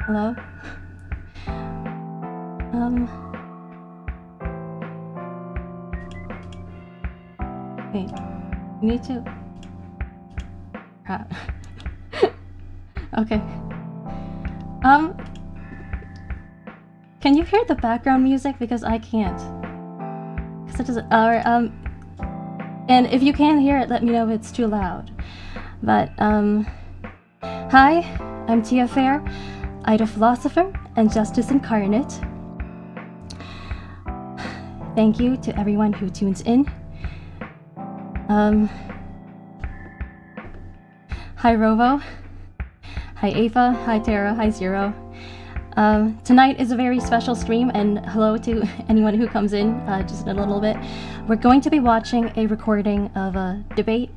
Hello? Um, wait, you need to... Crap. Okay. Can you hear the background music? Because I can't. Because it doesn't... and if you can hear it, let me know if it's too loud. But, hi, I'm Tia Faire, Untitled Philosopher and Justice Incarnate. Thank you to everyone who tunes in. Hi Rovo. Hi Ava. Hi Tara. Hi Zero. Tonight is a very special stream, and hello to anyone who comes in just in a little bit. We're going to be watching a recording of a debate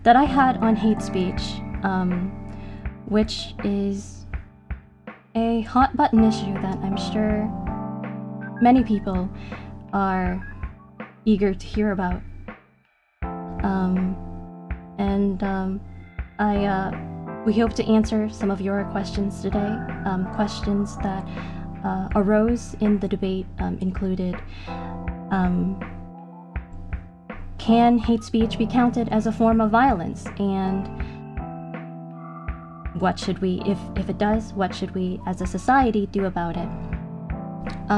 that I had on hate speech, which is a hot button issue that I'm sure many people are eager to hear about. We hope to answer some of your questions today. Questions that arose in the debate included, can hate speech be counted as a form of violence? And what should we, if it does, what should we as a society do about it?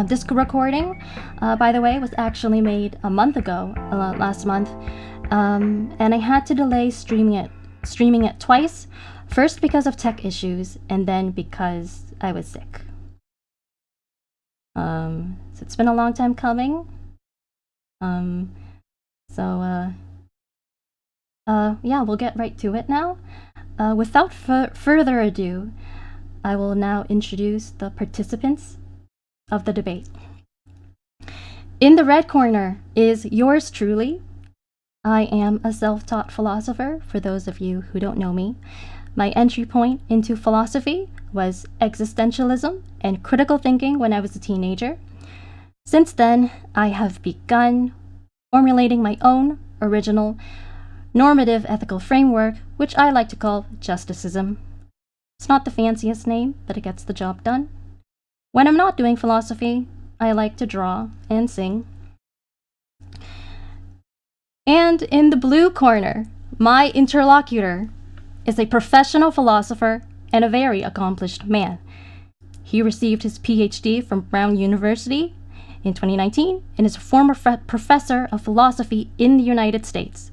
This recording, by the way, was actually made a month ago, last month, and I had to delay streaming it twice. First because of tech issues, and then because I was sick. So it's been a long time coming. Yeah, we'll get right to it now. Without further ado, I will now introduce the participants of the debate. In the red corner is yours truly. I am a self-taught philosopher, for those of you who don't know me. My entry point into philosophy was existentialism and critical thinking when I was a teenager. Since then, I have begun formulating my own original normative ethical framework, which I like to call justicism. It's not the fanciest name, but it gets the job done. When I'm not doing philosophy, I like to draw and sing. And in the blue corner, my interlocutor is a professional philosopher and a very accomplished man. He received his PhD from Brown University in 2019 and is a former professor of philosophy in the United States.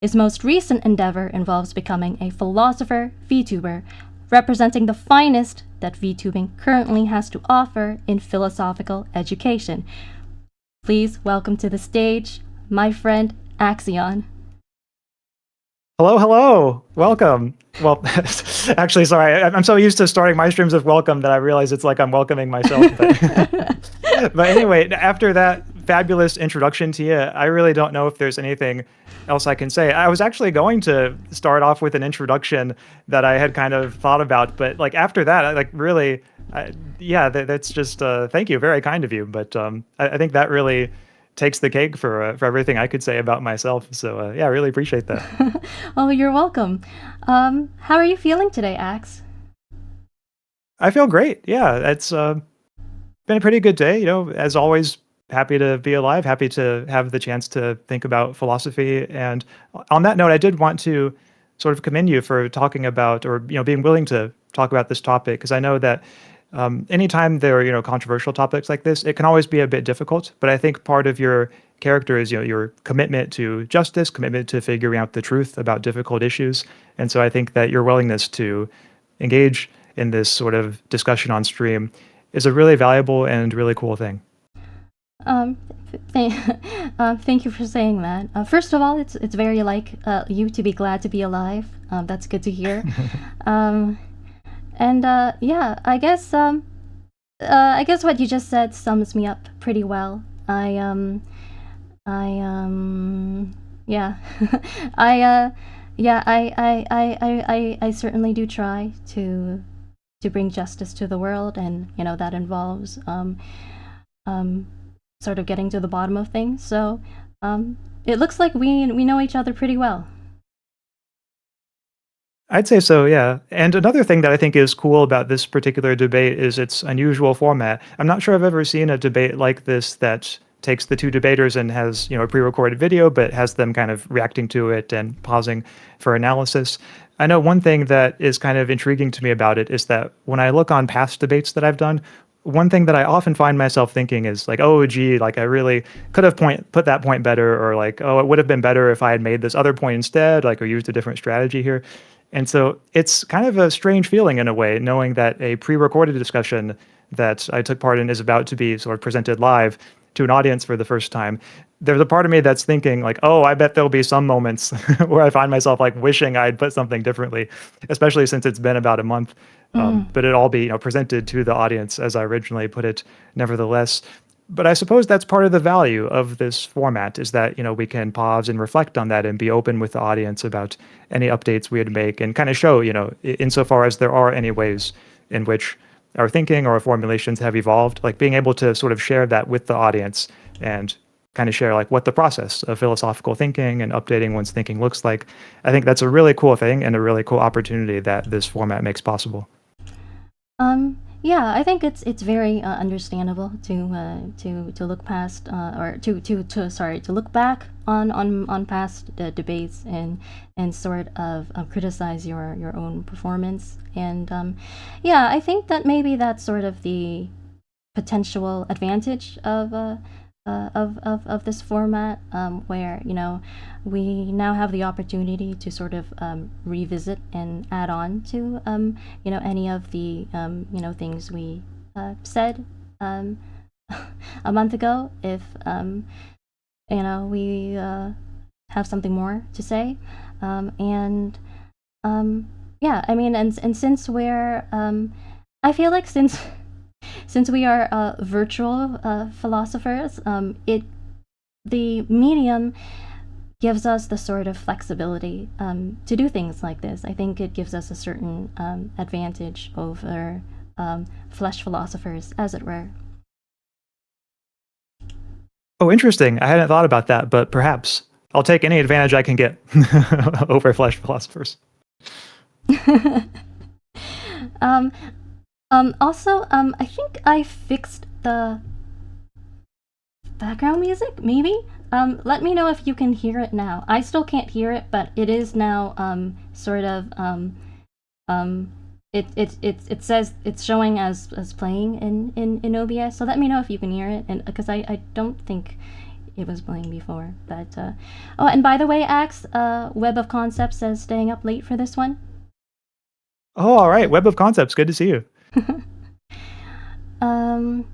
His most recent endeavor involves becoming a philosopher VTuber, representing the finest that VTubing currently has to offer in philosophical education. Please welcome to the stage my friend Axaeon. Hello, welcome. Well, actually, sorry, I'm so used to starting my streams with welcome that I realize it's like I'm welcoming myself. But anyway, after that fabulous introduction to you, I really don't know if there's anything else I can say. I was actually going to start off with an introduction that I had kind of thought about, but like after that, that's just thank you, very kind of you. But I think that really takes the cake for everything I could say about myself. So yeah, I really appreciate that. Oh, you're welcome. How are you feeling today, Axe? I feel great. Yeah, it's been a pretty good day. You know, as always, happy to be alive, happy to have the chance to think about philosophy. And on that note, I did want to sort of commend you for talking about, or being willing to talk about this topic, because I know that anytime there are controversial topics like this, it can always be a bit difficult. But I think part of your character is your commitment to justice, commitment to figuring out the truth about difficult issues. And so I think that your willingness to engage in this sort of discussion on stream is a really valuable and really cool thing. Thank you for saying that. First of all, it's very like you to be glad to be alive. That's good to hear. Yeah, I guess what you just said sums me up pretty well. I certainly do try to bring justice to the world, and that involves sort of getting to the bottom of things. So it looks like we know each other pretty well. I'd say so, yeah. And another thing that I think is cool about this particular debate is its unusual format. I'm not sure I've ever seen a debate like this that takes the two debaters and has, a pre-recorded video, but has them kind of reacting to it and pausing for analysis. I know one thing that is kind of intriguing to me about it is that when I look on past debates that I've done, one thing that I often find myself thinking is like, oh, gee, like I really could have put that point better, or like, oh, it would have been better if I had made this other point instead, like, or used a different strategy here. And so it's kind of a strange feeling in a way, knowing that a pre-recorded discussion that I took part in is about to be sort of presented live to an audience for the first time. There's a part of me that's thinking like, oh, I bet there'll be some moments where I find myself like wishing I'd put something differently, especially since it's been about a month. But it all be presented to the audience as I originally put it, nevertheless. But I suppose that's part of the value of this format is that, we can pause and reflect on that and be open with the audience about any updates we would make and kind of show, insofar as there are any ways in which our thinking or our formulations have evolved, like being able to sort of share that with the audience and kind of share like what the process of philosophical thinking and updating one's thinking looks like. I think that's a really cool thing and a really cool opportunity that this format makes possible. Yeah, I think it's very understandable to look past or to look back on past debates and sort of criticize your own performance. And yeah, I think that maybe that's sort of the potential advantage of this format, where we now have the opportunity to sort of revisit and add on to any of the things we said a month ago, if we have something more to say, and yeah, I mean, and since we're I feel like since we are virtual philosophers, the medium gives us the sort of flexibility to do things like this. I think it gives us a certain advantage over flesh philosophers, as it were. Oh, interesting. I hadn't thought about that, but perhaps I'll take any advantage I can get over flesh philosophers. Also, I think I fixed the background music, maybe? Let me know if you can hear it now. I still can't hear it, but it is now sort of it says it's showing as playing in OBS. So let me know if you can hear it, and because I don't think it was playing before. But oh, and by the way, Axe, Web of Concepts says staying up late for this one. Oh, all right. Web of Concepts. Good to see you. All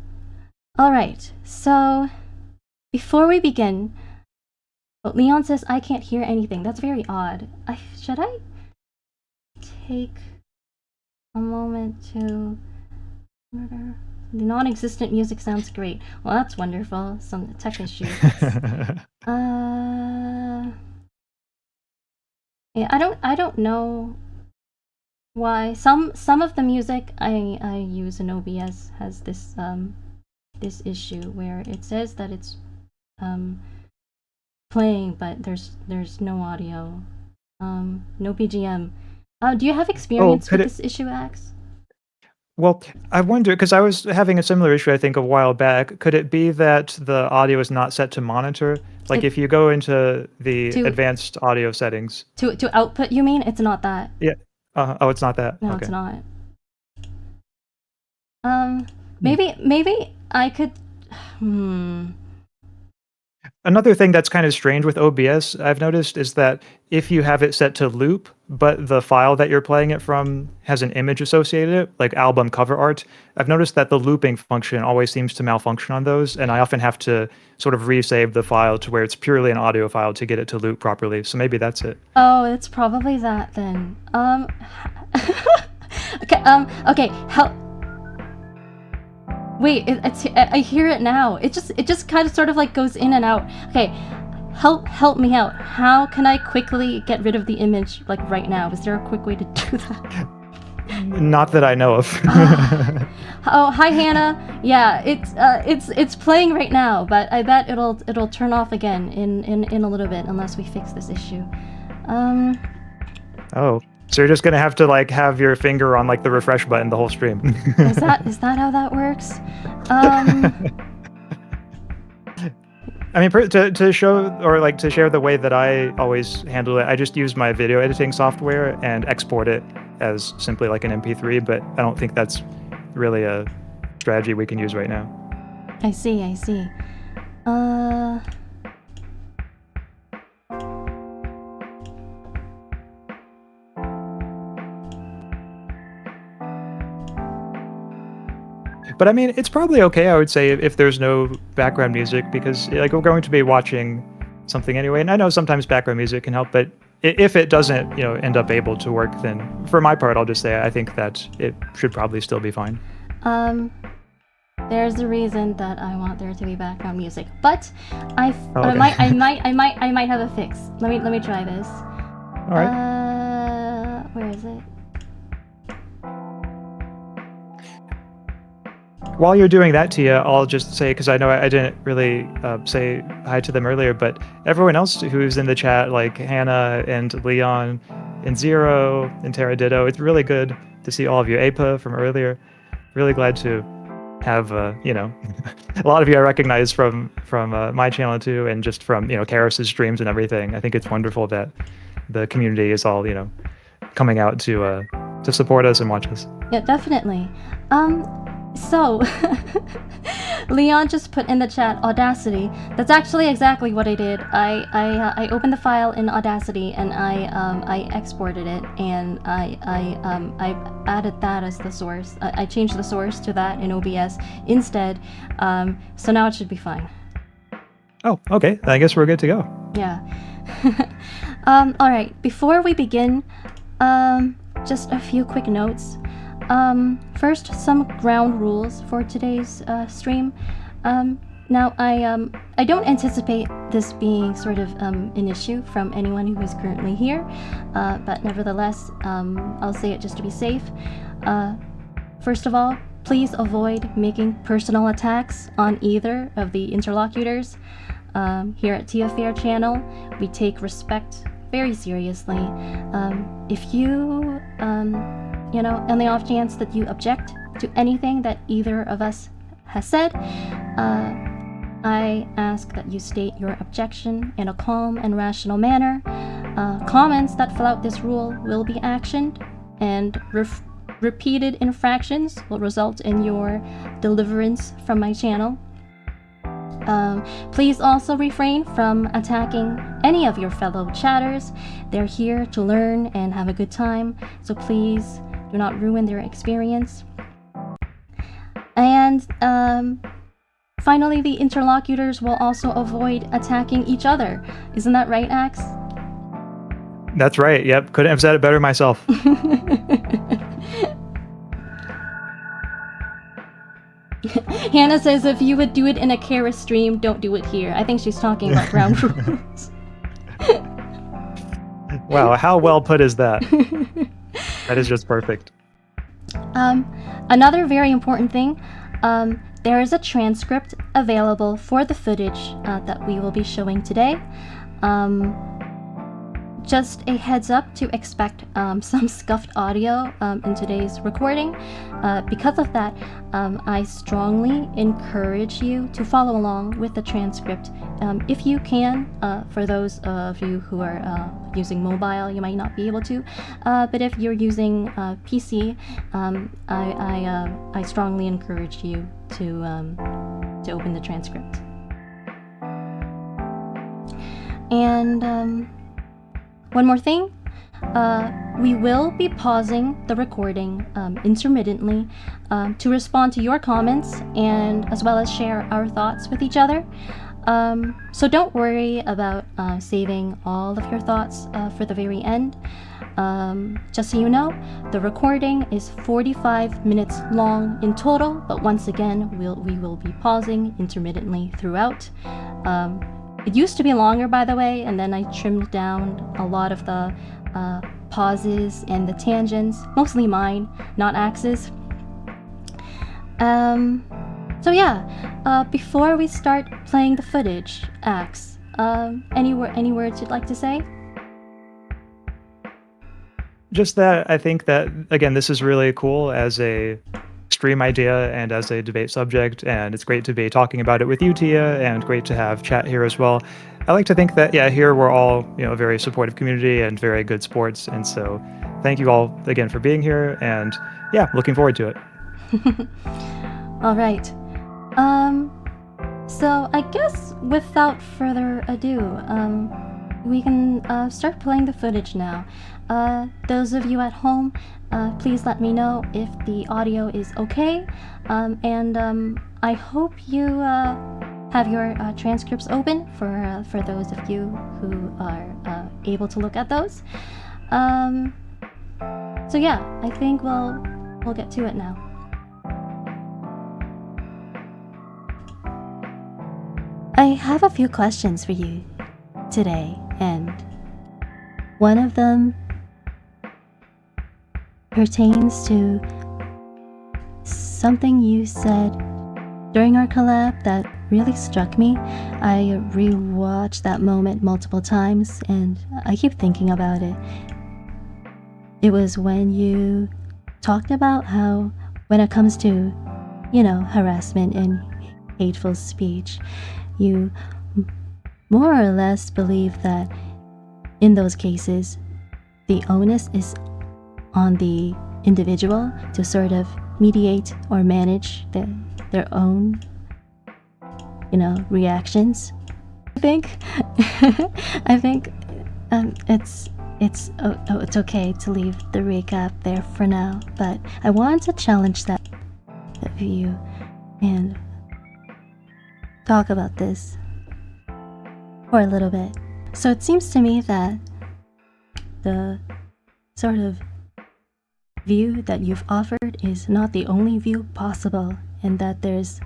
right. So before we begin, Leon says I can't hear anything. That's very odd. Should I take a moment to murder? The non-existent music sounds great. Well, that's wonderful. Some tech issues. Yeah, I don't know why some of the music I use in OBS has this this issue where it says that it's playing, but there's no audio, no BGM. Do you have experience with this issue, Axe? Well, I wonder, because I was having a similar issue, I think, a while back. Could it be that the audio is not set to monitor? Like if you go into the advanced audio settings. To output, you mean? It's not that. Yeah. Oh, it's not that? No, okay. It's not. Maybe I could... Another thing that's kind of strange with OBS, I've noticed, is that if you have it set to loop, but the file that you're playing it from has an image associated, like album cover art, I've noticed that the looping function always seems to malfunction on those, and I often have to sort of resave the file to where it's purely an audio file to get it to loop properly. So maybe that's it. Oh, it's probably that then. Okay, help. Wait, I hear it now. It just kind of sort of like goes in and out. Okay, help me out. How can I quickly get rid of the image like right now? Is there a quick way to do that? Not that I know of. Oh, hi Hannah. Yeah, it's playing right now, but I bet it'll turn off again in a little bit unless we fix this issue. Oh. So you're just gonna have to like have your finger on like the refresh button the whole stream. Is that how that works? I mean, to show or like to share the way that I always handle it, I just use my video editing software and export it as simply like an MP3, but I don't think that's really a strategy we can use right now. I see. But I mean, it's probably okay, I would say, if there's no background music, because like we're going to be watching something anyway. And I know sometimes background music can help, but if it doesn't, end up able to work, then for my part, I'll just say I think that it should probably still be fine. There's a reason that I want there to be background music, but I Okay. might have a fix. Let me try this. All right. Where is it? While you're doing that, Tia, I'll just say, because I know I didn't really say hi to them earlier, but everyone else who's in the chat, like Hannah and Leon and Zero and Taraditto, it's really good to see all of you. Apa from earlier, really glad to have, a lot of you I recognize from my channel too, and just from, Charis's streams and everything. I think it's wonderful that the community is all, coming out to support us and watch us. Yeah, definitely. So, Leon just put in the chat Audacity. That's actually exactly what I did. I opened the file in Audacity and I exported it, and I added that as the source. I changed the source to that in OBS instead. So now it should be fine. Oh, okay. I guess we're good to go. Yeah. All right. Before we begin, just a few quick notes. First, some ground rules for today's stream. Now, I don't anticipate this being sort of an issue from anyone who is currently here, but nevertheless, I'll say it just to be safe. First of all, please avoid making personal attacks on either of the interlocutors. Here at Tia Faire channel, we take respect very seriously. If you on the off chance that you object to anything that either of us has said, I ask that you state your objection in a calm and rational manner. Comments that flout this rule will be actioned, and repeated infractions will result in your deliverance from my channel. Please also refrain from attacking any of your fellow chatters. They're here to learn and have a good time, so please do not ruin their experience. And finally, the interlocutors will also avoid attacking each other. Isn't that right, Ax? That's right. Yep. Couldn't have said it better myself. Hannah says if you would do it in a Charis stream, don't do it here. I think she's talking about ground rules. Wow, how well put is that? That is just perfect. Another very important thing, there is a transcript available for the footage that we will be showing today. Just a heads up to expect some scuffed audio in today's recording. Because of that, I strongly encourage you to follow along with the transcript if you can. For those of you who are using mobile, you might not be able to, but if you're using PC, I strongly encourage you to open the transcript. And one more thing, we will be pausing the recording intermittently to respond to your comments and as well as share our thoughts with each other. So don't worry about saving all of your thoughts for the very end. Just so you know, the recording is 45 minutes long in total, but once again, we will be pausing intermittently throughout. It used to be longer, by the way, and then I trimmed down a lot of the pauses and the tangents, mostly mine, not Ax's. So yeah, before we start playing the footage, Ax, any words you'd like to say? Just that I think that, again, this is really cool as a stream idea and as a debate subject, and it's great to be talking about it with you, Tia, and great to have chat here as well. I like to think that, yeah, here we're all, a very supportive community and very good sports, and so thank you all again for being here, and yeah, looking forward to it. All right. So I guess without further ado, we can start playing the footage now. Those of you at home, please let me know if the audio is okay. And I hope you have your transcripts open for those of you who are able to look at those. So yeah, I think we'll get to it now. I have a few questions for you today, and one of them pertains to something you said during our collab that really struck me. I rewatched that moment multiple times and I keep thinking about it. It was when you talked about how when it comes to, harassment and hateful speech, you more or less believe that in those cases, the onus is on the individual to sort of mediate or manage their own, reactions. I think it's okay to leave the recap there for now, but I wanted to challenge that view and talk about this for a little bit. So it seems to me that the sort of view that you've offered is not the only view possible, and that there's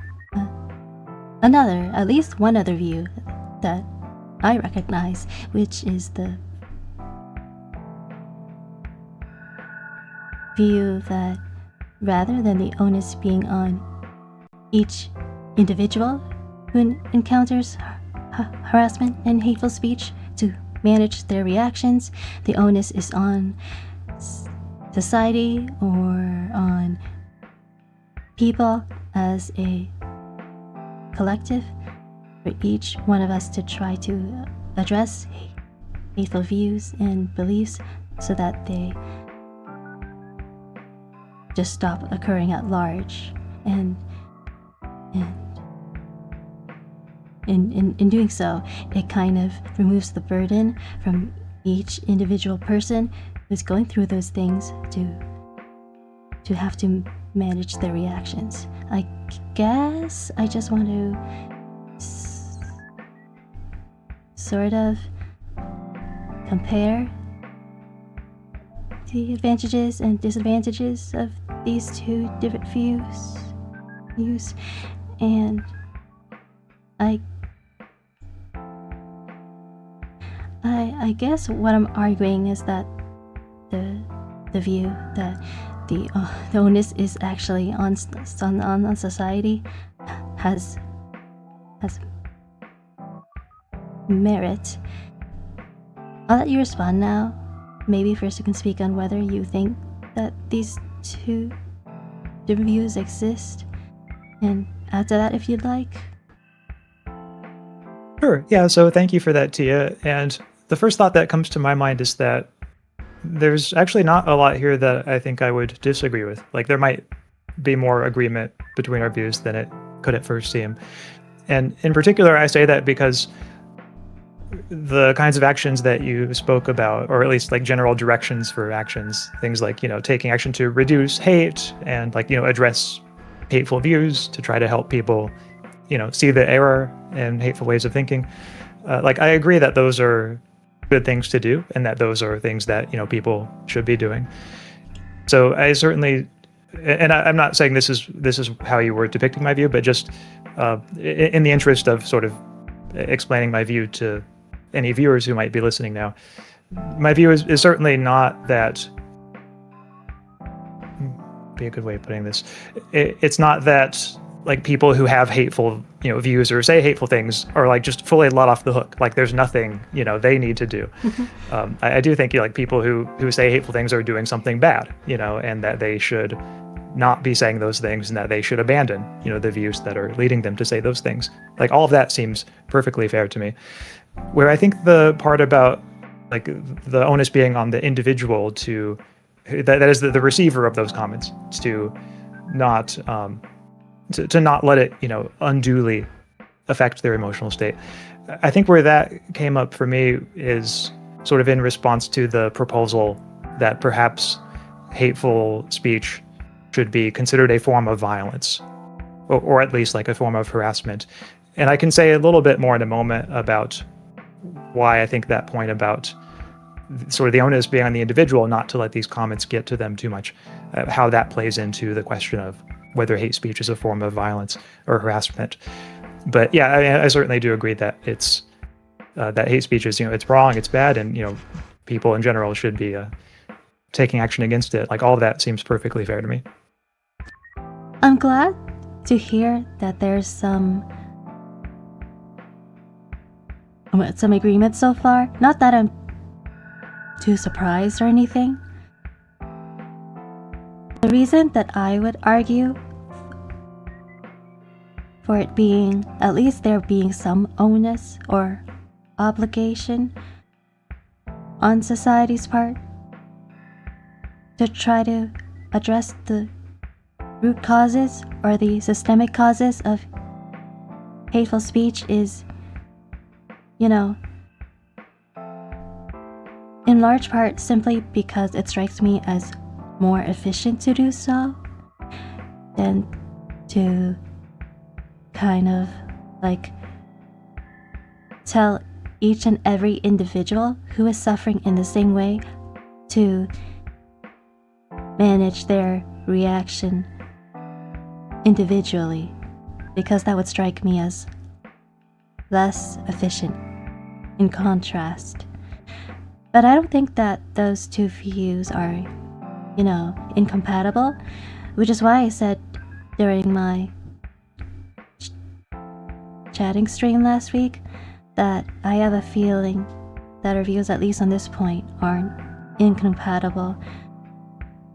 at least one other view that I recognize, which is the view that rather than the onus being on each individual who encounters harassment and hateful speech to manage their reactions, the onus is on society or on people as a collective, for each one of us to try to address hateful views and beliefs so that they just stop occurring at large. And in doing so, it kind of removes the burden from each individual person who's going through those things to have to manage their reactions. I guess I just want to sort of compare the advantages and disadvantages of these two different views, and I guess what I'm arguing is that the view that the onus is actually on society has merit. I'll let you respond now. Maybe first you can speak on whether you think that these two different views exist, and after that, if you'd like. Sure. Yeah. So thank you for that, Tia. And the first thought that comes to my mind is that there's actually not a lot here that I think I would disagree with. Like, there might be more agreement between our views than it could at first seem. And in particular, I say that because the kinds of actions that you spoke about, or at least like general directions for actions, things like, taking action to reduce hate and address hateful views to try to help people, see the error in hateful ways of thinking. I agree that those are good things to do, and that those are things that people should be doing. So I certainly, and I'm not saying this is how you were depicting my view, but just in the interest of sort of explaining my view to any viewers who might be listening now, my view is certainly not that. Be a good way of putting this. It's not that like people who have hateful, views or say hateful things are like just fully let off the hook. Like there's nothing, they need to do. I do think like people who say hateful things are doing something bad, and that they should not be saying those things and that they should abandon, the views that are leading them to say those things. Like all of that seems perfectly fair to me. Where I think the part about like the onus being on the individual that is the receiver of those comments to not to not let it, unduly affect their emotional state. I think where that came up for me is sort of in response to the proposal that perhaps hateful speech should be considered a form of violence, or at least like a form of harassment. And I can say a little bit more in a moment about why I think that point about sort of the onus being on the individual not to let these comments get to them too much, how that plays into the question of whether hate speech is a form of violence or harassment. But yeah, I certainly do agree that it's that hate speech is, it's wrong, it's bad, and people in general should be taking action against it. Like all of that seems perfectly fair to me. I'm glad to hear that there's some agreement so far. Not that I'm too surprised or anything. The reason that I would argue for it being, at least there being some onus or obligation on society's part to try to address the root causes or the systemic causes of hateful speech is, in large part simply because it strikes me as more efficient to do so than to kind of like tell each and every individual who is suffering in the same way to manage their reaction individually, because that would strike me as less efficient in contrast. But I don't think that those two views are, incompatible, which is why I said during my chatting stream last week that I have a feeling that our views, at least on this point, aren't incompatible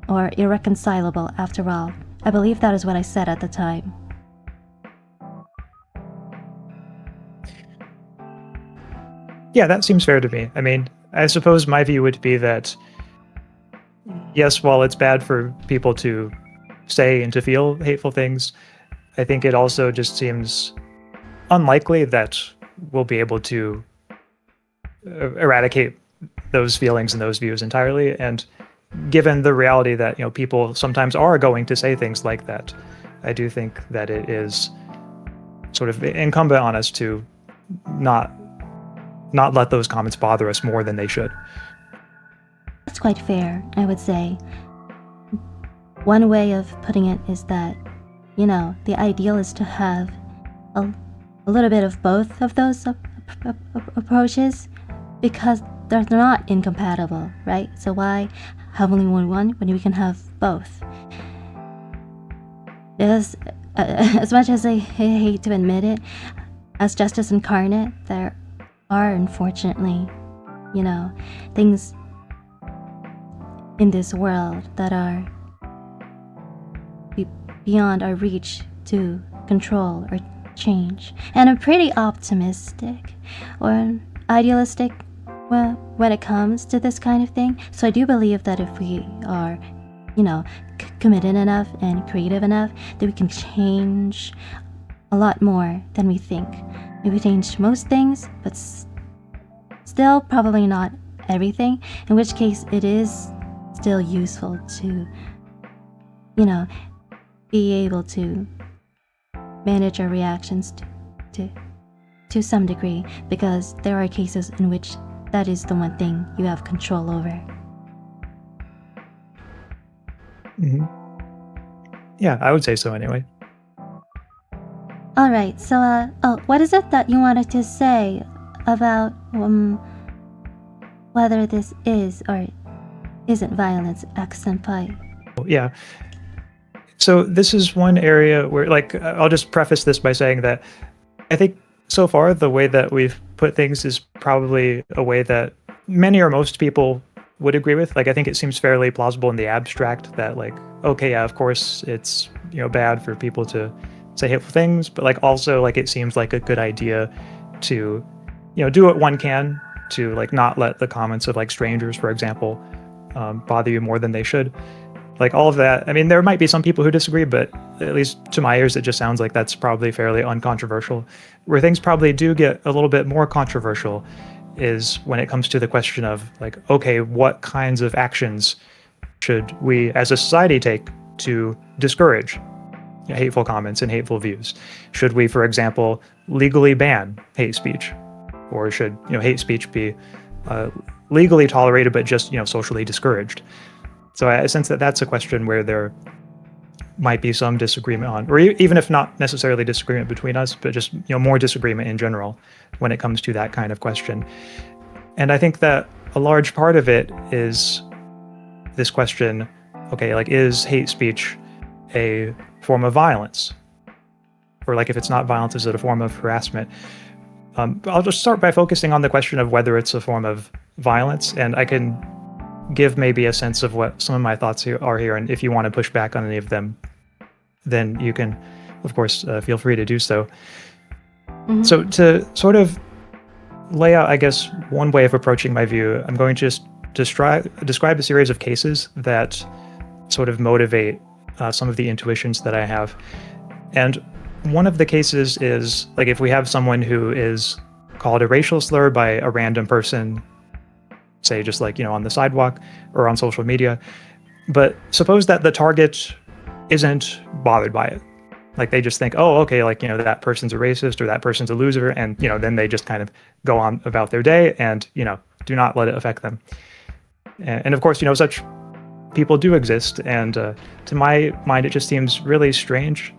or irreconcilable after all. I believe that is what I said at the time. Yeah, that seems fair to me. I mean, I suppose my view would be that, yes, while it's bad for people to say and to feel hateful things, I think it also just seems unlikely that we'll be able to eradicate those feelings and those views entirely. And given the reality that, people sometimes are going to say things like that, I do think that it is sort of incumbent on us to not let those comments bother us more than they should. That's quite fair, I would say. One way of putting it is that, the ideal is to have a little bit of both of those approaches, because they're not incompatible, right? So why have only one when we can have both? Because as much as I hate to admit it, as justice incarnate, there are unfortunately, things in this world that are beyond our reach to control or change. And I'm pretty optimistic or idealistic when it comes to this kind of thing. So I do believe that if we are, committed enough and creative enough, that we can change a lot more than we think. Maybe change most things, but still probably not everything, in which case it is still useful to, be able to manage our reactions to some degree, because there are cases in which that is the one thing you have control over. Mm-hmm. Yeah, I would say so anyway. Alright, so, what is it that you wanted to say about, whether this is or isn't violence, senpai? Yeah. So this is one area where, like, I'll just preface this by saying that I think so far the way that we've put things is probably a way that many or most people would agree with. Like, I think it seems fairly plausible in the abstract that, like, okay, yeah, of course it's, bad for people to say hateful things, but, like, also, like, it seems like a good idea to, do what one can to, like, not let the comments of, like, strangers, for example, bother you more than they should. Like, all of that. I mean, there might be some people who disagree, but at least to my ears, it just sounds like that's probably fairly uncontroversial. Where things probably do get a little bit more controversial is when it comes to the question of, like, okay, what kinds of actions should we as a society take to discourage hateful comments and hateful views? Should we, for example, legally ban hate speech? Or should, hate speech be legally tolerated but just, socially discouraged? So I sense that that's a question where there might be some disagreement on, or even if not necessarily disagreement between us, but just, more disagreement in general when it comes to that kind of question. And I think that a large part of it is this question, okay, like, is hate speech a form of violence? Or, like, if it's not violence, is it a form of harassment? I'll just start by focusing on the question of whether it's a form of violence, and I can give maybe a sense of what some of my thoughts are here, and if you want to push back on any of them, then you can, of course, feel free to do so. Mm-hmm. So to sort of lay out, I guess, one way of approaching my view, I'm going to just describe a series of cases that sort of motivate some of the intuitions that I have. And one of the cases is, like, if we have someone who is called a racial slur by a random person, say just, like, on the sidewalk or on social media, but suppose that the target isn't bothered by it. Like, they just think, oh, okay, like, that person's a racist or that person's a loser, and, then they just kind of go on about their day and, do not let it affect them. And of course, such people do exist, and to my mind, it just seems really strange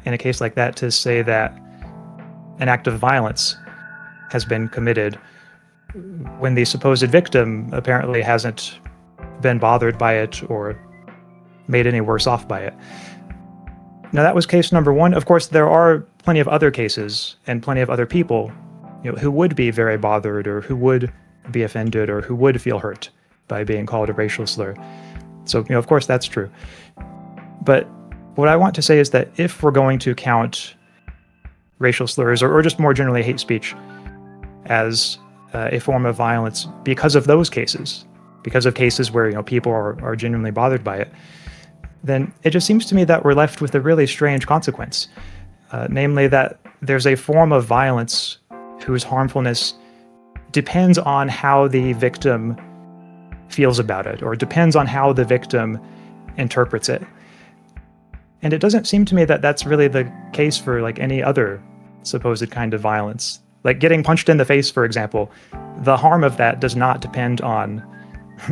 in a case like that to say that an act of violence has been committed when the supposed victim apparently hasn't been bothered by it or made any worse off by it. Now, that was case number one. Of course, there are plenty of other cases and plenty of other people, who would be very bothered or who would be offended or who would feel hurt by being called a racial slur. So, of course, that's true. But what I want to say is that if we're going to count racial slurs or just more generally hate speech as a form of violence because of those cases, because of cases where, people are genuinely bothered by it, then it just seems to me that we're left with a really strange consequence, namely that there's a form of violence whose harmfulness depends on how the victim feels about it, or depends on how the victim interprets it. And it doesn't seem to me that that's really the case for, like, any other supposed kind of violence. Like, getting punched in the face, for example, the harm of that does not depend on,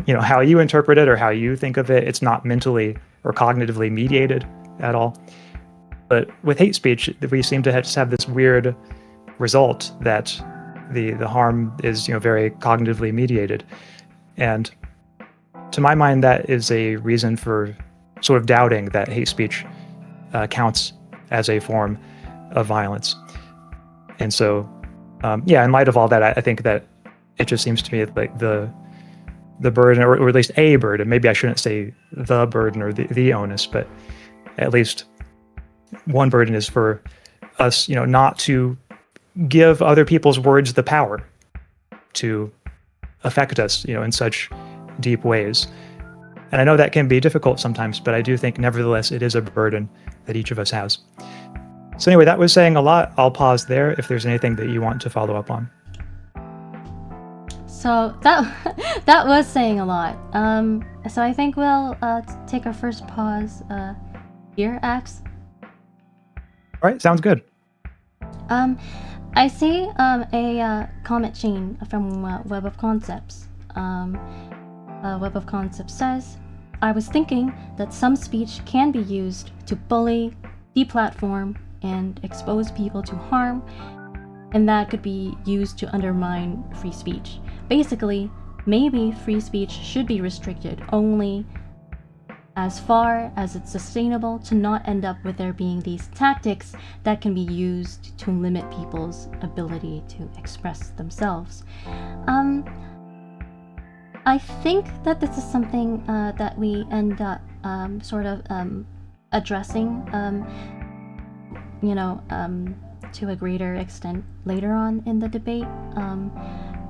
how you interpret it or how you think of it. It's not mentally or cognitively mediated at all. But with hate speech, we seem to just have this weird result that the harm is, very cognitively mediated. And to my mind, that is a reason for sort of doubting that hate speech counts as a form of violence. And so, in light of all that, I think that it just seems to me like the burden, or at least a burden, maybe I shouldn't say the burden or the onus, but at least one burden is for us, not to give other people's words the power to affect us, in such deep ways. And I know that can be difficult sometimes, but I do think nevertheless it is a burden that each of us has. So anyway, that was saying a lot. I'll pause there if there's anything that you want to follow up on. So that was saying a lot. So I think we'll take our first pause here, Ax. All right, sounds good. I see a comment chain from Web of Concepts. Web of Concepts says, I was thinking that some speech can be used to bully, deplatform, and expose people to harm, and that could be used to undermine free speech. Basically, maybe free speech should be restricted only as far as it's sustainable to not end up with there being these tactics that can be used to limit people's ability to express themselves. I think that this is something that we end up addressing, to a greater extent later on in the debate.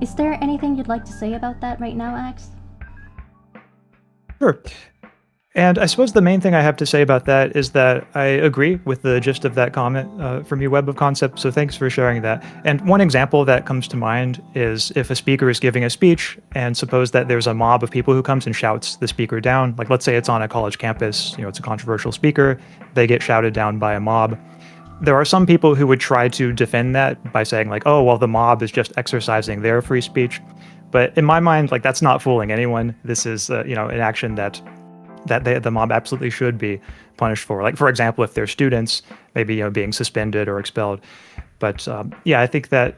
Is there anything you'd like to say about that right now, Ax? Sure. And I suppose the main thing I have to say about that is that I agree with the gist of that comment from you, Web of Concepts, so thanks for sharing that. And one example that comes to mind is if a speaker is giving a speech, and suppose that there's a mob of people who comes and shouts the speaker down. Like, let's say it's on a college campus, it's a controversial speaker, they get shouted down by a mob. There are some people who would try to defend that by saying, like, oh, well, the mob is just exercising their free speech. But in my mind, like, that's not fooling anyone. This is, an action that the mob absolutely should be punished for. Like, for example, if they're students, maybe being suspended or expelled. But I think that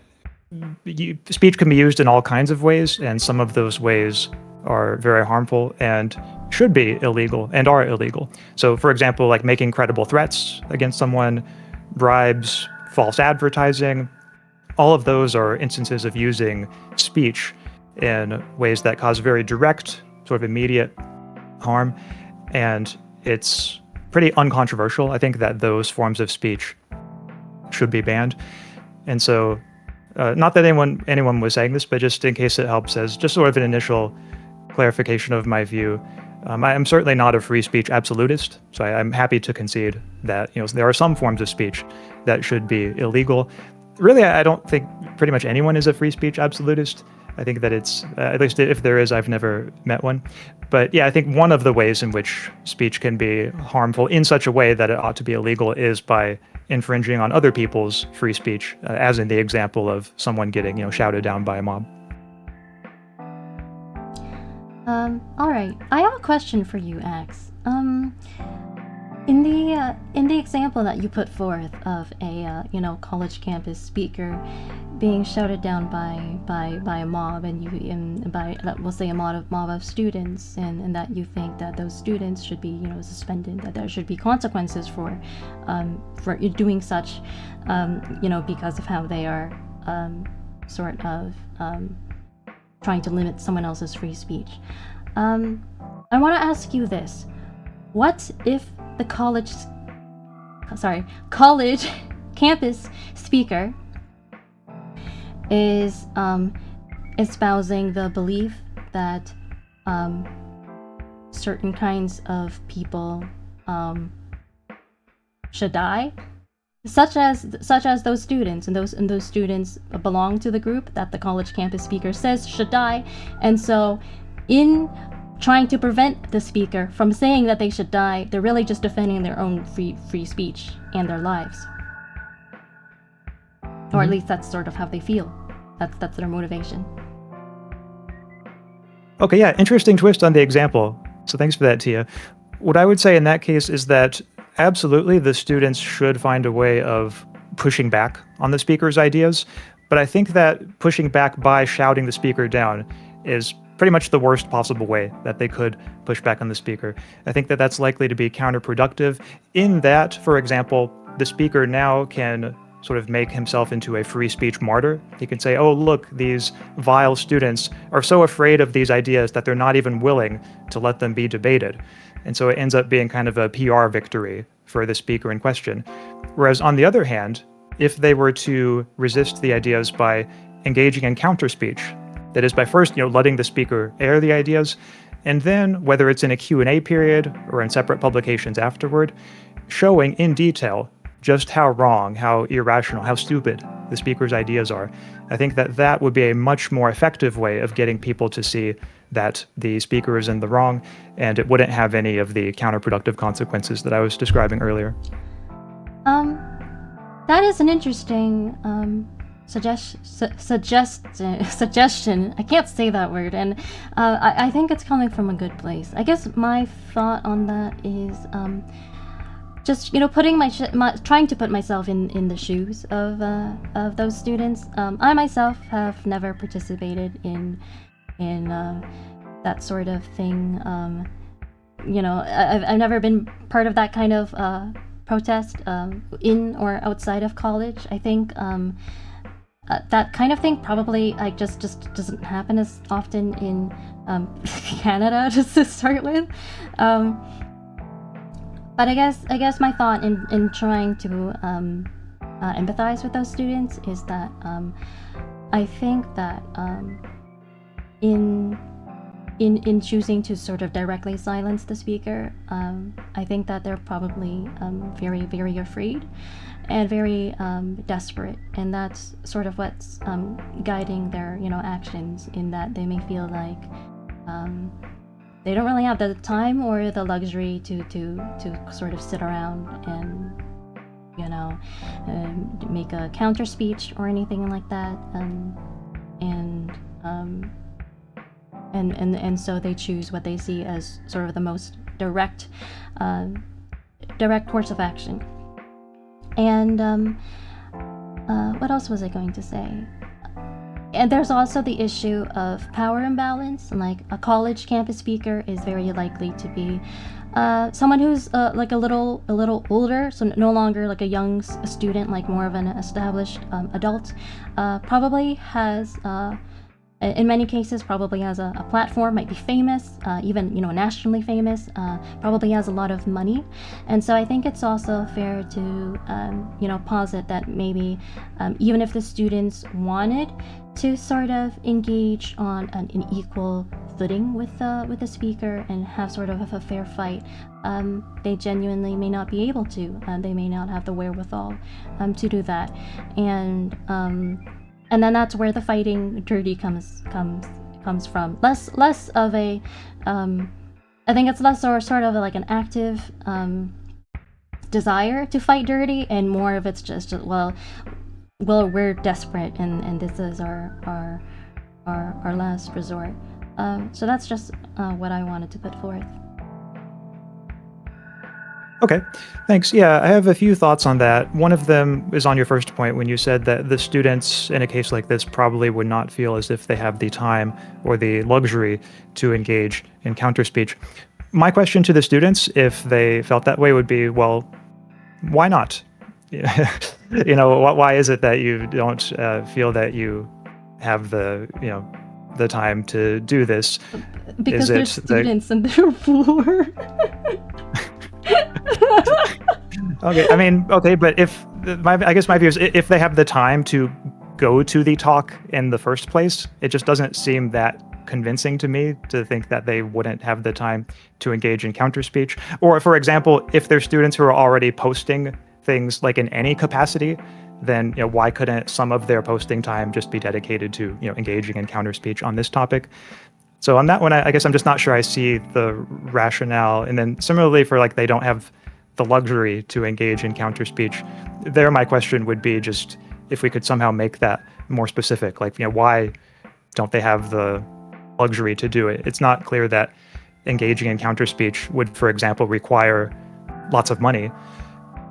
speech can be used in all kinds of ways, and some of those ways are very harmful and should be illegal and are illegal. So, for example, like making credible threats against someone, bribes, false advertising, all of those are instances of using speech in ways that cause very direct, sort of immediate harm, and it's pretty uncontroversial. I think that those forms of speech should be banned. And so, not that anyone was saying this, but just in case it helps as just sort of an initial clarification of my view, I'm certainly not a free speech absolutist, so I'm happy to concede that there are some forms of speech that should be illegal. Really, I don't think pretty much anyone is a free speech absolutist. I think that it's, at least if there is, I've never met one. But yeah, I think one of the ways in which speech can be harmful in such a way that it ought to be illegal is by infringing on other people's free speech, as in the example of someone getting, shouted down by a mob. All right. I have a question for you, Ax. In the example that you put forth of a college campus speaker being shouted down by a mob, and by we'll say a mob of students, and that you think that those students should be suspended, that there should be consequences for doing such, because of how they are trying to limit someone else's free speech. I want to ask you this: what if the college campus speaker is espousing the belief that certain kinds of people should die, such as those students, and those students belong to the group that the college campus speaker says should die, and so in trying to prevent the speaker from saying that they should die, they're really just defending their own free speech and their lives. Or at least that's sort of how they feel. That's their motivation. Okay, yeah, interesting twist on the example. So thanks for that, Tia. What I would say in that case is that absolutely the students should find a way of pushing back on the speaker's ideas, but I think that pushing back by shouting the speaker down is pretty much the worst possible way that they could push back on the speaker. I think that that's likely to be counterproductive in that, for example, the speaker now can sort of make himself into a free speech martyr. He can say, oh, look, these vile students are so afraid of these ideas that they're not even willing to let them be debated. And so it ends up being kind of a PR victory for the speaker in question. Whereas on the other hand, if they were to resist the ideas by engaging in counter speech, that is by first, letting the speaker air the ideas, and then, whether it's in a Q&A period or in separate publications afterward, showing in detail just how wrong, how irrational, how stupid the speaker's ideas are. I think that that would be a much more effective way of getting people to see that the speaker is in the wrong, and it wouldn't have any of the counterproductive consequences that I was describing earlier. That is an interesting suggestion. I can't say that word, and I think it's coming from a good place. I guess my thought on that is just putting trying to put myself in the shoes of those students. I myself have never participated in that sort of thing. I've never been part of that kind of protest in or outside of college. I think that kind of thing probably just doesn't happen as often in Canada, just to start with. But I guess my thought in trying to empathize with those students is that I think that in choosing to sort of directly silence the speaker, I think that they're probably very, very afraid and very desperate, and that's sort of what's guiding their actions, in that they may feel like they don't really have the time or the luxury to sort of sit around and make a counter speech or anything like that, and so they choose what they see as sort of the most direct course of action. And what else was I going to say? And there's also the issue of power imbalance. Like, a college campus speaker is very likely to be someone who's like a little older, so no longer like a young student, like more of an established adult. Probably has, in many cases, probably has a platform, might be famous, even nationally famous. Probably has a lot of money, and so I think it's also fair to posit that maybe even if the students wanted to sort of engage on an equal footing with the speaker and have sort of a fair fight, they genuinely may not be able to. They may not have the wherewithal to do that, and then that's where the fighting dirty comes from. Less of a, I think it's less or sort of like an active desire to fight dirty, and more of it's just well, we're desperate, and this is our last resort. So that's just what I wanted to put forth. Okay, thanks. Yeah, I have a few thoughts on that. One of them is on your first point when you said that the students in a case like this probably would not feel as if they have the time or the luxury to engage in counter speech. My question to the students, if they felt that way, would be, well, why not? Why is it that you don't feel that you have the time to do this? Because they're students and they're poor. Okay, I mean, okay, but I guess my view is, if they have the time to go to the talk in the first place, it just doesn't seem that convincing to me to think that they wouldn't have the time to engage in counter speech. Or, for example, if they're students who are already posting things like in any capacity, then why couldn't some of their posting time just be dedicated to engaging in counter speech on this topic? So on that one, I guess I'm just not sure I see the rationale. And then similarly for they don't have the luxury to engage in counter speech, there my question would be just if we could somehow make that more specific, why don't they have the luxury to do it? It's not clear that engaging in counter speech would, for example, require lots of money.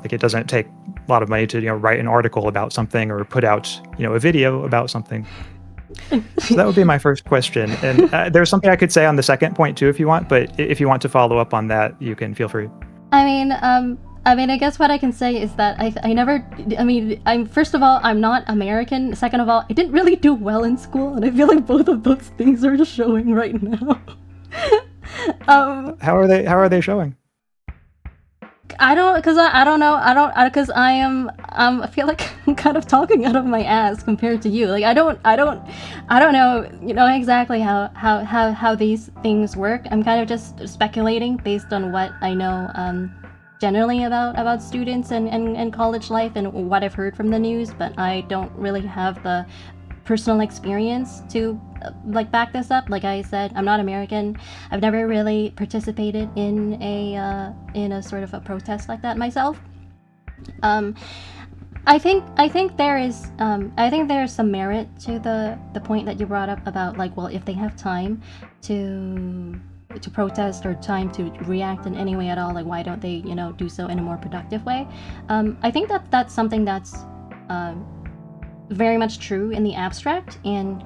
It doesn't take a lot of money to write an article about something or put out a video about something. So that would be my first question. And there's something I could say on the second point too, if you want. But if you want to follow up on that, you can feel free. I mean, I guess what I can say is that I'm first of all, I'm not American. Second of all, I didn't really do well in school, and I feel like both of those things are showing right now. How are they showing? I don't know. I feel like I'm kind of talking out of my ass compared to you. I don't know, exactly how these things work. I'm kind of just speculating based on what I know, generally about students and college life and what I've heard from the news, but I don't really have the personal experience to back this up. Like I said, I'm not American. I've never really participated in a sort of a protest like that myself. I think there is some merit to the point that you brought up about if they have time to protest or time to react in any way at all, why don't they do so in a more productive way? I think that's something that's very much true in the abstract and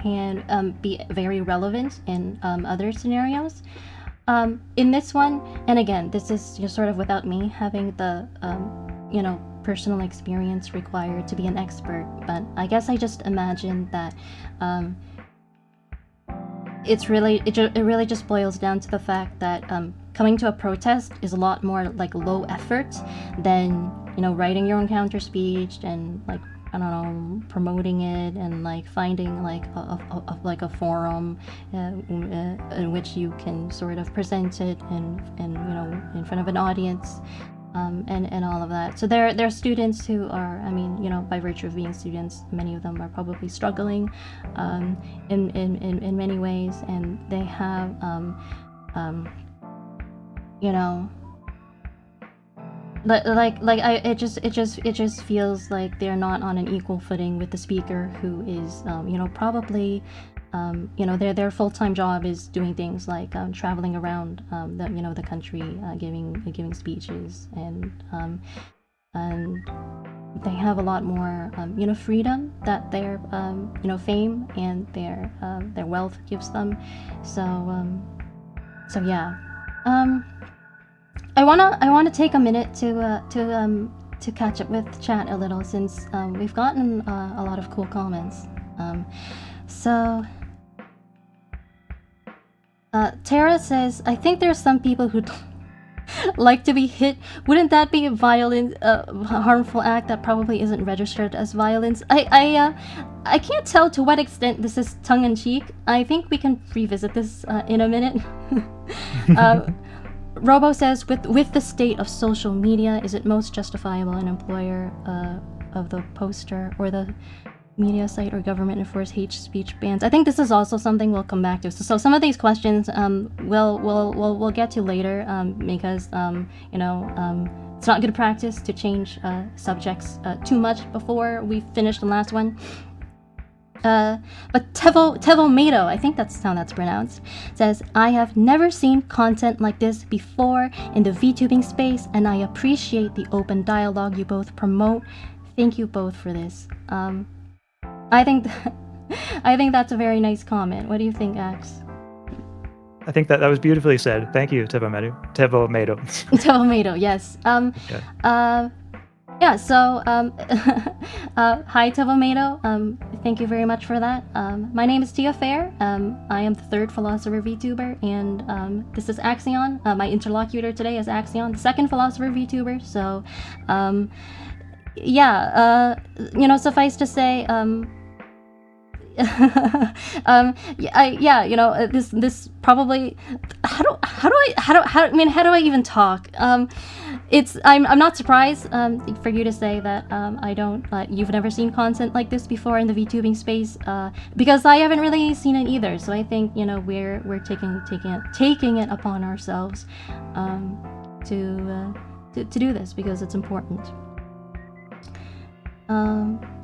can be very relevant in other scenarios. In this one, and again, this is just sort of without me having the, personal experience required to be an expert, but I guess I just imagined that it really just boils down to the fact that coming to a protest is a lot more like low effort than writing your own counter speech and like I don't know, promoting it and like finding like a forum in which you can sort of present it and in front of an audience. And all of that. So there are students who are, by virtue of being students, many of them are probably struggling in many ways, and they have, it just feels like they're not on an equal footing with the speaker who is, probably. Their full-time job is doing things like traveling around the country, giving speeches, and they have a lot more freedom that their fame and their wealth gives them. So yeah. I wanna take a minute to catch up with chat a little, since we've gotten a lot of cool comments. So Tara says, I think there's some people who like to be hit. Wouldn't that be a violent, harmful act that probably isn't registered as violence? I can't tell to what extent this is tongue-in-cheek. I think we can revisit this in a minute. Robo says, with the state of social media, is it most justifiable an employer of the poster or the media site or government enforce hate speech bans? I think this is also something we'll come back to. So some of these questions we'll get to later, because it's not good practice to change subjects too much before we finish the last one. But Tevo Mato, I think that's how that's pronounced, says, I have never seen content like this before in the VTubing space, and I appreciate the open dialogue you both promote. Thank you both for this. I think that's a very nice comment. What do you think, Ax? I think that was beautifully said. Thank you, Tevo Mato. Tevo Mato, yes. Yeah, so hi Tevo Mato. Thank you very much for that. My name is Tia Faire. I am the third philosopher VTuber, and this is Axaeon. My interlocutor today is Axaeon, the second philosopher VTuber. So suffice to say, this probably, how do I even talk? I'm not surprised for you to say that you've never seen content like this before in the VTubing space, because I haven't really seen it either. So I think we're taking it upon ourselves to do this because it's important.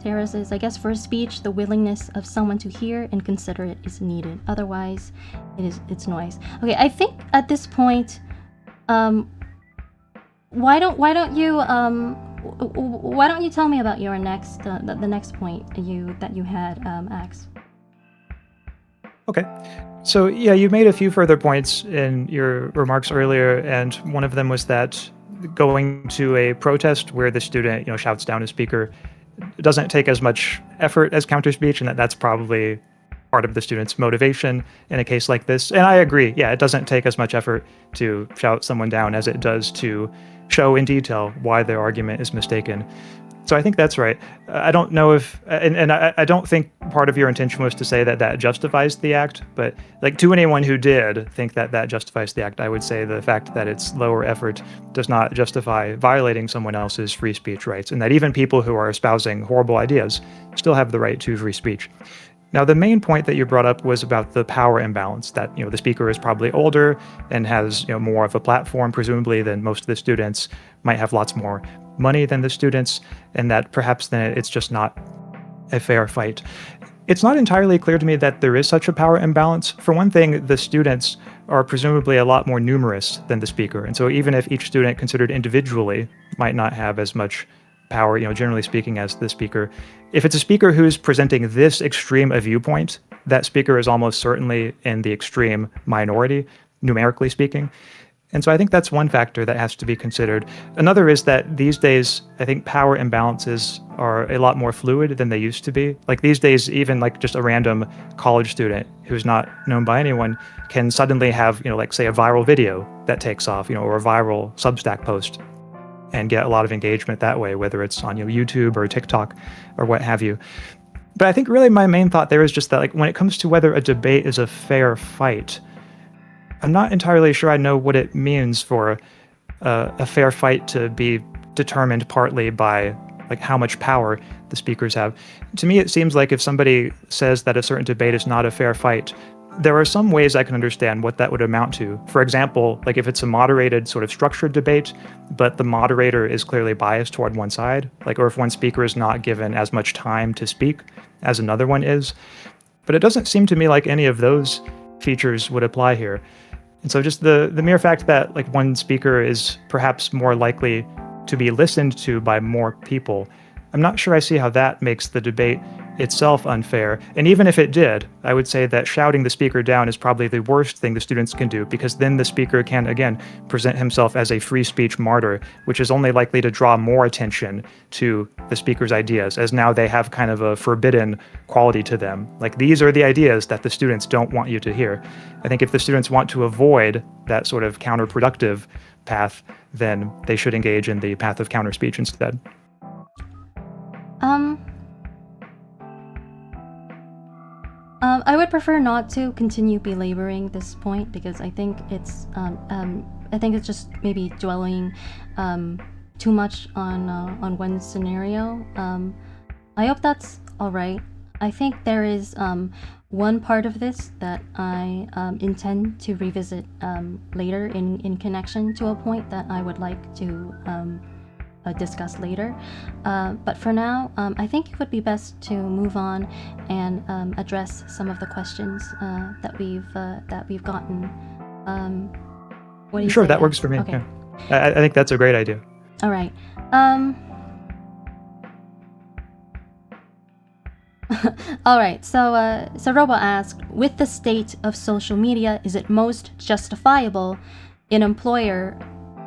Tara says, I guess for a speech, the willingness of someone to hear and consider it is needed. Otherwise, it's noise. Okay, I think at this point, why don't you tell me about your next the next point that you had, Ax? Okay. So yeah, you made a few further points in your remarks earlier, and one of them was that going to a protest where the student shouts down a speaker doesn't take as much effort as counter speech, and that's probably part of the student's motivation in a case like this. And I agree, yeah, it doesn't take as much effort to shout someone down as it does to show in detail why their argument is mistaken. So I think that's right. I don't know if, and I don't think part of your intention was to say that justifies the act, but like to anyone who did think that justifies the act, I would say the fact that it's lower effort does not justify violating someone else's free speech rights, and that even people who are espousing horrible ideas still have the right to free speech. Now, the main point that you brought up was about the power imbalance, that the speaker is probably older and has more of a platform, presumably, than most of the students, might have lots more money than the students, and that perhaps then it's just not a fair fight. It's not entirely clear to me that there is such a power imbalance. For one thing, the students are presumably a lot more numerous than the speaker, and so even if each student considered individually might not have as much power, generally speaking, as the speaker, if it's a speaker who's presenting this extreme a viewpoint, that speaker is almost certainly in the extreme minority. numerically speaking. And so I think that's one factor that has to be considered. Another is that these days, I think power imbalances are a lot more fluid than they used to be. Like these days, even like just a random college student who's not known by anyone can suddenly have, like say a viral video that takes off, or a viral Substack post and get a lot of engagement that way, whether it's on YouTube or TikTok or what have you. But I think really my main thought there is just that like when it comes to whether a debate is a fair fight, I'm not entirely sure I know what it means for a fair fight to be determined partly by like how much power the speakers have. To me, it seems like if somebody says that a certain debate is not a fair fight, there are some ways I can understand what that would amount to. For example, like if it's a moderated sort of structured debate, but the moderator is clearly biased toward one side, like or if one speaker is not given as much time to speak as another one is. But it doesn't seem to me like any of those features would apply here. And so just the mere fact that like one speaker is perhaps more likely to be listened to by more people, I'm not sure I see how that makes the debate itself unfair. And even if it did, I would say that shouting the speaker down is probably the worst thing the students can do, because then the speaker can, again, present himself as a free speech martyr, which is only likely to draw more attention to the speaker's ideas, as now they have kind of a forbidden quality to them. Like, these are the ideas that the students don't want you to hear. I think if the students want to avoid that sort of counterproductive path, then they should engage in the path of counter speech instead. I would prefer not to continue belaboring this point, because I think it's just maybe dwelling too much on one scenario. I hope that's all right. I think there is one part of this that I intend to revisit later in connection to a point that I would like to discuss later. But for now, I think it would be best to move on and address some of the questions that we've gotten. What do you Sure, say, that Ax? works for me. Okay. Yeah. I think that's a great idea. All right. All right. So Robo asked, with the state of social media, is it most justifiable an employer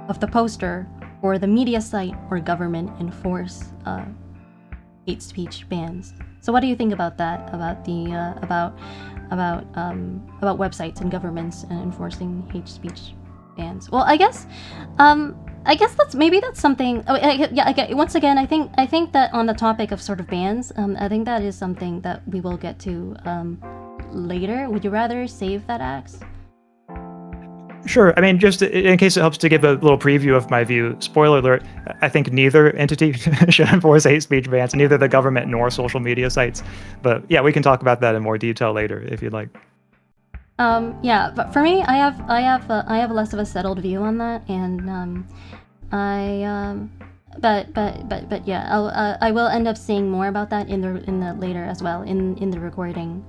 of the poster or the media site or government enforce hate speech bans? So what do you think about that? About the about websites and governments and enforcing hate speech bans? Well, I guess that's something. Once again, I think that on the topic of sort of bans, I think that is something that we will get to later. Would you rather save that, Ax? Sure. I mean, just in case it helps to give a little preview of my view, spoiler alert, I think neither entity should enforce hate speech bans, neither the government nor social media sites. But yeah, we can talk about that in more detail later if you'd like. Yeah, but for me, I have less of a settled view on that, and but yeah, I will end up saying more about that in the later as well in the recording.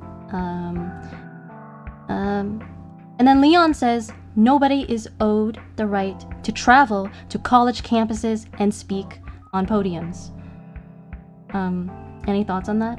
And then Leon says, nobody is owed the right to travel to college campuses and speak on podiums. Any thoughts on that?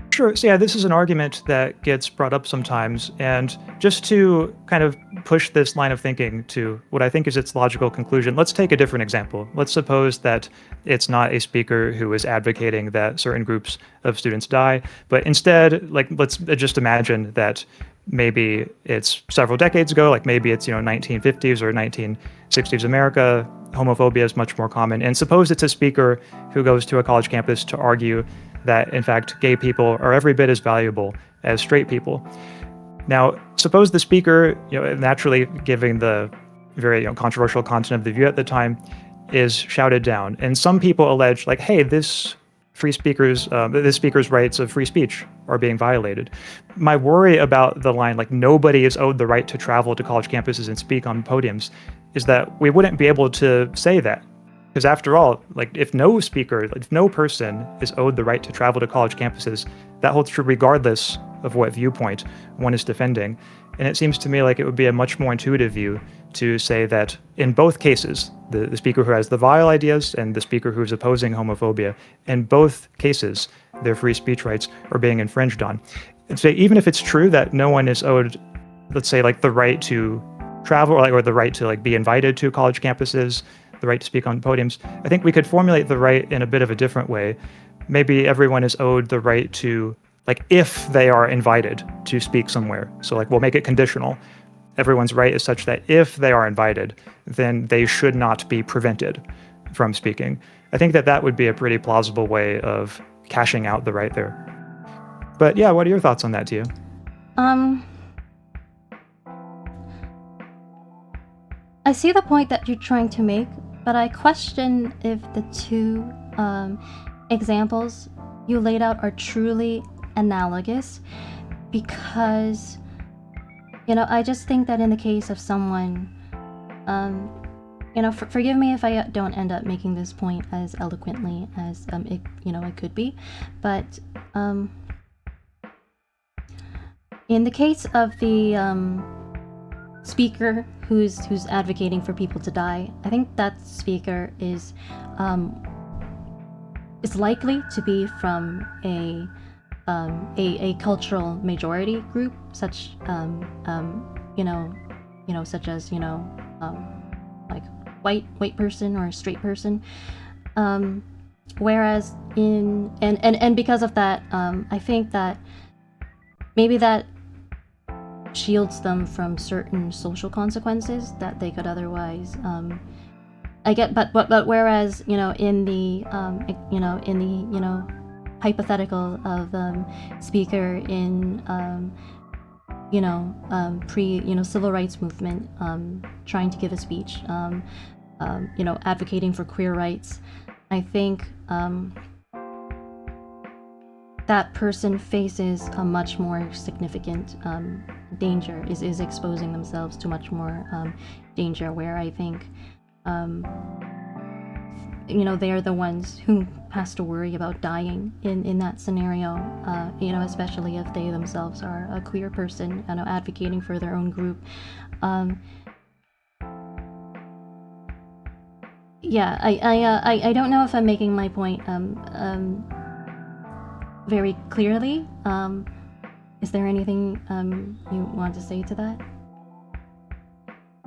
Sure. So yeah, this is an argument that gets brought up sometimes. And just to kind of push this line of thinking to what I think is its logical conclusion, let's take a different example. Let's suppose that it's not a speaker who is advocating that certain groups of students die, but instead, like, let's just imagine that maybe it's several decades ago, like maybe it's 1950s or 1960s America, homophobia is much more common. And suppose it's a speaker who goes to a college campus to argue that, in fact, gay people are every bit as valuable as straight people. Now, suppose the speaker, naturally giving the very controversial content of the view at the time, is shouted down. And some people allege, like, hey, this speaker's rights of free speech are being violated. My worry about the line, like, nobody is owed the right to travel to college campuses and speak on podiums, is that we wouldn't be able to say that. Because after all, like, if no person is owed the right to travel to college campuses, that holds true regardless of what viewpoint one is defending. And it seems to me like it would be a much more intuitive view to say that in both cases, the speaker who has the vile ideas and the speaker who is opposing homophobia, in both cases, their free speech rights are being infringed on. And so even if it's true that no one is owed let's say like the right to travel, or the right to like be invited to college campuses, the right to speak on podiums. I think we could formulate the right in a bit of a different way. Maybe everyone is owed the right to, like, if they are invited to speak somewhere. So like we'll make it conditional. Everyone's right is such that if they are invited, then they should not be prevented from speaking. I think that that would be a pretty plausible way of cashing out the right there. But yeah, what are your thoughts on that, Tia? I see the point that you're trying to make, but I question if the two examples you laid out are truly analogous, because, you know, I just think that in the case of someone, you know, forgive me if I don't end up making this point as eloquently as it, you know, it could be, but in the case of the speaker who's advocating for people to die, I think that speaker is likely to be from a cultural majority group, such you know, such as, you know, like white person or a straight person, whereas and because of that, I think that maybe that shields them from certain social consequences that they could otherwise I get, but whereas, you know, in the hypothetical of speaker in civil rights movement, trying to give a speech, you know, advocating for queer rights, I think that person faces a much more significant danger, is exposing themselves to much more danger, where I think you know, they are the ones who has to worry about dying in that scenario, you know, especially if they themselves are a queer person, you know, advocating for their own group. Yeah, I don't know if I'm making my point very clearly. Is there anything you want to say to that?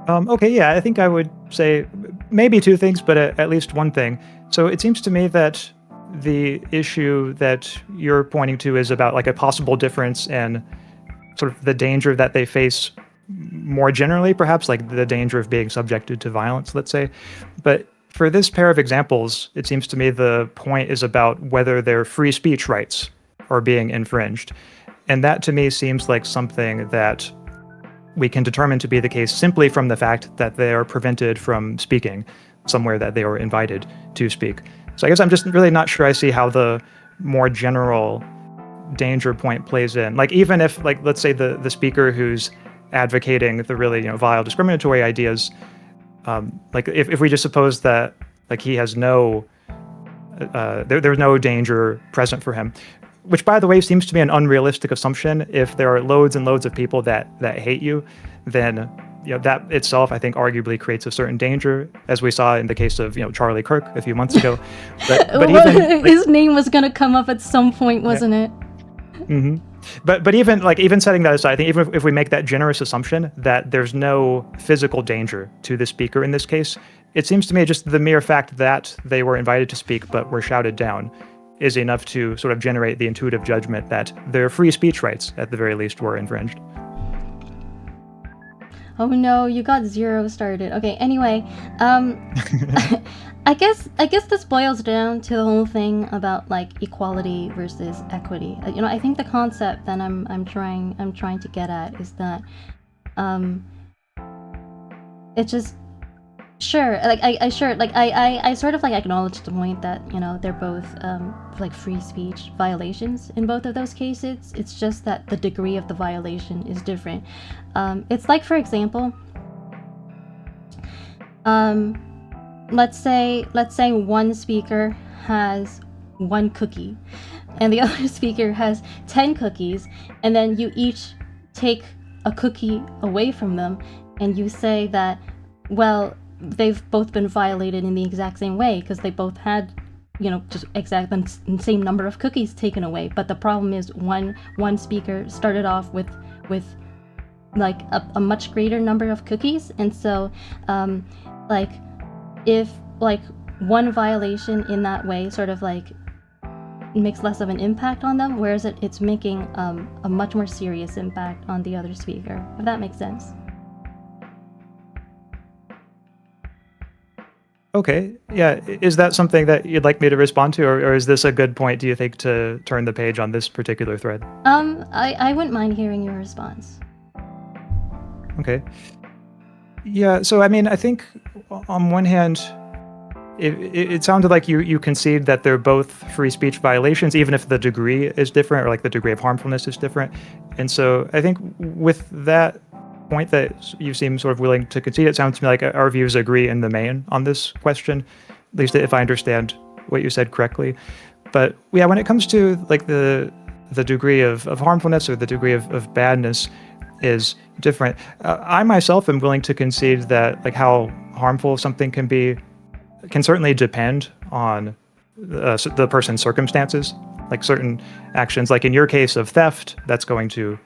Okay, yeah, I think I would say maybe two things, but at least one thing. So it seems to me that the issue that you're pointing to is about like a possible difference in sort of the danger that they face more generally, perhaps like the danger of being subjected to violence, let's say. But for this pair of examples, it seems to me the point is about whether their free speech rights are being infringed. And that to me seems like something that we can determine to be the case simply from the fact that they are prevented from speaking somewhere that they were invited to speak. So I guess I'm just really not sure I see how the more general danger point plays in. Like, even if, like, let's say the speaker who's advocating the really, you know, vile discriminatory ideas, like if we just suppose that like he has no, there's no danger present for him, which, by the way, seems to be an unrealistic assumption. If there are loads and loads of people that hate you, then, you know, that itself, I think, arguably creates a certain danger, as we saw in the case of, you know, Charlie Kirk a few months ago. But even, like, his name was gonna come up at some point, wasn't it? Mm-hmm. But even setting that aside, I think even if we make that generous assumption that there's no physical danger to the speaker in this case, it seems to me just the mere fact that they were invited to speak but were shouted down is enough to sort of generate the intuitive judgment that their free speech rights, at the very least, were infringed. Oh no, you got 0 started. Okay, anyway, I guess this boils down to the whole thing about like equality versus equity. You know, I think the concept that I'm trying to get at is that it's just, sure, like I sort of like acknowledge the point that, you know, they're both like free speech violations in both of those cases. It's just that the degree of the violation is different. It's like, for example, let's say one speaker has 1 cookie and the other speaker has 10 cookies, and then you each take a cookie away from them and you say that, well, they've both been violated in the exact same way because they both had, you know, just exact the same number of cookies taken away. But the problem is one speaker started off with like a much greater number of cookies, and so like if like one violation in that way sort of like makes less of an impact on them, whereas it's making a much more serious impact on the other speaker, if that makes sense. Okay, yeah. Is that something that you'd like me to respond to, or is this a good point, do you think, to turn the page on this particular thread? I wouldn't mind hearing your response. Okay. Yeah, so I mean, I think on one hand, it sounded like you concede that they're both free speech violations, even if the degree is different, or like the degree of harmfulness is different. And so I think with that point that you seem sort of willing to concede, it sounds to me like our views agree in the main on this question, at least if I understand what you said correctly. But yeah, when it comes to like the degree of harmfulness or the degree of badness is different. I myself am willing to concede that like how harmful something can be can certainly depend on the person's circumstances. Like certain actions, like in your case of theft, that's going to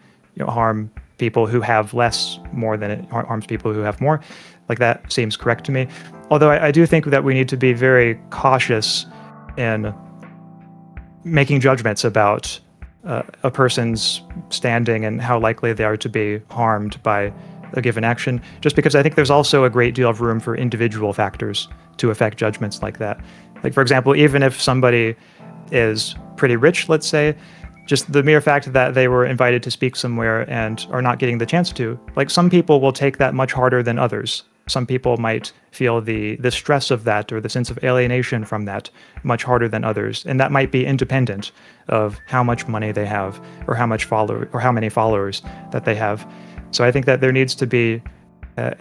harm people who have less more than it harms people who have more. Like that seems correct to me. Although I do think that we need to be very cautious in making judgments about a person's standing and how likely they are to be harmed by a given action, just because I think there's also a great deal of room for individual factors to affect judgments like that. Like, for example, even if somebody is pretty rich, let's say, just the mere fact that they were invited to speak somewhere and are not getting the chance to, like some people will take that much harder than others. Some people might feel the stress of that or the sense of alienation from that much harder than others. And that might be independent of how much money they have or how many followers that they have. So I think that there needs to be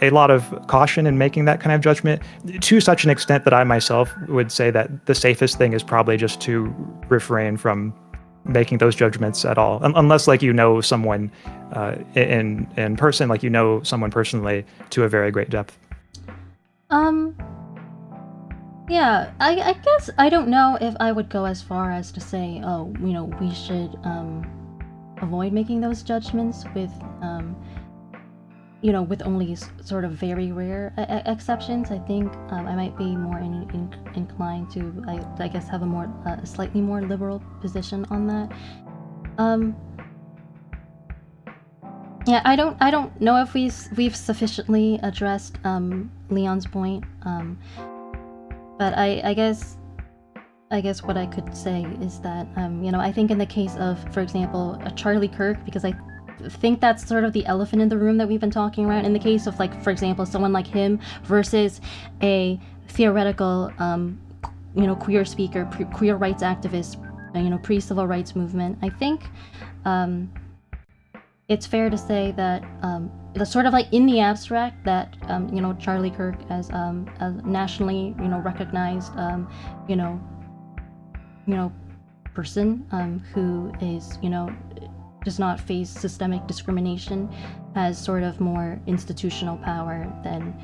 a lot of caution in making that kind of judgment, to such an extent that I myself would say that the safest thing is probably just to refrain from making those judgments at all, unless like someone in person, like someone personally to a very great depth. Yeah, I guess I don't know if I would go as far as to say, oh, we should avoid making those judgments with with only sort of very rare exceptions. I think I might be more inclined to, I guess, have a slightly more liberal position on that. Yeah, I don't know if we've sufficiently addressed Leon's point, but I guess what I could say is that I think in the case of, for example, Charlie Kirk, because I think that's sort of the elephant in the room that we've been talking about. In the case of, like, for example, someone like him versus a theoretical, queer speaker, queer rights activist, pre-civil rights movement, I think it's fair to say that the sort of like in the abstract that Charlie Kirk as a nationally recognized person who is does not face systemic discrimination, has sort of more institutional power than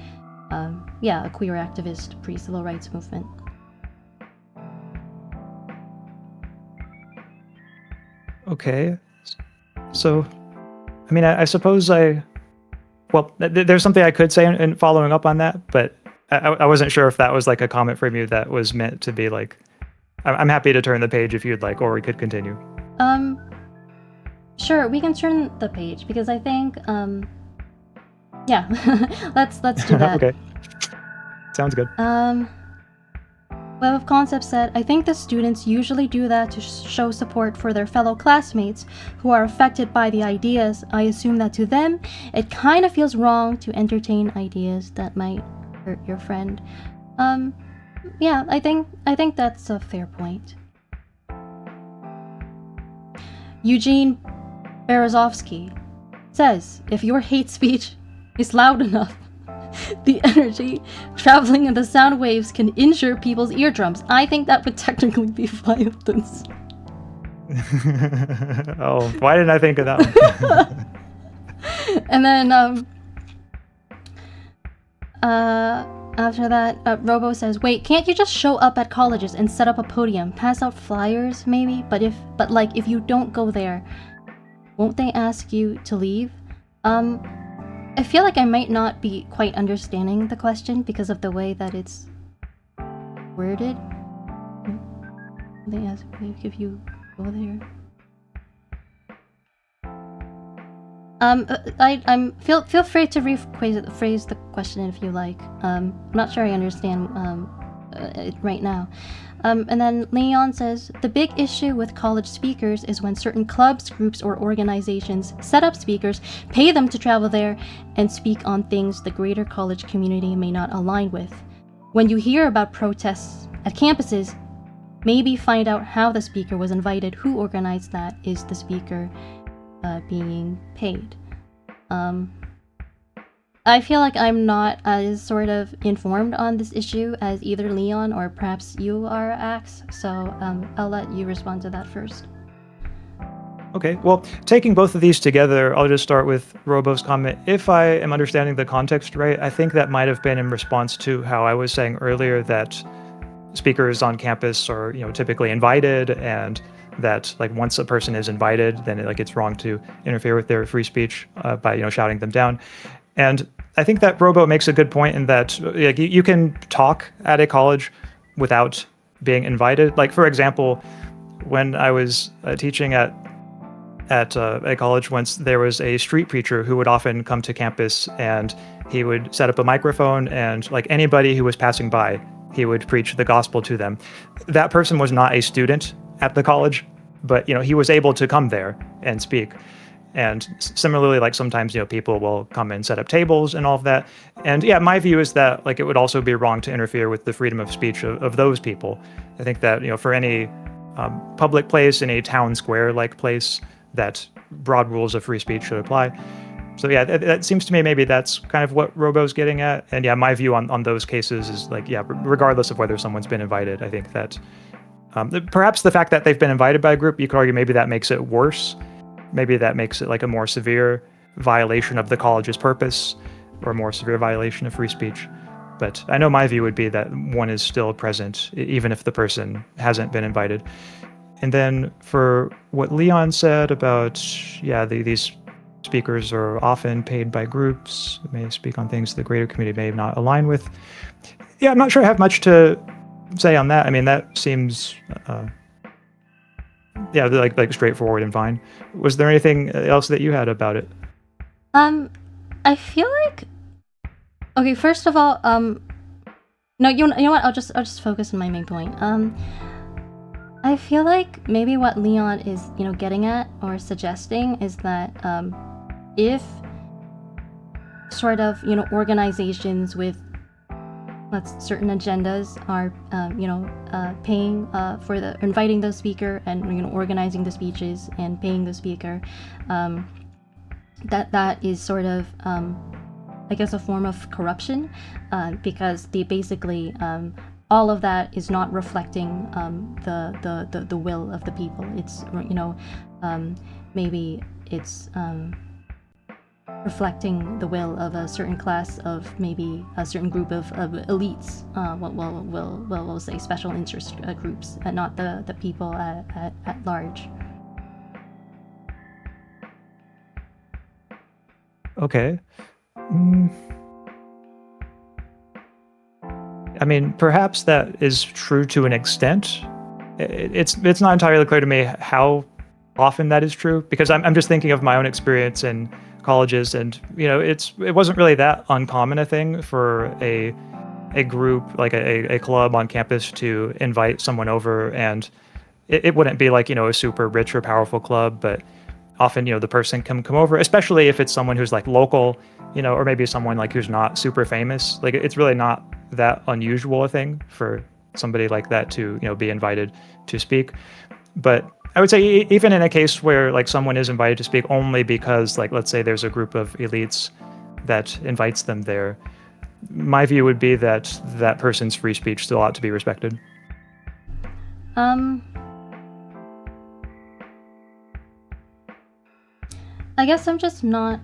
a queer activist pre-civil rights movement. Okay, so I mean, I suppose there's something I could say in following up on that, but I wasn't sure if that was like a comment from you that was meant to be like, I'm happy to turn the page if you'd like, or we could continue. Sure, we can turn the page, because I think, yeah, let's do that. Okay, sounds good. Web of Concepts said, I think the students usually do that to show support for their fellow classmates who are affected by the ideas. I assume that to them, it kind of feels wrong to entertain ideas that might hurt your friend. Yeah, I think that's a fair point. Eugene Berezovsky says, if your hate speech is loud enough, the energy traveling in the sound waves can injure people's eardrums. I think that would technically be violence. Oh, why didn't I think of that one? And then after that, Robo says, wait, can't you just show up at colleges and set up a podium, pass out flyers maybe? But if you don't go there, won't they ask you to leave? I feel like I might not be quite understanding the question because of the way that it's worded. They ask if you go there. Feel free to rephrase the question if you like. I'm not sure I understand it right now. And then Leon says, the big issue with college speakers is when certain clubs, groups, or organizations set up speakers, pay them to travel there, and speak on things the greater college community may not align with. When you hear about protests at campuses, maybe find out how the speaker was invited, who organized that, is the speaker being paid. I feel like I'm not as sort of informed on this issue as either Leon or perhaps you are, Axe, so I'll let you respond to that first. Okay, well, taking both of these together, I'll just start with Robo's comment. If I am understanding the context right, I think that might have been in response to how I was saying earlier that speakers on campus are, typically invited, and that like once a person is invited, then it's wrong to interfere with their free speech by shouting them down. And I think that Robo makes a good point in that you can talk at a college without being invited. Like, for example, when I was teaching at a college once, there was a street preacher who would often come to campus, and he would set up a microphone, and like anybody who was passing by, he would preach the gospel to them. That person was not a student at the college, but he was able to come there and speak. And similarly, like sometimes people will come and set up tables and all of that. And yeah, my view is that like it would also be wrong to interfere with the freedom of speech of those people. I think that for any public place, in a town square like place, that broad rules of free speech should apply. So yeah, that seems to me maybe that's kind of what Robo's getting at. And yeah, my view on those cases is like, yeah, regardless of whether someone's been invited, I think that perhaps the fact that they've been invited by a group, you could argue maybe that makes it worse. Maybe that makes it like a more severe violation of the college's purpose, or a more severe violation of free speech. But I know my view would be that one is still present, even if the person hasn't been invited. And then for what Leon said about, yeah, these speakers are often paid by groups, may speak on things the greater community may not align with. Yeah, I'm not sure I have much to say on that. I mean, that seems... yeah, like straightforward and fine. Was there anything else that you had about it? I feel like, okay, first of all, no, you know what? I'll just focus on my main point. I feel like maybe what Leon is, getting at or suggesting is that if sort of, organizations with certain agendas are, paying for inviting the speaker and organizing the speeches and paying the speaker, that is sort of, I guess, a form of corruption, because they basically all of that is not reflecting the will of the people. It's maybe it's reflecting the will of a certain class of maybe a certain group of elites, we'll say special interest groups, and not the people at large. Okay. I mean, perhaps that is true to an extent. It's not entirely clear to me how often that is true, because I'm just thinking of my own experience in colleges, and it wasn't really that uncommon a thing for a group, like a club on campus, to invite someone over, and it wouldn't be like a super rich or powerful club, but often the person can come over, especially if it's someone who's like local, or maybe someone like who's not super famous. Like it's really not that unusual a thing for somebody like that to be invited to speak. But I would say even in a case where like someone is invited to speak only because, like, let's say there's a group of elites that invites them there, my view would be that that person's free speech still ought to be respected. I guess I'm just not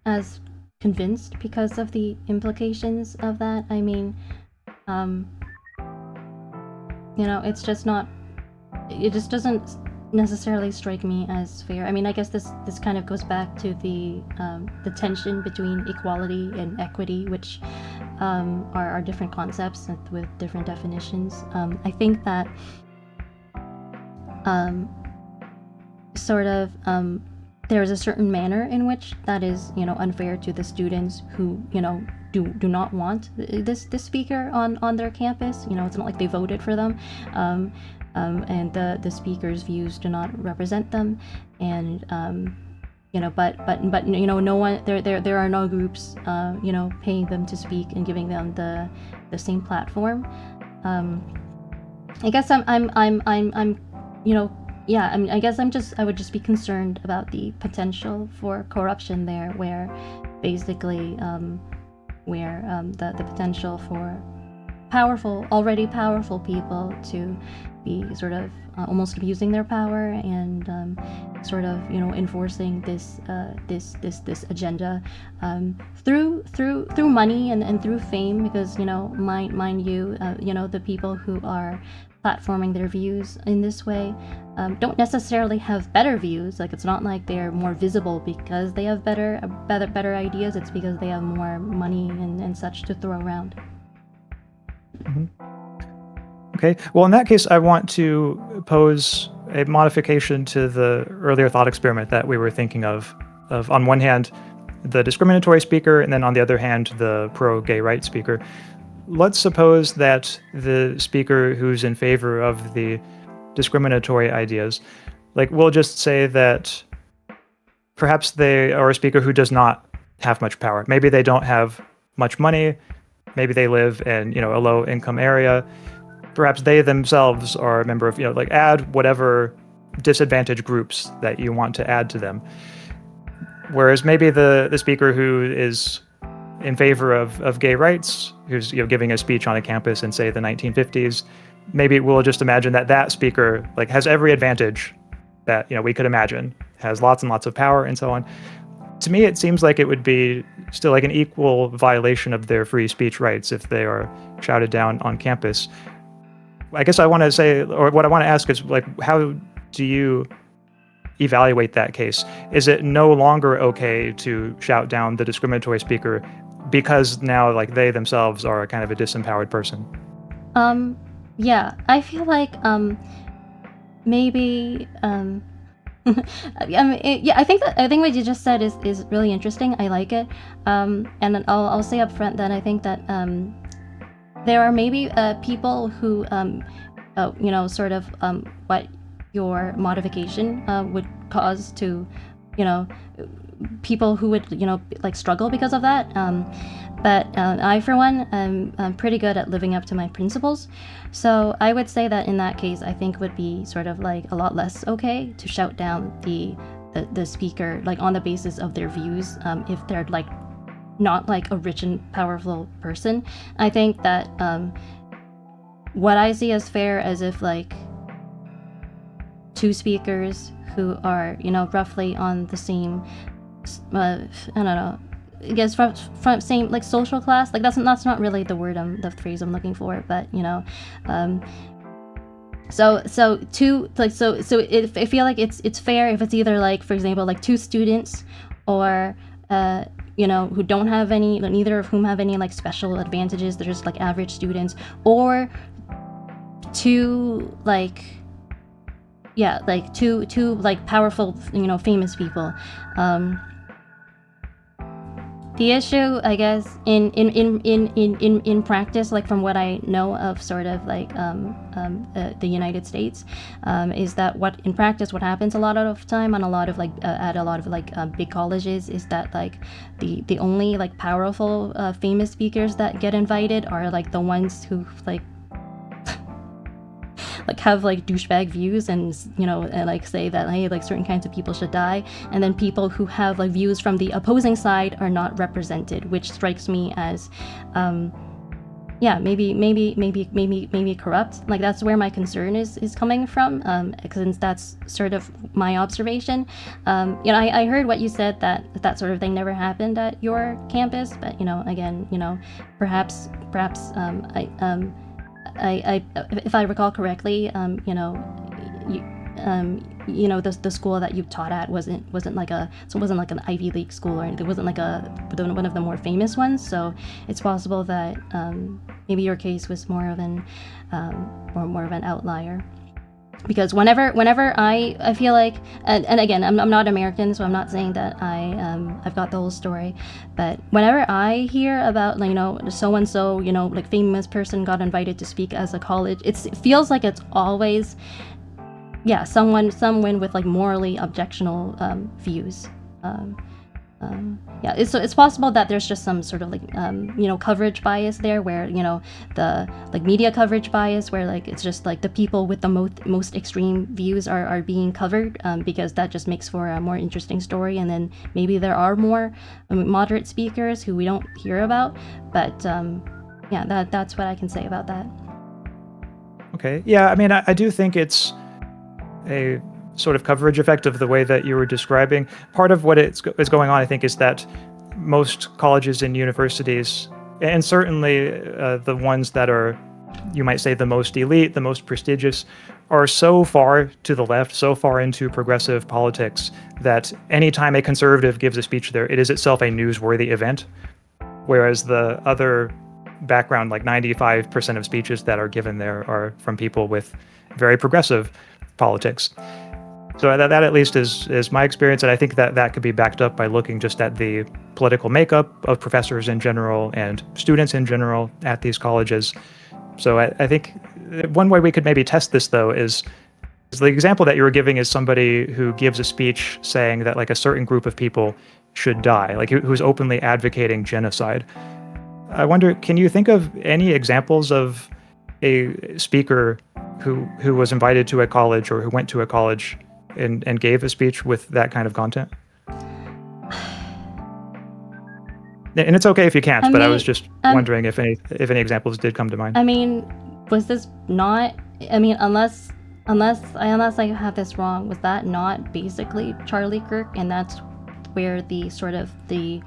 as convinced because of the implications of that. I mean, it's just not, it just doesn't necessarily strike me as fair. I mean, I guess this kind of goes back to the tension between equality and equity, which are different concepts with different definitions. I think that there is a certain manner in which that is, unfair to the students who, do not want this speaker on their campus. It's not like they voted for them, and the speaker's views do not represent them, and but no one, there are no groups paying them to speak and giving them the same platform. I guess I would just be concerned about the potential for corruption there, where basically the potential for already powerful people to be sort of almost abusing their power and enforcing this agenda through money and through fame, because mind you, the people who are platforming their views in this way don't necessarily have better views. Like, it's not like they're more visible because they have better ideas. It's because they have more money and such to throw around. Mm-hmm. Okay, well, in that case, I want to pose a modification to the earlier thought experiment that we were thinking of on one hand, the discriminatory speaker, and then on the other hand, the pro-gay rights speaker. Let's suppose that the speaker who's in favor of the discriminatory ideas, like, we'll just say that perhaps they are a speaker who does not have much power. Maybe they don't have much money. Maybe they live in, a low-income area. Perhaps they themselves are a member of, add whatever disadvantaged groups that you want to add to them. Whereas maybe the speaker who is in favor of gay rights, who's giving a speech on a campus in, say, the 1950s, maybe we'll just imagine that speaker has every advantage that we could imagine, has lots and lots of power and so on. To me, it seems like it would be still an equal violation of their free speech rights if they are shouted down on campus. I guess I want to say, or what I want to ask is, how do you evaluate that case? Is it no longer okay to shout down the discriminatory speaker because now they themselves are kind of a disempowered person? Yeah, I feel like maybe I think what you just said is really interesting. I like it. And I'll say up front that I think that there are maybe people who what your modification would cause to people who would struggle because of that. But I, for one, am pretty good at living up to my principles. So I would say that in that case, I think would be a lot less okay to shout down the speaker on the basis of their views, if they're not a rich and powerful person. I think that what I see as fair as if two speakers who are roughly on the same I don't know, I guess from same social class, that's not really the phrase I'm looking for, but so two I feel like it's fair if it's either for example two students or who don't have any, neither of whom have any special advantages, they're just average students, or two two powerful famous people. The issue, I guess, in practice, from what I know of the United States, is that what happens a lot of time on a lot of at a lot of big colleges is that the only powerful famous speakers that get invited are the ones who have douchebag views and say that, hey, certain kinds of people should die, and then people who have views from the opposing side are not represented, which strikes me as maybe corrupt. That's where my concern is coming from, since that's sort of my observation. I heard what you said, that sort of thing never happened at your campus, but again, perhaps I if I recall correctly, you know, the school that you taught at wasn't like an Ivy League school, or it wasn't like one of the more famous ones. So it's possible that maybe your case was more of an outlier. Because whenever I feel like, and again, I'm not American, so I'm not saying that I've got the whole story, but whenever I hear about, like, you know, so and so, you know, like famous person got invited to speak as a college, it feels like it's always, yeah, someone with like morally objectionable views. Yeah, it's possible that there's just some sort of like you know, coverage bias there, where, you know, the like media coverage bias, where like it's just like the people with the most extreme views are being covered, because that just makes for a more interesting story, and then maybe there are more moderate speakers who we don't hear about. But yeah, that's what I can say about that. Okay. Yeah, I mean, I do think it's a sort of coverage effect of the way that you were describing. Part of what is going on, I think, is that most colleges and universities, and certainly the ones that are, you might say, the most elite, the most prestigious, are so far to the left, so far into progressive politics, that anytime a conservative gives a speech there, it is itself a newsworthy event. Whereas the other background, like 95% of speeches that are given there, are from people with very progressive politics. So that at least is my experience, and I think that could be backed up by looking just at the political makeup of professors in general and students in general at these colleges. So I think one way we could maybe test this, though, is the example that you were giving is somebody who gives a speech saying that like a certain group of people should die, like who's openly advocating genocide. I wonder, can you think of any examples of a speaker who was invited to a college or who went to a college and gave a speech with that kind of content? And it's okay if you can't, but I was just wondering if any examples did come to mind. I mean, was this not? I mean, unless I have this wrong, was that not basically Charlie Kirk? And that's where the sort of the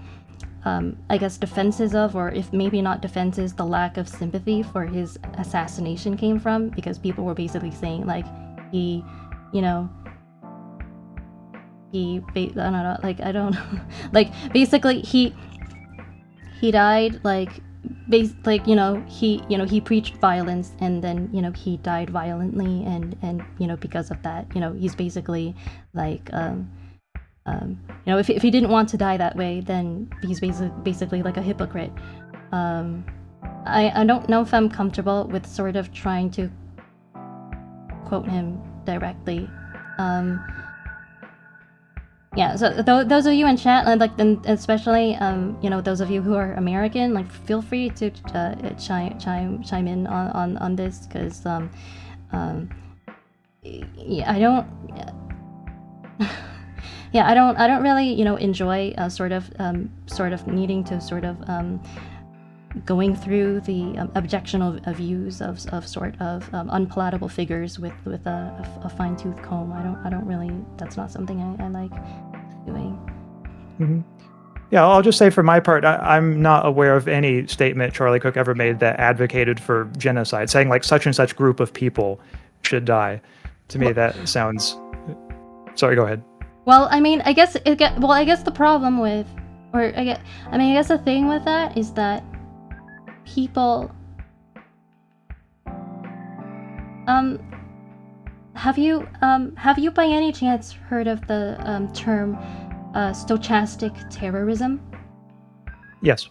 I guess defenses of, or if maybe not defenses, the lack of sympathy for his assassination came from, because people were basically saying like he, you know, I don't know, like I don't like basically he died like you know, he preached violence, and then, you know, he died violently, and you know, because of that, you know, he's basically like you know, if he didn't want to die that way, then he's basically like a hypocrite. I don't know if I'm comfortable with sort of trying to quote him directly. Yeah, so those of you in chat, like, and especially you know, those of you who are American, like, feel free to chime in on this, because yeah, I don't. Yeah, I don't really, you know, enjoy sort of needing to sort of going through the objectionable views of sort of unpalatable figures with a fine-tooth comb. I don't really. That's not something I like doing. Mm-hmm. Yeah, I'll just say for my part, I'm not aware of any statement Charlie Cook ever made that advocated for genocide, saying like such and such group of people should die. To me, that sounds. Sorry, go ahead. Well, I mean, I guess the problem with, or I guess the thing with that is that people, have you by any chance heard of the term stochastic terrorism? Yes.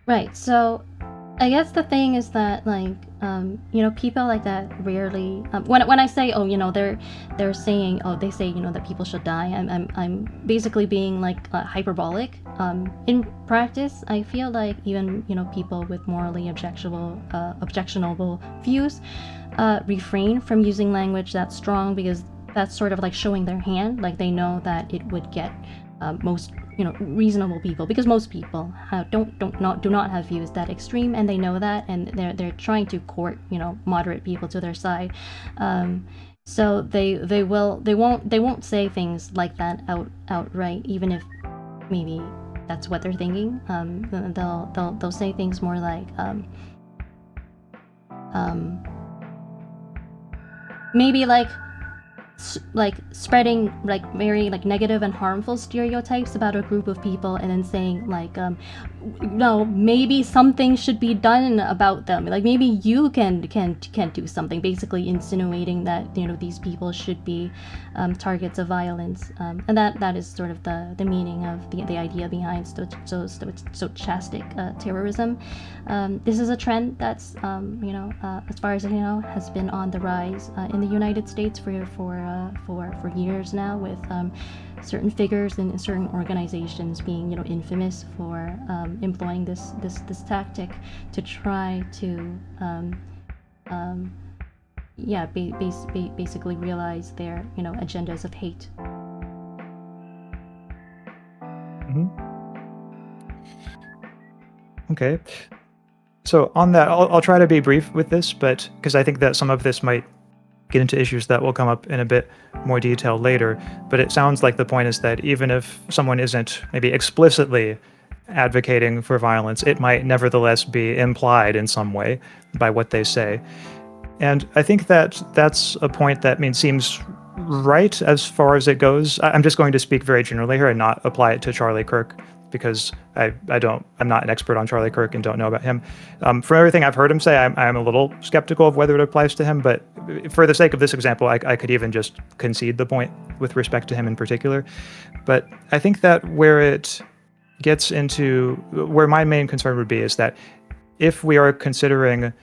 Right. So I guess the thing is that, like, you know, people like that rarely. When I say, oh, you know, they're saying, oh, they say, you know, that people should die. I'm basically being like hyperbolic. In practice, I feel like even, you know, people with morally objectionable views refrain from using language that's strong, because that's sort of like showing their hand. Like, they know that it would get most, you know, reasonable people, because most people do not have views that extreme, and they know that, and they're trying to court, you know, moderate people to their side. So they won't say things like that outright, even if maybe that's what they're thinking. They'll say things more like maybe like, like spreading like very like negative and harmful stereotypes about a group of people, and then saying like no, maybe something should be done about them, like maybe you can do something, basically insinuating that, you know, these people should be targets of violence, and that is sort of the meaning of the idea behind stochastic terrorism. This is a trend that's you know, as far as I know, has been on the rise in the United States for years now, with certain figures and certain organizations being, you know, infamous for employing this tactic to try to yeah, basically realize their, you know, agendas of hate. Okay. So on that, I'll try to be brief with this, but because I think that some of this might get into issues that will come up in a bit more detail later. But it sounds like the point is that even if someone isn't maybe explicitly advocating for violence, it might nevertheless be implied in some way by what they say. And I think that that's a point that seems right as far as it goes. I'm just going to speak very generally here and not apply it to Charlie Kirk, because I'm not an expert on Charlie Kirk and don't know about him. From everything I've heard him say, I'm a little skeptical of whether it applies to him, but for the sake of this example, I could even just concede the point with respect to him in particular. But I think that where it gets into, where my main concern would be, is that if we are considering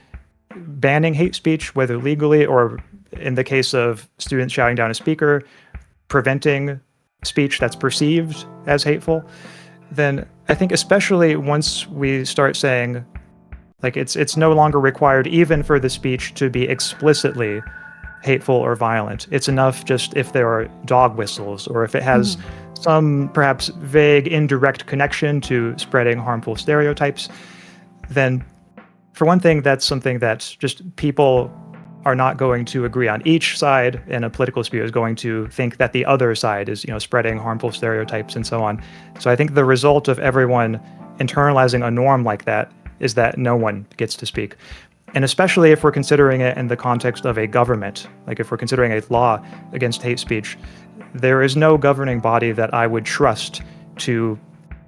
banning hate speech, whether legally or in the case of students shouting down a speaker, preventing speech that's perceived as hateful, then I think especially once we start saying, like, it's no longer required even for the speech to be explicitly hateful or violent. It's enough just if there are dog whistles, or if it has some perhaps vague indirect connection to spreading harmful stereotypes. Then for one thing, that's something that just people are not going to agree on. Each side in a political sphere is going to think that the other side is, you know, spreading harmful stereotypes and so on. So I think the result of everyone internalizing a norm like that is that no one gets to speak. And especially if we're considering it in the context of a government, like if we're considering a law against hate speech, there is no governing body that I would trust to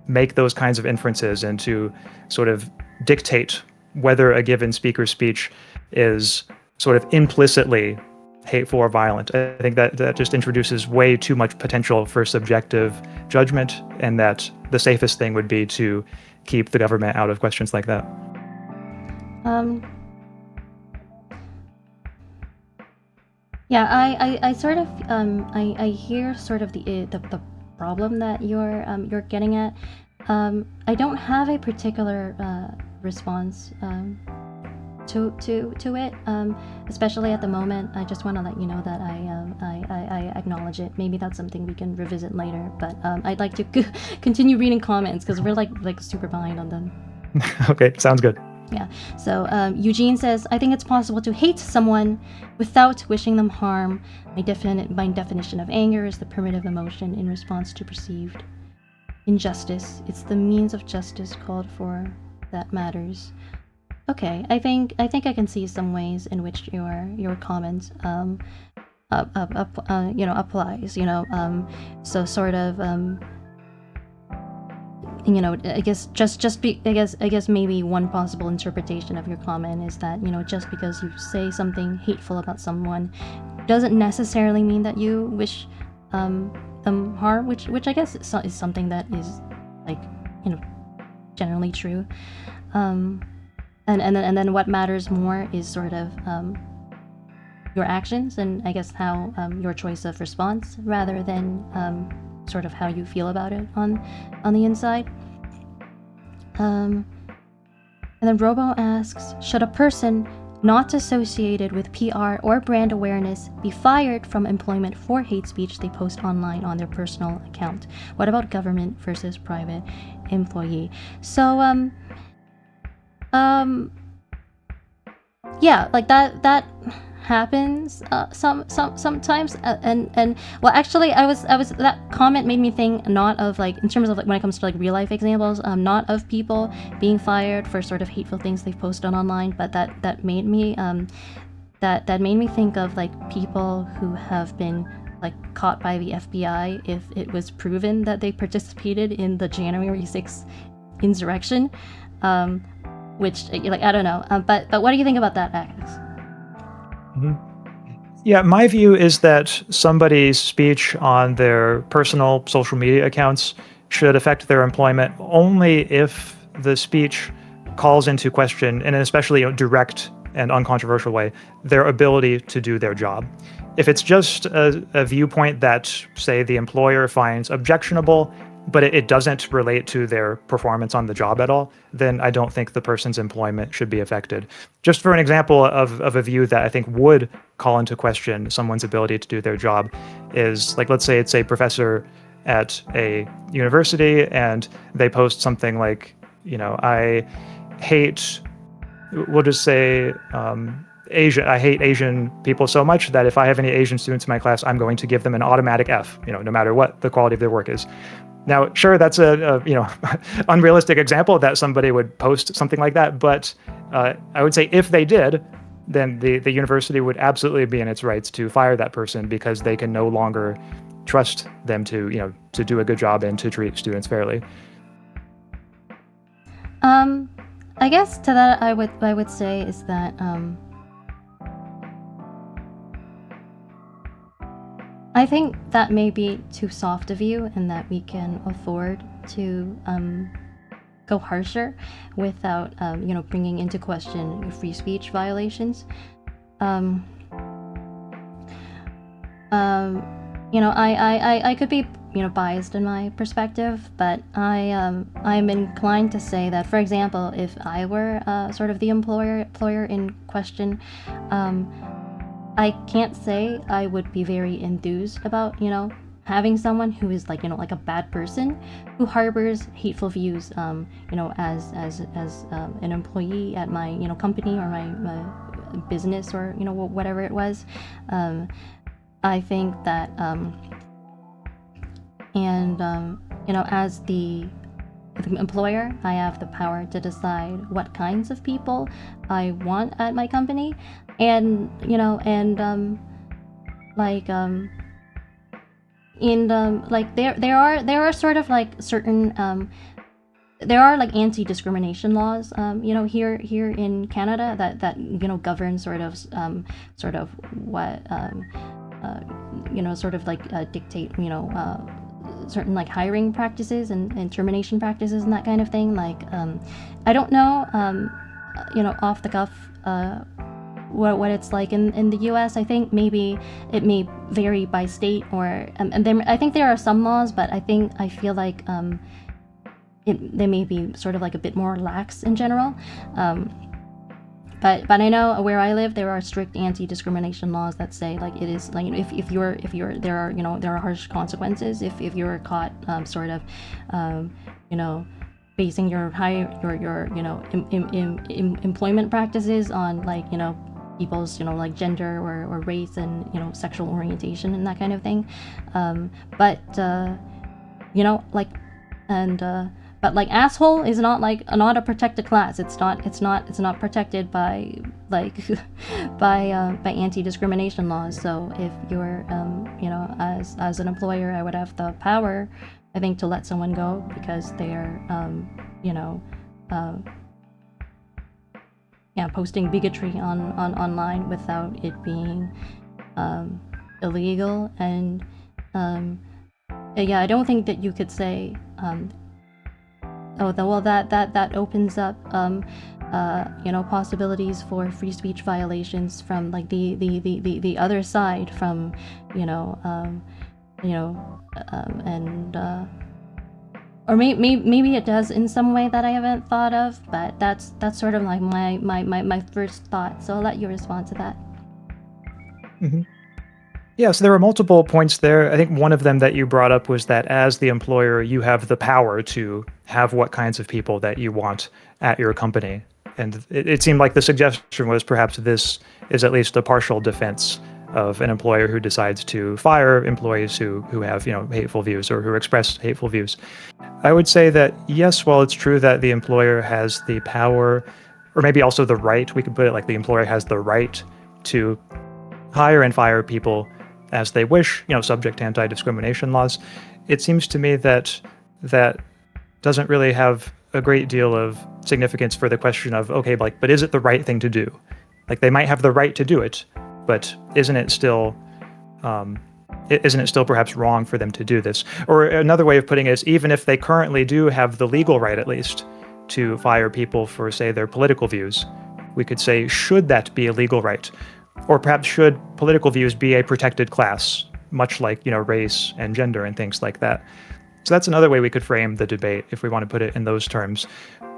make those kinds of inferences and to sort of dictate whether a given speaker's speech is sort of implicitly hateful or violent. I think that just introduces way too much potential for subjective judgment, and that the safest thing would be to keep the government out of questions like that. Yeah, I sort of I hear sort of the problem that you're getting at. I don't have a particular response to it, especially at the moment. I just want to let you know that I acknowledge it. Maybe that's something we can revisit later, but I'd like to continue reading comments because we're like super behind on them. Okay, sounds good. Yeah, so Eugene says, I think it's possible to hate someone without wishing them harm. My definition of anger is the primitive emotion in response to perceived injustice. It's the means of justice called for that matters. Okay, I think I can see some ways in which your comment applies. So sort of I guess maybe one possible interpretation of your comment is that, just because you say something hateful about someone doesn't necessarily mean that you wish them harm, which I guess is something that is generally true. And then what matters more is sort of your actions, and I guess how your choice of response, rather than sort of how you feel about it on the inside. And then Robo asks, should a person not associated with PR or brand awareness be fired from employment for hate speech they post online on their personal account? What about government versus private employee? So yeah, like that happens sometimes, and well, actually I was that comment made me think not of in terms of when it comes to real life examples, not of people being fired for sort of hateful things they've posted online, but that made me that made me think of like people who have been like caught by the FBI if it was proven that they participated in the January 6th insurrection, which like I don't know, but what do you think about that, Alex? Yeah, my view is that somebody's speech on their personal social media accounts should affect their employment only if the speech calls into question, in an especially direct and uncontroversial way, their ability to do their job. If it's just a viewpoint that, say, the employer finds objectionable, but it doesn't relate to their performance on the job at all, then I don't think the person's employment should be affected. Just for an example of a view that I think would call into question someone's ability to do their job is, like, let's say it's a professor at a university and they post something like, I hate, we'll just say, I hate Asian people so much that if I have any Asian students in my class, I'm going to give them an automatic F, no matter what the quality of their work is. Now, sure, that's a unrealistic example that somebody would post something like that, but I would say if they did, then the university would absolutely be in its rights to fire that person because they can no longer trust them to do a good job and to treat students fairly. I guess to that I would say is that I think that may be too soft of you, and that we can afford to go harsher without bringing into question free speech violations. I could be biased in my perspective, but I'm inclined to say that, for example, if I were sort of the employer in question, I can't say I would be very enthused about having someone who is like like a bad person who harbors hateful views as an employee at my company or my business or whatever it was. I think that as the employer, I have the power to decide what kinds of people I want at my company, and there are sort of like certain there are like anti-discrimination laws here in Canada that govern sort of what sort of like dictate certain like hiring practices and termination practices and that kind of thing. Like I don't know off the cuff what it's like in the US. I think maybe it may vary by state, or and I think there are some laws, but I feel like they may be sort of like a bit more lax in general. But I know where I live, there are strict anti-discrimination laws that say like it is like if you're there are harsh consequences if you're caught basing your employment practices on like people's like gender or race and sexual orientation and that kind of thing. But like asshole is not a protected class. It's not protected by like by anti-discrimination laws. So if you're as an employer, I would have the power, I think, to let someone go because they're posting bigotry online without it being illegal. And I don't think that you could say that opens up possibilities for free speech violations from like the other side, from or maybe it does in some way that I haven't thought of, but that's sort of like my first thought. So I'll let you respond to that. Mm-hmm. Yeah, so there were multiple points there. I think one of them that you brought up was that as the employer, you have the power to have what kinds of people that you want at your company. And it seemed like the suggestion was perhaps this is at least a partial defense of an employer who decides to fire employees who have hateful views or who express hateful views. I would say that yes, while it's true that the employer has the power, or maybe also the right, we could put it like the employer has the right to hire and fire people as they wish, subject to anti-discrimination laws. It seems to me that that doesn't really have a great deal of significance for the question of, okay, but is it the right thing to do? They might have the right to do it, but isn't it still perhaps wrong for them to do this? Or another way of putting it is, even if they currently do have the legal right, at least, to fire people for, say, their political views, we could say, should that be a legal right? Or perhaps should political views be a protected class, much like, race and gender and things like that? So that's another way we could frame the debate if we want to put it in those terms.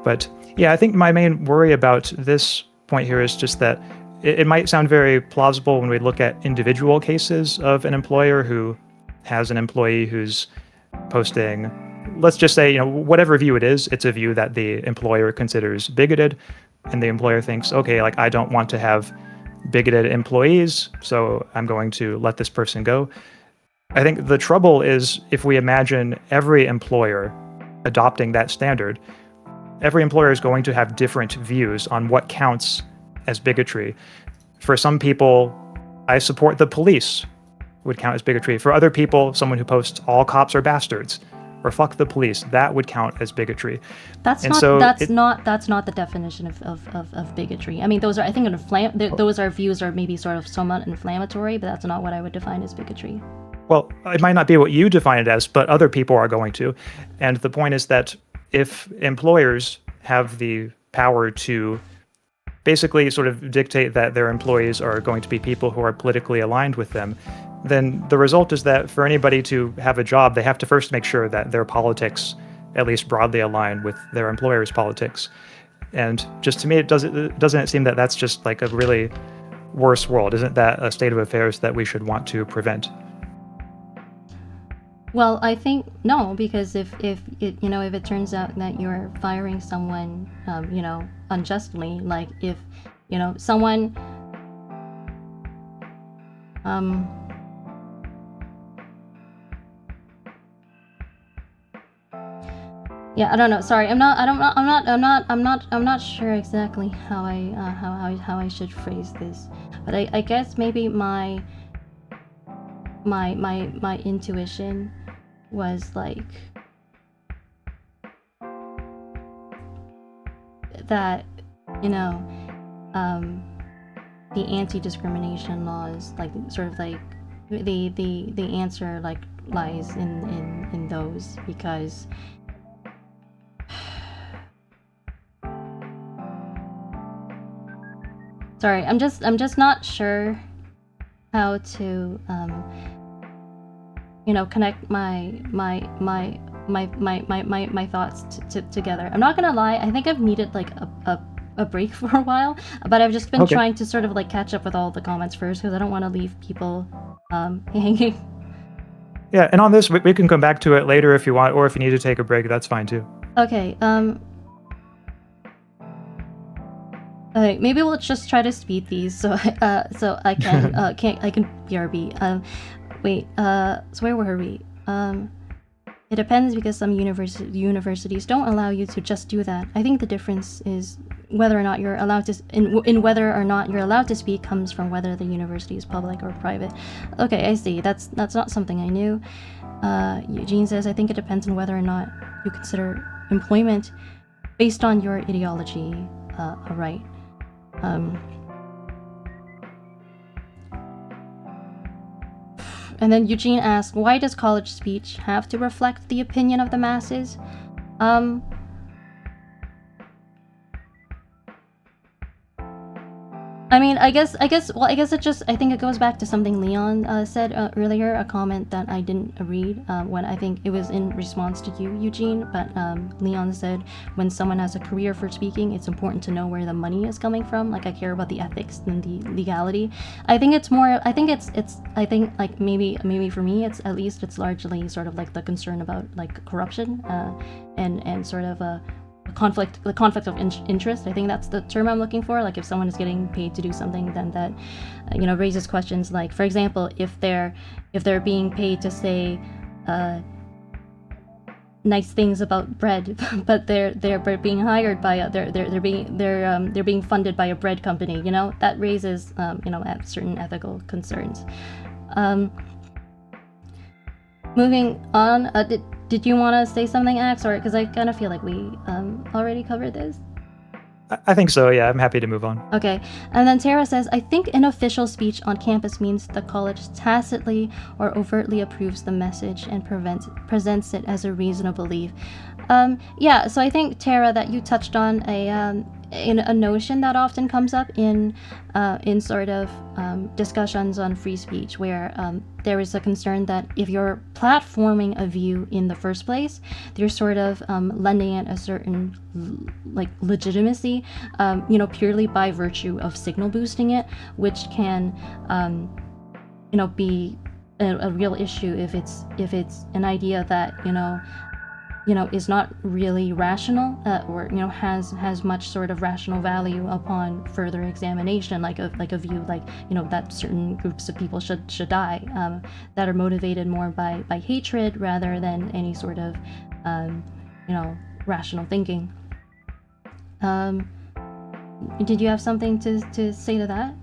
But yeah, I think my main worry about this point here is just that it might sound very plausible when we look at individual cases of an employer who has an employee who's posting, let's just say, whatever view it is, it's a view that the employer considers bigoted, and the employer thinks, okay, I don't want to have bigoted employees, so I'm going to let this person go. I think the trouble is, if we imagine every employer adopting that standard, every employer is going to have different views on what counts as bigotry. For some people, I support the police would count as bigotry. For other people, someone who posts all cops are bastards or fuck the police, that would count as bigotry. That's not the definition of bigotry. I mean, those are, those are views are maybe sort of somewhat inflammatory, but that's not what I would define as bigotry. Well, it might not be what you define it as, but other people are going to. And the point is that if employers have the power to basically sort of dictate that their employees are going to be people who are politically aligned with them, then the result is that for anybody to have a job, they have to first make sure that their politics at least broadly align with their employer's politics. And just to me, doesn't it seem that that's just a really worse world? Isn't that a state of affairs that we should want to prevent? Well, I think no, because if it turns out that you're firing someone, unjustly, if someone, yeah, I don't know. Sorry, I'm not sure exactly how I should phrase this, but I guess maybe my intuition was that the anti-discrimination laws, the answer lies in those, because sorry, I'm just not sure how to connect my thoughts together. I'm not gonna lie, I think I've needed a break for a while, but I've just been trying to sort of catch up with all the comments first, because I don't want to leave people hanging. Yeah, and on this we can come back to it later if you want, or if you need to take a break, that's fine too. Okay, okay, maybe we'll just try to speed these so I can I can BRB. Wait, so where were we? It depends, because some universities don't allow you to just do that. I think the difference is whether or not you're allowed to, in whether or not you're allowed to speak, comes from whether the university is public or private. Okay, I see. That's not something I knew. Eugene says, I think it depends on whether or not you consider employment based on your ideology a right. And then Eugene asks, why does college speech have to reflect the opinion of the masses? I mean, I guess it just, I think it goes back to something Leon said earlier, a comment that I didn't read when I think it was in response to you, Eugene, but Leon said, when someone has a career for speaking, it's important to know where the money is coming from. I care about the ethics than the legality. I think it's more, I think maybe for me, it's largely sort of the concern about corruption and sort of the conflict of interest. I think that's the term I'm looking for. If someone is getting paid to do something, then that raises questions for example, if they're being paid to say nice things about bread, but they're being hired by they're being funded by a bread company. You know, that raises certain ethical concerns. Moving on, did you want to say something, Ax, or because I kind of feel like we already covered this? I think so, yeah. I'm happy to move on. Okay, and then Tara says, I think an official speech on campus means the college tacitly or overtly approves the message and presents it as a reasonable belief. Yeah, so I think, Tara, that you touched on a notion that often comes up in sort of discussions on free speech, where there is a concern that if you're platforming a view in the first place, you're sort of lending it a certain legitimacy, purely by virtue of signal boosting it, which can be a real issue if it's an idea that is not really rational, or has much sort of rational value upon further examination, like a view that certain groups of people should die, that are motivated more by hatred rather than any sort of rational thinking. Did you have something to say to that?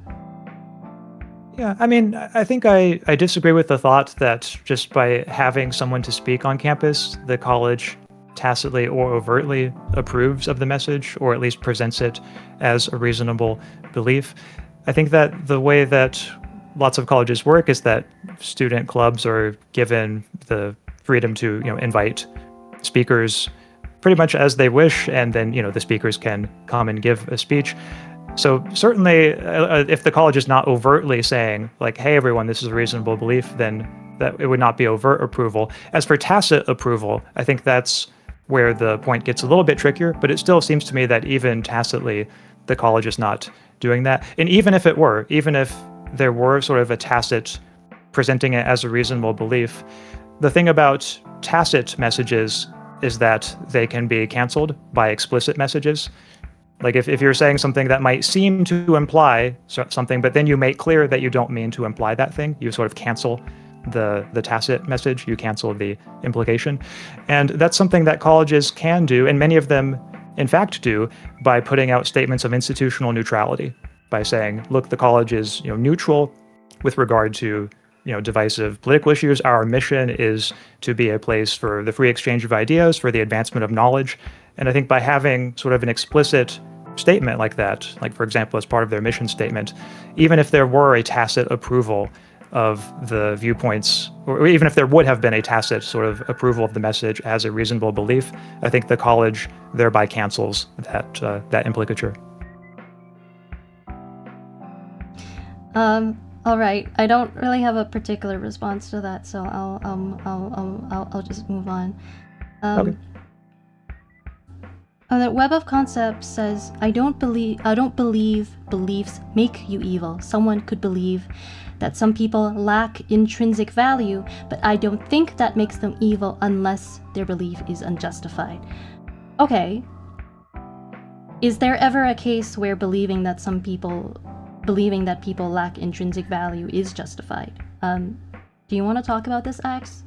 Yeah, I mean, I think I disagree with the thought that just by having someone to speak on campus, the college tacitly or overtly approves of the message, or at least presents it as a reasonable belief. I think that the way that lots of colleges work is that student clubs are given the freedom to, invite speakers pretty much as they wish, and then, the speakers can come and give a speech. So certainly, if the college is not overtly saying, like, hey, everyone, this is a reasonable belief, then that it would not be overt approval. As for tacit approval, I think that's where the point gets a little bit trickier, but it still seems to me that even tacitly, the college is not doing that. And even if there were sort of a tacit presenting it as a reasonable belief, the thing about tacit messages is that they can be canceled by explicit messages. Like if you're saying something that might seem to imply something, but then you make clear that you don't mean to imply that thing, you sort of cancel the tacit message, you cancel the implication. And that's something that colleges can do, and many of them in fact do, by putting out statements of institutional neutrality, by saying, look, the college is neutral with regard to divisive political issues. Our mission is to be a place for the free exchange of ideas, for the advancement of knowledge. And I think by having sort of an explicit statement like that, like for example, as part of their mission statement, even if there were a tacit approval of the viewpoints, or even if there would have been a tacit sort of approval of the message as a reasonable belief, I think the college thereby cancels that implicature. All right. I don't really have a particular response to that, so I'll just move on. Okay. The Web of Concepts says, I don't believe beliefs make you evil. Someone could believe that some people lack intrinsic value, but I don't think that makes them evil unless their belief is unjustified. Okay. Is there ever a case where believing that people lack intrinsic value is justified? Do you want to talk about this, Ax?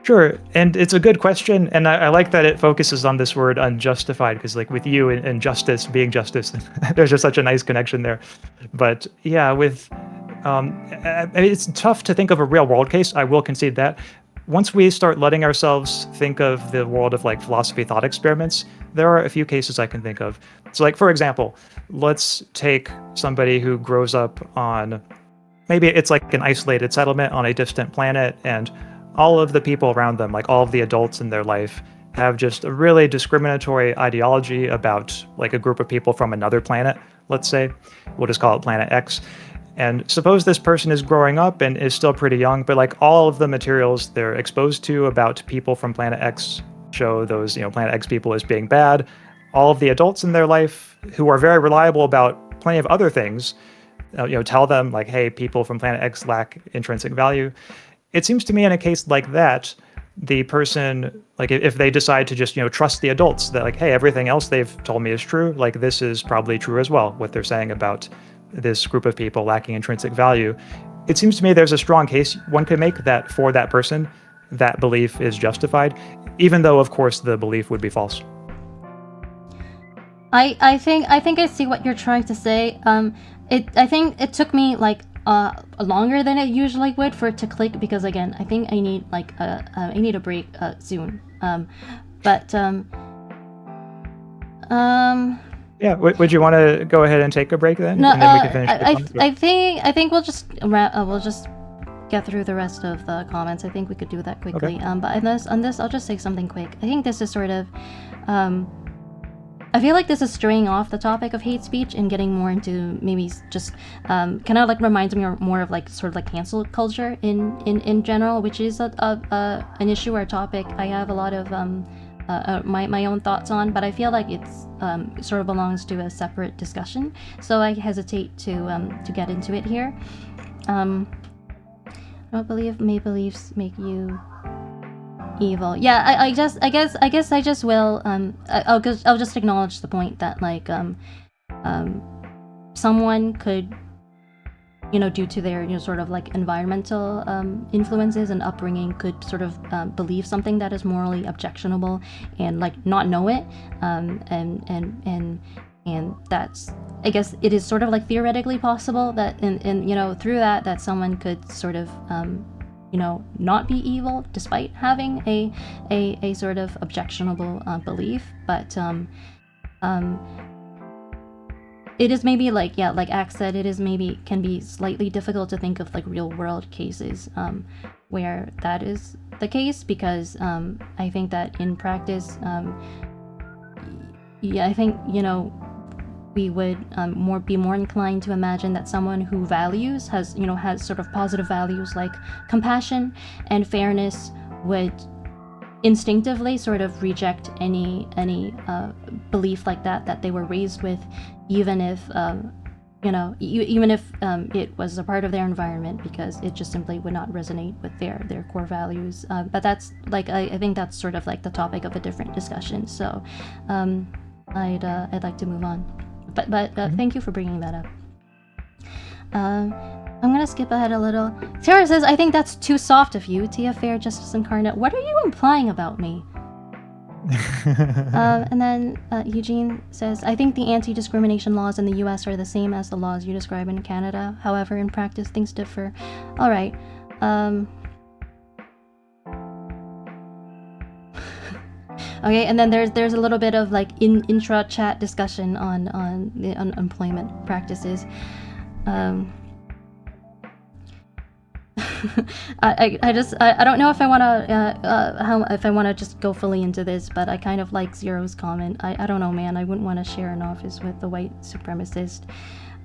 Sure, and it's a good question, and I like that it focuses on this word unjustified, because like with you and justice being justice, there's just such a nice connection there. But yeah, it's tough to think of a real world case, I will concede that. Once we start letting ourselves think of the world of like philosophy thought experiments, there are a few cases I can think of. So like, for example, let's take somebody who grows up on, maybe it's like an isolated settlement on a distant planet, and all of the people around them, like all of the adults in their life, have just a really discriminatory ideology about like a group of people from another planet, let's say. We'll just call it Planet X. And suppose this person is growing up and is still pretty young, but like all of the materials they're exposed to about people from Planet X show those, Planet X people as being bad. All of the adults in their life who are very reliable about plenty of other things, tell them like, hey, people from Planet X lack intrinsic value. It seems to me in a case like that, the person, like if they decide to just, trust the adults, that like, hey, everything else they've told me is true, like this is probably true as well, what they're saying about this group of people lacking intrinsic value. It seems to me there's a strong case one could make that for that person, that belief is justified, even though, of course, the belief would be false. I think I see what you're trying to say. I think it took me like longer than it usually would for it to click, because again, I think I need like I need a break soon. Yeah, would you want to go ahead and take a break then? No, and then we can finish I think we'll just get through the rest of the comments. I think we could do that quickly. Okay. But on this, I'll just say something quick. I think this is sort of I feel like this is straying off the topic of hate speech and getting more into maybe just kind of like reminds me more of like sort of like cancel culture in general, which is an issue or a topic I have a lot of my own thoughts on, but I feel like it's sort of belongs to a separate discussion, so I hesitate to get into it here. I don't believe my beliefs make you evil. Yeah, I guess I just will. I'll just acknowledge the point that like someone could, you know, due to their, you know, sort of like environmental influences and upbringing, could sort of believe something that is morally objectionable and like not know it, and that's, I guess it is sort of like theoretically possible that and you know, through that someone could sort of you know, not be evil despite having a sort of objectionable belief, but it is maybe like, yeah, like Ax said, it is maybe can be slightly difficult to think of like real world cases where that is the case, because I think that in practice, yeah, I think, you know, we would be more inclined to imagine that someone who has sort of positive values like compassion and fairness would instinctively sort of reject any belief like that they were raised with, even if even if it was a part of their environment, because it just simply would not resonate with their core values. But that's like, I think that's sort of like the topic of a different discussion. So I'd like to move on. But thank you for bringing that up. I'm gonna skip ahead a little. Tara says, I think that's too soft of you. Tia Faire, Justice Incarnate. What are you implying about me? And then Eugene says, I think the anti-discrimination laws in the US are the same as the laws you describe in Canada. However, in practice, things differ. All right. Okay, and then there's a little bit of like intra-chat discussion on the unemployment practices. I don't know if I want to just go fully into this, but I kind of like Zero's comment. I don't know, man. I wouldn't want to share an office with a white supremacist.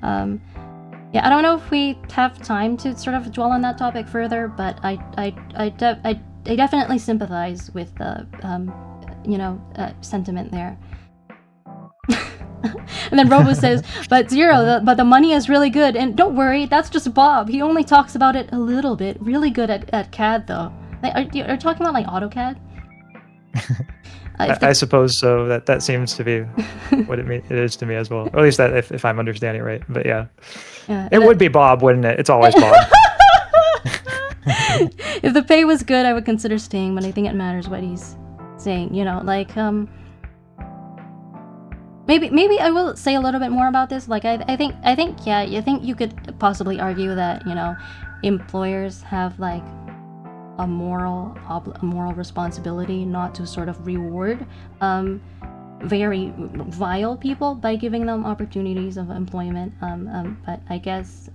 Yeah, I don't know if we have time to sort of dwell on that topic further, but I definitely sympathize with the sentiment there. And then Robo says, but Zero, but the money is really good, and don't worry, that's just Bob. He only talks about it a little bit. Really good at CAD though. Like, are you talking about like AutoCAD? I suppose so. That seems to be what it is to me as well. Or at least that if I'm understanding it right. But yeah, it would be Bob, wouldn't it? It's always Bob. If the pay was good, I would consider staying, but I think it matters what he's saying. You know, like maybe I will say a little bit more about this. Like I think you could possibly argue that, you know, employers have like a moral responsibility not to sort of reward very vile people by giving them opportunities of employment. But I guess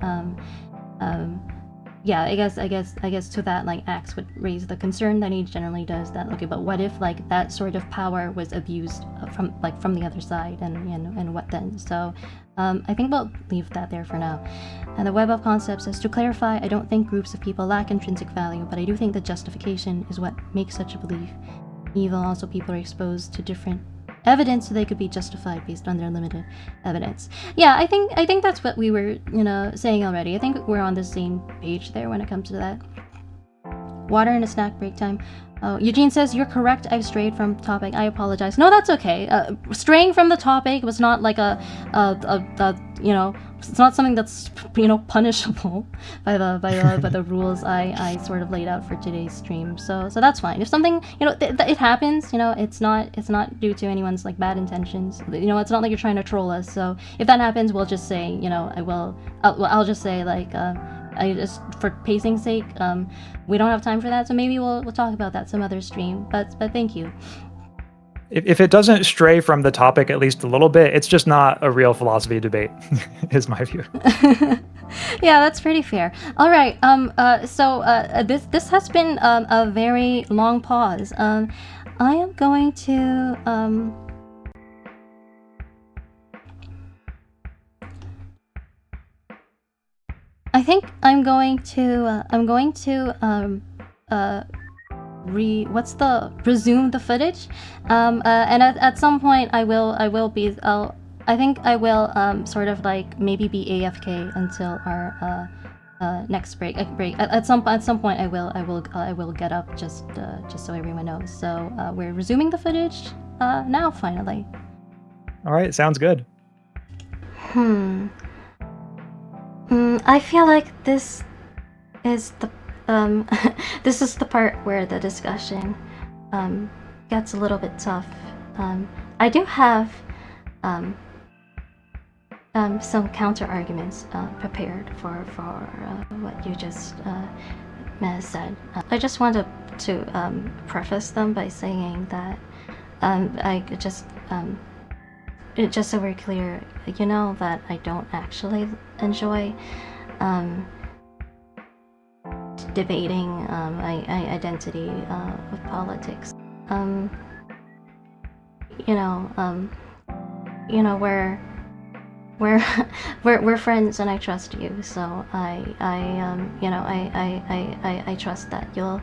yeah, I guess to that, like, Ax would raise the concern that he generally does, that, okay, but what if like that sort of power was abused from the other side, and what then? So I think we'll leave that there for now. And the Web of Concepts says, to clarify, I don't think groups of people lack intrinsic value, but I do think that justification is what makes such a belief evil. Also, people are exposed to different evidence, so they could be justified based on their limited evidence. Yeah, I think that's what we were, saying already. I think we're on the same page there when it comes to that. Water and a snack break time. Eugene says, you're correct, I've strayed from the topic. I apologize. No, that's okay. Straying from the topic was not like a you know, it's not something that's, you know, punishable by the rules I sort of laid out for today's stream. So that's fine. If something, you know, it happens, you know, it's not due to anyone's like bad intentions. You know, it's not like you're trying to troll us. So if that happens, we'll just say, you know, I'll just say like, I just, for pacing's sake, we don't have time for that, so maybe we'll talk about that some other stream. But thank you. If it doesn't stray from the topic at least a little bit, it's just not a real philosophy debate, is my view. Yeah, that's pretty fair. All right. This has been a very long pause. I am going to I think I'm going to resume the footage, and at some point I think I will sort of like maybe be AFK until our next break. At some point I will get up just so everyone knows. So we're resuming the footage now finally. All right, sounds good. I feel like this is the this is the part where the discussion gets a little bit tough. I do have some counter arguments prepared for what you just said. I just wanted to preface them by saying that just so we're clear, you know that I don't actually enjoy debating identity of politics. We're friends and I trust you, so I trust that you'll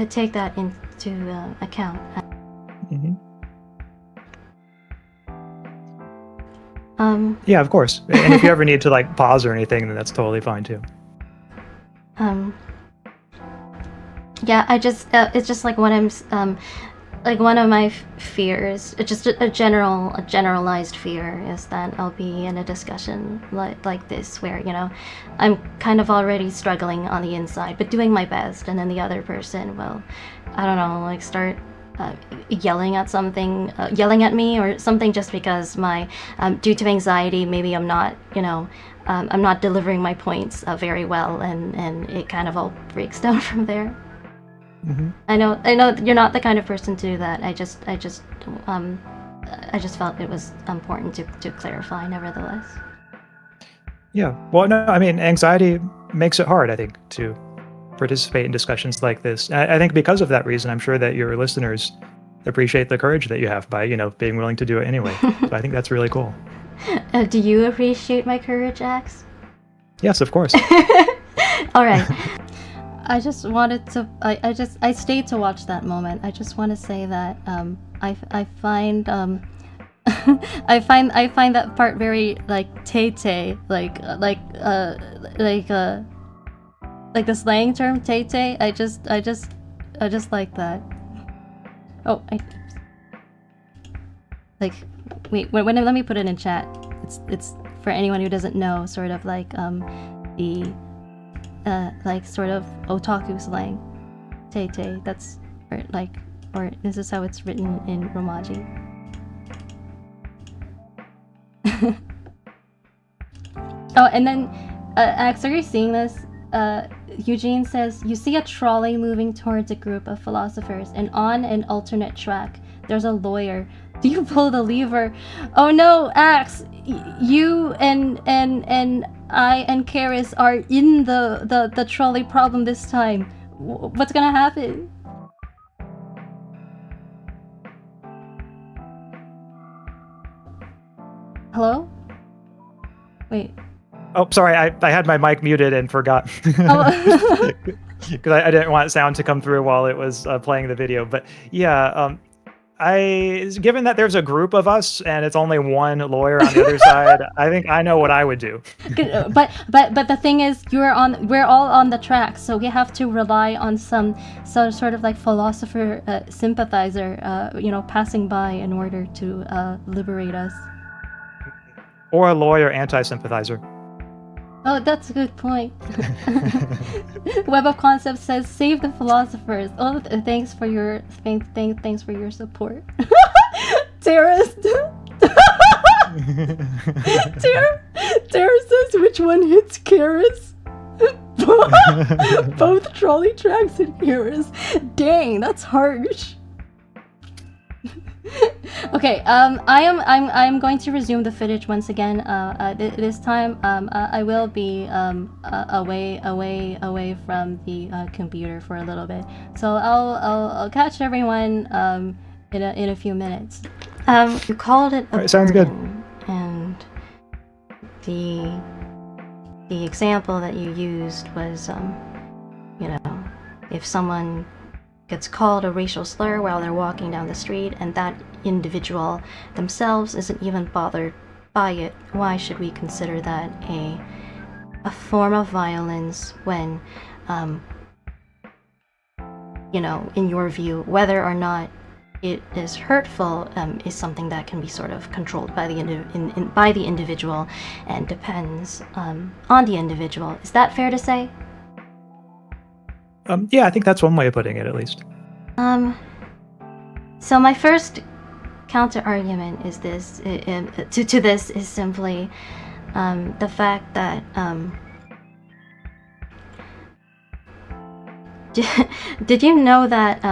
take that into account. Mm-hmm. Yeah, of course. And if you ever need to like pause or anything, then that's totally fine too. Yeah, it's just like what I'm like one of my fears. It's just a generalized fear is that I'll be in a discussion like this where, you know, I'm kind of already struggling on the inside but doing my best, and then the other person will, I don't know, like start yelling at me or something, just because my due to anxiety maybe I'm not, you know, I'm not delivering my points very well, and it kind of all breaks down from there. Mm-hmm. I know you're not the kind of person to do that. I just felt it was important to clarify nevertheless. Yeah, well, no, I mean, anxiety makes it hard, I think, to participate in discussions like this. I think because of that reason, I'm sure that your listeners appreciate the courage that you have by, you know, being willing to do it anyway. So I think that's really cool. Do you appreciate my courage, Ax? Yes, of course. All right. I just wanted to. I stayed to watch that moment. I just want to say that I find I find that part very like tay-tay, like the slang term tay-tay. I just like that. Oh, wait, let me put it in chat. It's for anyone who doesn't know, sort of like the like sort of otaku slang. Tay-tay. That's or this is how it's written in Romaji. Oh, and then Ax, are you seeing this? Eugene says, you see a trolley moving towards a group of philosophers, and on an alternate track there's a lawyer. Do you pull the lever? Oh no, Ax, you and I and Charis are in the trolley problem this time. What's gonna happen? Hello? Wait. Oh, sorry, I had my mic muted and forgot. Oh. Because I didn't want sound to come through while it was playing the video. But yeah, given that there's a group of us and it's only one lawyer on the other side, I think I know what I would do. But the thing is, we're all on the track, so we have to rely on some sort of like philosopher sympathizer, passing by in order to liberate us. Or a lawyer anti-sympathizer. Oh, that's a good point. Web of Concepts says, "Save the philosophers." Oh, thanks for your thanks for your support, Charis. Tara says, "Which one hits Charis?" Both trolley tracks hit Charis. Dang, that's harsh. Okay, I'm going to resume the footage once again. This time, I will be away from the computer for a little bit. So I'll catch everyone in a few minutes. You called it a sounds good. And the example that you used was if someone gets called a racial slur while they're walking down the street and that individual themselves isn't even bothered by it, why should we consider that a form of violence when in your view, whether or not it is hurtful is something that can be sort of controlled by the individual and depends on the individual. Is that fair to say? Yeah, I think that's one way of putting it, at least. So my first counter argument is this. To this is simply the fact that did you know that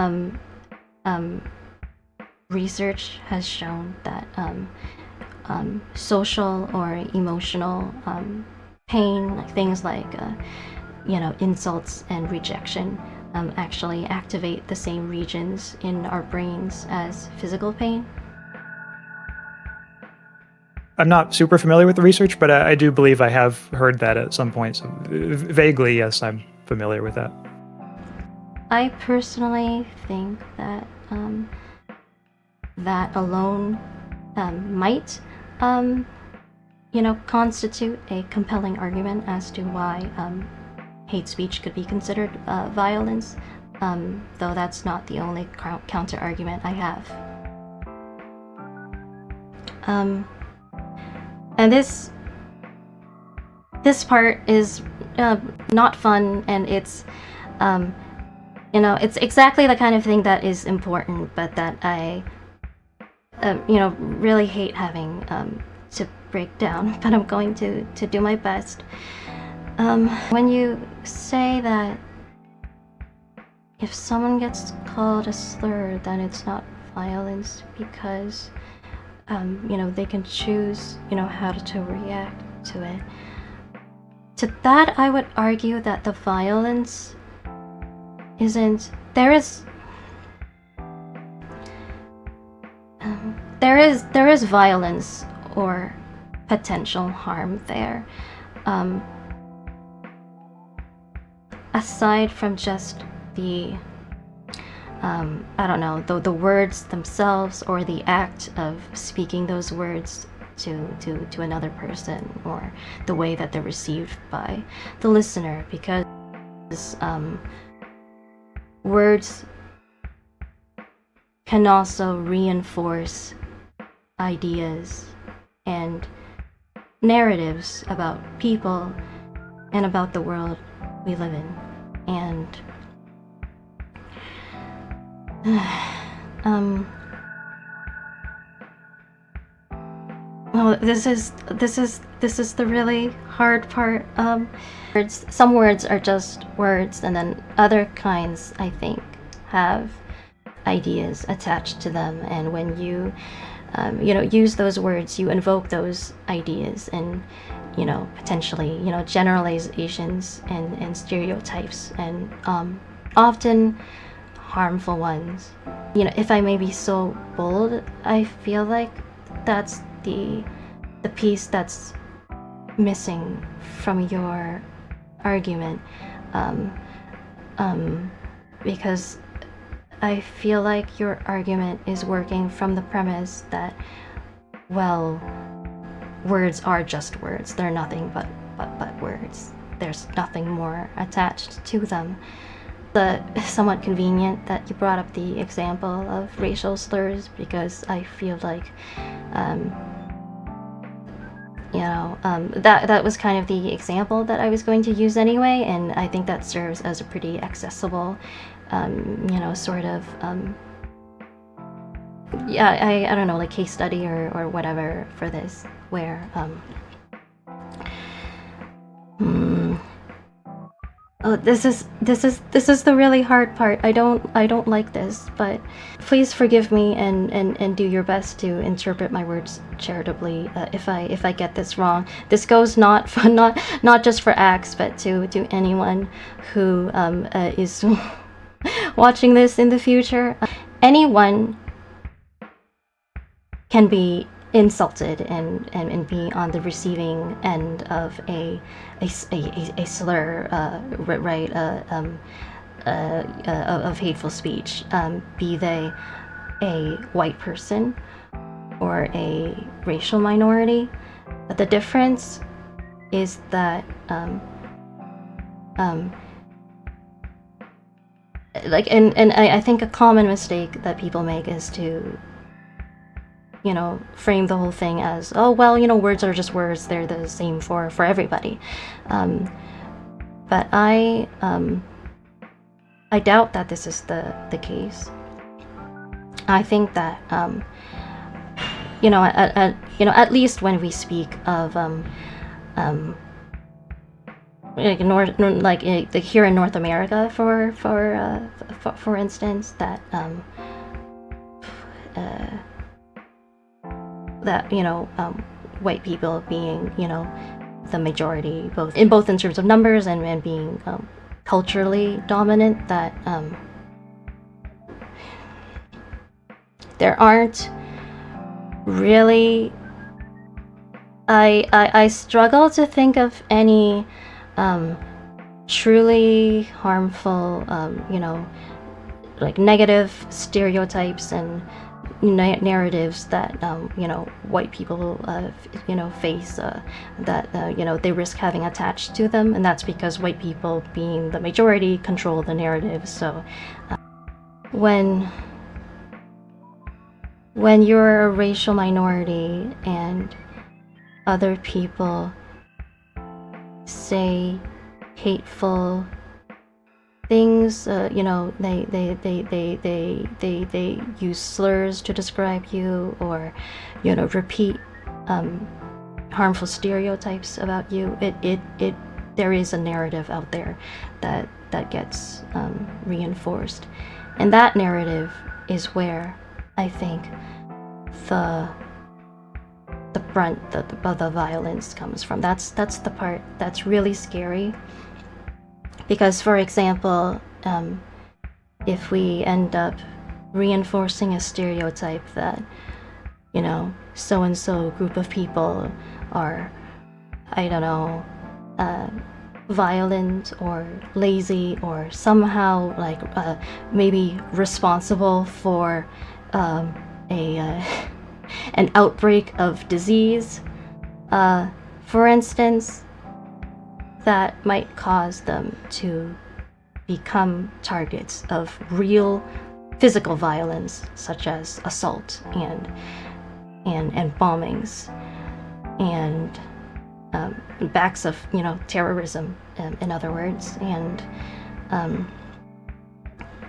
research has shown that social or emotional pain, like things like insults and rejection, actually activate the same regions in our brains as physical pain? I'm not super familiar with the research, but I do believe I have heard that at some point. So vaguely, yes, I'm familiar with that. I personally think that that alone might constitute a compelling argument as to why hate speech could be considered violence, though that's not the only counter argument I have. And this part is not fun, and it's it's exactly the kind of thing that is important, but that I really hate having to break down, but I'm going to do my best. When you say that if someone gets called a slur, then it's not violence because they can choose how to react to it. To that, I would argue that the violence isn't there is violence or potential harm there, aside from just the the words themselves or the act of speaking those words to another person, or the way that they're received by the listener, because words can also reinforce ideas and narratives about people and about the world we live in. And well, this is the really hard part. Some words are just words, and then other kinds, I think, have ideas attached to them. And when you use those words, you invoke those ideas and potentially generalizations and stereotypes, and often harmful ones. If I may be so bold, I feel like that's the piece that's missing from your argument, because I feel like your argument is working from the premise that, well, words are just words. They're nothing but words. There's nothing more attached to them. It's somewhat convenient that you brought up the example of racial slurs, because I feel like, that was kind of the example that I was going to use anyway, and I think that serves as a pretty accessible, sort of, I don't know, like case study or whatever for this, where, oh, this is the really hard part. I don't like this, but please forgive me and do your best to interpret my words charitably if I get this wrong. This goes not just for Axe, but to anyone who is watching this in the future. Anyone can be insulted and be on the receiving end of a slur, right, of hateful speech, be they a white person or a racial minority. But the difference is that like, and I think a common mistake that people make is to frame the whole thing as, oh, well, words are just words, they're the same for everybody. But I doubt that this is the case. I think that at least when we speak of like here in North America, for instance, that white people being, the majority, both in terms of numbers and being culturally dominant, that there aren't really, I struggle to think of any truly harmful, like negative stereotypes and narratives that white people face, that they risk having attached to them, and that's because white people, being the majority, control the narrative. So when you're a racial minority and other people say hateful things, they use slurs to describe you, or repeat harmful stereotypes about you, there is a narrative out there that gets reinforced, and that narrative is where I think the brunt of the violence comes from. That's the part that's really scary. Because, for example, if we end up reinforcing a stereotype that, so-and-so group of people are, I don't know, violent or lazy, or somehow like maybe responsible for an outbreak of disease, for instance, that might cause them to become targets of real physical violence, such as assault and bombings and acts of terrorism, in other words. And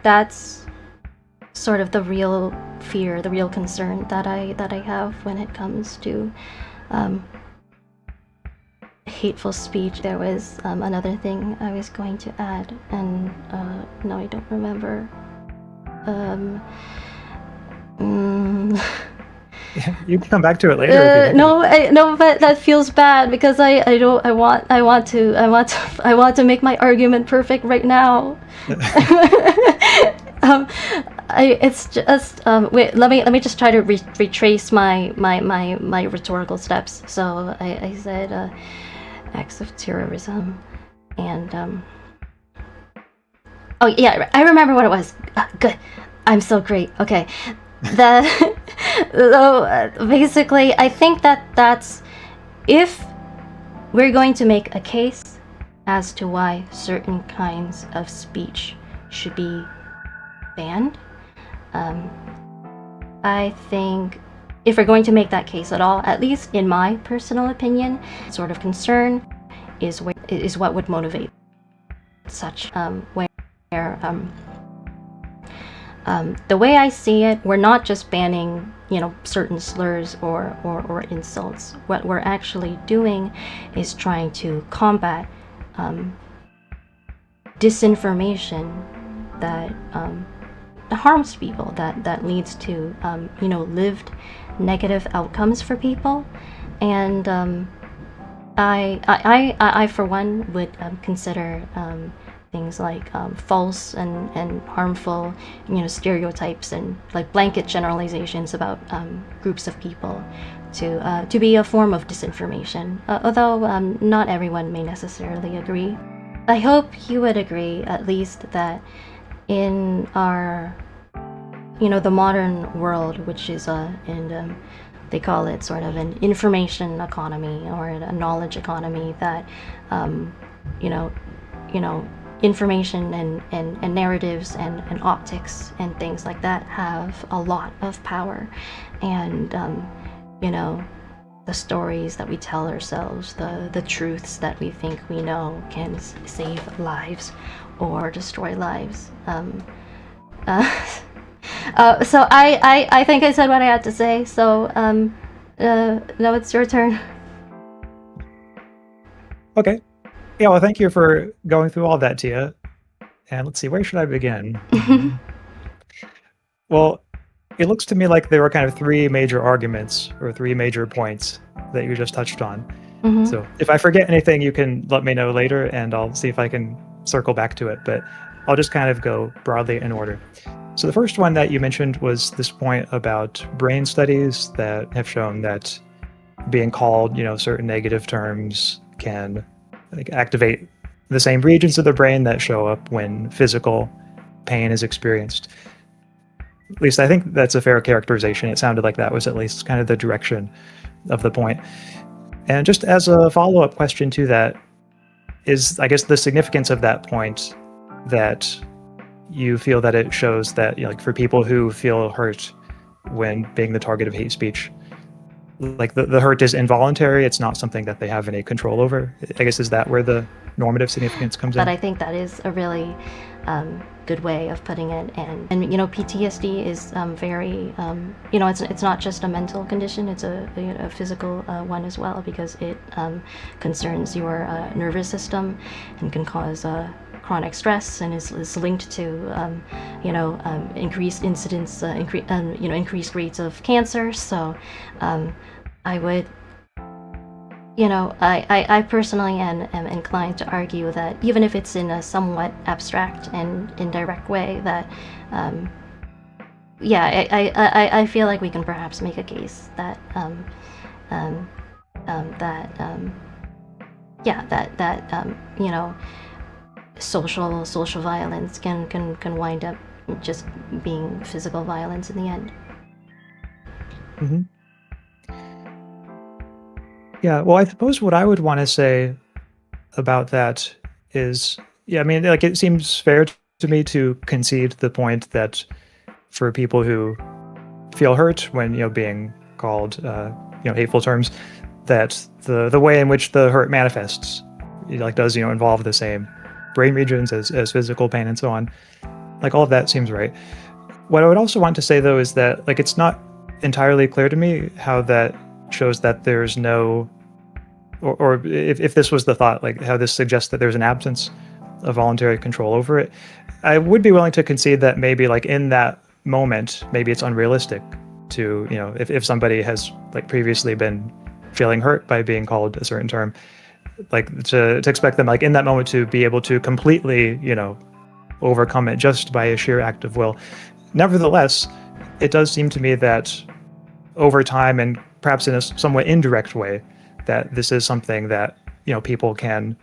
that's sort of the real fear, the real concern that I have when it comes to hateful speech. There was another thing I was going to add, and no, I don't remember. You can come back to it later. No, but that feels bad, because I want to make my argument perfect right now. It's just wait. Let me just try to retrace my rhetorical steps. So I said acts of terrorism, and oh yeah, I remember what it was. Good. I'm so great. Okay. Basically, I think that's if we're going to make a case as to why certain kinds of speech should be banned, I think if we're going to make that case at all, at least in my personal opinion, sort of concern is what would motivate such where the way I see it, we're not just banning, certain slurs or insults. What we're actually doing is trying to combat disinformation that harms people, that leads to lived negative outcomes for people. And I for one would consider things like false and harmful, stereotypes and like blanket generalizations about groups of people to be a form of disinformation. Although not everyone may necessarily agree. I hope you would agree, at least, that in our, the modern world, which is they call it sort of an information economy or a knowledge economy, that information and narratives and optics and things like that have a lot of power. And the stories that we tell ourselves, the truths that we think we know can save lives or destroy lives. So I think I said what I had to say, so now it's your turn. Okay. Yeah, well, thank you for going through all that, Tia. And let's see, where should I begin? Well, it looks to me like there were kind of three major arguments or three major points that you just touched on. So if I forget anything, you can let me know later and I'll see if I can circle back to it, but I'll just kind of go broadly in order. So the first one that you mentioned was this point about brain studies that have shown that being called, certain negative terms can activate the same regions of the brain that show up when physical pain is experienced. At least I think that's a fair characterization. It sounded like that was at least kind of the direction of the point. And just as a follow-up question to that is, I guess, the significance of that point, that you feel that it shows that, for people who feel hurt when being the target of hate speech, like the hurt is involuntary, it's not something that they have any control over. I guess, is that where the normative significance comes in? But I think that is a really good way of putting it. And PTSD is very, it's not just a mental condition, it's a physical one as well, because it concerns your nervous system and can cause chronic stress, and is linked to increased incidence, increased rates of cancer. So I would, I personally am inclined to argue that even if it's in a somewhat abstract and indirect way, that I feel like we can perhaps make a case that social violence can wind up just being physical violence in the end. Yeah, well, I suppose what I would want to say about that is, it seems fair to me to concede the point that for people who feel hurt when, being called, hateful terms, that the way in which the hurt manifests, does, involve the same brain regions as physical pain and so on. All of that seems right. What I would also want to say, though, is that, it's not entirely clear to me how that shows that there's no, or if this was the thought, how this suggests that there's an absence of voluntary control over it. I would be willing to concede that maybe in that moment, maybe it's unrealistic to, if somebody has previously been feeling hurt by being called a certain term, to expect them in that moment to be able to completely, overcome it just by a sheer act of will. Nevertheless, it does seem to me that over time, and perhaps in a somewhat indirect way, that this is something that people can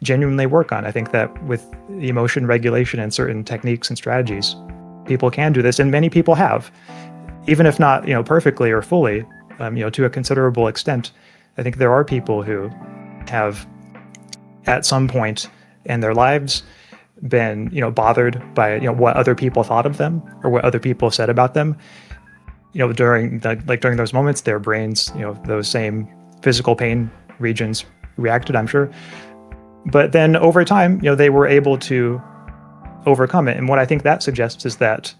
genuinely work on. I think that with emotion regulation and certain techniques and strategies, people can do this, and many people have, even if not, perfectly or fully, to a considerable extent. I think there are people who have, at some point in their lives, been, bothered by, what other people thought of them or what other people said about them. During those moments, their brains, those same physical pain regions reacted, I'm sure. But then over time, they were able to overcome it. And what I think that suggests is that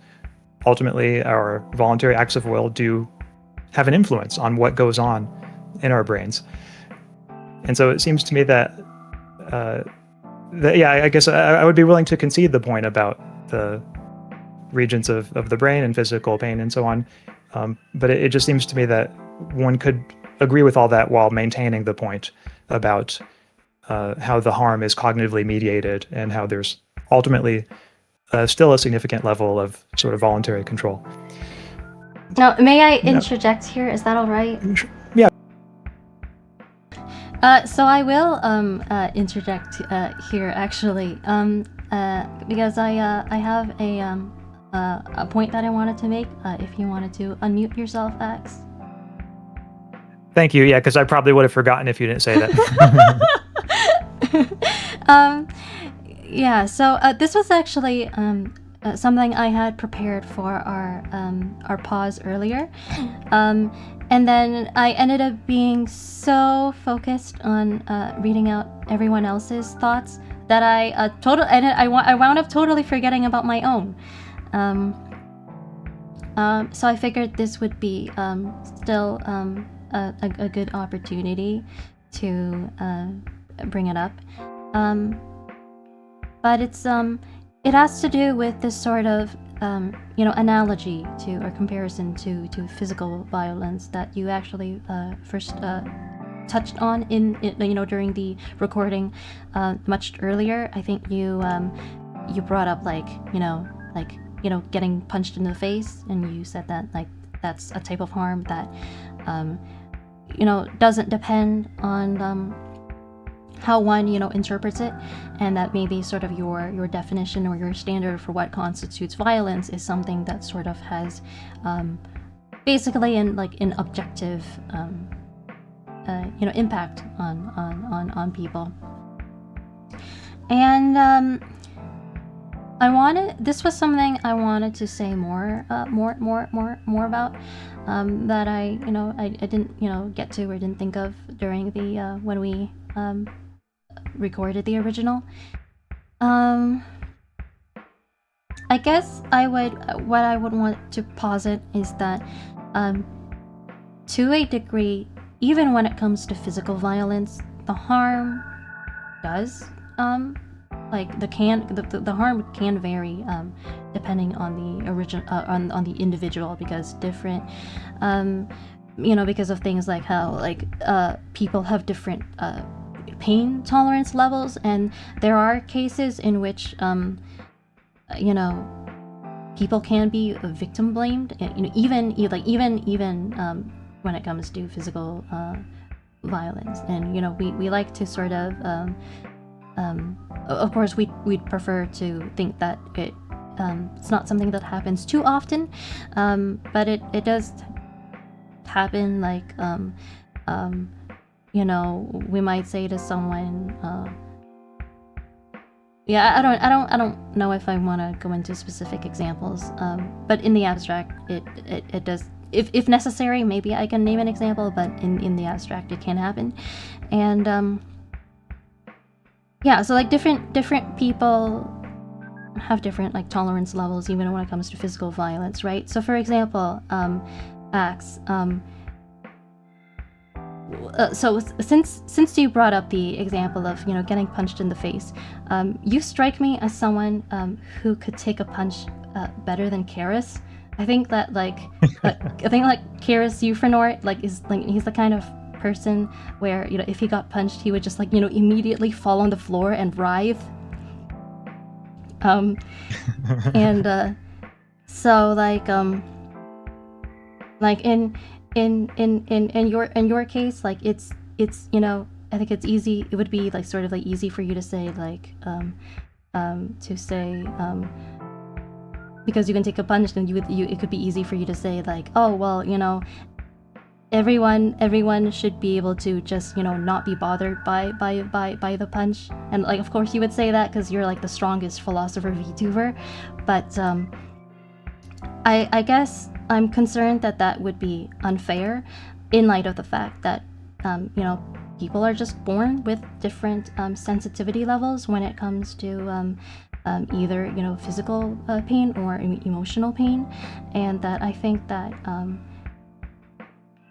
ultimately our voluntary acts of will do have an influence on what goes on in our brains. And so it seems to me that, I guess I would be willing to concede the point about the regions of the brain and physical pain and so on. But it just seems to me that one could agree with all that while maintaining the point about how the harm is cognitively mediated and how there's ultimately still a significant level of sort of voluntary control. Now, may I interject here? Is that all right? Yeah. So I will interject here, actually, because I have a point that I wanted to make. If you wanted to unmute yourself, Ax. Thank you. Yeah, because I probably would have forgotten if you didn't say that. So this was actually something I had prepared for our pause earlier, and then I ended up being so focused on reading out everyone else's thoughts that I wound up totally forgetting about my own. So I figured this would be still a good opportunity to bring it up. But it has to do with this sort of analogy to or comparison to physical violence that you actually first touched on in during the recording much earlier. I think you brought up getting punched in the face, and you said that that's a type of harm that doesn't depend on how one interprets it, and that maybe sort of your definition or your standard for what constitutes violence is something that sort of has basically an objective impact on people. And this was something I wanted to say more about, that I didn't get to or didn't think of during the when we recorded the original. I guess what I would want to posit is that to a degree, even when it comes to physical violence, the harm does the harm can vary depending on the on the individual, because different because of things like how people have different pain tolerance levels, and there are cases in which people can be victim blamed, even when it comes to physical violence. And we like to sort of course we'd prefer to think that it's not something that happens too often, but it does happen. We might say to someone, I don't know if I want to go into specific examples, but in the abstract it does. If necessary, maybe I can name an example, but in the abstract it can happen. And so different people have different tolerance levels, even when it comes to physical violence, right? So for example, Ax, so since you brought up the example of getting punched in the face, you strike me as someone who could take a punch better than Charis. I think that Charis Euphranor is he's the kind of person where if he got punched, he would just immediately fall on the floor and writhe. And so in your case, it's I think it's easy. It would be easy for you to say because you can take a punch, then it could be easy for you to say like, oh well, everyone should be able to just not be bothered by the punch. And like, of course you would say that because you're like the strongest philosopher VTuber, but I guess I'm concerned that would be unfair in light of the fact that people are just born with different sensitivity levels when it comes to either physical pain or emotional pain, and that I think that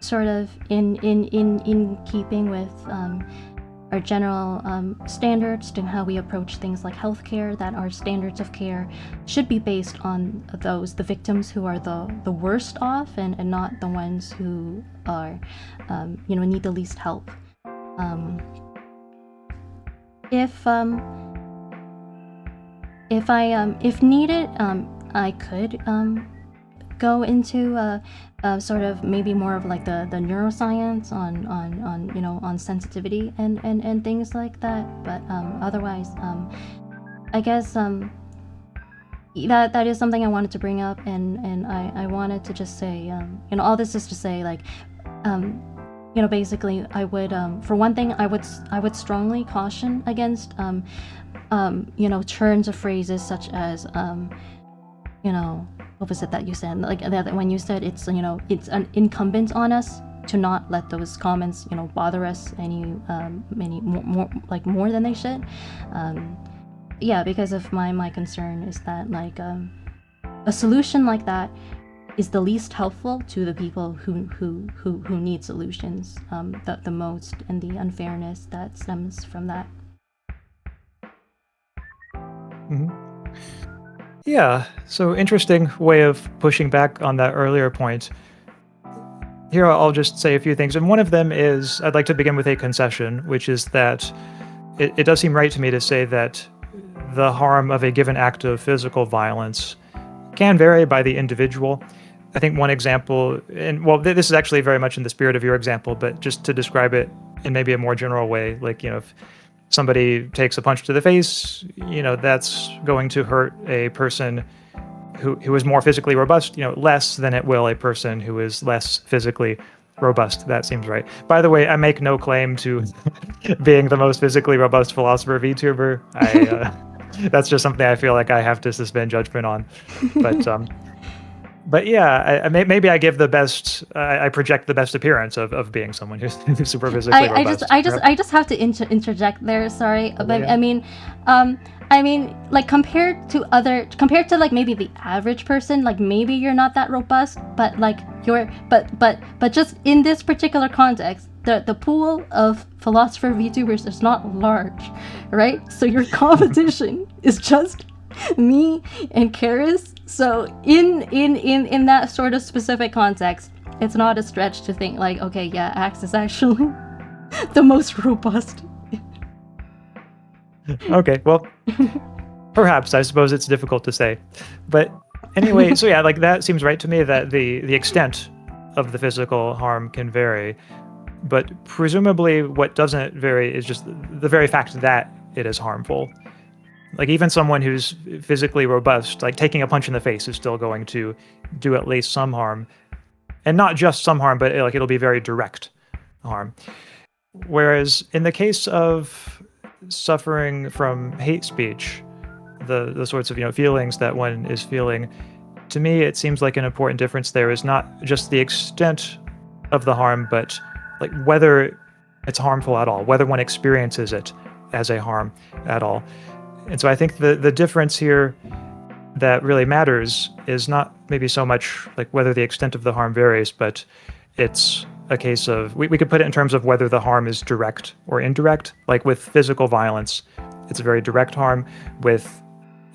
sort of in keeping with our general standards to how we approach things like healthcare, that our standards of care should be based on the victims who are the worst off, and not the ones who are need the least help. If needed, I could go into sort of maybe more of like the neuroscience on sensitivity and things like that. But otherwise, I guess that is something I wanted to bring up, and I wanted to just say, all this is to say, like, basically, I would, for one thing, I would strongly caution against, turns of phrases such as, what was it that you said? Like that when you said it's an incumbent on us to not let those comments bother us any more than they should. Yeah, because of my concern is that like a solution like that is the least helpful to the people who need solutions the most, and the unfairness that stems from that. Mm-hmm. Yeah, so interesting way of pushing back on that earlier point. Here I'll just say a few things, and one of them is I'd like to begin with a concession, which is that it does seem right to me to say that the harm of a given act of physical violence can vary by the individual. I think one example, and well, this is actually very much in the spirit of your example, but just to describe it in maybe a more general way, like, if somebody takes a punch to the face, that's going to hurt a person who is more physically robust, less than it will a person who is less physically robust. That seems right. By the way, I make no claim to being the most physically robust philosopher VTuber. That's just something I feel like I have to suspend judgment on. But yeah, maybe I give the best. I project the best appearance of being someone who's super physically robust. I just have to interject there. Sorry, but yeah. I mean, like compared to like maybe the average person, like maybe you're not that robust, but like but just in this particular context, the pool of philosopher VTubers is not large, right? So your competition is just me and Charis. So in that sort of specific context, it's not a stretch to think like, okay, yeah, Axe is actually the most robust. Okay, well, perhaps. I suppose it's difficult to say. But anyway, so yeah, like that seems right to me, that the extent of the physical harm can vary. But presumably what doesn't vary is just the very fact that it is harmful. Like even someone who's physically robust, like taking a punch in the face is still going to do at least some harm. And not just some harm, but like it'll be very direct harm. Whereas in the case of suffering from hate speech, the sorts of feelings that one is feeling, to me it seems like an important difference there is not just the extent of the harm, but like whether it's harmful at all, whether one experiences it as a harm at all. And so I think the difference here that really matters is not maybe so much like whether the extent of the harm varies, but it's a case of, we could put it in terms of whether the harm is direct or indirect. Like with physical violence, it's a very direct harm. With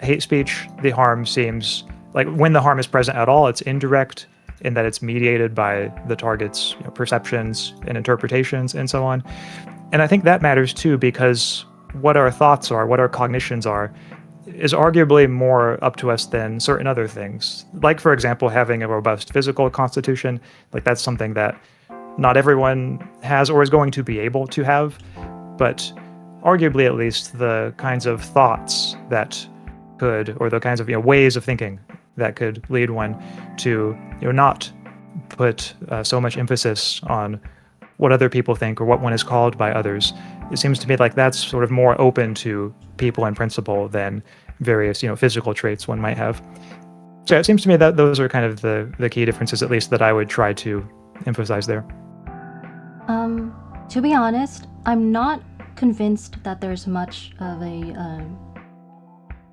hate speech, the harm seems like when the harm is present at all, it's indirect in that it's mediated by the target's perceptions and interpretations and so on. And I think that matters too, because what our thoughts are, what our cognitions are, is arguably more up to us than certain other things. Like, for example, having a robust physical constitution, like that's something that not everyone has or is going to be able to have, but arguably at least the kinds of thoughts that could, or the kinds of ways of thinking that could lead one to not put so much emphasis on what other people think or what one is called by others. It seems to me like that's sort of more open to people in principle than various physical traits one might have. So it seems to me that those are kind of the key differences, at least, that I would try to emphasize there. To be honest, I'm not convinced that there's much of a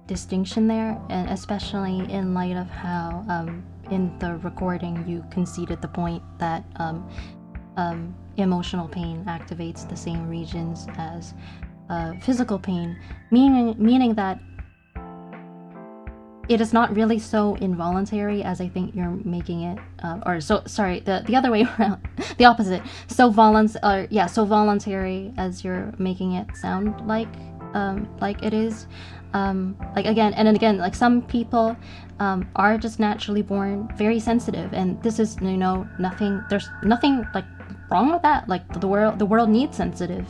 distinction there, and especially in light of how in the recording you conceded the point that emotional pain activates the same regions as physical pain, meaning that it is not really so involuntary as I think you're making it, the other way around, the opposite. So voluntary as you're making it sound like it is. Like again, like some people are just naturally born very sensitive, and this is nothing. There's nothing like wrong with that. Like the world needs sensitive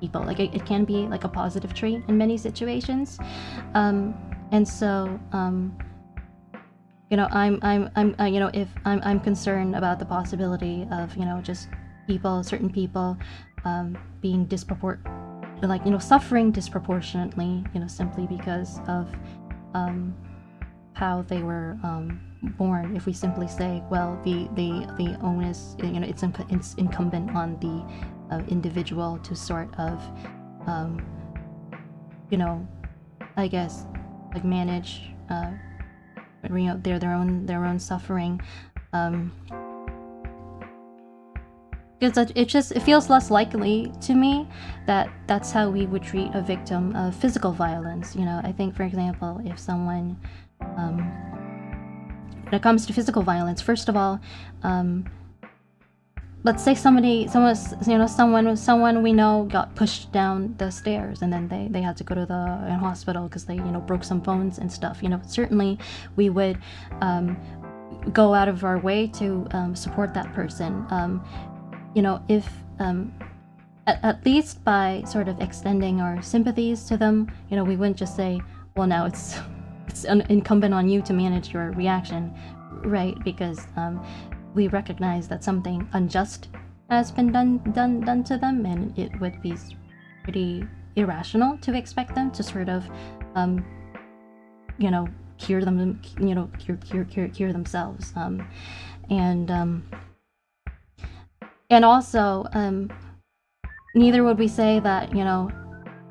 people. Like it can be like a positive trait in many situations. And so, if I'm concerned about the possibility of, just certain people, being suffering disproportionately, simply because of, how they were, born. If we simply say, well, the onus, it's incumbent on the individual to sort of, I guess, like manage their own suffering, because it feels less likely to me that that's how we would treat a victim of physical violence. I think, for example, if someone when it comes to physical violence, first of all, let's say someone we know got pushed down the stairs, and then they had to go to the hospital because they broke some bones and stuff. Certainly we would go out of our way to support that person. If at least by sort of extending our sympathies to them, we wouldn't just say, well, now it's incumbent on you to manage your reaction, right? Because we recognize that something unjust has been done to them, and it would be pretty irrational to expect them to sort of, cure them, cure themselves, and also, neither would we say that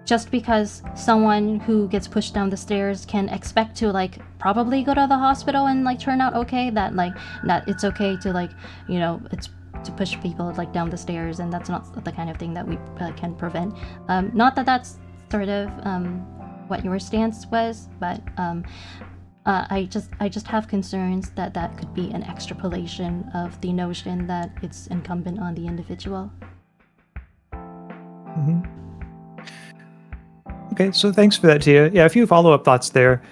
just because someone who gets pushed down the stairs can expect to probably go to the hospital and turn out okay, that it's okay to it's to push people down the stairs, and that's not the kind of thing that we can prevent. Not that that's sort of what your stance was, but I just have concerns that could be an extrapolation of the notion that it's incumbent on the individual. Mm-hmm. Okay, so thanks for that, Tia. Yeah, a few follow-up thoughts there.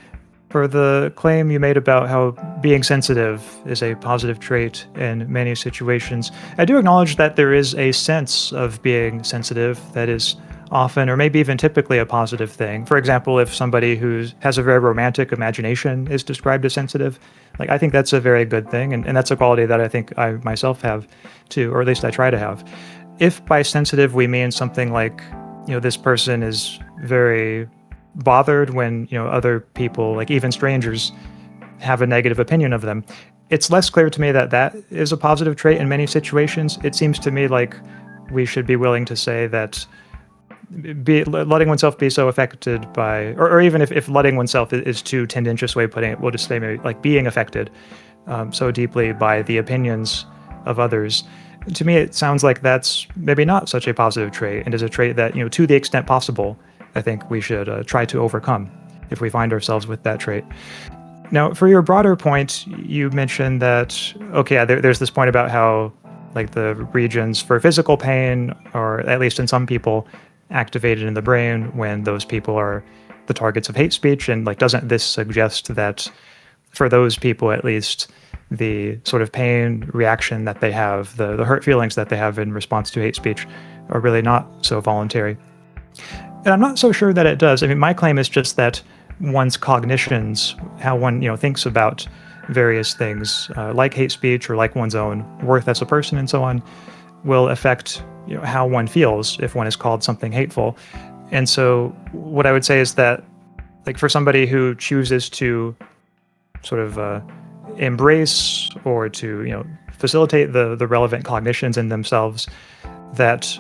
For the claim you made about how being sensitive is a positive trait in many situations, I do acknowledge that there is a sense of being sensitive that is often, or maybe even typically, a positive thing. For example, if somebody who has a very romantic imagination is described as sensitive, I think that's a very good thing, and that's a quality that I think I myself have too, or at least I try to have. If by sensitive we mean something like, this person is very bothered when other people, even strangers, have a negative opinion of them, it's less clear to me that that is a positive trait in many situations. It seems to me like we should be willing to say that letting oneself be so affected by, or even if letting oneself is too tendentious way of putting it, we'll just say maybe being affected so deeply by the opinions of others. To me, it sounds like that's maybe not such a positive trait, and is a trait that, to the extent possible, I think we should try to overcome if we find ourselves with that trait. Now, for your broader point, you mentioned that, okay, there's this point about how, the regions for physical pain, or at least in some people, activated in the brain when those people are the targets of hate speech, and, doesn't this suggest that, for those people at least, the sort of pain reaction that they have, the hurt feelings that they have in response to hate speech, are really not so voluntary? And I'm not so sure that it does. I mean, my claim is just that one's cognitions, how one thinks about various things, like hate speech or like one's own worth as a person and so on, will affect how one feels if one is called something hateful. And so what I would say is that, like, for somebody who chooses to sort of embrace or to facilitate the relevant cognitions in themselves, that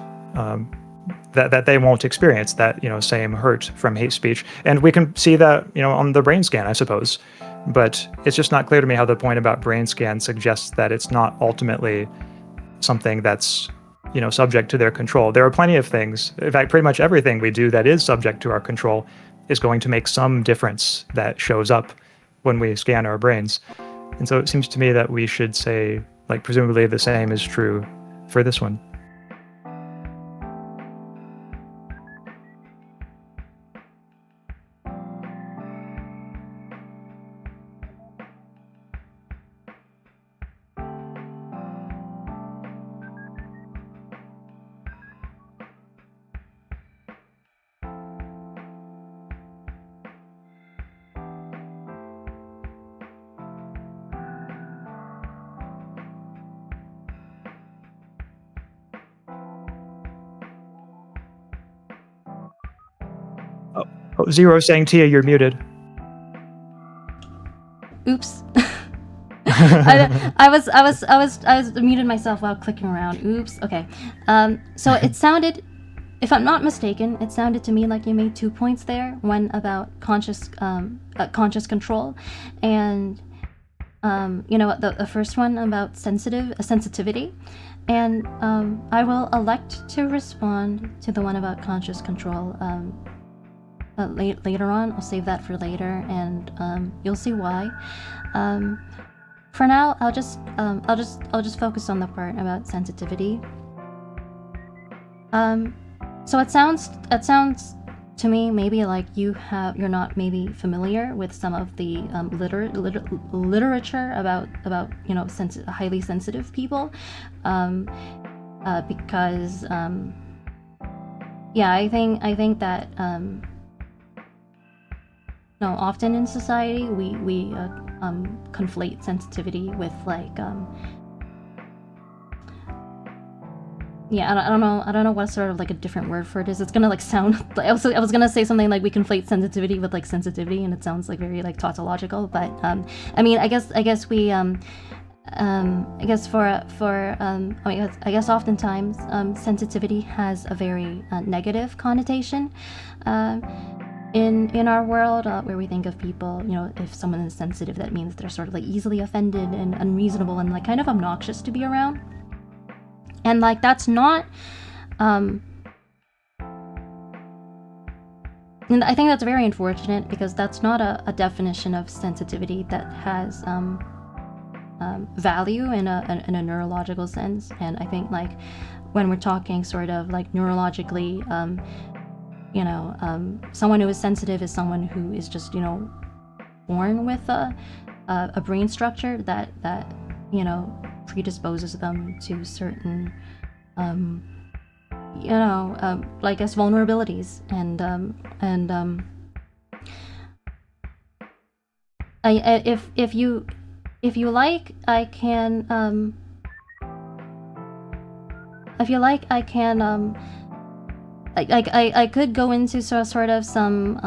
that they won't experience that same hurt from hate speech. And we can see that on the brain scan, I suppose. But it's just not clear to me how the point about brain scan suggests that it's not ultimately something that's subject to their control. There are plenty of things, in fact, pretty much everything we do that is subject to our control is going to make some difference that shows up when we scan our brains. And so it seems to me that we should say, like, presumably the same is true for this one. Oh, Zero saying, Tia, you're muted. Oops. I was muted myself while clicking around. Oops. Okay. So it sounded, if I'm not mistaken, it sounded to me like you made 2 points there. One about conscious control, and the first one about sensitivity. And I will elect to respond to the one about conscious control later on. I'll save that for later, and you'll see why. For now, I'll just focus on the part about sensitivity. So it sounds to me maybe like you're not maybe familiar with some of the literature about highly sensitive people, because I think that often in society we conflate sensitivity with like I don't know what sort of like a different word for it is. It's gonna like sound I was gonna say something like we conflate sensitivity with like sensitivity, and it sounds like very like tautological, but I mean I guess oftentimes sensitivity has a very negative connotation in our world, where we think of people, if someone is sensitive, that means they're sort of like easily offended and unreasonable and like kind of obnoxious to be around. And like that's not and I think that's very unfortunate, because that's not a definition of sensitivity that has value in a neurological sense. And I think like when we're talking sort of like neurologically, someone who is sensitive is someone who is just born with a brain structure that predisposes them to certain like as vulnerabilities, and if you like, I can I could go into sort of some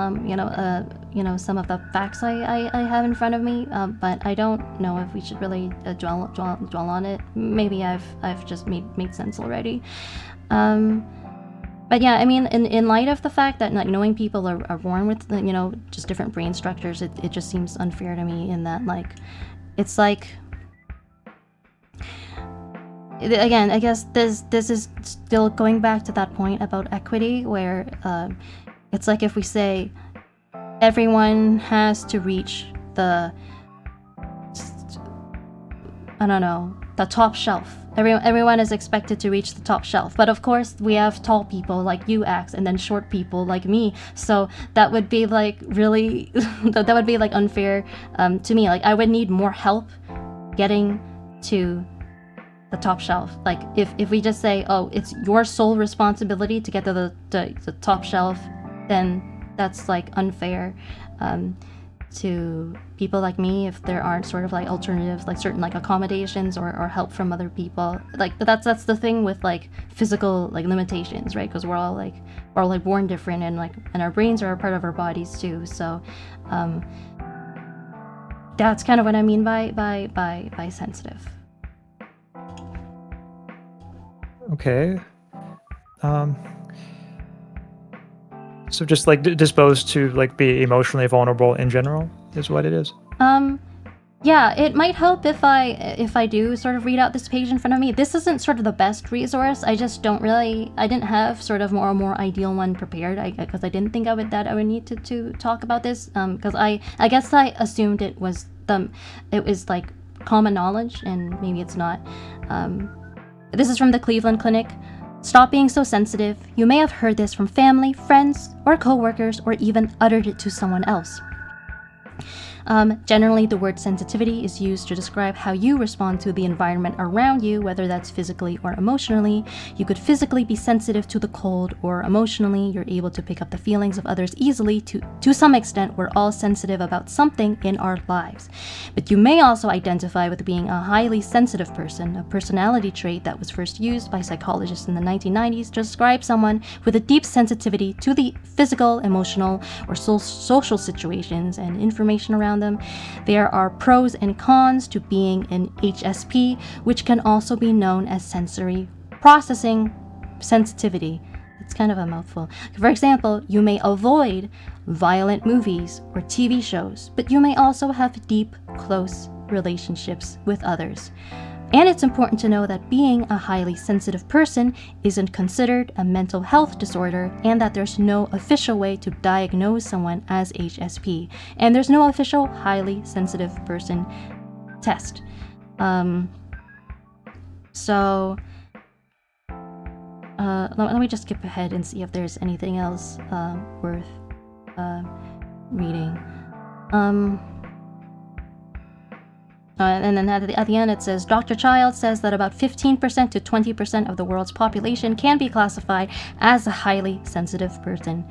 some of the facts I have in front of me, but I don't know if we should really dwell on it. Maybe I've just made sense already. But yeah, I mean, in light of the fact that like knowing people are born with just different brain structures, it just seems unfair to me in that like it's like. Again, I guess this is still going back to that point about equity, where it's like if we say everyone has to reach the top shelf. Everyone is expected to reach the top shelf, but of course we have tall people like you, Ax, and then short people like me. So that would be like really that would be like unfair to me. Like I would need more help getting to the top shelf. Like if we just say, oh, it's your sole responsibility to get to the top shelf, then that's like unfair to people like me if there aren't sort of like alternatives, like certain like accommodations or help from other people. Like that's the thing with like physical like limitations, right? Because we're all born different, and our brains are a part of our bodies too. So that's kind of what I mean by sensitive. Okay. So just like disposed to like be emotionally vulnerable in general is what it is. Yeah, it might help if I do sort of read out this page in front of me. This isn't sort of the best resource. I just I didn't have sort of more ideal one prepared, because I didn't think I would need to talk about this, because I guess I assumed it was like common knowledge, and maybe it's not. This is from the Cleveland Clinic. Stop being so sensitive. You may have heard this from family, friends, or coworkers, or even uttered it to someone else. Generally, the word sensitivity is used to describe how you respond to the environment around you, whether that's physically or emotionally. You could physically be sensitive to the cold, or emotionally, you're able to pick up the feelings of others easily. To some extent, we're all sensitive about something in our lives. But you may also identify with being a highly sensitive person, a personality trait that was first used by psychologists in the 1990s to describe someone with a deep sensitivity to the physical, emotional, or social situations and information around them. There are pros and cons to being an HSP, which can also be known as sensory processing sensitivity. It's kind of a mouthful. For example, you may avoid violent movies or TV shows, but you may also have deep, close relationships with others. And it's important to know that being a highly sensitive person isn't considered a mental health disorder, and that there's no official way to diagnose someone as HSP. And there's no official highly sensitive person test. Let me just skip ahead and see if there's anything else worth reading. And then at the end it says, Dr. Child says that about 15% to 20% of the world's population can be classified as a highly sensitive person.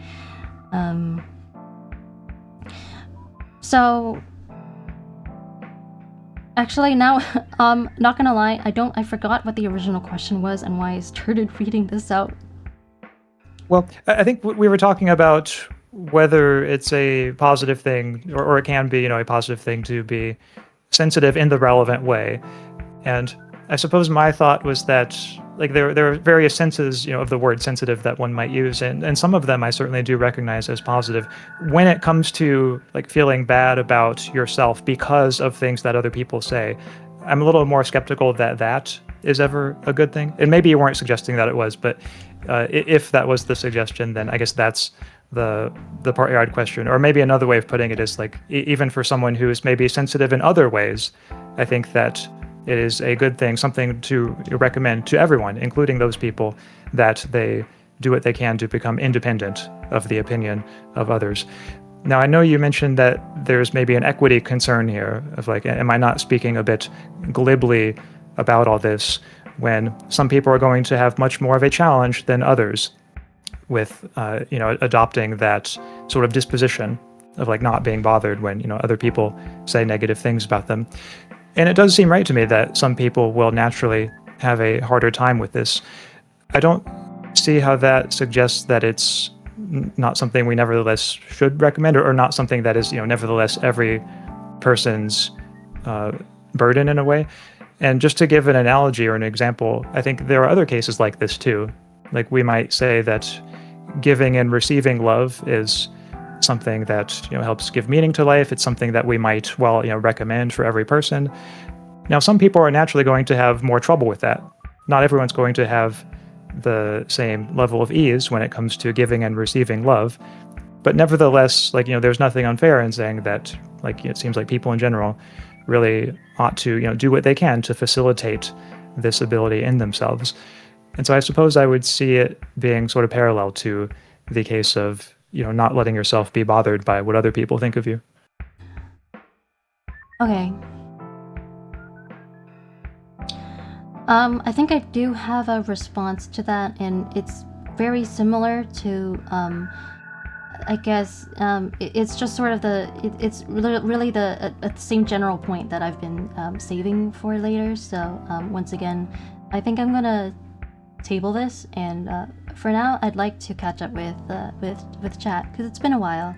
So actually now, not gonna lie, I forgot what the original question was and why I started reading this out. Well, I think we were talking about whether it's a positive thing or it can be, a positive thing to be sensitive in the relevant way. And I suppose my thought was that like there are various senses, of the word sensitive that one might use, and some of them I certainly do recognize as positive. When it comes to like feeling bad about yourself because of things that other people say, I'm a little more skeptical that is ever a good thing. And maybe you weren't suggesting that it was, but if that was the suggestion, then I guess that's the part I'd question. Or maybe another way of putting it is like, even for someone who is maybe sensitive in other ways, I think that it is a good thing, something to recommend to everyone, including those people, that they do what they can to become independent of the opinion of others. Now, I know you mentioned that there's maybe an equity concern here of like, am I not speaking a bit glibly about all this when some people are going to have much more of a challenge than others with, adopting that sort of disposition of like not being bothered when, other people say negative things about them. And it does seem right to me that some people will naturally have a harder time with this. I don't see how that suggests that it's not something we nevertheless should recommend, or not something that is, nevertheless every person's burden in a way. And just to give an analogy or an example, I think there are other cases like this too. Like we might say that giving and receiving love is something that helps give meaning to life. It's something that we might recommend for every person. Now, some people are naturally going to have more trouble with that. Not everyone's going to have the same level of ease when it comes to giving and receiving love. But nevertheless, there's nothing unfair in saying that, it seems like people in general really ought to, do what they can to facilitate this ability in themselves. And so I suppose I would see it being sort of parallel to the case of, not letting yourself be bothered by what other people think of you. Okay. I think I do have a response to that, and it's very similar to I guess it's just sort of it's really the same general point that I've been saving for later. So once again, I think I'm gonna table this, and for now, I'd like to catch up with chat because it's been a while.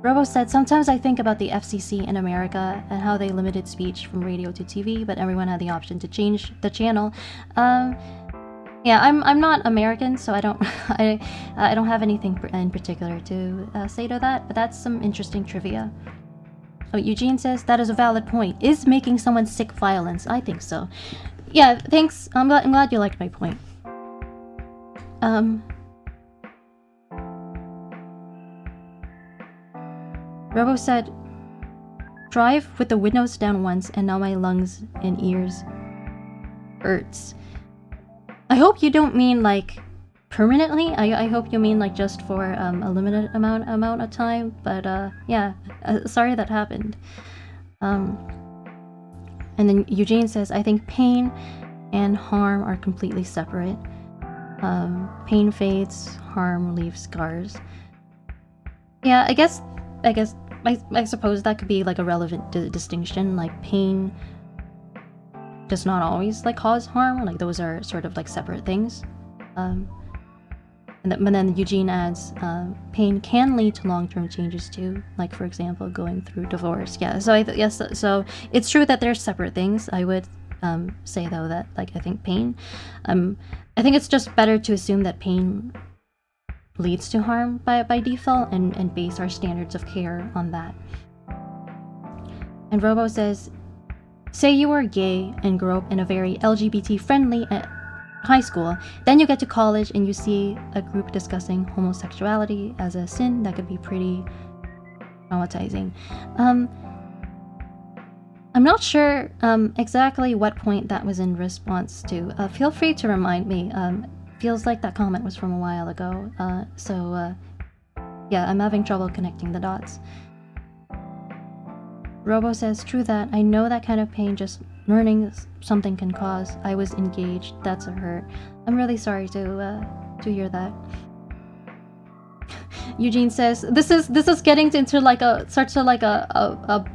Robo said, sometimes I think about the FCC in America and how they limited speech from radio to TV, but everyone had the option to change the channel. Yeah, I'm not American, so I don't I don't have anything in particular to say to that, but that's some interesting trivia. Oh, Eugene says, that is a valid point. Is making someone sick violence? I think so. Yeah, thanks. I'm glad you liked my point. Robo said, drive with the windows down once and now my lungs and ears hurts. I hope you don't mean like permanently. I hope you mean like just for a limited amount of time, but yeah, sorry that happened. And then Eugene says, I think pain and harm are completely separate. Pain fades, harm leaves scars. Yeah, I suppose that could be like a relevant distinction. Like pain does not always like cause harm. Like those are sort of like separate things. But then Eugene adds, pain can lead to long-term changes too. Like for example, going through divorce. Yeah. So yes. So it's true that they're separate things. I would say though that like I think pain. I think it's just better to assume that pain leads to harm by default and base our standards of care on that. And Robo says, say you are gay and grow up in a very LGBT friendly high school, then you get to college and you see a group discussing homosexuality as a sin. That could be pretty traumatizing. I'm not sure exactly what point that was in response to. Feel free to remind me. Feels like that comment was from a while ago, so yeah, I'm having trouble connecting the dots. Robo says, true that. I know that kind of pain just learning something can cause. I was engaged. That's a hurt. I'm really sorry to hear that. Eugene says, this is getting into like a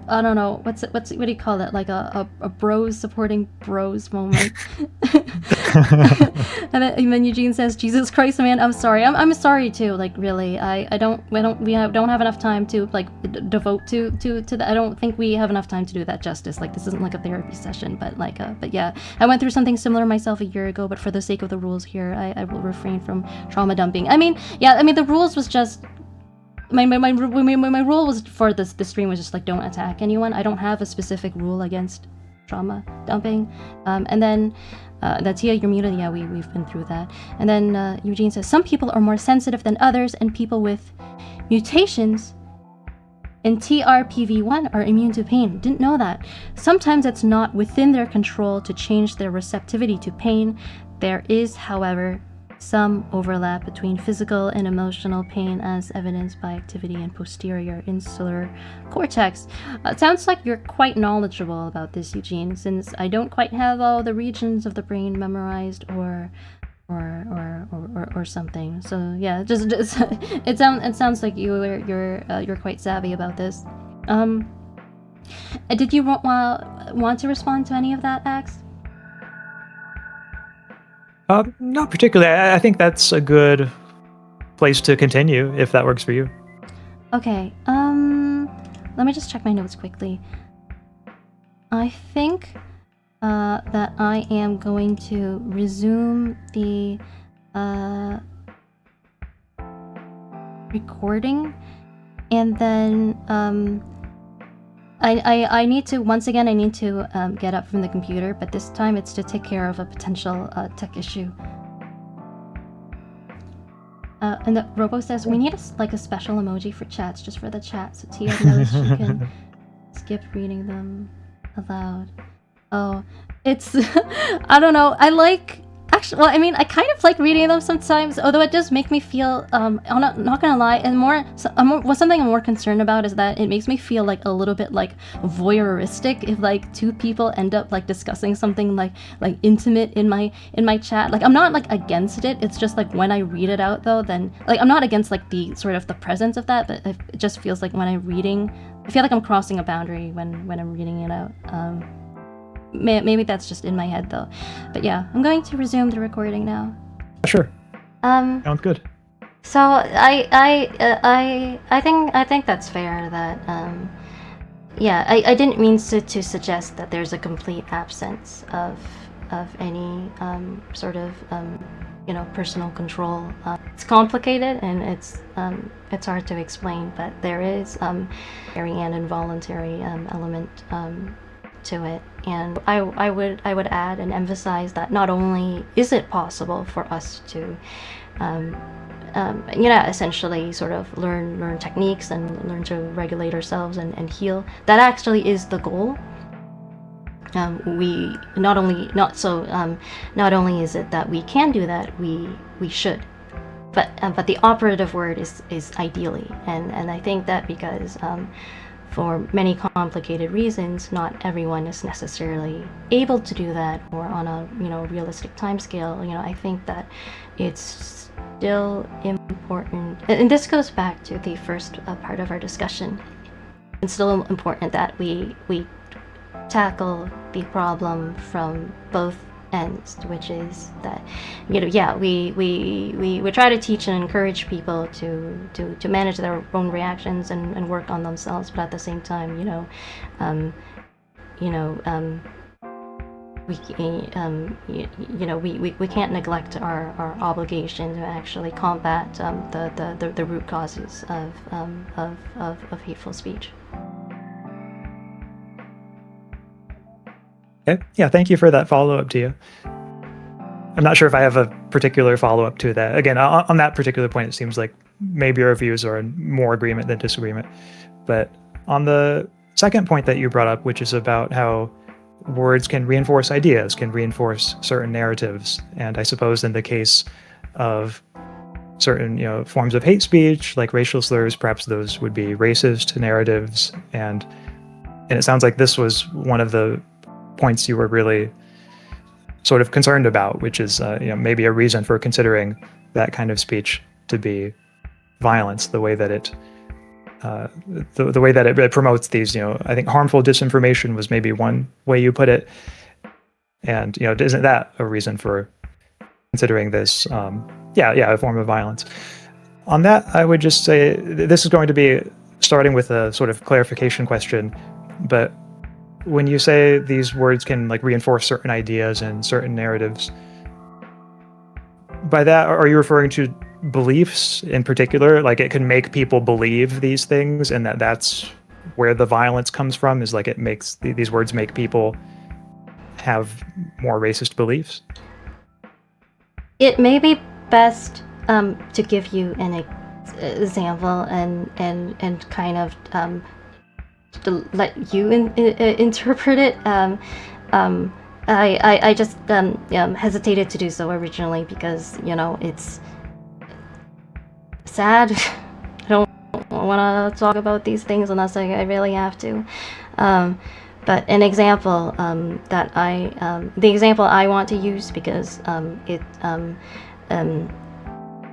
I don't know, what do you call it, like a bros supporting bros moment. and then Eugene says, Jesus Christ, man, I'm sorry. I'm sorry too, like really. We don't have enough time to like devote to that. I don't think we have enough time to do that justice. Like this isn't like a therapy session, but like but yeah, I went through something similar myself a year ago, but for the sake of the rules here, I will refrain from trauma dumping. I mean the rules was just my rule was for this stream was just like don't attack anyone. I don't have a specific rule against trauma dumping. And then Tia, you're muted. Yeah, we've been through that. And then Eugene says, some people are more sensitive than others, and people with mutations in TRPV1 are immune to pain. Didn't know that. Sometimes it's not within their control to change their receptivity to pain. There is, however, some overlap between physical and emotional pain as evidenced by activity in posterior insular cortex. It sounds like you're quite knowledgeable about this, Eugene, since I don't quite have all the regions of the brain memorized or something. So yeah, just it sounds like you're quite savvy about this. Did you want to respond to any of that, Axe? Not particularly. I think that's a good place to continue, if that works for you. Okay, let me just check my notes quickly. I think that I am going to resume the recording, and then I need to, once again, I need to get up from the computer, but this time it's to take care of a potential tech issue. And the Robo says, we need a special emoji for chats, just for the chat, so Tia knows she can skip reading them aloud. Oh, it's, I don't know, actually Actually, well, I mean, I kind of like reading them sometimes, although it does make me feel, I'm not gonna lie, and something I'm more concerned about is that it makes me feel like a little bit like voyeuristic if like two people end up like discussing something like intimate in my chat. Like, I'm not like against it, it's just like when I read it out though, then like I'm not against like the sort of the presence of that, but it just feels like when I'm reading, I feel like I'm crossing a boundary when I'm reading it out. Maybe that's just in my head though. But yeah, I'm going to resume the recording now. Sure. Sounds good. So I think that's fair that yeah, I didn't mean to suggest that there's a complete absence of any sort of you know, personal control. It's complicated and it's hard to explain, but there is very an involuntary element to it. And I would add and emphasize that not only is it possible for us to you know, essentially sort of learn techniques and learn to regulate ourselves and heal. That actually is the goal. We not only is it that we can do that, we should. But the operative word is ideally, and I think that because for many complicated reasons, not everyone is necessarily able to do that, or on a, you know, realistic time scale. You know, I think that it's still important, and this goes back to the first part of our discussion. It's still important that we tackle the problem from both ends, which is that, you know, yeah, we try to teach and encourage people to manage their own reactions and work on themselves, but at the same time, you know, we can't neglect our obligation to actually combat the root causes of hateful speech. Okay. Yeah, thank you for that follow-up, Tia. I'm not sure if I have a particular follow-up to that. Again, on that particular point, it seems like maybe our views are in more agreement than disagreement. But on the second point that you brought up, which is about how words can reinforce ideas, can reinforce certain narratives, and I suppose in the case of certain, you know, forms of hate speech, like racial slurs, perhaps those would be racist narratives, and it sounds like this was one of the points you were really sort of concerned about, which is you know, maybe a reason for considering that kind of speech to be violence, the way that it the way that it promotes these, you know, I think harmful disinformation was maybe one way you put it. And, you know, isn't that a reason for considering this a form of violence? On that, I would just say this is going to be starting with a sort of clarification question, but when you say these words can like reinforce certain ideas and certain narratives, by that, are you referring to beliefs in particular? Like it can make people believe these things, and that's where the violence comes from, is like it makes these words make people have more racist beliefs? It may be best to give you an example and kind of to let you interpret it. I just hesitated to do so originally because, you know, it's sad. I don't want to talk about these things unless I really have to. But an example that the example I want to use because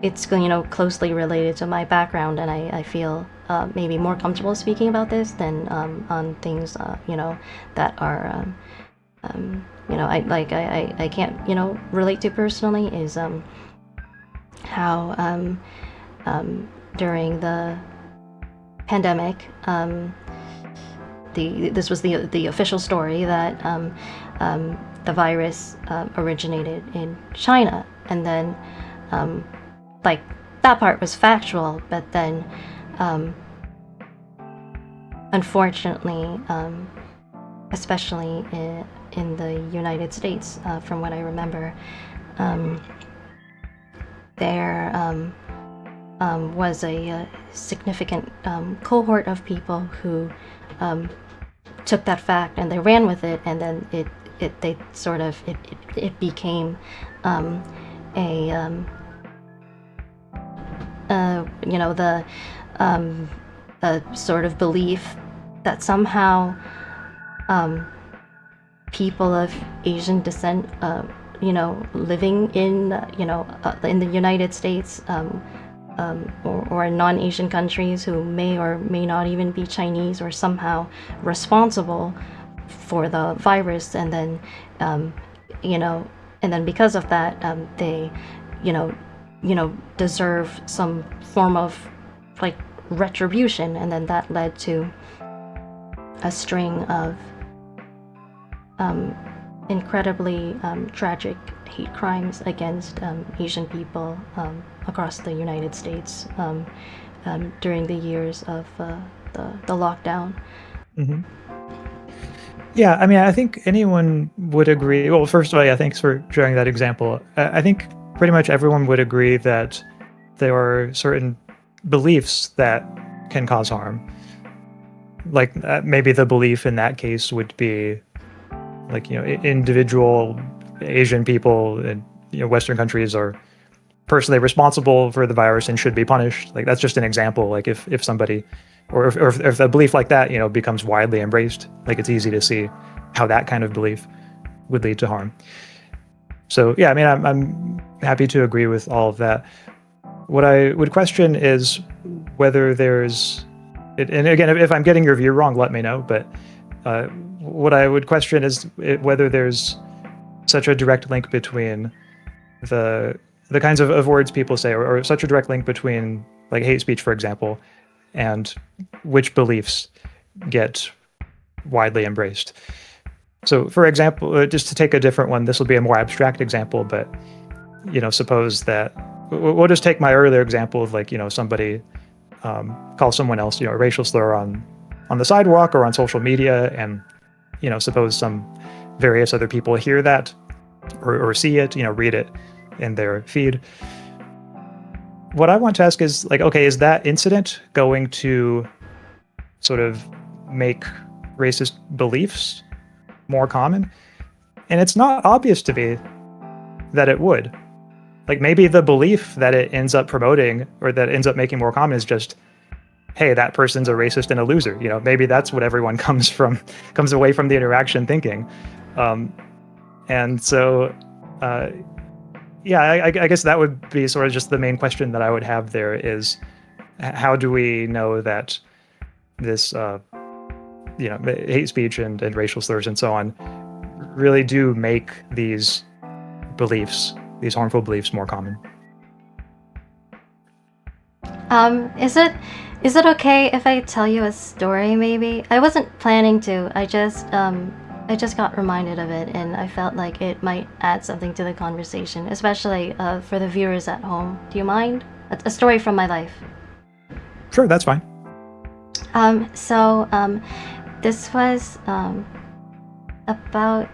it's, you know, closely related to my background, and I feel maybe more comfortable speaking about this than on things you know, that are you know, I can't, you know, relate to personally, is how during the pandemic, this was the official story that the virus originated in China, and then like that part was factual, but then unfortunately, especially in the United States, from what I remember, there was a significant cohort of people who took that fact and they ran with it, and then it it became the sort of belief that somehow people of Asian descent, living in the United States, or non-Asian countries who may or may not even be Chinese, or somehow responsible for the virus, and then because of that, they deserve some form of like retribution, and then that led to a string of incredibly tragic hate crimes against Asian people across the United States during the years of the lockdown. Mm-hmm. Yeah, I mean, I think anyone would agree. Well, first of all, yeah, thanks for sharing that example. I think pretty much everyone would agree that there are certain beliefs that can cause harm. Like maybe the belief in that case would be like, individual Asian people in Western countries are personally responsible for the virus and should be punished. Like that's just an example. Like if somebody, or if a belief like that, becomes widely embraced, like it's easy to see how that kind of belief would lead to harm. So yeah, I mean, I'm happy to agree with all of that. What I would question is whether there's, and again, if I'm getting your view wrong, let me know. But what I would question is whether there's such a direct link between the kinds of words people say, or such a direct link between like hate speech, for example, and which beliefs get widely embraced. So for example, just to take a different one, this will be a more abstract example, but suppose that we'll just take my earlier example of like, somebody calls someone else, a racial slur on the sidewalk or on social media, and suppose some various other people hear that or see it, read it in their feed. What I want to ask is like, okay, is that incident going to sort of make racist beliefs more common? And it's not obvious to me that it would. Like maybe the belief that it ends up promoting or that ends up making more common is just, hey, that person's a racist and a loser. Maybe that's what everyone comes away from the interaction thinking. And so, yeah, I guess that would be sort of just the main question that I would have there is, how do we know that this, hate speech and racial slurs and so on really do make these beliefs, these harmful beliefs, more common? Is it okay if I tell you a story? Maybe I wasn't planning to. I just got reminded of it, and I felt like it might add something to the conversation, especially for the viewers at home. Do you mind? A story from my life. Sure, that's fine. This was about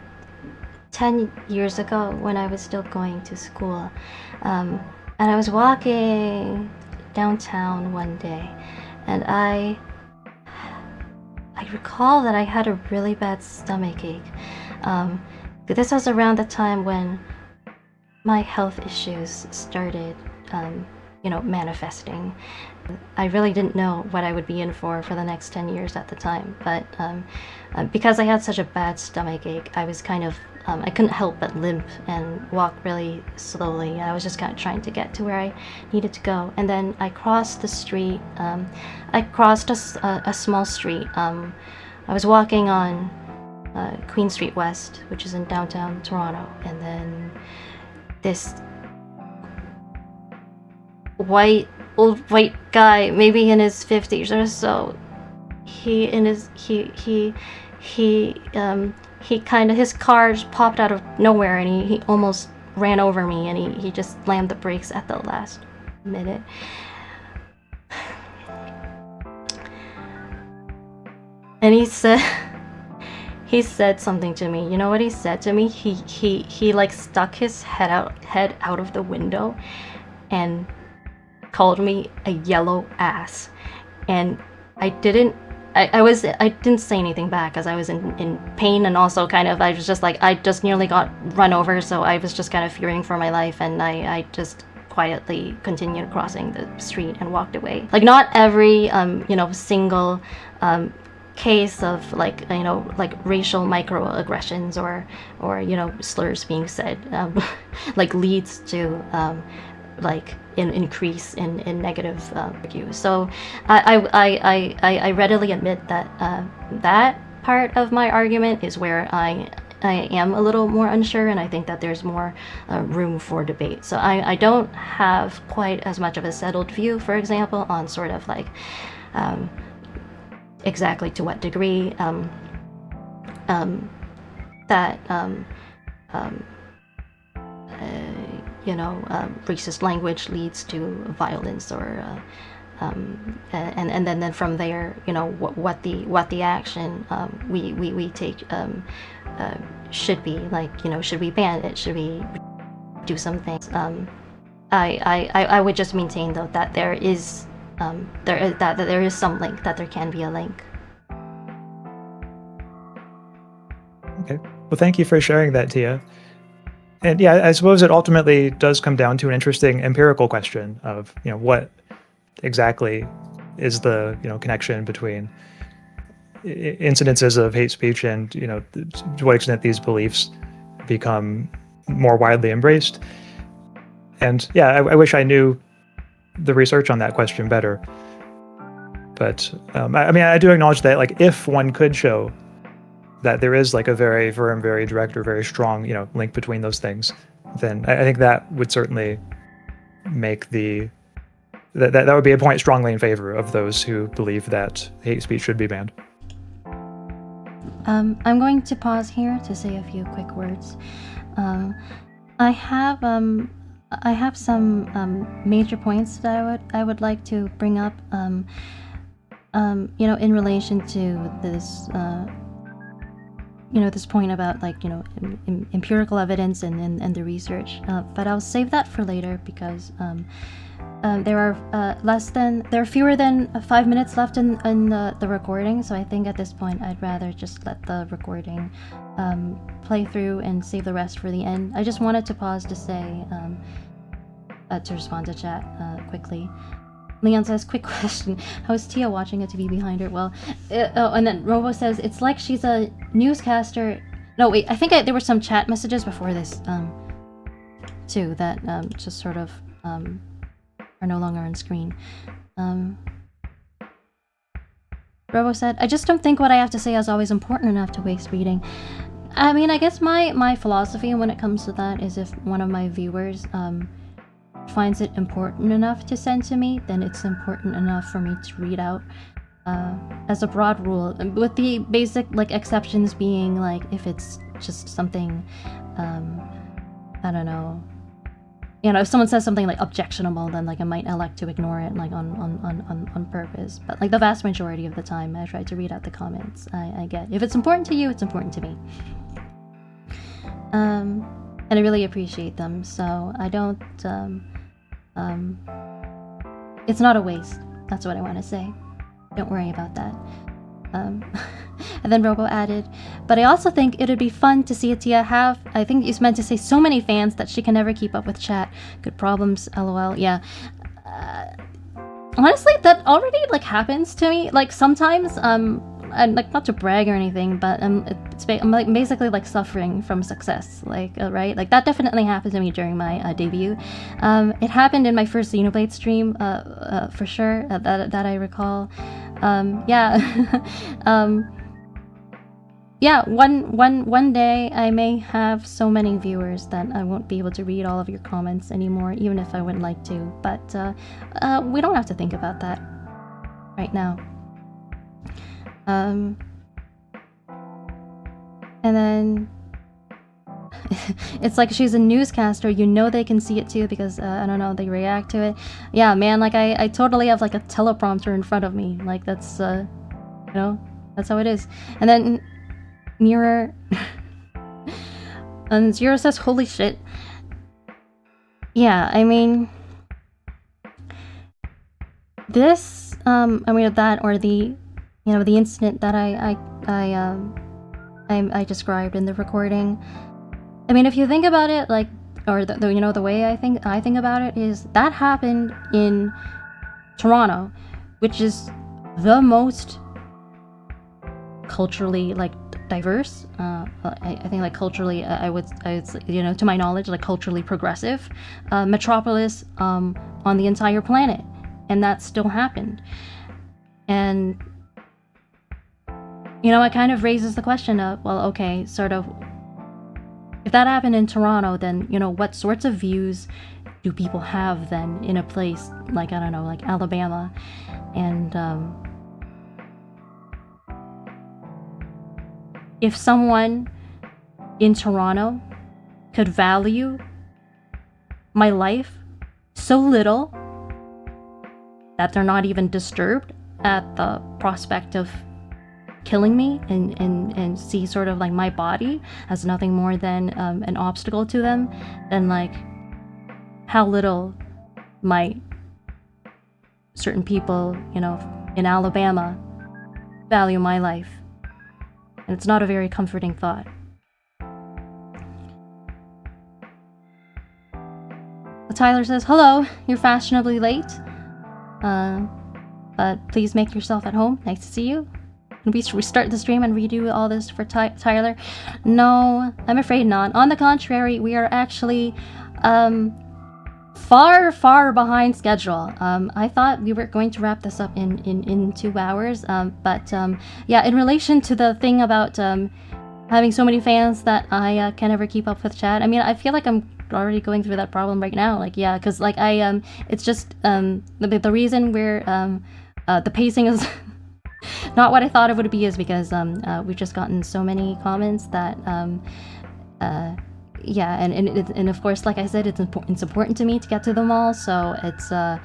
10 years ago when I was still going to school, and I was walking downtown one day, and I recall that I had a really bad stomachache. This was around the time when my health issues started, manifesting. I really didn't know what I would be in for the next 10 years at the time, but because I had such a bad stomachache, I was kind of, I couldn't help but limp and walk really slowly. I was just kind of trying to get to where I needed to go. And then I crossed the street. I crossed a small street. I was walking on Queen Street West, which is in downtown Toronto. And then this old white guy, maybe in his 50s or so, his car just popped out of nowhere, and he almost ran over me, and he just slammed the brakes at the last minute. And he said something to me. You know what he said to me? He like stuck his head out of the window and called me a yellow ass. And I didn't I didn't say anything back because I was in pain, and also kind of I was just like, I just nearly got run over, so I was just kind of fearing for my life, and I just quietly continued crossing the street and walked away. Like, not every single case of like racial microaggressions or slurs being said like leads to like an increase in negative reviews. So I readily admit that that part of my argument is where I am a little more unsure, and I think that there's more room for debate. So I don't have quite as much of a settled view, for example, on sort of like exactly to what degree that racist language leads to violence, or and then from there, what the action we take should be. Like, should we ban it? Should we do some things? I would just maintain, though, that there is some link, that there can be a link. Okay. Well, thank you for sharing that, Tia. And yeah, I suppose it ultimately does come down to an interesting empirical question of, what exactly is the, connection between incidences of hate speech and, to what extent these beliefs become more widely embraced. And yeah, I wish I knew the research on that question better. But I do acknowledge that, like, if one could show that there is like a very firm, very direct, or very strong, link between those things, then I think that would certainly make that would be a point strongly in favor of those who believe that hate speech should be banned. I'm going to pause here to say a few quick words. I have some major points that I would like to bring up, in relation to this, this point about, like, empirical evidence and the research. But I'll save that for later, because there are fewer than 5 minutes left in the recording. So I think at this point I'd rather just let the recording play through and save the rest for the end. I just wanted to pause to say, to respond to chat quickly. Leon says, quick question, how is Tia watching a TV behind her? Well, and then Robo says, it's like she's a newscaster. No, wait, I think there were some chat messages before this, too, that just sort of are no longer on screen. Robo said, I just don't think what I have to say is always important enough to waste reading. I mean, I guess my philosophy when it comes to that is, if one of my viewers finds it important enough to send to me, then it's important enough for me to read out, as a broad rule, with the basic, like, exceptions being, like, if it's just something, I don't know, if someone says something like objectionable, then, like, I might elect to ignore it, like, on purpose. But, like, the vast majority of the time I try to read out the comments I get. If it's important to you, it's important to me. And I really appreciate them, so I don't, it's not a waste. That's what I want to say. Don't worry about that. And then Robo added, but I also think it'd be fun to see Tia have, I think it's meant to say, so many fans that she can never keep up with chat. Good problems, lol. Yeah. Honestly, that already, like, happens to me. Like, sometimes, and, like, not to brag or anything, but I'm like basically, like, suffering from success, like, right? Like, that definitely happened to me during my debut. It happened in my first Xenoblade stream, for sure, that I recall. Yeah. Yeah, one day I may have so many viewers that I won't be able to read all of your comments anymore, even if I would like to. But we don't have to think about that right now. And then it's like she's a newscaster, they can see it too, because I don't know, they react to it. Yeah, man, like I totally have, like, a teleprompter in front of me, like, that's that's how it is. And then Mirror and Zero says, holy shit. Yeah, I mean, this that, or the you know, the incident that I described in the recording. I mean, if you think about it, like, or you know, the way I think about it is that happened in Toronto, which is the most culturally like diverse. I think like culturally, I would you know, to my knowledge, like culturally progressive metropolis on the entire planet, and that still happened. And you know, it kind of raises the question of, well, okay, sort of, if that happened in Toronto, then, you know, what sorts of views do people have then in a place like, I don't know, like Alabama? And if someone in Toronto could value my life so little that they're not even disturbed at the prospect of killing me and see sort of like my body as nothing more than an obstacle to them, then like how little might certain people, you know, in Alabama value my life. And it's not a very comforting thought. Tyler says, hello, you're fashionably late, but please make yourself at home. Nice to see you. Can we restart the stream and redo all this for Tyler? No, I'm afraid not. On the contrary, we are actually far behind schedule. I thought we were going to wrap this up in 2 hours, but yeah, in relation to the thing about having so many fans that I can never keep up with chat, I mean, I feel like I'm already going through that problem right now. Like, yeah, because like it's just the reason we're the pacing is not what I thought it would be is because we've just gotten so many comments that yeah, and of course, like I said, it's important to me to get to them all. So it's yeah,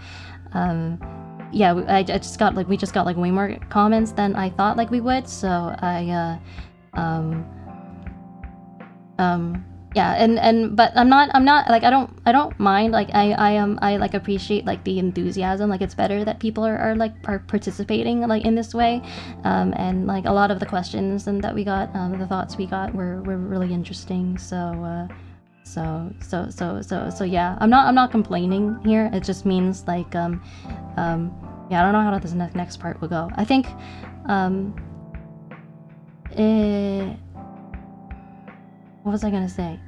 we just got like way more comments than I thought like we would. So I yeah, and but I'm not like I don't mind, like I like appreciate like the enthusiasm. Like it's better that people are participating like in this way, and like a lot of the questions and that we got, the thoughts we got were really interesting. So yeah, I'm not complaining here. It just means like yeah, I don't know how this next part will go. I think what was I gonna say?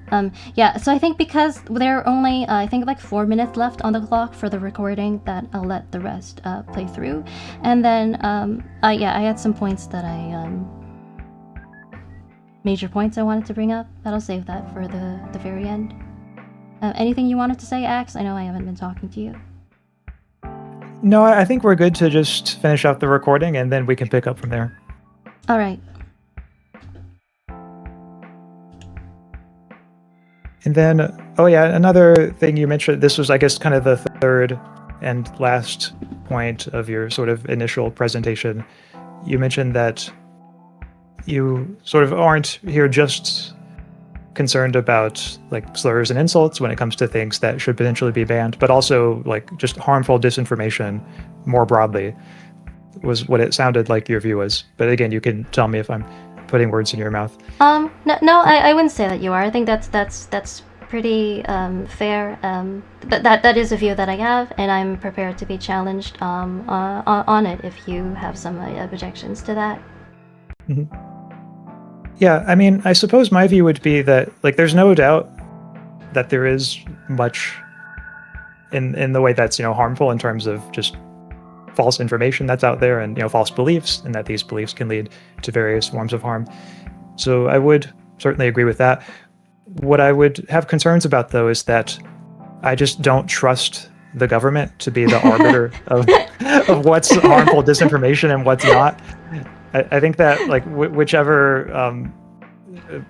Yeah, so I think because there are only, I think like 4 minutes left on the clock for the recording, that I'll let the rest play through. And then, yeah, I had some points that major points I wanted to bring up, but I'll save that for the very end. Anything you wanted to say, Axe? I know I haven't been talking to you. No, I think we're good to just finish up the recording and then we can pick up from there. All right. And then, oh yeah, another thing you mentioned, this was, I guess, kind of the third and last point of your sort of initial presentation. You mentioned that you sort of aren't here just concerned about like slurs and insults when it comes to things that should potentially be banned, but also like just harmful disinformation more broadly was what it sounded like your view was. But again, you can tell me if I'm putting words in your mouth. No, I wouldn't say that you are. I think that's pretty fair. But that is a view that I have, and I'm prepared to be challenged on it if you have some objections to that. Mm-hmm. Yeah, I mean, I suppose my view would be that like there's no doubt that there is much in the way that's, you know, harmful in terms of just false information that's out there and, you know, false beliefs, and that these beliefs can lead to various forms of harm. So I would certainly agree with that. What I would have concerns about, though, is that I just don't trust the government to be the arbiter of what's harmful disinformation and what's not. I think that like whichever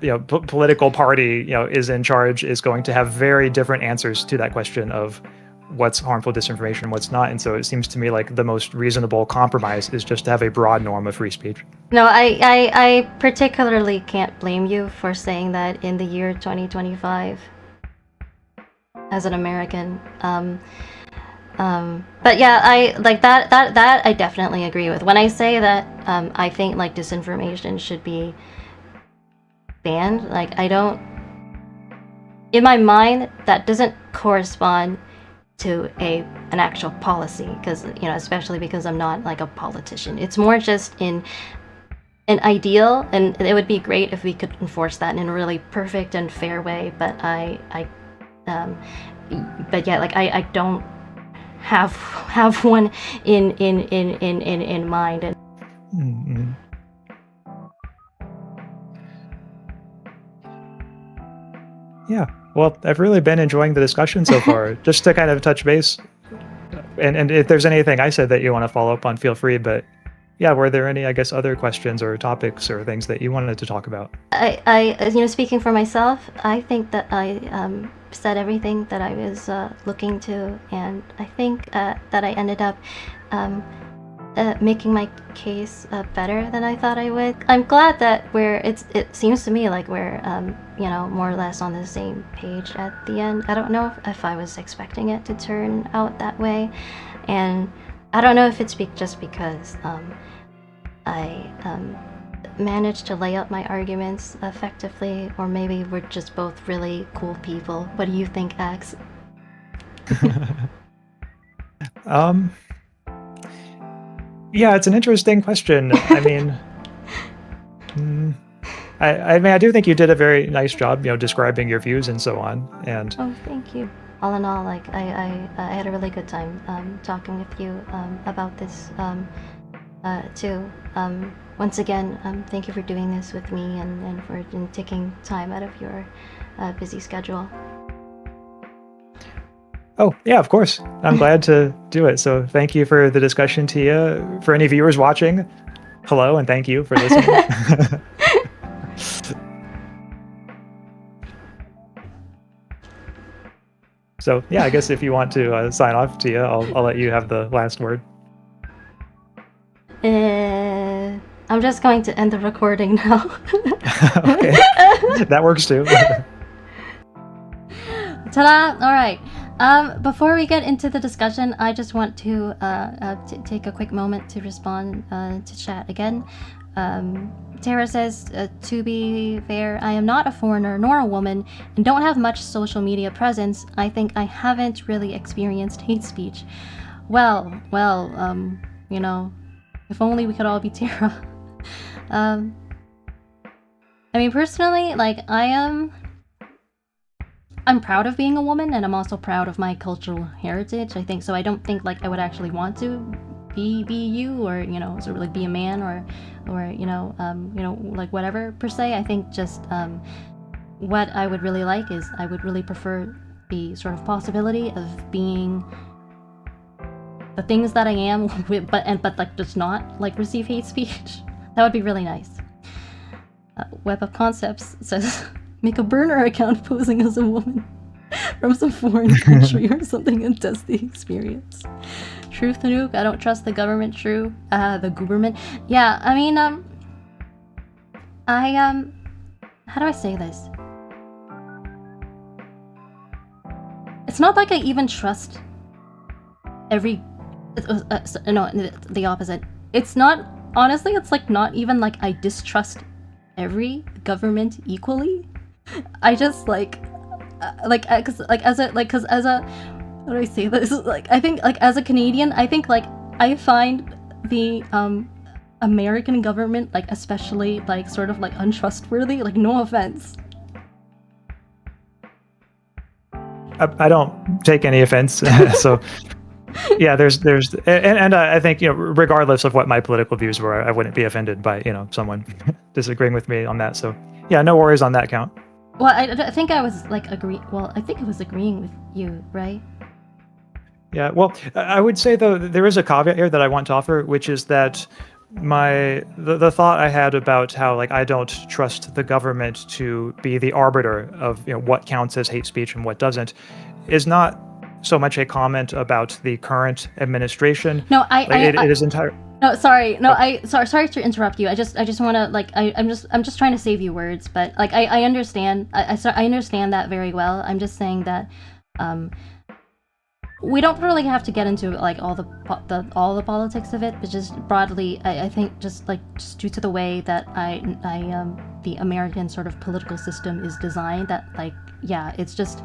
you know, political party, you know, is in charge is going to have very different answers to that question of what's harmful disinformation and what's not. And so it seems to me like the most reasonable compromise is just to have a broad norm of free speech. No, I particularly can't blame you for saying that in the year 2025 as an American. But yeah, I like that I definitely agree with. When I say that I think like disinformation should be banned. Like I don't, in my mind, that doesn't correspond to an actual policy, because especially because I'm not like a politician. It's more just in an ideal, and it would be great if we could enforce that in a really perfect and fair way. But but yeah, like I don't have one in mind. And Mm-hmm. Yeah. Well, I've really been enjoying the discussion so far. Just to kind of touch base, and if there's anything I said that you want to follow up on, feel free. But yeah, were there any, I guess, other questions or topics or things that you wanted to talk about? I speaking for myself, I think that I said everything that I was looking to, and I think that I ended up making my case better than I thought I would. I'm glad that it seems to me like we're more or less on the same page at the end. I don't know if I was expecting it to turn out that way, and I don't know if it's just because I managed to lay out my arguments effectively, or maybe we're just both really cool people. What do you think, Ax? Yeah, it's an interesting question. I mean, I mean, I do think you did a very nice job, describing your views and so on. And Oh, thank you. All in all, like I had a really good time talking with you about this too. Once again, thank you for doing this with me and for taking time out of your busy schedule. oh, yeah, of course. I'm glad to do it. So thank you for the discussion, Tia. For any viewers watching, hello, and thank you for listening. So yeah, I guess if you want to sign off, Tia, I'll let you have the last word. I'm just going to end the recording now. Okay, that works too. Ta-da! All right. Before we get into the discussion, I just want to take a quick moment to respond to chat again. Tara says, to be fair, I am not a foreigner nor a woman and don't have much social media presence. I think I haven't really experienced hate speech. Well, if only we could all be Tara. I mean, personally, like, I'm proud of being a woman, and I'm also proud of my cultural heritage, I think. So I don't think, like, I would actually want to be you, or, sort of, like, be a man, or like, whatever, per se. I think just, what I would really like is, I would really prefer the sort of possibility of being the things that I am, but like, just not, like, receive hate speech. That would be really nice. Web of Concepts says, make a burner account posing as a woman from some foreign country or something and test the experience. Truth Nuke, I don't trust the government. True. The government. Yeah, I mean, how do I say this? It's not like I even trust every, no, the opposite. It's not, honestly, it's like not even like I distrust every government equally. I just cause as a, how do I say this? Like, I think, like, as a Canadian, I think, like, I find the American government, like, especially, like, sort of, like, untrustworthy. Like, no offense. I don't take any offense. So yeah, there's and I think, regardless of what my political views were, I wouldn't be offended by, someone disagreeing with me on that. So yeah, no worries on that count. Well, I think I was like I think I was agreeing with you, right? Yeah, well, I would say, though, there is a caveat here that I want to offer, which is that the thought I had about how, like, I don't trust the government to be the arbiter of, what counts as hate speech and what doesn't, is not so much a comment about the current administration. No, it is entire. No, sorry. No, sorry to interrupt you. I just want to, like, I'm just trying to save you words, but, like, I understand. I understand that very well. I'm just saying that we don't really have to get into like all the politics of it, but just broadly, I think just due to the way that the American sort of political system is designed, that like it's just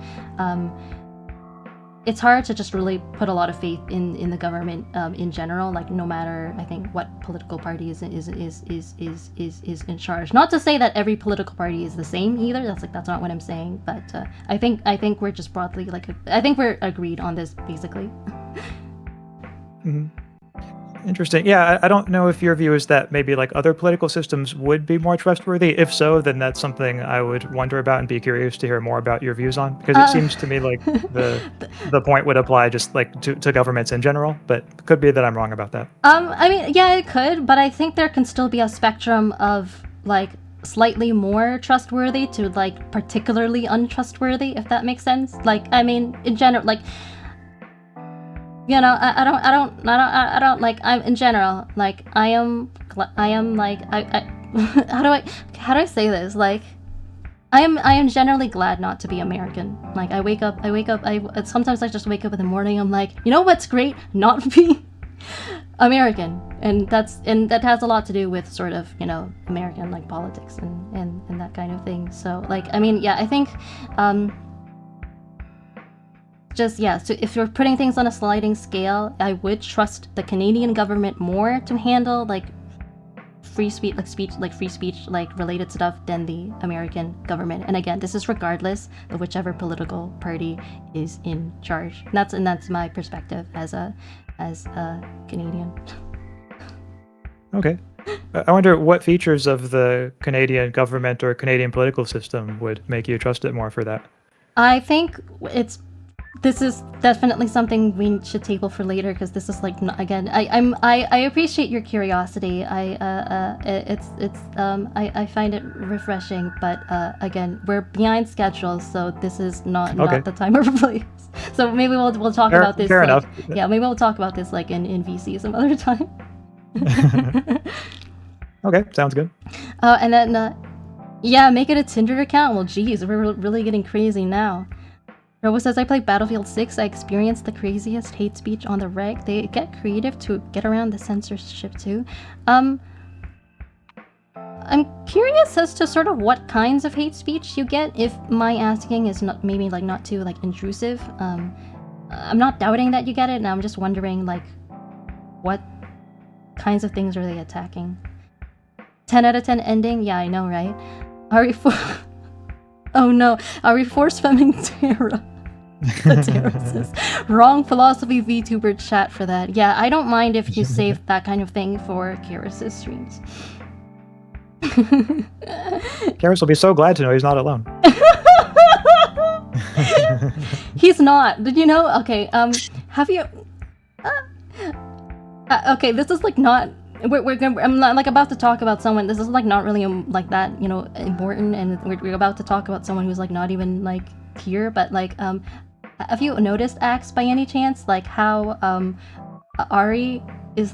it's hard to just really put a lot of faith in the government in general, like no matter I think what political party is in charge. Not to say that every political party is the same either. That's not what I'm saying. But I think we're just broadly I think we're agreed on this basically. Mm-hmm. Interesting. Yeah, I don't know if your view is that maybe like other political systems would be more trustworthy. If so, then that's something I would wonder about and be curious to hear more about your views on, because it seems to me like the point would apply just like to governments in general, but it could be that I'm wrong about that. I mean, yeah, it could, but I think there can still be a spectrum of like slightly more trustworthy to like particularly untrustworthy, if that makes sense. Like, I mean, in general, like, you know, I don't like, I'm in general, like, I am like, how do I say this? Like, I am generally glad not to be American. Like, I wake up, sometimes I just wake up in the morning, I'm like, you know what's great? Not be American. And that has a lot to do with sort of, you know, American, like, politics and that kind of thing. So, like, I mean, yeah, I think, so if you're putting things on a sliding scale, I would trust the Canadian government more to handle like free speech, like related stuff than the American government. And again, this is regardless of whichever political party is in charge. And that's my perspective as a Canadian. Okay. I wonder what features of the Canadian government or Canadian political system would make you trust it more for that. I think this is definitely something we should table for later, because this is like, again, I appreciate your curiosity. I find it refreshing, but again, we're behind schedule, so this is not the time or place. So maybe we'll talk about this. Fair enough. Yeah, maybe we'll talk about this like in VC some other time. Okay, sounds good. And then make it a Tinder account. Well, geez, we're really getting crazy now. Robo says, I play Battlefield 6. I experienced the craziest hate speech on the reg. They get creative to get around the censorship too. I'm curious as to sort of what kinds of hate speech you get, if my asking is not too like intrusive. I'm not doubting that you get it, and I'm just wondering like what kinds of things are they attacking. 10 out of 10 ending? Yeah, I know, right? Oh no, are we force femming Tara? The Tara says, wrong philosophy VTuber chat for that. Yeah, I don't mind if you save that kind of thing for Charis' streams. Charis will be so glad to know he's not alone. He's not. Did you know? Okay, have you... okay, this is like not... I'm not like about to talk about someone. This is like not really like that, you know, important, and we're about to talk about someone who's like not even like here. But like, have you noticed, Axe, by any chance, like how Ari's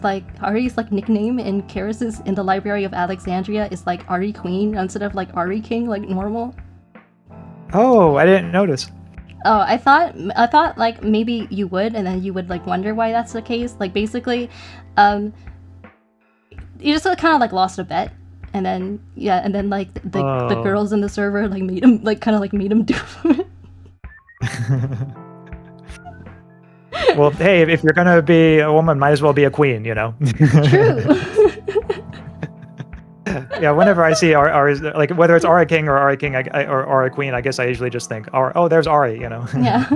like nickname in Charis's in the Library of Alexandria is like Ari Queen instead of like Ari King, like normal? Oh, I didn't notice. Oh, I thought like maybe you would, and then you would like wonder why that's the case. Like basically, you just kind of like lost a bet, and then like the girls in the server like made him do it. Well, hey, if you're gonna be a woman, might as well be a queen, you know. True. Yeah, whenever I see Ari, like whether it's Ari King or Ari King or Ari Queen, I guess I usually just think, oh, there's Ari, you know. Yeah.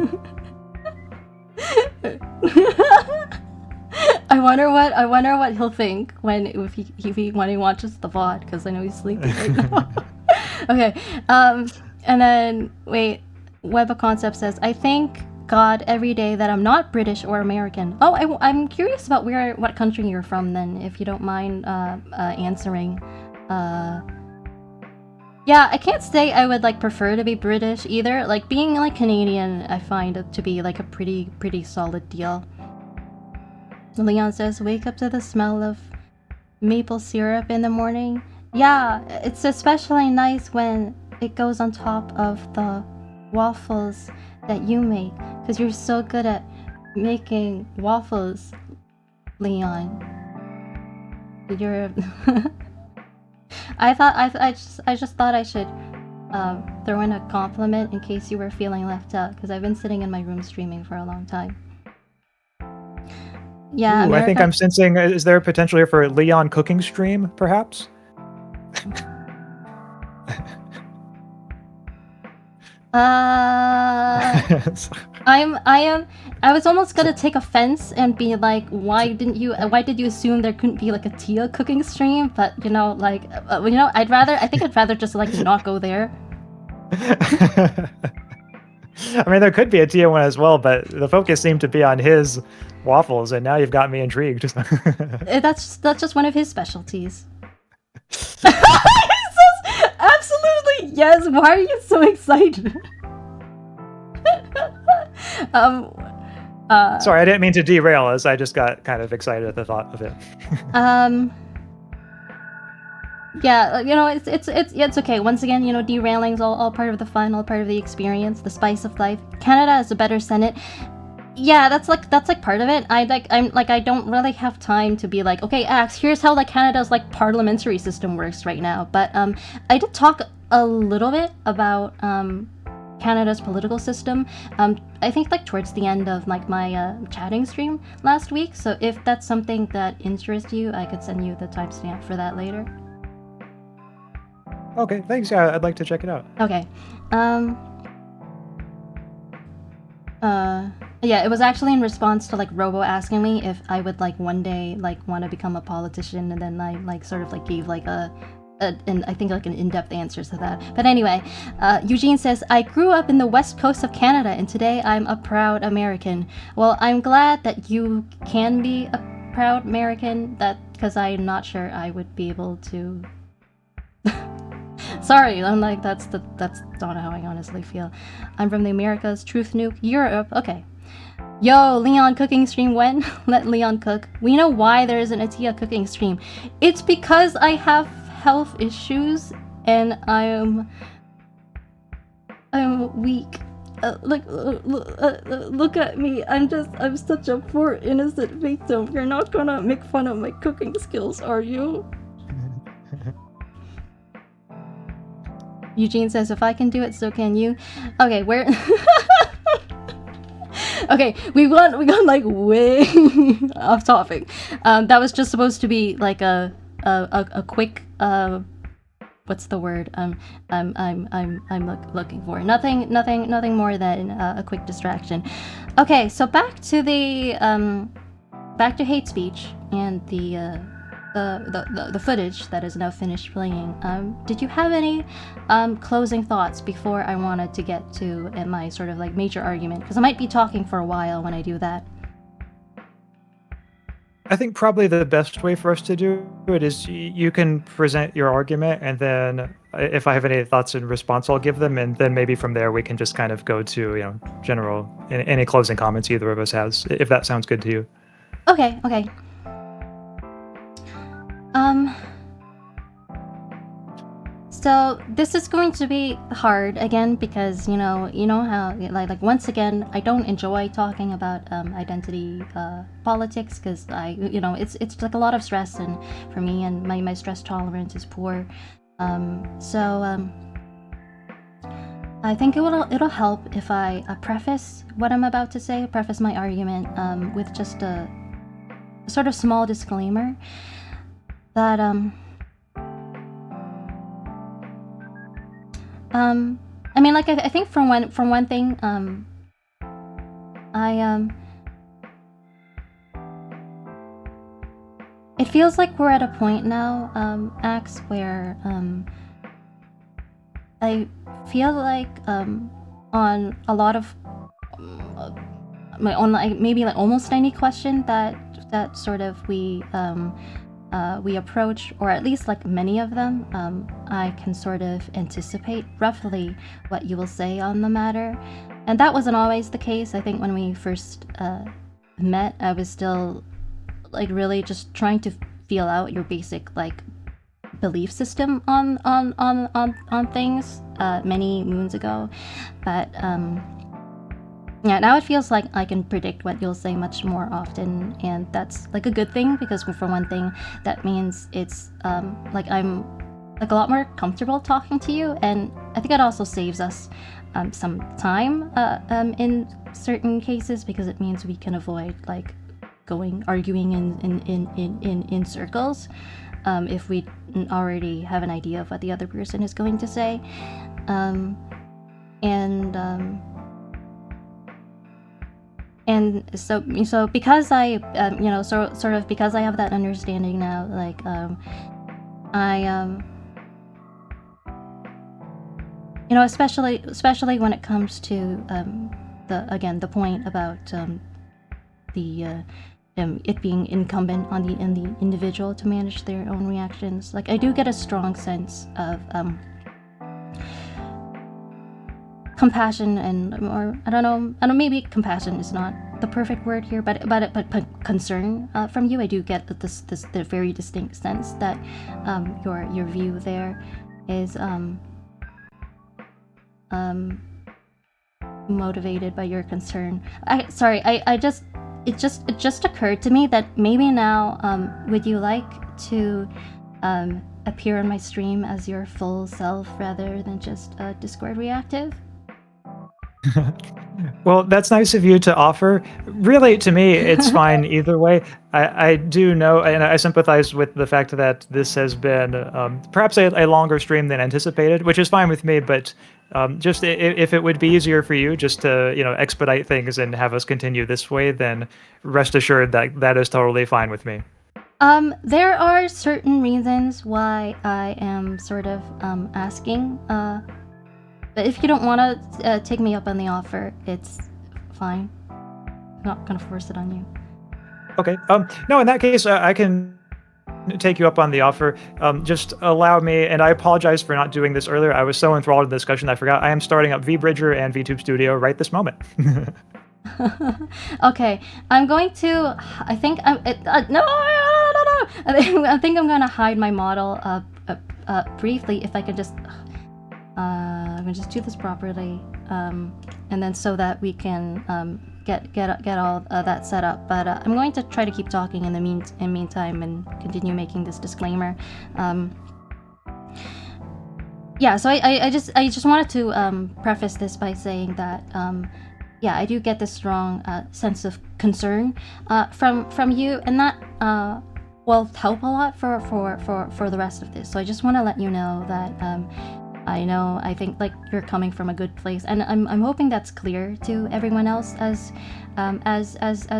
I wonder what he'll think when he watches the VOD, because I know he's sleeping right now. Okay, and then wait, Web of Concept says, I thank God every day that I'm not British or American. Oh, I'm curious about what country you're from then, if you don't mind answering. Yeah, I can't say I would like prefer to be British either. Like being like Canadian, I find it to be like a pretty solid deal. Leon says, wake up to the smell of maple syrup in the morning. Yeah, it's especially nice when it goes on top of the waffles that you make, because you're so good at making waffles, Leon. You're. I just thought I should throw in a compliment in case you were feeling left out, because I've been sitting in my room streaming for a long time. Yeah, Ooh, I think I'm sensing. Is there a potential here for a Leon cooking stream, perhaps? I was almost gonna take offense and be like, why did you assume there couldn't be like a Tia cooking stream? But you know, like, I think I'd rather just like not go there. I mean, there could be a Tia one as well, but the focus seemed to be on his waffles, and now you've got me intrigued. That's just one of his specialties. Absolutely yes. Why are you so excited? Sorry, I didn't mean to derail us. I just got kind of excited at the thought of it. Yeah, you know, it's okay. Once again, you know, derailing's all part of the fun, all part of the experience, the spice of life. Canada is a better Senate. Yeah, that's like part of it. I don't really have time to be like, okay, Axe, here's how like Canada's like parliamentary system works right now. But I did talk a little bit about Canada's political system. I think like towards the end of like my chatting stream last week. So if that's something that interests you, I could send you the timestamp for that later. Okay, thanks. Yeah, I'd like to check it out. Okay. Yeah, it was actually in response to like Robo asking me if I would like one day like want to become a politician, and then I like sort of like gave like and I think like an in-depth answer to that. But anyway, Eugene says, I grew up in the west coast of Canada and today I'm a proud American. Well, I'm glad that you can be a proud American, because I'm not sure I would be able to. Sorry, I'm like, that's not how I honestly feel. I'm from the Americas, Truth Nuke, Europe. Okay. Yo, Leon cooking stream when? Let Leon cook. We know why there isn't a Tia cooking stream. It's because I have health issues and I'm weak. Look at me. I'm such a poor innocent victim. You're not gonna make fun of my cooking skills, are you? Eugene says, if I can do it, so can you. Okay, where... Okay, we got like way off topic. That was just supposed to be like a quick what's the word? I'm looking for nothing more than a quick distraction. Okay, so back to hate speech and the footage that is now finished playing. Did you have any closing thoughts before I wanted to get to my sort of like major argument? Because I might be talking for a while when I do that. I think probably the best way for us to do it is you can present your argument, and then if I have any thoughts in response, I'll give them, and then maybe from there we can just kind of go to general any closing comments either of us has, if that sounds good to you. Okay. So this is going to be hard again because you know how like once again I don't enjoy talking about identity politics because it's like a lot of stress, and for me and my stress tolerance is poor. So I think it'll help if I preface what I'm about to say, preface my argument with just a sort of small disclaimer that I mean, like I think from one thing, it feels like we're at a point now, Axe, where I feel like on a lot of my own, like maybe like almost any question that sort of we approach, or at least like many of them, I can sort of anticipate roughly what you will say on the matter. And that wasn't always the case. I think when we first met, I was still like really just trying to feel out your basic like belief system on things many moons ago. But Yeah, now it feels like I can predict what you'll say much more often, and that's like a good thing, because for one thing, that means it's like I'm like a lot more comfortable talking to you, and I think it also saves us some time in certain cases, because it means we can avoid like arguing in circles if we already have an idea of what the other person is going to say, and so because I sort of because I have that understanding now, like I especially when it comes to the point about it being incumbent on the individual to manage their own reactions. Like, I do get a strong sense of compassion, or I don't know, maybe compassion is not the perfect word here, but concern from you. I do get the very distinct sense that your view there is motivated by your concern. It just occurred to me that maybe now would you like to appear on my stream as your full self rather than just Discord reactive? Well, that's nice of you to offer. Really, to me, it's fine either way. I do know, and I sympathize with the fact that this has been perhaps a longer stream than anticipated, which is fine with me, but just if it would be easier for you just to, expedite things and have us continue this way, then rest assured that that is totally fine with me. There are certain reasons why I am sort of asking, but if you don't want to take me up on the offer, it's fine. I'm not gonna force it on you. Okay. No, in that case, I can take you up on the offer. Just allow me, and I apologize for not doing this earlier. I was so enthralled in the discussion that I forgot. I am starting up VBridger and VTube Studio right this moment. Okay, I'm going to. I think no. I think I'm gonna hide my model briefly, if I could just. I'm gonna just do this properly, and then so that we can get all that set up. But I'm going to try to keep talking in the meantime and continue making this disclaimer. Yeah, so I just wanted to preface this by saying that yeah, I do get this strong sense of concern from you, and that will help a lot for the rest of this. So I just want to let you know that I think like you're coming from a good place, and I'm hoping that's clear to everyone else as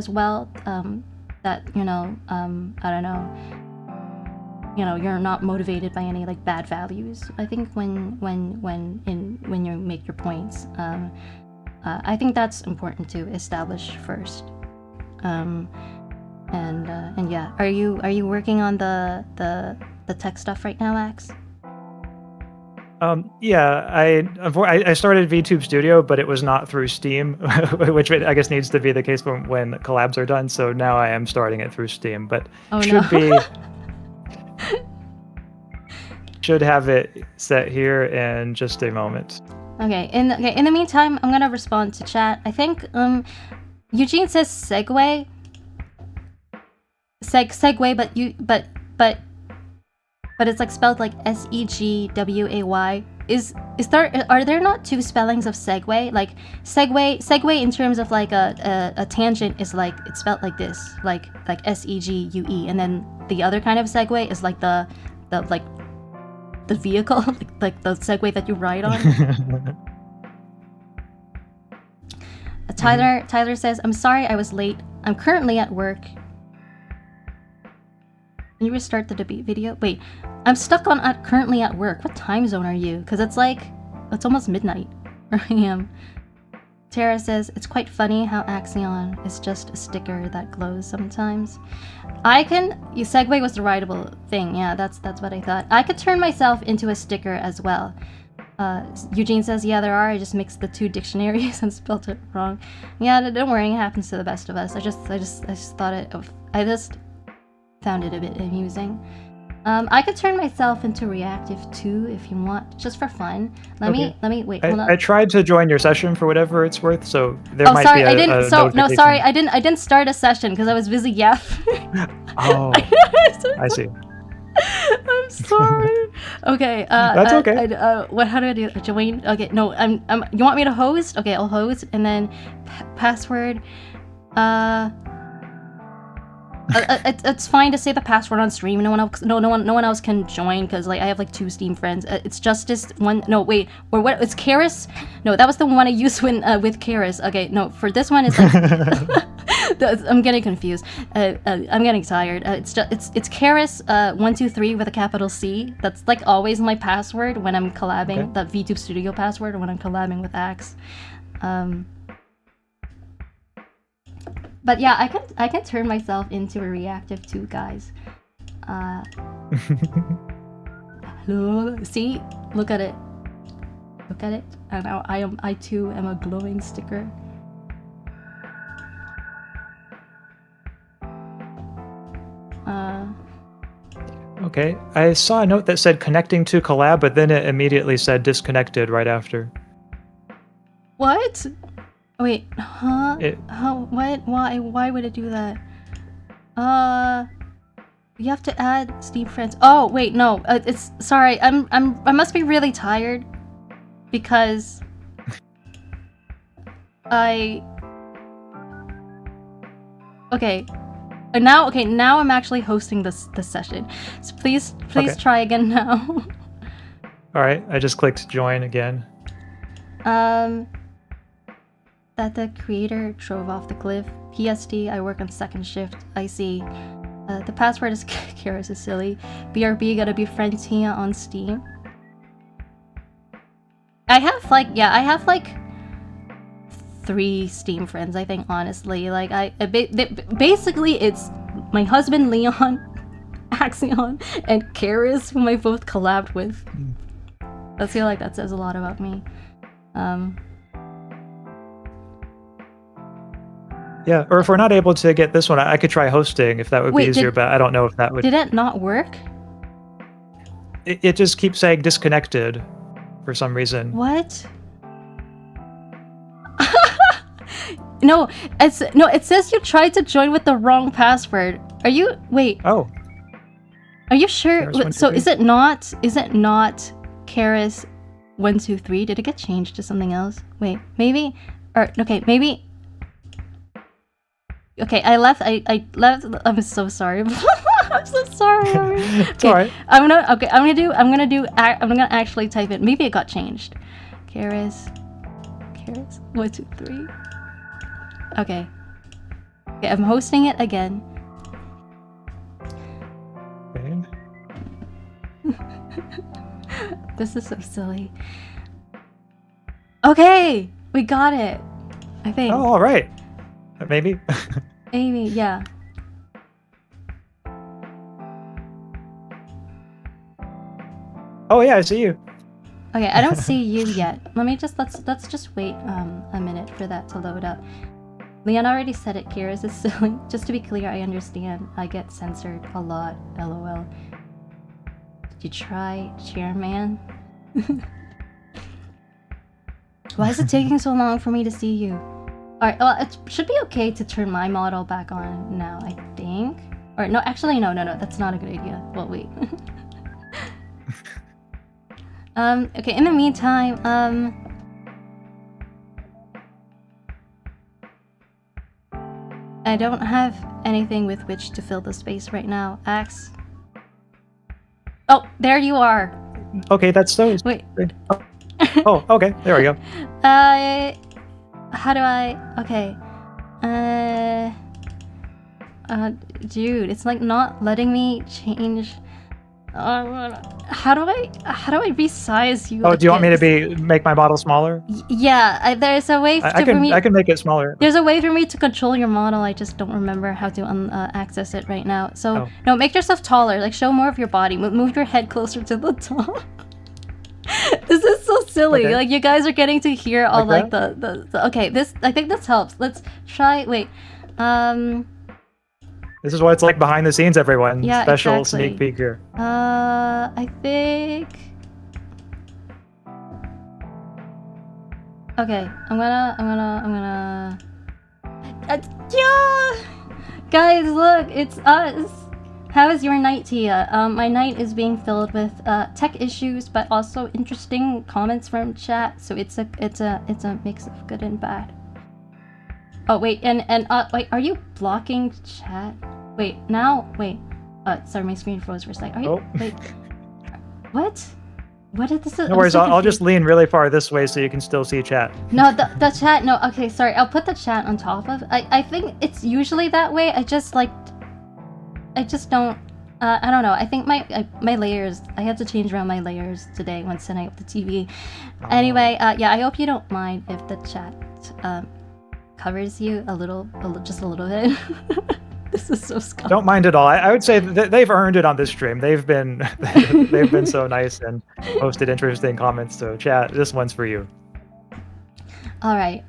well. That I don't know, you're not motivated by any like bad values. I think when you make your points, I think that's important to establish first. And yeah, are you working on the tech stuff right now, Ax? Yeah, I started VTube Studio, but it was not through Steam, which I guess needs to be the case when collabs are done. So now I am starting it through Steam, but should have it set here in just a moment. Okay. In the meantime, I'm gonna respond to chat. I think Eugene says segue. Segue, but it's like spelled like SEGWAY. Are there not two spellings of segue? Like segue in terms of like a tangent is like it's spelled like this, like SEGUE, and then the other kind of segue is like the vehicle, like the Segway that you ride on. Tyler says, "I'm sorry I was late. I'm currently at work." Can you restart the debate video? Wait, I'm stuck on currently at work. What time zone are you? Because it's almost midnight where I am. Tara says, "It's quite funny how Axaeon is just a sticker that glows sometimes." Segway was the rideable thing. Yeah, that's what I thought. I could turn myself into a sticker as well. Eugene says, "Yeah, there are. I just mixed the two dictionaries and spelled it wrong." Yeah, don't worry. It happens to the best of us. I just thought I just found it a bit amusing. I could turn myself into reactive too if you want, just for fun. Let me wait. Hold on. I tried to join your session for whatever it's worth, so there Oh, might sorry, be a I didn't. a So no, sorry, notification. I didn't start a session because I was busy yapping. Oh, I see. I'm sorry. Okay. That's okay. What? How do I do? Join. Okay. No. I'm. You want me to host? Okay, I'll host, and then password. It's fine to say the password on stream. No one else can join because like I have like 2 Steam friends. It's Justice one. No, wait. Or what? It's Charis. No, that was the one I used when with Charis. Okay. No, for this one it's like. I'm getting confused. I'm getting tired. It's Charis 123 with a capital C. That's like always my password when I'm collabing. Okay. That VTube Studio password when I'm collabing with Axe. But yeah, I can turn myself into a reactive too, guys. See, look at it. Look at it. And now I too am a glowing sticker. Okay, I saw a note that said connecting to collab, but then it immediately said disconnected right after. What? Wait, huh? It- How? What? Why would it do that? You have to add Steam friends. Oh wait, no. It's sorry. I must be really tired because Okay. Now I'm actually hosting this session. So please Okay. try again now. All right, I just clicked join again. That the creator drove off the cliff. PST, I work on second shift. I see. The password is Charis is silly. BRB, gotta be friends here on Steam. I have like 3 Steam friends, I think, honestly. Like, basically it's my husband Leon, Axaeon, and Charis, whom I both collabed with. I feel like that says a lot about me. Yeah, or if we're not able to get this one, I could try hosting if that would Wait, be easier, but I don't know if that would... Did it not work? It just keeps saying disconnected for some reason. What? No, it says you tried to join with the wrong password. Are you... Wait. Oh. Are you sure? Charis So is it not Charis 123? Did it get changed to something else? Wait, maybe... Or, okay, maybe... Okay, I left. I'm so sorry. I'm so sorry. It's alright. I'm gonna actually type it. Maybe it got changed. Charis 1, 2, 3. Okay, I'm hosting it again. Okay. This is so silly. Okay, we got it. I think. Oh, all right. Maybe. Amy, yeah. Oh yeah, I see you. Okay, I don't see you yet. Let's just wait a minute for that to load up. Leon already said it. Charis is silly. Just to be clear, I understand. I get censored a lot. LOL. Did you try Chairman? Why is it taking so long for me to see you? Alright, well, it should be okay to turn my model back on now, I think. Or no, actually, no, that's not a good idea. Well, wait. Okay, in the meantime, I don't have anything with which to fill the space right now. Axe. Oh, there you are. Okay, that's so. Wait. Oh, okay. There we go. How do I... Okay. Dude, it's like not letting me change... how do I resize you? Oh, like do you want me to this? make my model smaller? Yeah, there's a way I for me... can make it smaller. There's a way for me to control your model. I just don't remember how to access it right now. So, no, make yourself taller. Like, show more of your body. Move your head closer to the top. This is so silly. Okay. Like, you guys are getting to hear all Like like the okay, this, I think this helps. Let's try. Wait. This is what it's like behind the scenes, everyone. Yeah, Special exactly. sneak peek here. I think. Okay, I'm gonna. Yeah! Guys, look, it's us. How is your night, Tia? My night is being filled with tech issues, but also interesting comments from chat. So it's a mix of good and bad. Oh wait, wait, are you blocking chat? Wait, now wait. Sorry, my screen froze for a sec. Are you? Wait. What? What did this? No worries, I'll just lean really far this way so you can still see chat. No, the chat. No, okay, sorry. I'll put the chat on top of. I think it's usually that way. I just don't. I don't know. I think my layers. I had to change around my layers today when setting up the TV. Oh. Anyway, yeah. I hope you don't mind if the chat covers you just a little bit. This is so scummy. Don't mind at all. I would say that they've earned it on this stream. They've been so nice and posted interesting comments. So chat, this one's for you. All right.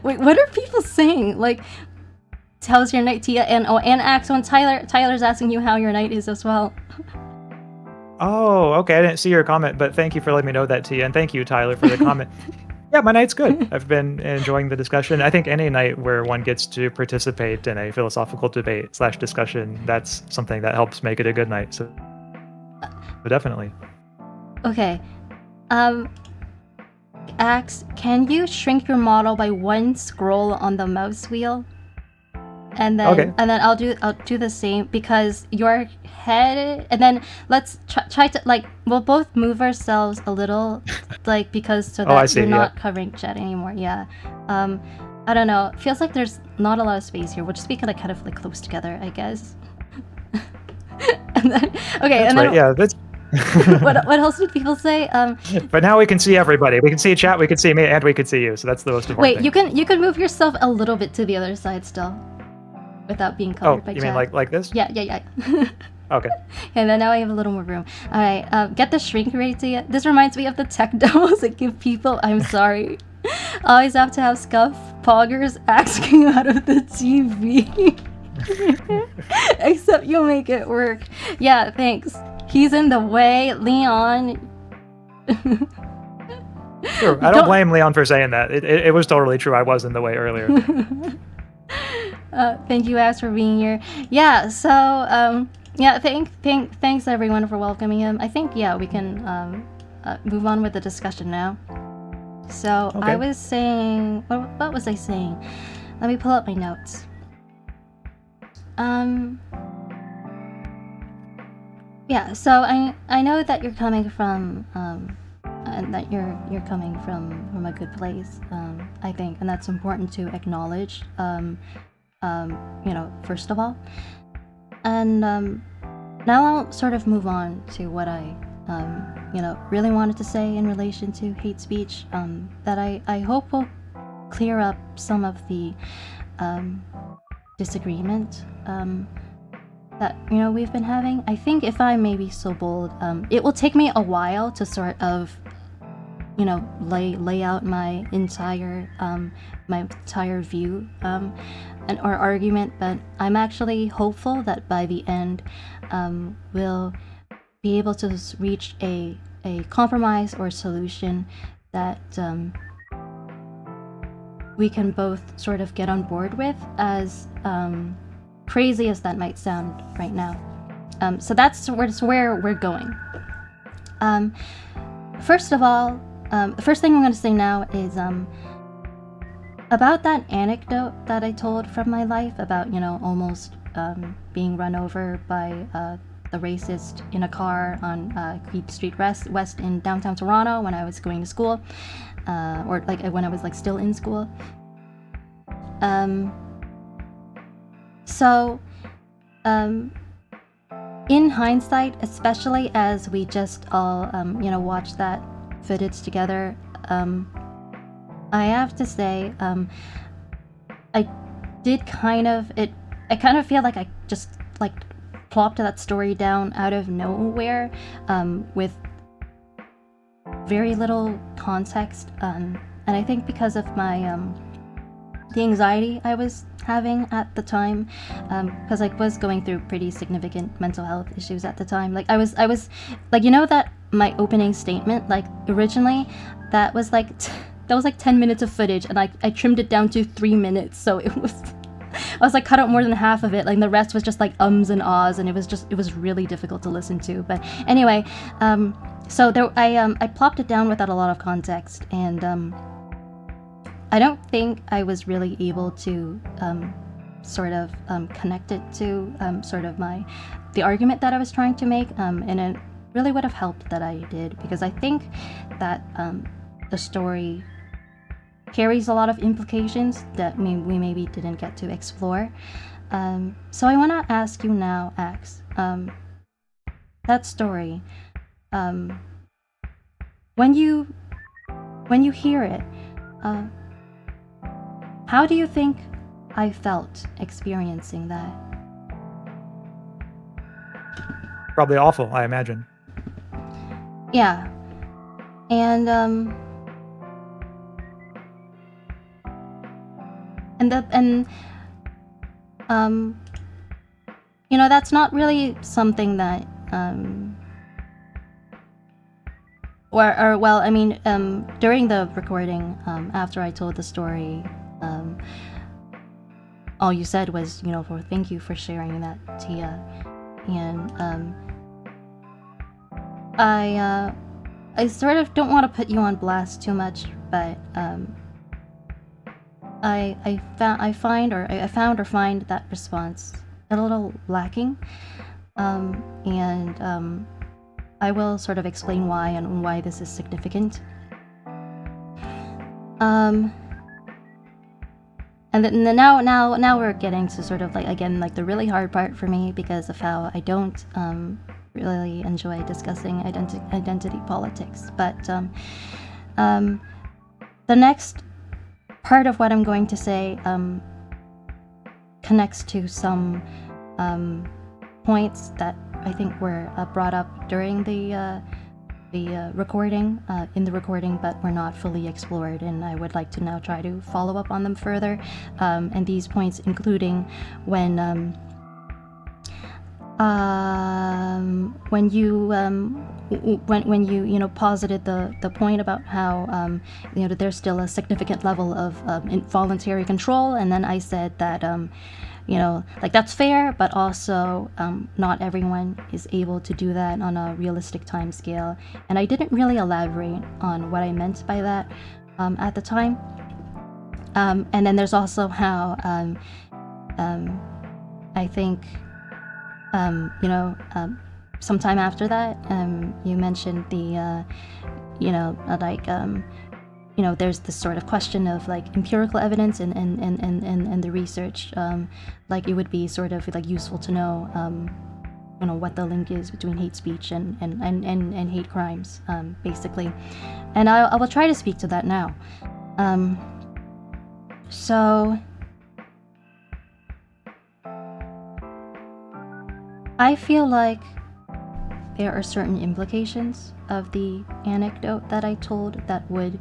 Wait, what are people saying? Like, how's your night, Tia? And Axaeon, Tyler's asking you how your night is as well. Oh, okay. I didn't see your comment, but thank you for letting me know that, Tia, and thank you, Tyler, for the comment. Yeah, my night's good. I've been enjoying the discussion. I think any night where one gets to participate in a philosophical debate / discussion, that's something that helps make it a good night. So definitely. Okay. Ax, can you shrink your model by one scroll on the mouse wheel? And then I'll do the same, because your head, and then let's try to, like, we'll both move ourselves a little, like, because so that you're not covering chat anymore. Yeah. I don't know. It feels like there's not a lot of space here. We'll just be kind of like close together, I guess. And then, okay. That's right. Yeah. That's. what else did people say? But now we can see everybody. We can see chat. We can see me, and we can see you. So that's the most important. Wait, you can move yourself a little bit to the other side still, without being covered by chat. You mean like this? Yeah. Okay. And then now I have a little more room. All right, get the shrink rate to it. This reminds me of the tech demos that give people. I'm sorry. Always have to have Scuff poggers asking out of the TV. Except you'll make it work. Yeah, thanks. He's in the way, Leon. True. I don't blame Leon for saying that. It was totally true. I was in the way earlier. Thank you, Ax, for being here. Yeah. So, yeah. Thanks everyone for welcoming him. I think we can move on with the discussion now. So I was saying, what was I saying? Let me pull up my notes. Yeah, so I know that you're coming from and that you're coming from a good place, I think, and that's important to acknowledge, first of all. And now I'll sort of move on to what I really wanted to say in relation to hate speech, that I hope will clear up some of the disagreement that we've been having. I think, if I may be so bold, it will take me a while to sort of lay out my entire view or argument, but I'm actually hopeful that by the end we'll be able to reach a compromise or solution that we can both sort of get on board with, as crazy as that might sound right now. So that's where we're going. First of all, the first thing I'm going to say now is about that anecdote that I told from my life about almost being run over by the racist in a car on Creep Street West in downtown Toronto when I was going to school, or like when I was like still in school. So, in hindsight, especially as we just all, watched that footage together, I have to say, I kind of feel like I just like plopped that story down out of nowhere, with very little context, and I think because of my the anxiety I was having at the time, because I was going through pretty significant mental health issues at the time. Like I was like, that my opening statement, like originally that was like 10 minutes of footage, and I trimmed it down to 3 minutes, so it was I was like cut out more than half of it, like the rest was just like ums and ahs, and it was really difficult to listen to. But anyway, so there I plopped it down without a lot of context, and I don't think I was really able to sort of connect it to sort of the argument that I was trying to make, and it really would have helped that I did, because I think that the story carries a lot of implications that we maybe didn't get to explore. So I want to ask you now, Ax, that story, when you hear it, how do you think I felt experiencing that? Probably awful, I imagine. Yeah. And that's not really something that during the recording, after I told the story, all you said was, thank you for sharing that, Tia. And I sort of don't want to put you on blast too much, but I find that response a little lacking, and I will sort of explain why and why this is significant. And then now we're getting to sort of like the really hard part for me, because of how I don't really enjoy discussing identity politics. But the next part of what I'm going to say connects to some points that I think were brought up during the recording, in the recording, but were not fully explored, and I would like to now try to follow up on them further. And these points including when you posited the point about how there's still a significant level of involuntary control, and then I said that that's fair, but also not everyone is able to do that on a realistic time scale, and I didn't really elaborate on what I meant by that at the time. And then there's also how I think sometime after that, you mentioned the there's this sort of question of like empirical evidence and the research. Like it would be sort of like useful to know what the link is between hate speech and hate crimes, basically. And I will try to speak to that now. So I feel like there are certain implications of the anecdote that I told that would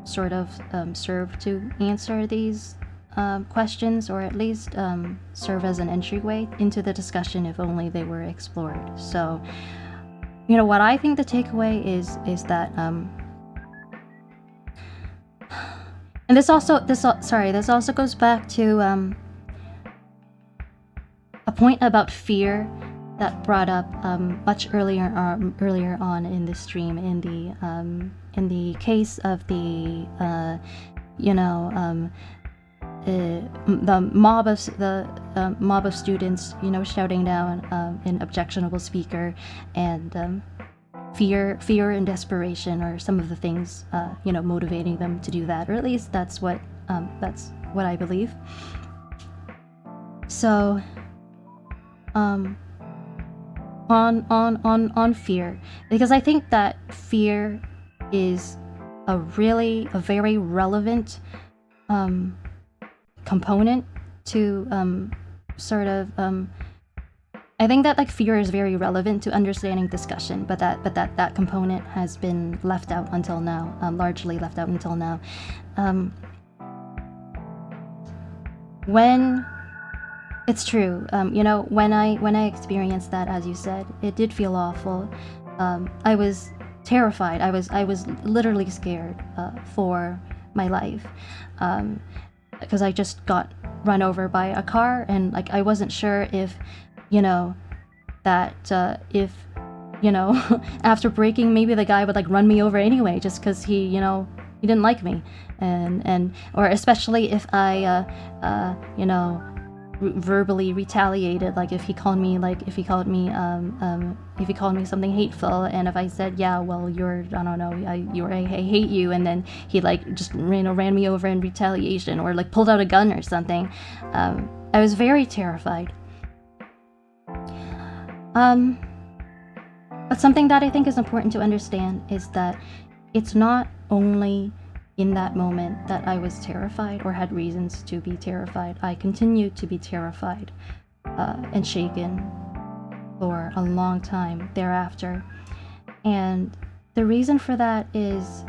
sort of serve to answer these questions, or at least serve as an entryway into the discussion if only they were explored. So, what I think the takeaway is that and this also goes back to a point about fear that brought up much earlier on in the stream, in the case of the mob of students shouting down an objectionable speaker, and fear and desperation are some of the things motivating them to do that, or at least that's what I believe. So on fear, because I think that fear is a very relevant component to I think that fear is very relevant to understanding discussion, but that component has been left out until now, largely left out until now. when it's true, you know, when I experienced that, as you said, it did feel awful. I was terrified. I was literally scared for my life, because I just got run over by a car, and like I wasn't sure if, you know, that if, you know, after braking, maybe the guy would like run me over anyway, just because he, you know, he didn't like me, and or especially if I, you know, verbally retaliated, like if he called me something hateful, and if I said, yeah, well, you're, I don't know, I hate you, and then he like just ran me over in retaliation, or like pulled out a gun or something. I was very terrified. But something that I think is important to understand is that it's not only in that moment that I was terrified or had reasons to be terrified. I continued to be terrified and shaken for a long time thereafter. And the reason for that is,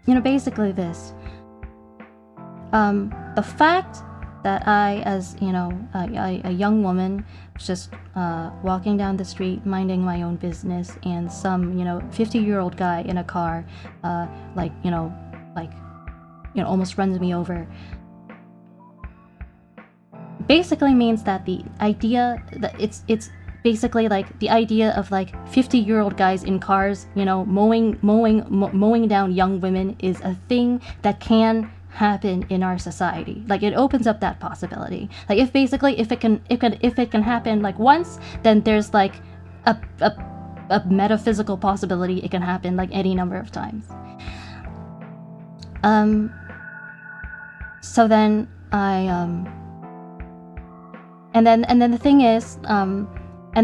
you know, basically this. The fact that I, as, you know, a young woman, just walking down the street, minding my own business, and some, you know, 50-year-old guy in a car, like, almost runs me over, basically means that the idea that it's basically like the idea of like 50-year-old guys in cars, you know, mowing down young women is a thing that can happen in our society. Like, it opens up that possibility. Like, if it can happen like once, then there's like a metaphysical possibility it can happen like any number of times. So then I and then the thing is, and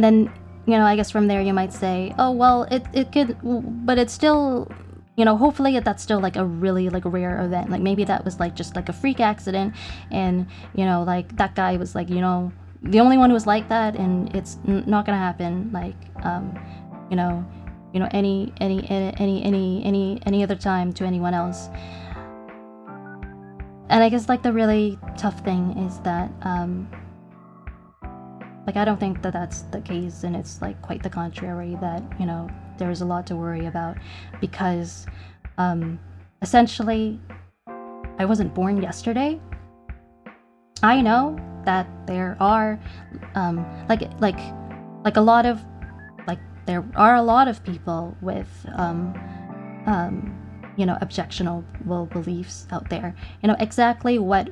then, you know, I guess from there you might say, oh well, it could, but it's still, you know, hopefully that's still like a really like rare event. Like maybe that was like just like a freak accident, and, you know, like that guy was like, you know, the only one who was like that, and it's not gonna happen like you know any other time to anyone else. And I guess like the really tough thing is that like I don't think that that's the case, and it's like quite the contrary, that, you know, there's a lot to worry about, because essentially I wasn't born yesterday. I know that there are like a lot of, like, there are a lot of people with you know, objectionable beliefs out there. You know, exactly what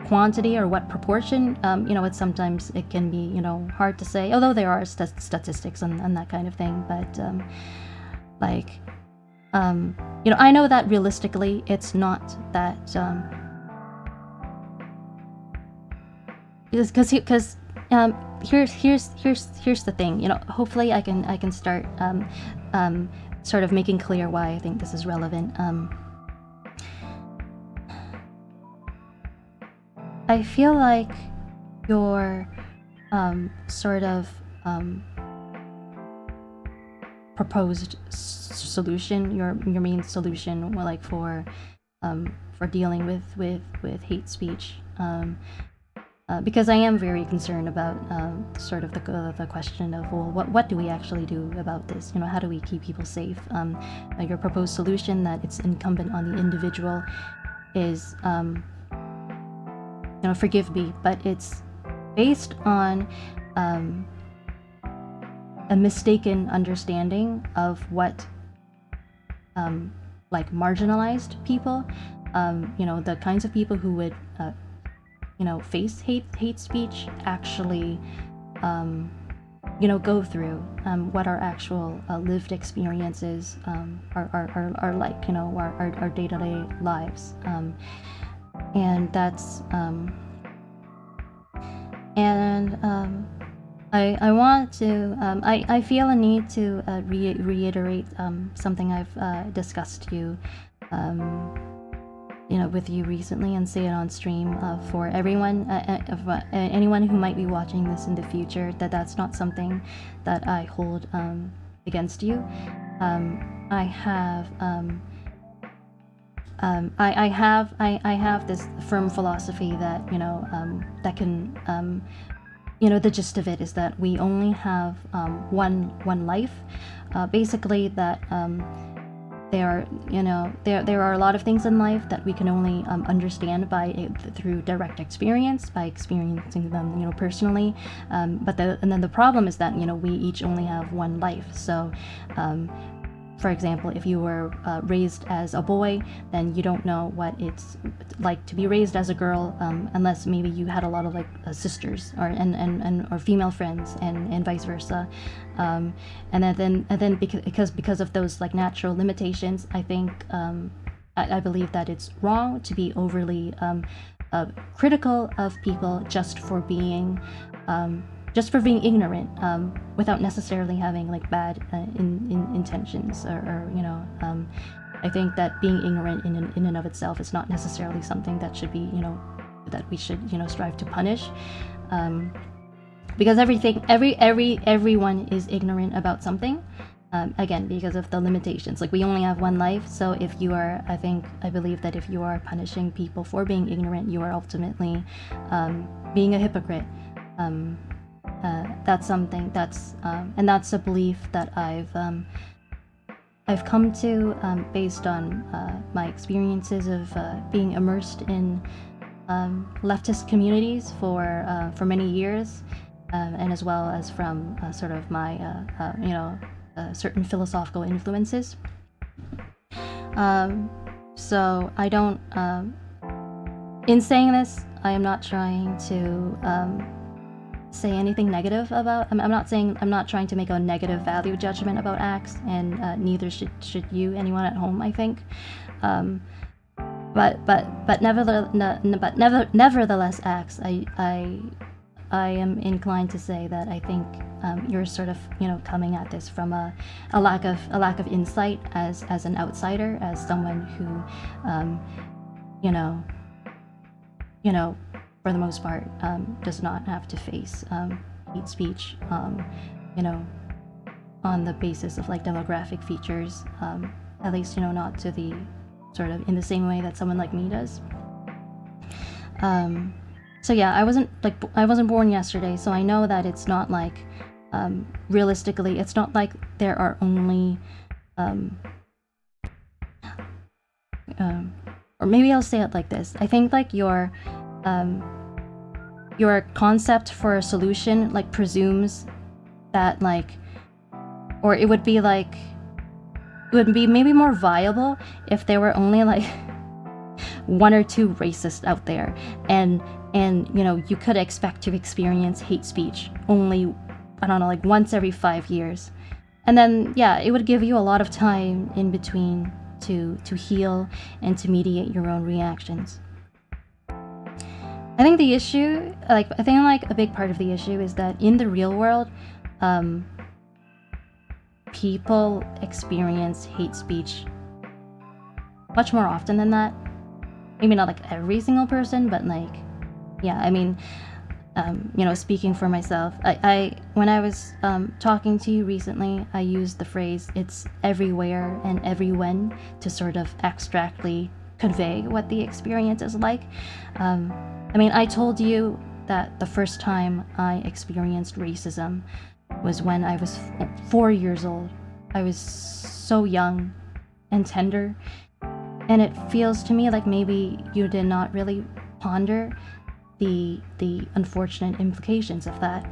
quantity or what proportion, you know, sometimes it can be, you know, hard to say, although there are statistics and that kind of thing, but like you know, I know that realistically it's not that because here's the thing, you know, hopefully I can start sort of making clear why I think this is relevant. I feel like your sort of proposed solution, your main solution, like for dealing with hate speech, because I am very concerned about sort of the question of, well, what do we actually do about this? You know, how do we keep people safe? Your proposed solution that it's incumbent on the individual is, you know, forgive me, but it's based on a mistaken understanding of what like marginalized people, you know, the kinds of people who would you know, face hate speech actually you know, go through, what our actual lived experiences are like, you know, our day-to-day lives, and that's I want to I feel a need to reiterate something I've discussed you know, with you recently, and say it on stream for everyone, anyone who might be watching this in the future, that's not something that I hold against you. I have I have this firm philosophy that that can the gist of it is that we only have one life. Basically, that there are a lot of things in life that we can only understand through direct experience, by experiencing them personally. And then the problem is that we each only have one life. So for example, if you were raised as a boy, then you don't know what it's like to be raised as a girl, unless maybe you had a lot of sisters or female friends, and vice versa. And then because of those natural limitations, I think I believe that it's wrong to be overly critical of people just for being ignorant, without necessarily having bad intentions, or I think that being ignorant in and of itself is not necessarily something that should be that we should strive to punish, because everyone is ignorant about something, again, because of the limitations. We only have one life, so if you are, I believe that if you are punishing people for being ignorant, you are ultimately being a hypocrite. That's something and that's a belief that I've come to based on my experiences of being immersed in leftist communities for many years, and as well as from sort of my certain philosophical influences. So I don't. In saying this, I am not trying to say anything negative about. I'm not trying to make a negative value judgment about Axe, and neither should you, anyone at home, I think. But nevertheless, Axe, I am inclined to say that I think you're sort of coming at this from a lack of insight as an outsider, as someone who for the most part does not have to face hate speech on the basis of demographic features, at least not to the sort of in the same way that someone like me does. So yeah, I wasn't born yesterday, so I know that it's not realistically, it's not like there are only or maybe I'll say it like this. I think your concept for a solution presumes that or it would be maybe more viable if there were only one or two racists out there, and you could expect to experience hate speech only, I don't know, once every 5 years, and then yeah, it would give you a lot of time in between to heal and to mediate your own reactions. I think the issue, a big part of the issue is that in the real world, people experience hate speech much more often than that. Maybe not every single person, but yeah, I mean, speaking for myself, I when I was talking to you recently, I used the phrase "it's everywhere and everyone" to sort of abstractly convey what the experience is like. I mean, I told you that the first time I experienced racism was when I was 4 years old. I was so young and tender, and it feels to me like maybe you did not really ponder the unfortunate implications of that.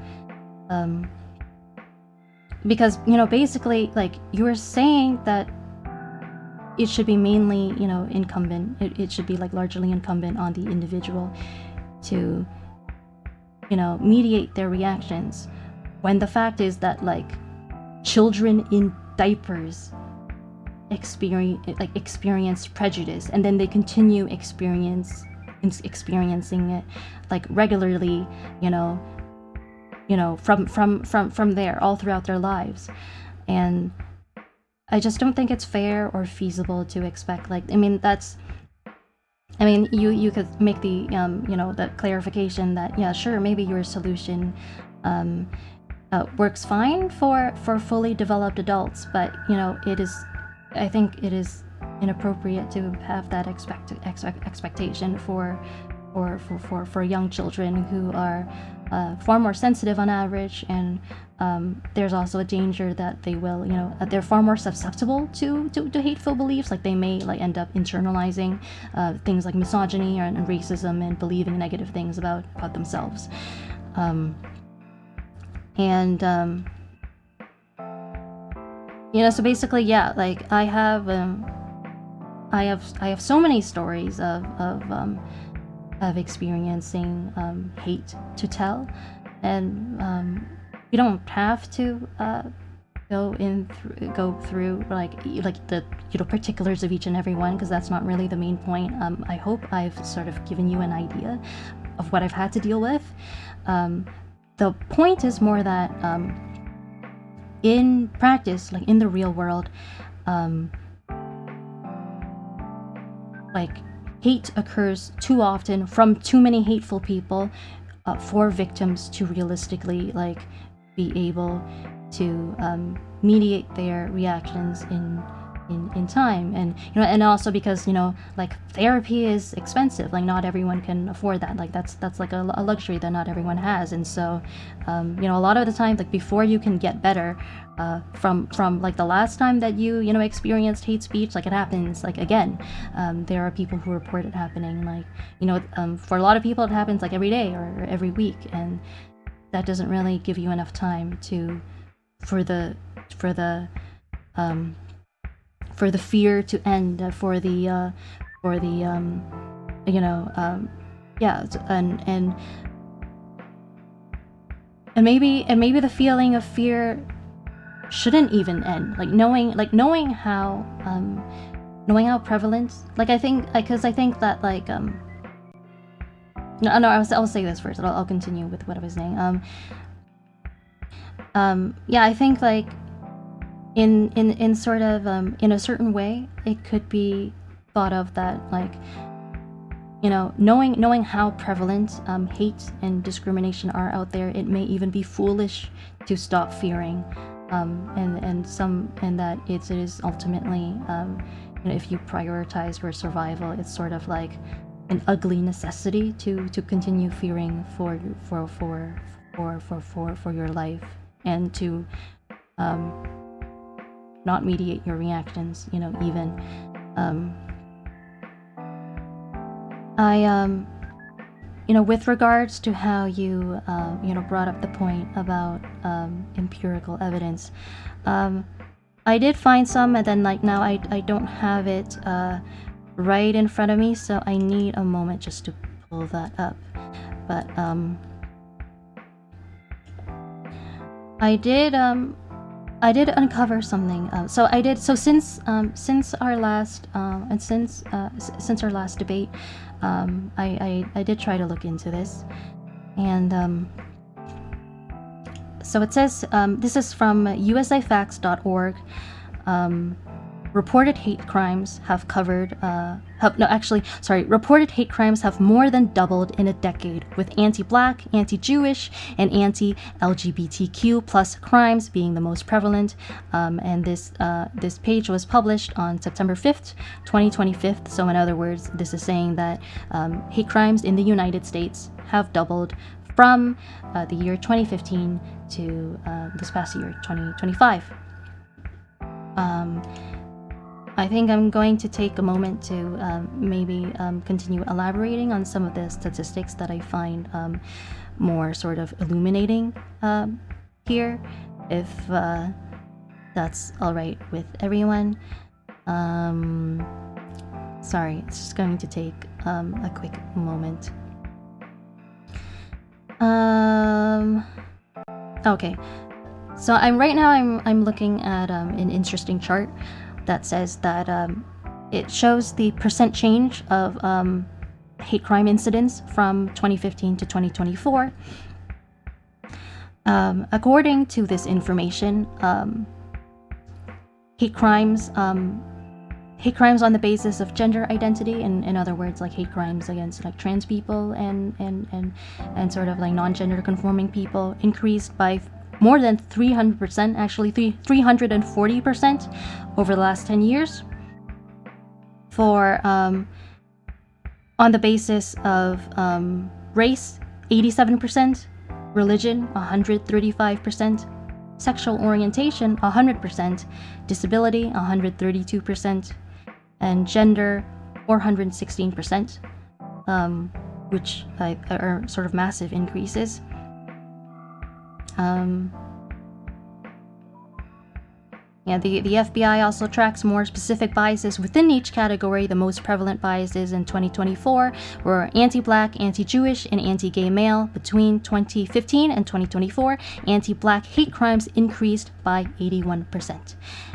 Because basically, you were saying that it should be mainly incumbent. It should be largely incumbent on the individual to mediate their reactions, when the fact is that children in diapers experience prejudice, and then they continue experiencing it regularly, from there all throughout their lives. And I just don't think it's fair or feasible to expect you could make the the clarification that yeah, sure, maybe your solution works fine for fully developed adults, but I think it is inappropriate to have that expectation for young children who are far more sensitive on average, and there's also a danger that they will, they're far more susceptible to hateful beliefs. Like they may like end up internalizing things like misogyny and racism and believing negative things about themselves. So basically, yeah, like I have so many stories of experiencing hate to tell, and you don't have to go through like the particulars of each and every one, because that's not really the main point. I hope I've sort of given you an idea of what I've had to deal with. The point is more that in practice, like in the real world, like hate occurs too often from too many hateful people for victims to realistically like be able to mediate their reactions in time. And and also because like therapy is expensive, like not everyone can afford that. Like that's like a luxury that not everyone has. And so a lot of the time, like before you can get better from like the last time that you experienced hate speech, like it happens like again. There are people who report it happening like for a lot of people it happens like every day or every week, and that doesn't really give you enough time for the fear to end, and maybe the feeling of fear shouldn't even end. Like knowing how prevalent. Like I think that like I'll say this first. I'll continue with what I was saying. I think like in sort of in a certain way, it could be thought of that like knowing how prevalent hate and discrimination are out there, it may even be foolish to stop fearing, and that it is ultimately if you prioritize your survival, it's sort of like an ugly necessity to continue fearing for your life, and to not mediate your reactions, even. With regards to how you, brought up the point about empirical evidence, I did find some, and then like now I don't have it right in front of me, so I need a moment just to pull that up. But I did uncover something. So since our last debate, I did try to look into this, and so it says this is from usafacts.org. Reported hate crimes have reported hate crimes have more than doubled in a decade, with anti-Black, anti-Jewish, and anti-LGBTQ plus crimes being the most prevalent. And this page was published on September 5th, 2025. So in other words, this is saying that hate crimes in the United States have doubled from the year 2015 to this past year, 2025. I think I'm going to take a moment to maybe continue elaborating on some of the statistics that I find more sort of illuminating here, if that's all right with everyone. Sorry, it's just going to take a quick moment. Okay, so I'm looking at an interesting chart that says that it shows the percent change of hate crime incidents from 2015 to 2024. According to this information, hate crimes on the basis of gender identity, in other words, like hate crimes against like trans people and sort of like non-gender conforming people, increased by more than 300%, actually 340% over the last 10 years. for on the basis of race, 87%, religion, 135%, sexual orientation, 100%, disability, 132%, and gender, 416%, which are sort of massive increases. Yeah, the FBI also tracks more specific biases within each category. The most prevalent biases in 2024 were anti-Black, anti-Jewish, and anti-gay male. Between 2015 and 2024, anti-Black hate crimes increased by 81%.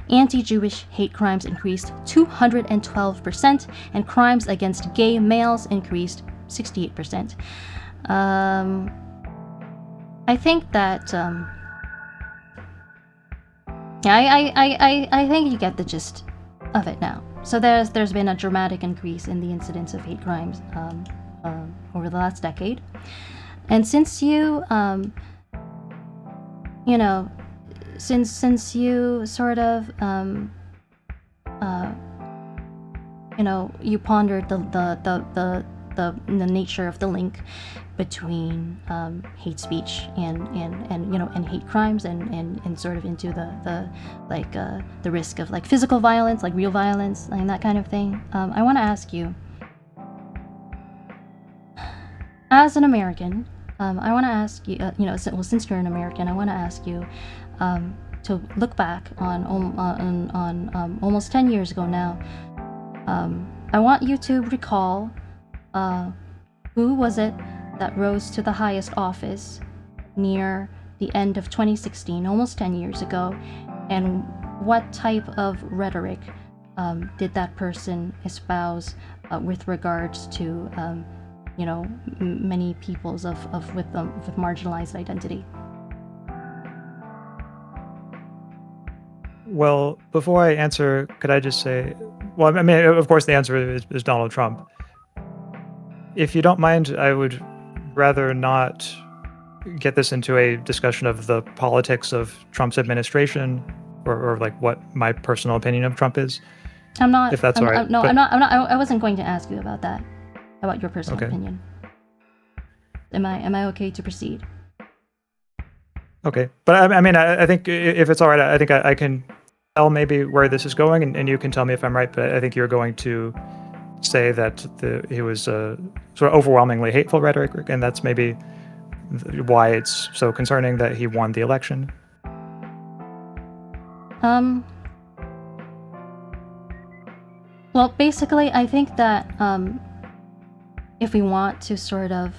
Anti-Jewish hate crimes increased 212%, and crimes against gay males increased 68%. I think that... I think you get the gist of it now. So there's been a dramatic increase in the incidence of hate crimes over the last decade, and since you since you sort of you pondered the nature of the link between hate speech and hate crimes and sort of into the risk of like physical violence, like real violence and that kind of thing. I want to ask you, as an American, I want to ask you, since you're an American, I want to ask you to look back on almost 10 years ago now. I want you to recall who was it that rose to the highest office near the end of 2016, almost 10 years ago, and what type of rhetoric did that person espouse with regards to many peoples with marginalized identity? Well, before I answer, could I just say, well, I mean, of course the answer is Donald Trump. If you don't mind, I would rather not get this into a discussion of the politics of Trump's administration or like what my personal opinion of Trump is. I'm not. If that's all right. I'm not. I wasn't going to ask you about that, about your personal opinion. Am I okay to proceed? Okay, but I mean, I think if it's all right, I think I can tell maybe where this is going, and you can tell me if I'm right. But I think you're going to say that he was sort of overwhelmingly hateful rhetoric, and that's maybe why it's so concerning that he won the election. Well, basically, I think that if we want to sort of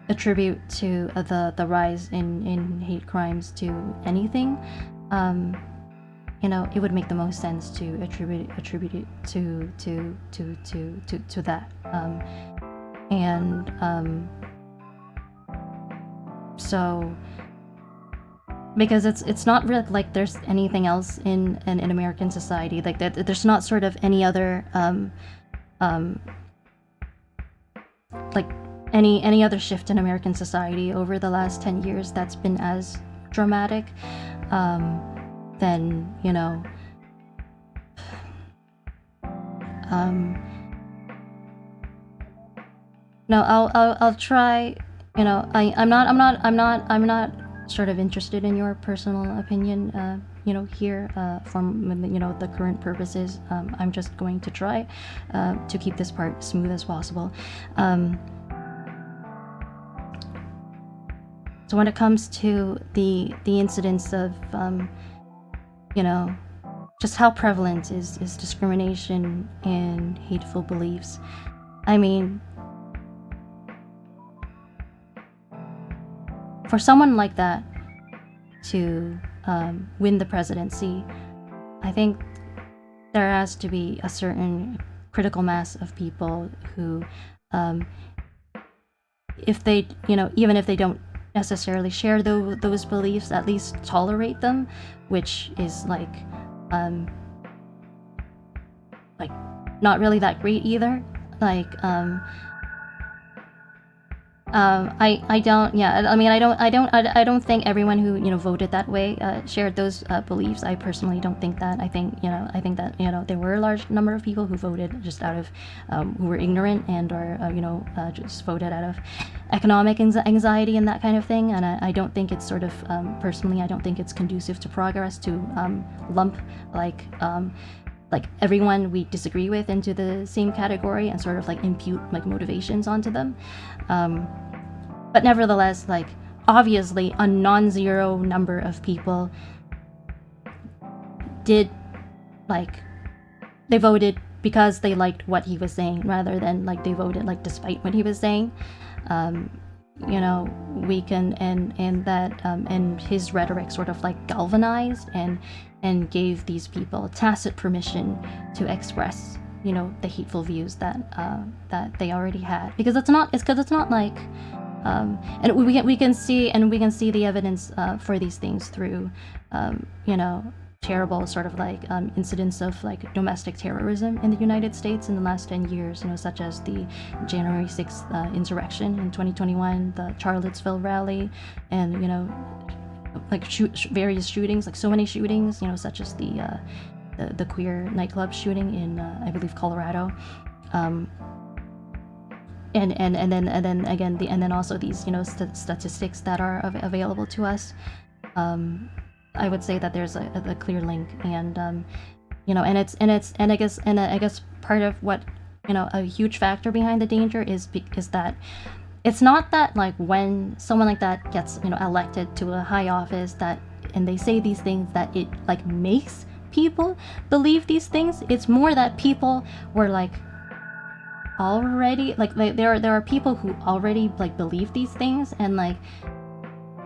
attribute to the rise in hate crimes to anything, it would make the most sense to attribute it to that, so because it's not really like there's anything else in American society like that. There's not sort of any other like any other shift in American society over the last 10 years that's been as dramatic. Then no, I'll try. I'm not sort of interested in your personal opinion. Here from the current purposes. I'm just going to try to keep this part smooth as possible. So when it comes to the incidence of just how prevalent is discrimination and hateful beliefs. I mean, for someone like that to win the presidency, I think there has to be a certain critical mass of people who, if they, even if they don't necessarily share those beliefs, at least tolerate them, which is like not really that great either. Like I don't. Yeah, I mean, I don't think everyone who voted that way shared those beliefs. I personally don't think that. I think that there were a large number of people who voted just out of who were ignorant and or just voted out of economic anxiety and that kind of thing. And I don't think it's sort of personally, I don't think it's conducive to progress to lump like everyone we disagree with into the same category and sort of like impute like motivations onto them. But nevertheless, like obviously a non-zero number of people did they voted because they liked what he was saying rather than like they voted like despite what he was saying. We can and that and his rhetoric sort of like galvanized and gave these people tacit permission to express the hateful views that they already had, because it's not like and we can see the evidence for these things through terrible sort of like incidents of like domestic terrorism in the United States in the last 10 years, such as the January 6th insurrection in 2021, the Charlottesville rally, and like various shootings, like so many shootings, such as the queer nightclub shooting in I believe Colorado, and then also these statistics that are available to us. I would say that there's a clear link, and I guess part of what a huge factor behind the danger is that it's not that like when someone like that gets elected to a high office and they say these things that it like makes people believe these things. It's more that people were like already like there are people who already like believe these things, and like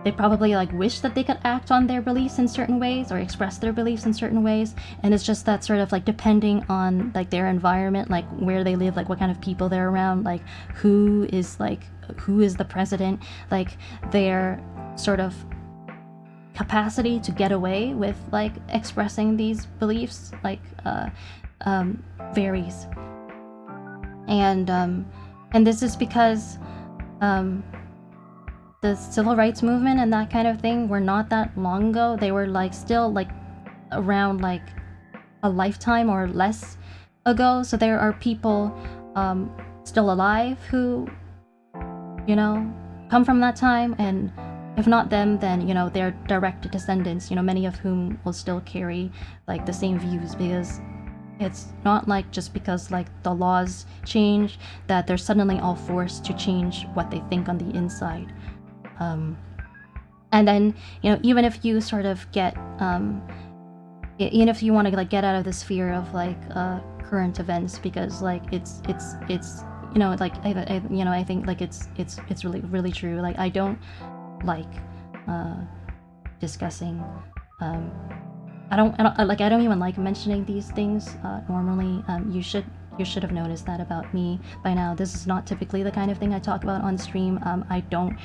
they probably like wish that they could act on their beliefs in certain ways or express their beliefs in certain ways, and it's just that sort of like depending on like their environment, like where they live, like what kind of people they're around, like who is the president, like their sort of capacity to get away with like expressing these beliefs like varies. And this is because the civil rights movement and that kind of thing were not that long ago. They were like still like around like a lifetime or less ago. So there are people still alive who come from that time, and if not them, then their direct descendants, many of whom will still carry like the same views, because it's not like just because like the laws change that they're suddenly all forced to change what they think on the inside. And then even if you sort of get even if you want to like get out of the sphere of like current events, because like it's like I think like it's really true. Like I don't like discussing I don't even like mentioning these things normally. You should have noticed that about me by now. This is not typically the kind of thing I talk about on stream. I don't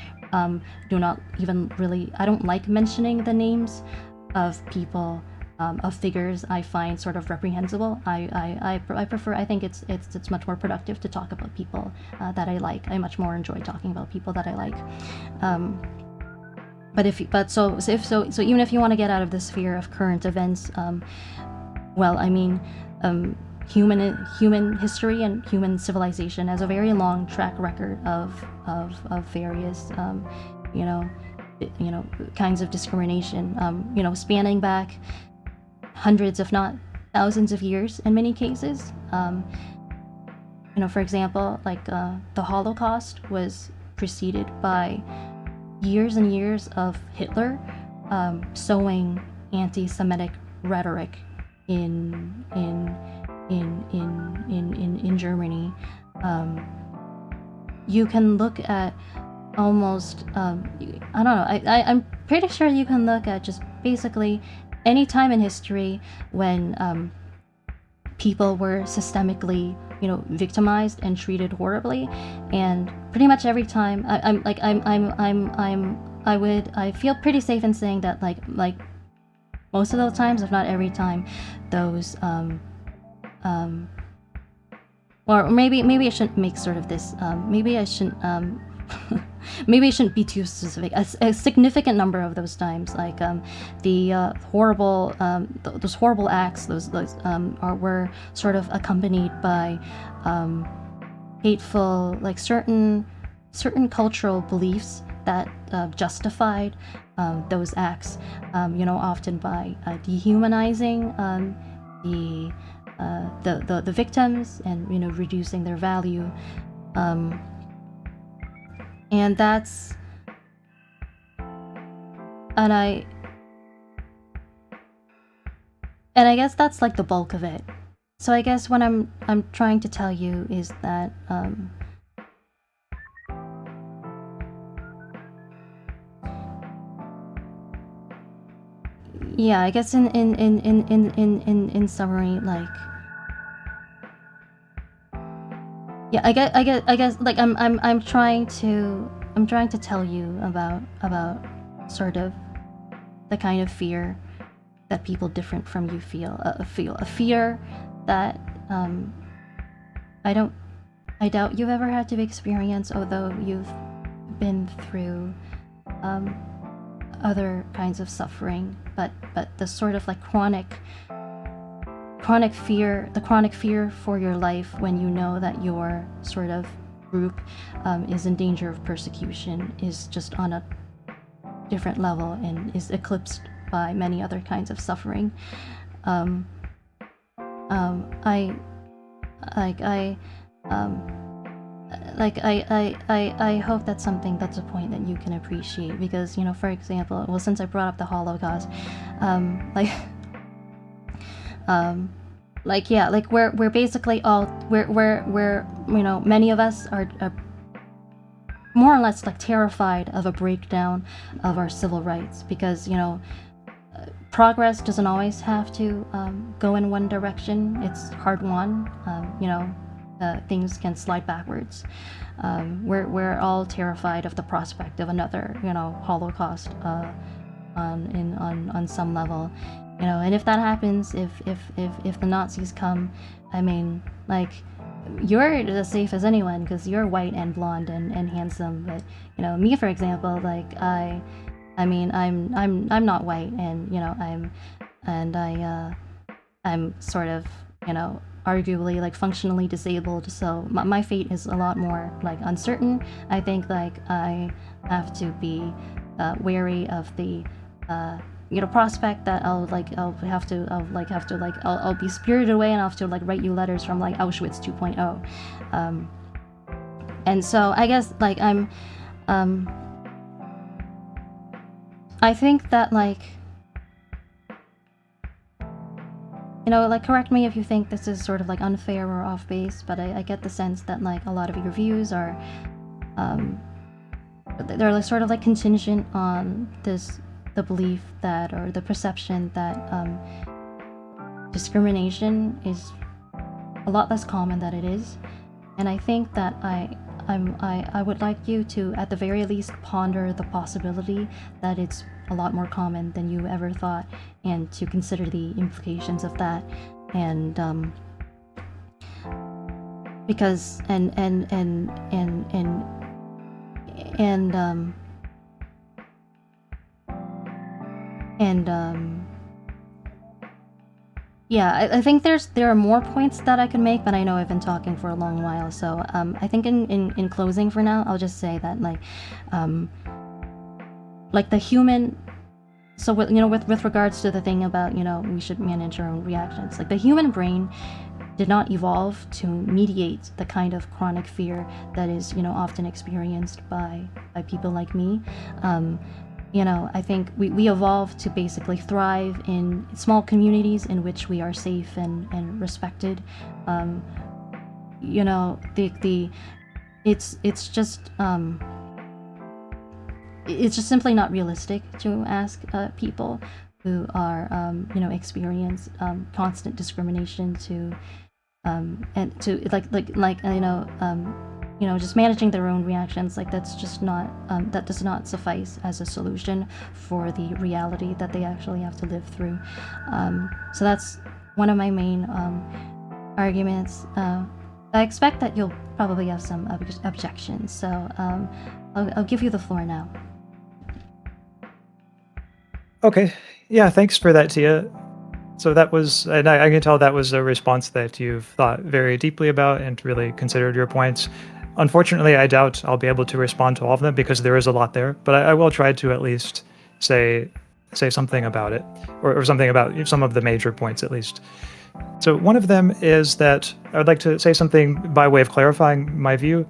like mentioning the names of people, of figures I find sort of reprehensible. I prefer. I think it's much more productive to talk about people that I like. I much more enjoy talking about people that I like. So even if you want to get out of the sphere of current events, well, I mean, human history and human civilization has a very long track record of various kinds of discrimination, spanning back hundreds if not thousands of years in many cases. For example, like the Holocaust was preceded by years and years of Hitler sowing anti-Semitic rhetoric in Germany. You can look at almost I don't know. I'm pretty sure you can look at just basically any time in history when people were systemically victimized and treated horribly, and pretty much every time I feel pretty safe in saying that like most of the times, if not every time, those or maybe I shouldn't make sort of this maybe I shouldn't maybe I shouldn't be too specific. A significant number of those times, like the horrible, those horrible acts, those were sort of accompanied by hateful, like certain cultural beliefs that justified those acts. Often by dehumanizing the victims and reducing their value. And that's, and I guess that's like the bulk of it. So I guess what I'm trying to tell you is that yeah, I guess in summary, like, yeah, I guess like I'm trying to tell you about sort of the kind of fear that people different from you feel a fear that I doubt you've ever had to experience, although you've been through other kinds of suffering, but the sort of like chronic fear for your life when you know that your sort of group is in danger of persecution is just on a different level and is eclipsed by many other kinds of suffering. I hope that's something, that's a point that you can appreciate, because for example, well, since I brought up the Holocaust, we're basically all we're many of us are more or less like terrified of a breakdown of our civil rights, because progress doesn't always have to go in one direction. It's hard won. Things can slide backwards. We're all terrified of the prospect of another Holocaust on some level, and if that happens, if the Nazis come, I mean, like, you're as safe as anyone because you're white and blonde and handsome. But me, for example, like I'm not white, and I'm sort of arguably like functionally disabled, so my fate is a lot more like uncertain. I think like I have to be wary of the prospect that I'll be spirited away and I'll have to like write you letters from like Auschwitz 2.0. And so I guess like I think that like like, correct me if you think this is sort of like unfair or off base, but I get the sense that like a lot of your views are they're like sort of like contingent on the belief that, or the perception that discrimination is a lot less common than it is. And I think that I would like you to at the very least ponder the possibility that it's a lot more common than you ever thought, and to consider the implications of that. And because yeah, I think there are more points that I could make, but I know I've been talking for a long while, so I think in closing for now, I'll just say that like the human, so with regards to the thing about we should manage our own reactions, like the human brain did not evolve to mediate the kind of chronic fear that is often experienced by people like me. I think we evolved to basically thrive in small communities in which we are safe and respected. It's just simply not realistic to ask people who are experience constant discrimination to and to just managing their own reactions. Like, that's just not that does not suffice as a solution for the reality that they actually have to live through. So that's one of my main arguments. I expect that you'll probably have some objections, so I'll give you the floor now. Okay. Yeah, thanks for that, Tia. So that was, and I can tell that was a response that you've thought very deeply about and really considered your points. Unfortunately, I doubt I'll be able to respond to all of them because there is a lot there, but I will try to at least say something about it, or something about some of the major points at least. So one of them is that I would like to say something by way of clarifying my view,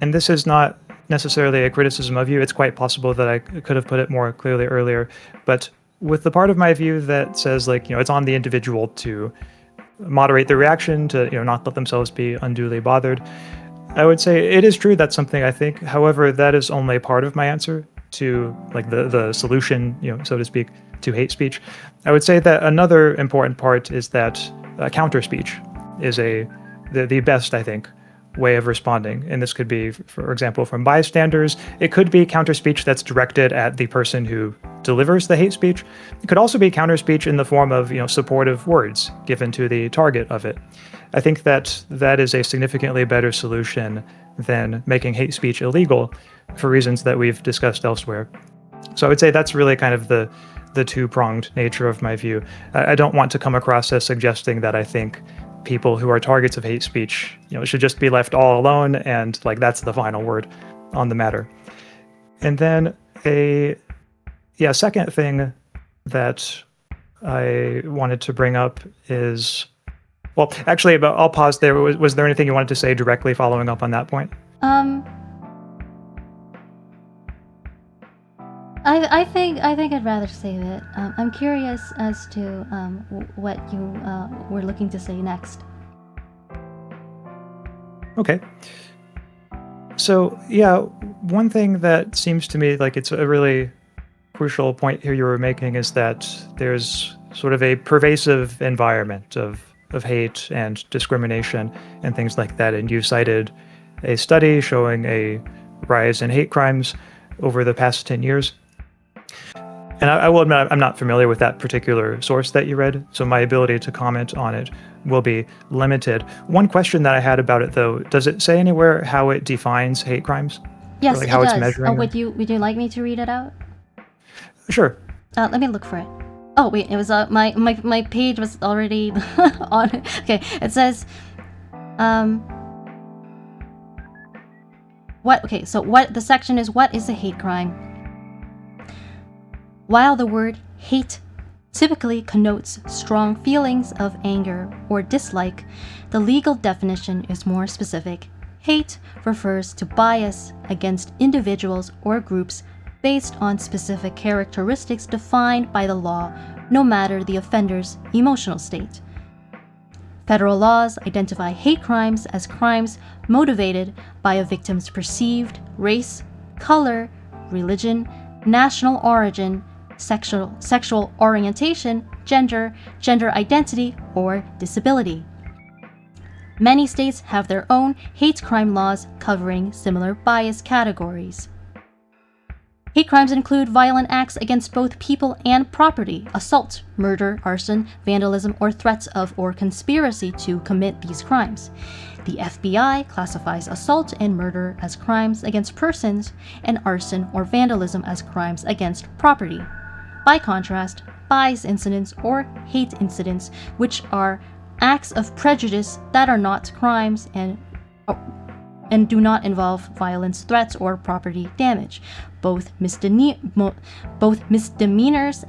and this is not necessarily a criticism of you. It's quite possible that I could have put it more clearly earlier, but with the part of my view that says, like, it's on the individual to moderate their reaction, to not let themselves be unduly bothered, I would say it is true. That's something I think. However, that is only part of my answer to, like, the solution, so to speak, to hate speech. I would say that another important part is that counter speech is the best, I think, way of responding. And this could be, for example, from bystanders. It could be counter speech that's directed at the person who delivers the hate speech. It could also be counter speech in the form of supportive words given to the target of it. I think that is a significantly better solution than making hate speech illegal for reasons that we've discussed elsewhere. So I would say that's really kind of the two-pronged nature of my view. I don't want to come across as suggesting that I think people who are targets of hate speech, should just be left all alone, and like that's the final word on the matter. And then a second thing that I wanted to bring up is, well, actually, but I'll pause there. Was there anything you wanted to say directly following up on that point? I think I'd rather save it. I'm curious as to what you were looking to say next. Okay. So yeah, one thing that seems to me like it's a really crucial point here you were making is that there's sort of a pervasive environment of hate and discrimination and things like that. And you cited a study showing a rise in hate crimes over the past 10 years. And I will admit, I'm not familiar with that particular source that you read, so my ability to comment on it will be limited. One question that I had about it, though, does it say anywhere how it defines hate crimes? Yes, or like how it it's does. measuring Would you like me to read it out? Sure. Let me look for it. Oh wait, it was my page was already on it. Okay, it says what the section is, what is a hate crime? While the word hate typically connotes strong feelings of anger or dislike, the legal definition is more specific. Hate refers to bias against individuals or groups based on specific characteristics defined by the law, no matter the offender's emotional state. Federal laws identify hate crimes as crimes motivated by a victim's perceived race, color, religion, national origin, sexual orientation, gender identity, or disability. Many states have their own hate crime laws covering similar bias categories. Hate crimes include violent acts against both people and property, assault, murder, arson, vandalism, or threats of or conspiracy to commit these crimes. The FBI classifies assault and murder as crimes against persons and arson or vandalism as crimes against property. By contrast, bias incidents or hate incidents, which are acts of prejudice that are not crimes and do not involve violence, threats, or property damage. Both misdemeanors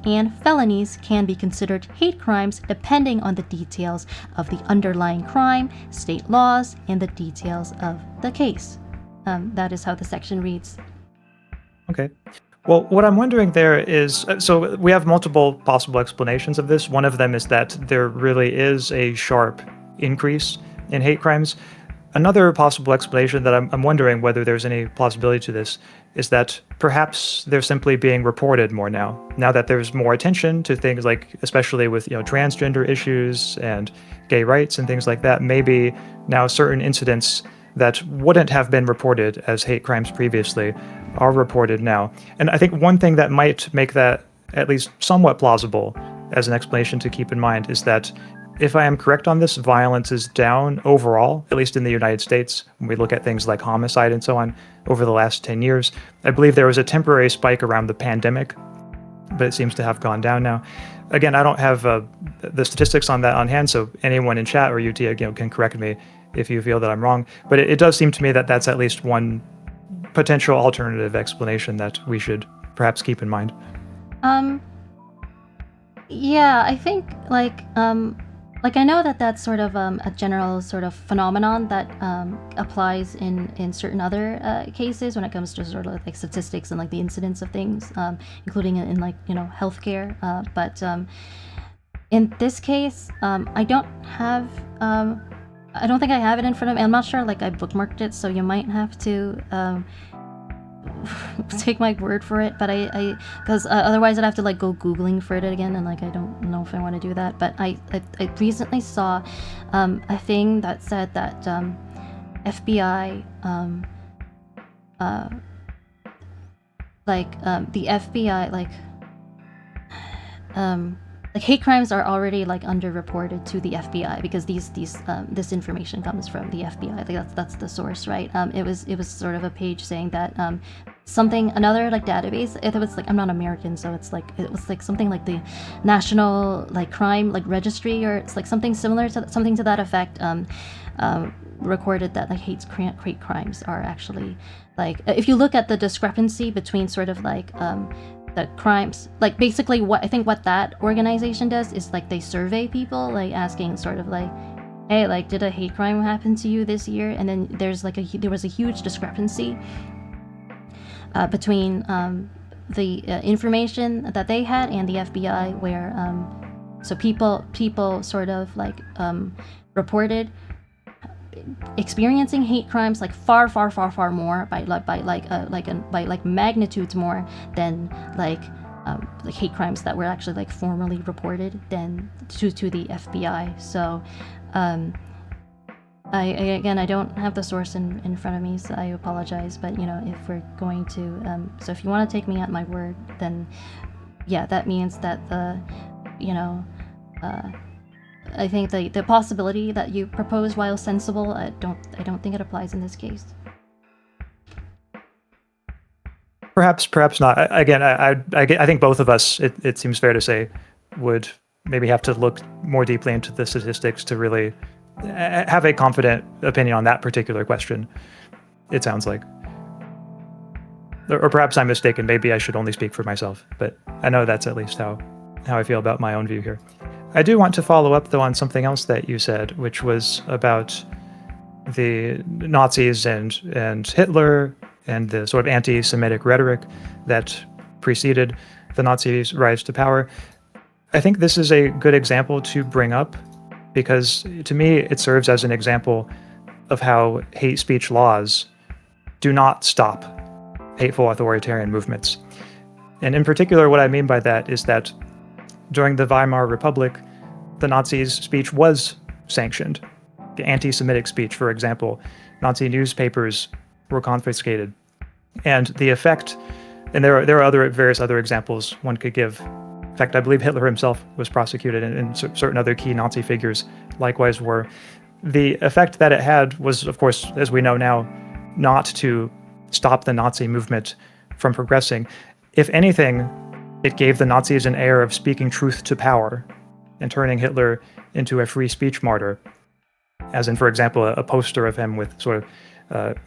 and felonies can be considered hate crimes depending on the details of the underlying crime, state laws, and the details of the case. That is how the section reads. Okay. Well, what I'm wondering there is, so we have multiple possible explanations of this. One of them is that there really is a sharp increase in hate crimes. Another possible explanation that I'm wondering whether there's any plausibility to this is that perhaps they're simply being reported more now that there's more attention to things like, especially with transgender issues and gay rights and things like that. Maybe now certain incidents that wouldn't have been reported as hate crimes previously are reported now. And I think one thing that might make that at least somewhat plausible as an explanation to keep in mind is that if I am correct on this, violence is down overall, at least in the United States, when we look at things like homicide and so on over the last 10 years. I believe there was a temporary spike around the pandemic, but it seems to have gone down now. Again, I don't have the statistics on that on hand, so anyone in chat or UT can correct me if you feel that I'm wrong. But it does seem to me that that's at least one potential alternative explanation that we should perhaps keep in mind. Yeah, I think I know that that's sort of a general sort of phenomenon that applies in certain other cases when it comes to sort of like statistics and like the incidence of things, including in like healthcare. But in this case, I don't think I have it in front of me. I'm not sure. Like I bookmarked it, so you might have to take my word for it, but because otherwise I'd have to like go googling for it again, and like I don't know if I want to do that. But I recently saw a thing that said that FBI the FBI hate crimes are already like underreported to the FBI because this information comes from the FBI. I think that's the source, right? It was sort of a page saying that another like database. It was like, I'm not American, so it was like something like the National like Crime like Registry, or it's like something similar to something to that effect. Recorded that like hate crimes are actually like, if you look at the discrepancy between sort of like the crimes, like basically what that organization does is like they survey people, like asking sort of like, hey, like did a hate crime happen to you this year? And then there was a huge discrepancy between the information that they had and the FBI, where so people sort of like reported experiencing hate crimes like far more by magnitudes more than like hate crimes that were actually like formally reported than to the FBI. So I don't have the source in front of me, so I apologize, but if we're going to so if you want to take me at my word, then yeah, that means that I think the possibility that you propose, while sensible, I don't think it applies in this case. Perhaps not. Again, I think both of us, it seems fair to say, would maybe have to look more deeply into the statistics to really have a confident opinion on that particular question, it sounds like. Or perhaps I'm mistaken. Maybe I should only speak for myself, but I know that's at least how I feel about my own view here. I do want to follow up, though, on something else that you said, which was about the Nazis and Hitler and the sort of anti-Semitic rhetoric that preceded the Nazis' rise to power. I think this is a good example to bring up because, to me, it serves as an example of how hate speech laws do not stop hateful authoritarian movements. And in particular, what I mean by that is that during the Weimar Republic, the Nazis' speech was sanctioned. Anti-Semitic speech, for example, Nazi newspapers were confiscated. And the effect, and there are various other examples one could give. In fact, I believe Hitler himself was prosecuted, and certain other key Nazi figures likewise were. The effect that it had was, of course, as we know now, not to stop the Nazi movement from progressing. If anything, it gave the Nazis an air of speaking truth to power and turning Hitler into a free speech martyr, as in, for example, a poster of him with sort of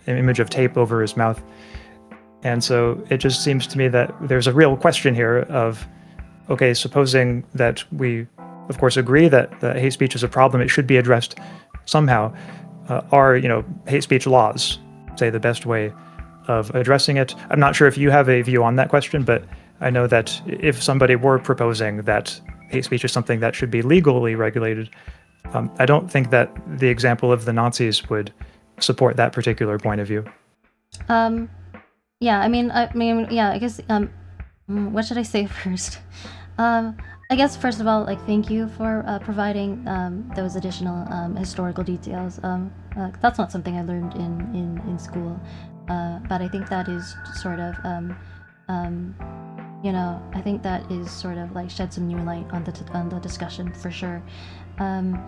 an image of tape over his mouth. And so it just seems to me that there's a real question here of, okay, supposing that we, of course, agree that hate speech is a problem, it should be addressed somehow. Are, hate speech laws, say, the best way of addressing it? I'm not sure if you have a view on that question, but I know that if somebody were proposing that hate speech is something that should be legally regulated, I don't think that the example of the Nazis would support that particular point of view. Yeah, I guess, what should I say first? I guess, first of all, like, thank you for providing those additional historical details. That's not something I learned in school, but I think that is sort of I think that is sort of like shed some new light on the discussion for sure. Or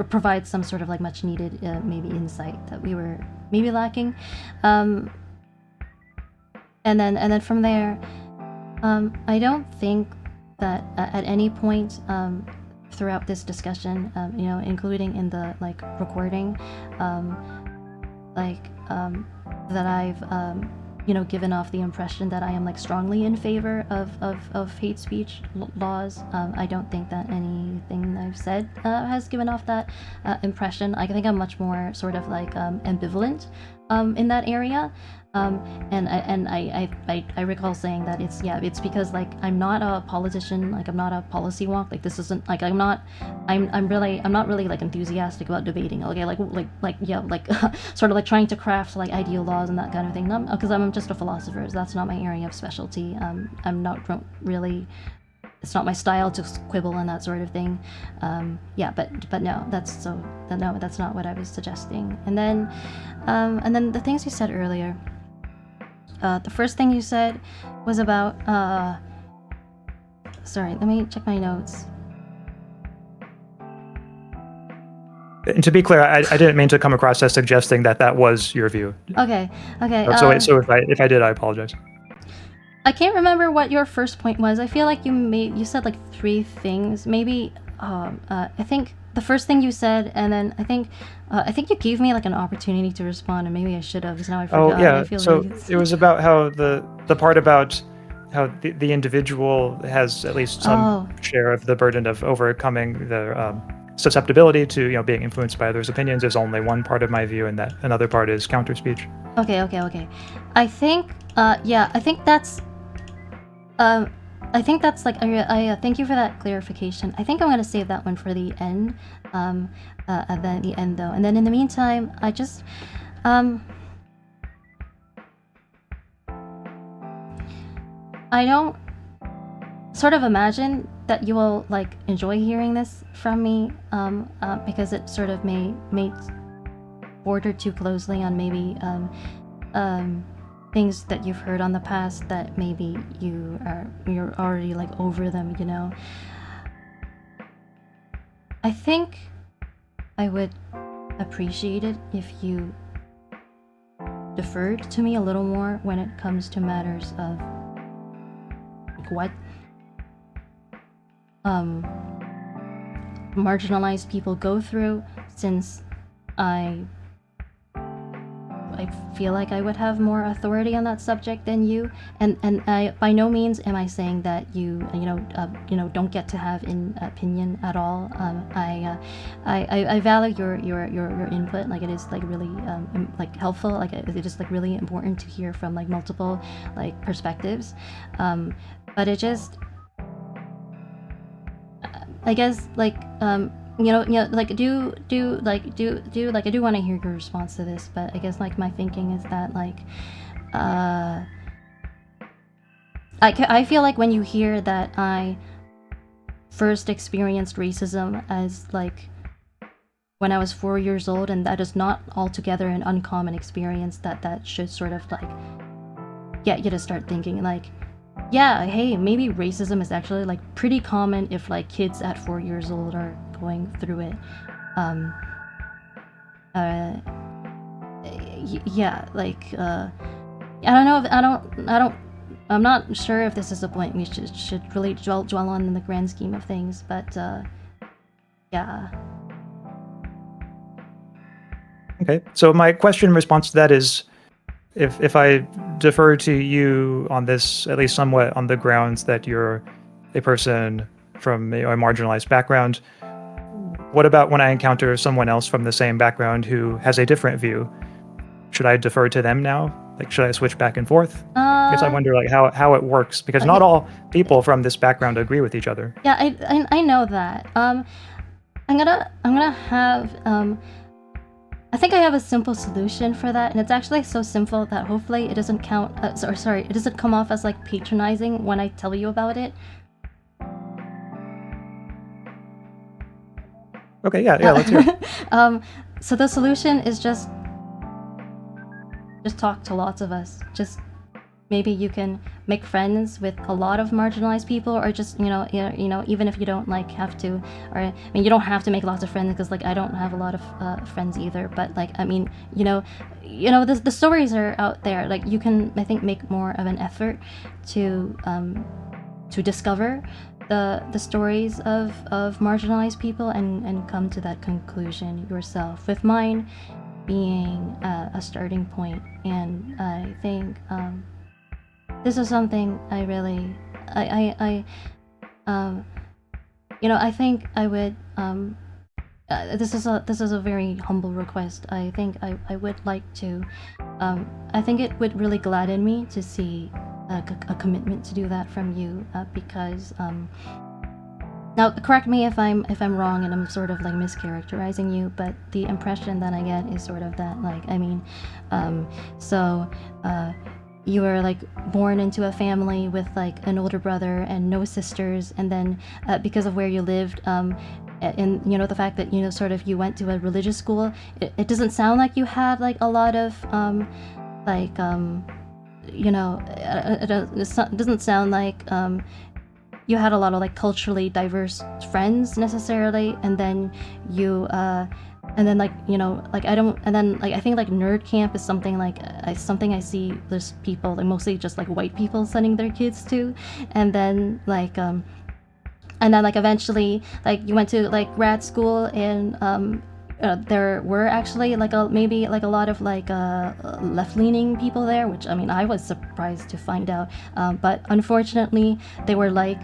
provide some sort of like much needed maybe insight that we were maybe lacking. And then from there, I don't think that at any point throughout this discussion, including in the like recording, that I've given off the impression that I am like strongly in favor of hate speech laws. I don't think that anything I've said has given off that impression. I think I'm much more sort of like ambivalent in that area. And I recall saying that it's because like I'm not a politician, like I'm not a policy wonk, like this isn't like I'm not really like enthusiastic about debating, okay, sort of like trying to craft like ideal laws and that kind of thing, because I'm just a philosopher, so that's not my area of specialty. I'm not really, it's not my style to quibble and that sort of thing. But no, that's not what I was suggesting. And then the things you said earlier. The first thing you said was about, sorry, let me check my notes. And to be clear, I didn't mean to come across as suggesting that was your view. Okay. So if I did, I apologize. I can't remember what your first point was. I feel like you said like 3 things. Maybe, I think the first thing you said, and then I think you gave me like an opportunity to respond, and maybe I should have, because now I forgot. Oh yeah, I feel so like it was about how the part about how the individual has at least some share of the burden of overcoming the susceptibility to being influenced by others' opinions is only one part of my view, and that another part is counter speech. Okay. I think that's like, I thank you for that clarification. I think I'm gonna save that one for the end, at the end though. And then in the meantime, I just, I don't sort of imagine that you will like enjoy hearing this from me, because it sort of may border too closely on maybe things that you've heard on the past that maybe you're already like over them. I think I would appreciate it if you deferred to me a little more when it comes to matters of like what marginalized people go through, since I feel like I would have more authority on that subject than you, and I by no means am I saying that you don't get to have an opinion at all. I value your input. Like, it is like really like helpful. Like, it is like really important to hear from like multiple like perspectives. But it just, I guess like like I do want to hear your response to this, but I guess like my thinking is that like I feel like when you hear that I first experienced racism as like when I was 4 years old, and that is not altogether an uncommon experience, that should sort of like get you to start thinking like, yeah, hey, maybe racism is actually like pretty common if like kids at 4 years old are going through it. I'm not sure if this is a point we should really dwell on in the grand scheme of things, but yeah. Okay, so my question in response to that is, if I defer to you on this, at least somewhat on the grounds that you're a person from a marginalized background, what about when I encounter someone else from the same background who has a different view? Should I defer to them now? Like, should I switch back and forth? I guess I wonder like how it works, because not all people from this background agree with each other. Yeah, I know that. I'm gonna have I think I have a simple solution for that, and it's actually so simple that hopefully it doesn't it doesn't come off as like patronizing when I tell you about it. Okay, yeah, let's hear it. So the solution is just just talk to lots of us. Just maybe you can make friends with a lot of marginalized people, or just even if you don't like have to, or I mean you don't have to make lots of friends, because like I don't have a lot of friends either. But like I mean the stories are out there. Like you can, I think, make more of an effort to discover the stories of marginalized people and come to that conclusion yourself, with mine being a starting point. And I think this is something I really I think I would this is a very humble request. I think I would like to I think it would really gladden me to see a commitment to do that from you, because now correct me if I'm wrong and I'm sort of like mischaracterizing you, but the impression that I get is sort of that, like, I mean, you were like born into a family with like an older brother and no sisters, and then because of where you lived, and the fact that sort of you went to a religious school, it doesn't sound like you had like a lot of it doesn't sound like you had a lot of like culturally diverse friends necessarily. And then you and then like I don't, and then like I think like nerd camp is something like something I see there's people, like mostly just like white people, sending their kids to. And then like eventually like you went to like grad school, and there were actually like maybe like a lot of like left-leaning people there, which I mean I was surprised to find out, but unfortunately they were like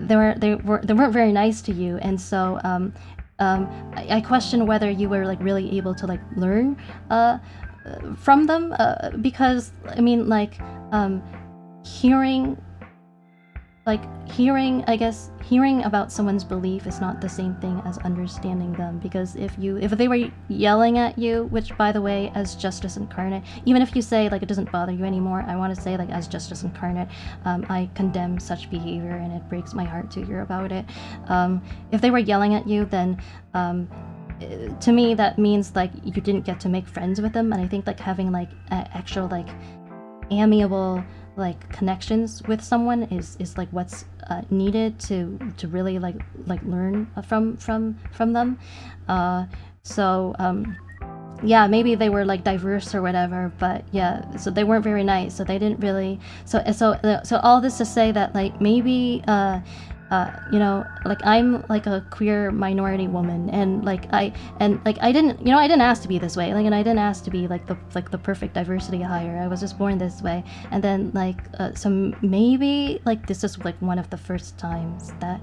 they weren't very nice to you. And so I question whether you were like really able to like learn from them, because I mean like hearing about someone's belief is not the same thing as understanding them. Because if they were yelling at you, which by the way, as justice incarnate, even if you say like it doesn't bother you anymore, I want to say like as justice incarnate, I condemn such behavior, and it breaks my heart to hear about it. If they were yelling at you, then to me that means like you didn't get to make friends with them. And I think like having like actual like amiable like connections with someone is like what's needed to really like learn from them. Yeah, maybe they were like diverse or whatever, but yeah, so they weren't very nice, so they didn't really, so all this to say that like maybe like I'm like a queer minority woman, and I didn't ask to be this way, like, and I didn't ask to be like the perfect diversity hire. I was just born this way. And then like so maybe like this is like one of the first times that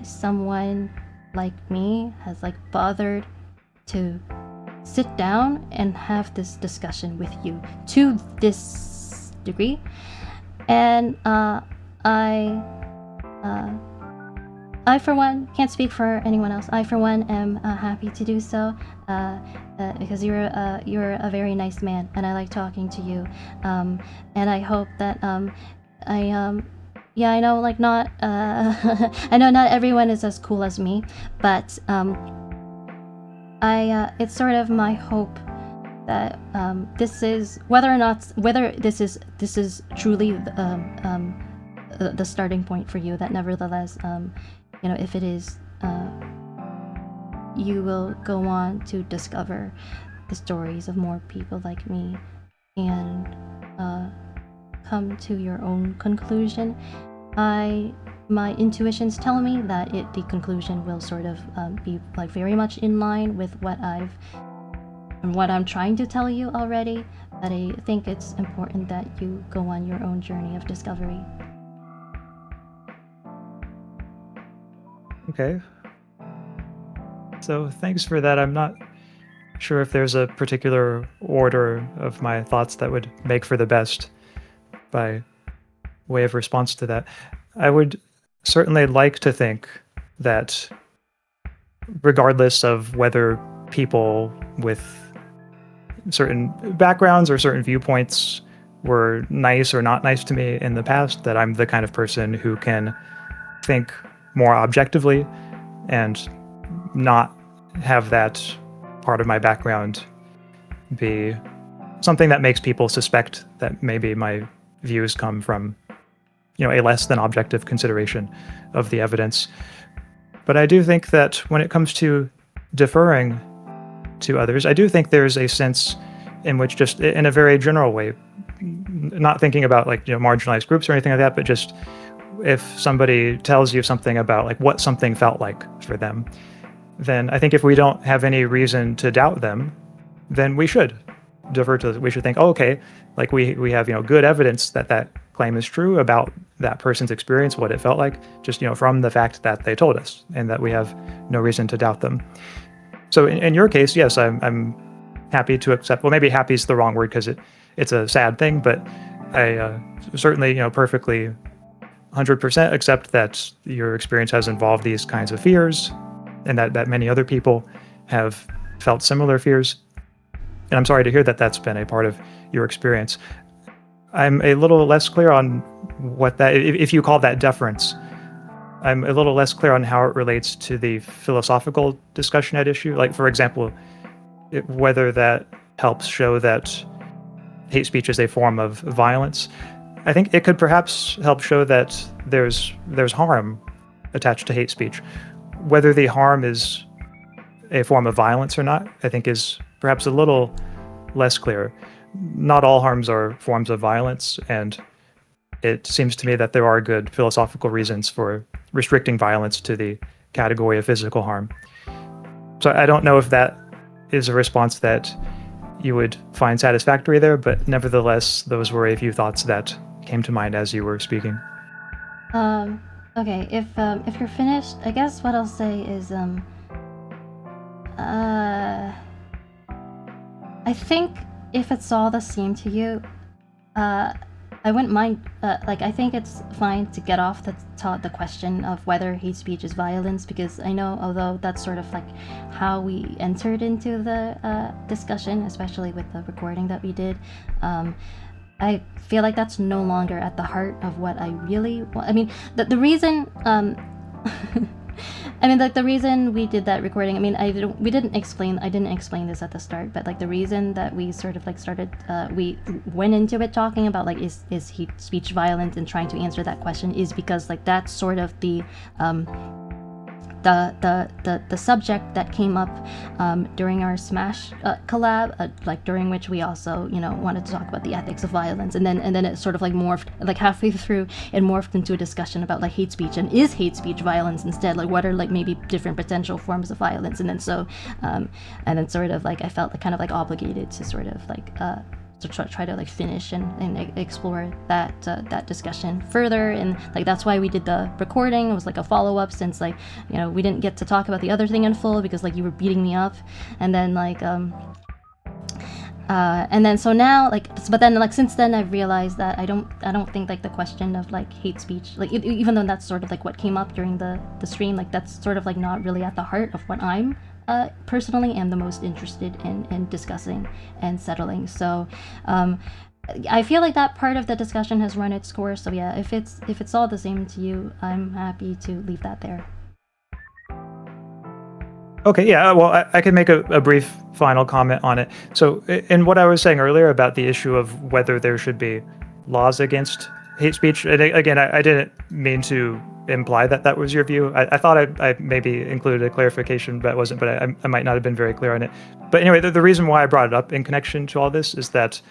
someone like me has like bothered to sit down and have this discussion with you to this degree. And I for one can't speak for anyone else. I for one am happy to do so, because you're a very nice man, and I like talking to you. And I hope that I know like not I know not everyone is as cool as me, but it's sort of my hope that this is whether this is truly the starting point for you, that nevertheless if it is, you will go on to discover the stories of more people like me, and come to your own conclusion. My intuitions tell me that the conclusion will sort of be like very much in line with what I'm trying to tell you already, but I think it's important that you go on your own journey of discovery. Okay. So thanks for that. I'm not sure if there's a particular order of my thoughts that would make for the best by way of response to that. I would certainly like to think that regardless of whether people with certain backgrounds or certain viewpoints were nice or not nice to me in the past, that I'm the kind of person who can think more objectively and not have that part of my background be something that makes people suspect that maybe my views come from, a less than objective consideration of the evidence. But I do think that when it comes to deferring to others, I do think there's a sense in which, just in a very general way, not thinking about marginalized groups or anything like that, but just if somebody tells you something about what something felt like for them, then I think if we don't have any reason to doubt them, then we should defer to. We should think, oh, okay, we have good evidence that that claim is true about that person's experience, what it felt like, just from the fact that they told us, and that we have no reason to doubt them. So in your case, yes, I'm happy to accept. Well, maybe happy is the wrong word because it's a sad thing, but I certainly perfectly 100% accept that your experience has involved these kinds of fears, and that many other people have felt similar fears. And I'm sorry to hear that that's been a part of your experience. I'm a little less clear on what that, if you call that deference, I'm a little less clear on how it relates to the philosophical discussion at issue. For example, whether that helps show that hate speech is a form of violence. I think it could perhaps help show that there's harm attached to hate speech. Whether the harm is a form of violence or not, I think is perhaps a little less clear. Not all harms are forms of violence, and it seems to me that there are good philosophical reasons for restricting violence to the category of physical harm. So I don't know if that is a response that you would find satisfactory there, but nevertheless, those were a few thoughts that came to mind as you were speaking. Okay, if you're finished, I guess what I'll say is I think if it's all the same to you, I wouldn't mind. I think it's fine to get off the question of whether hate speech is violence, because I know, although that's sort of how we entered into the discussion, especially with the recording that we did, I feel like that's no longer at the heart of what I really want. I mean, the reason. I mean, the reason we did that recording, I mean, I didn't explain this at the start, but the reason that we sort of started, we went into it talking about is hate speech violent, and trying to answer that question is because that's sort of the subject that came up during our Smash collab, during which we also wanted to talk about the ethics of violence, and then it sort of morphed halfway through, it morphed into a discussion about hate speech, and is hate speech violence instead, what are maybe different potential forms of violence, and then sort of I felt kind of obligated to sort of to try to finish and explore that discussion further, and that's why we did the recording. It was a follow-up, since we didn't get to talk about the other thing in full because you were beating me up, and then and then so now but then since then I've realized that I don't think the question of hate speech, even though that's sort of what came up during the stream, that's sort of not really at the heart of what I'm personally am the most interested in discussing and settling. So I feel that part of the discussion has run its course. So yeah, if it's all the same to you, I'm happy to leave that there. Okay, yeah, well, I can make a brief final comment on it. So in what I was saying earlier about the issue of whether there should be laws against hate speech, and again, I didn't mean to imply that was your view. I thought I maybe included a clarification, but wasn't. But I might not have been very clear on it. But anyway, the reason why I brought it up in connection to all this is that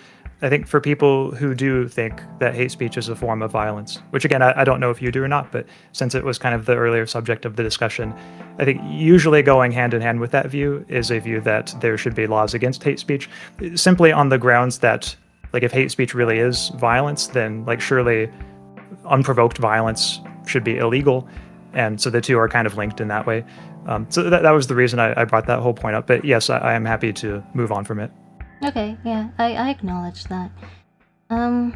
I think for people who do think that hate speech is a form of violence, which again, I don't know if you do or not, but since it was kind of the earlier subject of the discussion, I think usually going hand in hand with that view is a view that there should be laws against hate speech, simply on the grounds that if hate speech really is violence, then surely unprovoked violence should be illegal, and so the two are kind of linked in that way. So that was the reason I brought that whole point up. But yes, I am happy to move on from it. Okay, yeah, I acknowledge that. I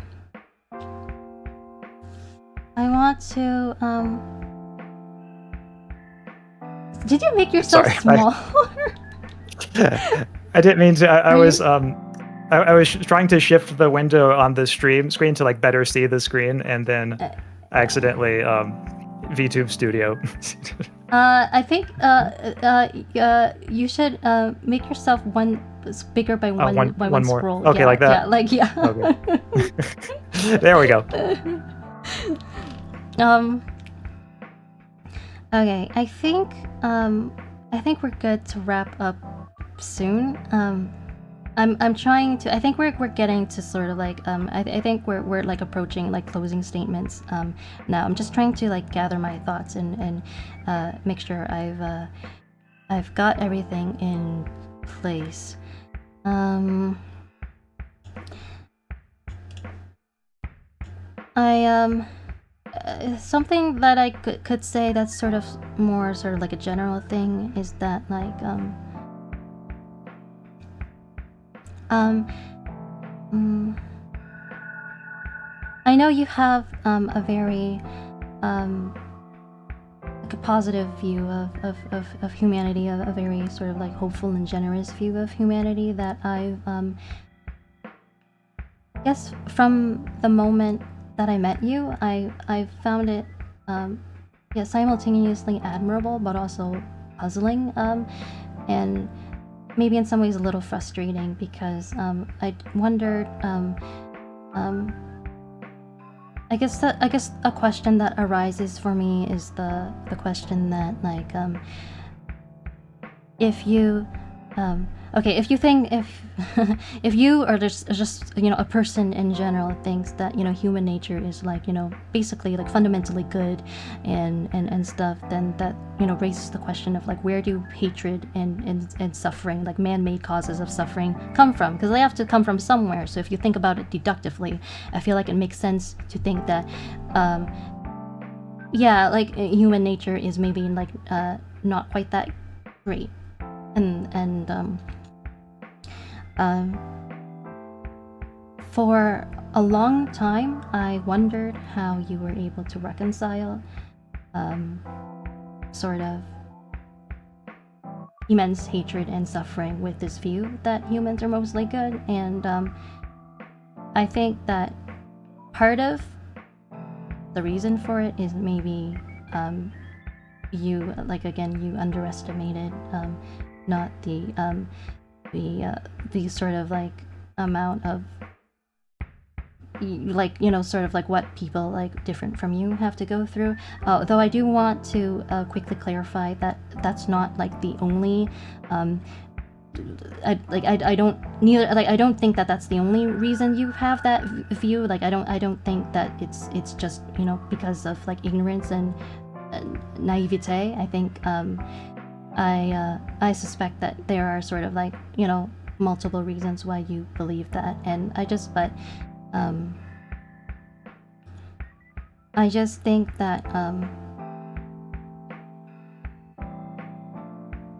want to Did you make yourself smaller? I didn't mean to. I was trying to shift the window on the screen to better see the screen, and then accidentally VTube Studio. I think you should make yourself one it's bigger by one more. scroll. Okay, yeah, like that? Yeah, like yeah. Okay. There we go. Okay, I think we're good to wrap up soon. I'm trying to. I think we're getting to sort of like I think we're like approaching like closing statements now. I'm just trying to like gather my thoughts and make sure I've got everything in place. Something that I could say that's sort of more sort of like a general thing is that like I know you have a very like a positive view of humanity, a very sort of like hopeful and generous view of humanity that I've guess from the moment that I met you, I found it simultaneously admirable but also puzzling, and maybe in some ways a little frustrating because I wondered I guess a question that arises for me is the question that like if you if you think if you or just a person in general thinks that human nature is like basically like fundamentally good and stuff, then that raises the question of like where do hatred and suffering, like man-made causes of suffering, come from? Because they have to come from somewhere. So if you think about it deductively, I feel like it makes sense to think that like human nature is maybe like not quite that great. And for a long time, I wondered how you were able to reconcile sort of immense hatred and suffering with this view that humans are mostly good. And I think that part of the reason for it is maybe you underestimated not the sort of like amount of sort of like what people like different from you have to go through. Though I do want to quickly clarify that that's not like the only I don't think that that's the only reason you have that view. Like I don't think that it's just because of like ignorance and naivete. I think I suspect that there are sort of like multiple reasons why you believe that, and I just think that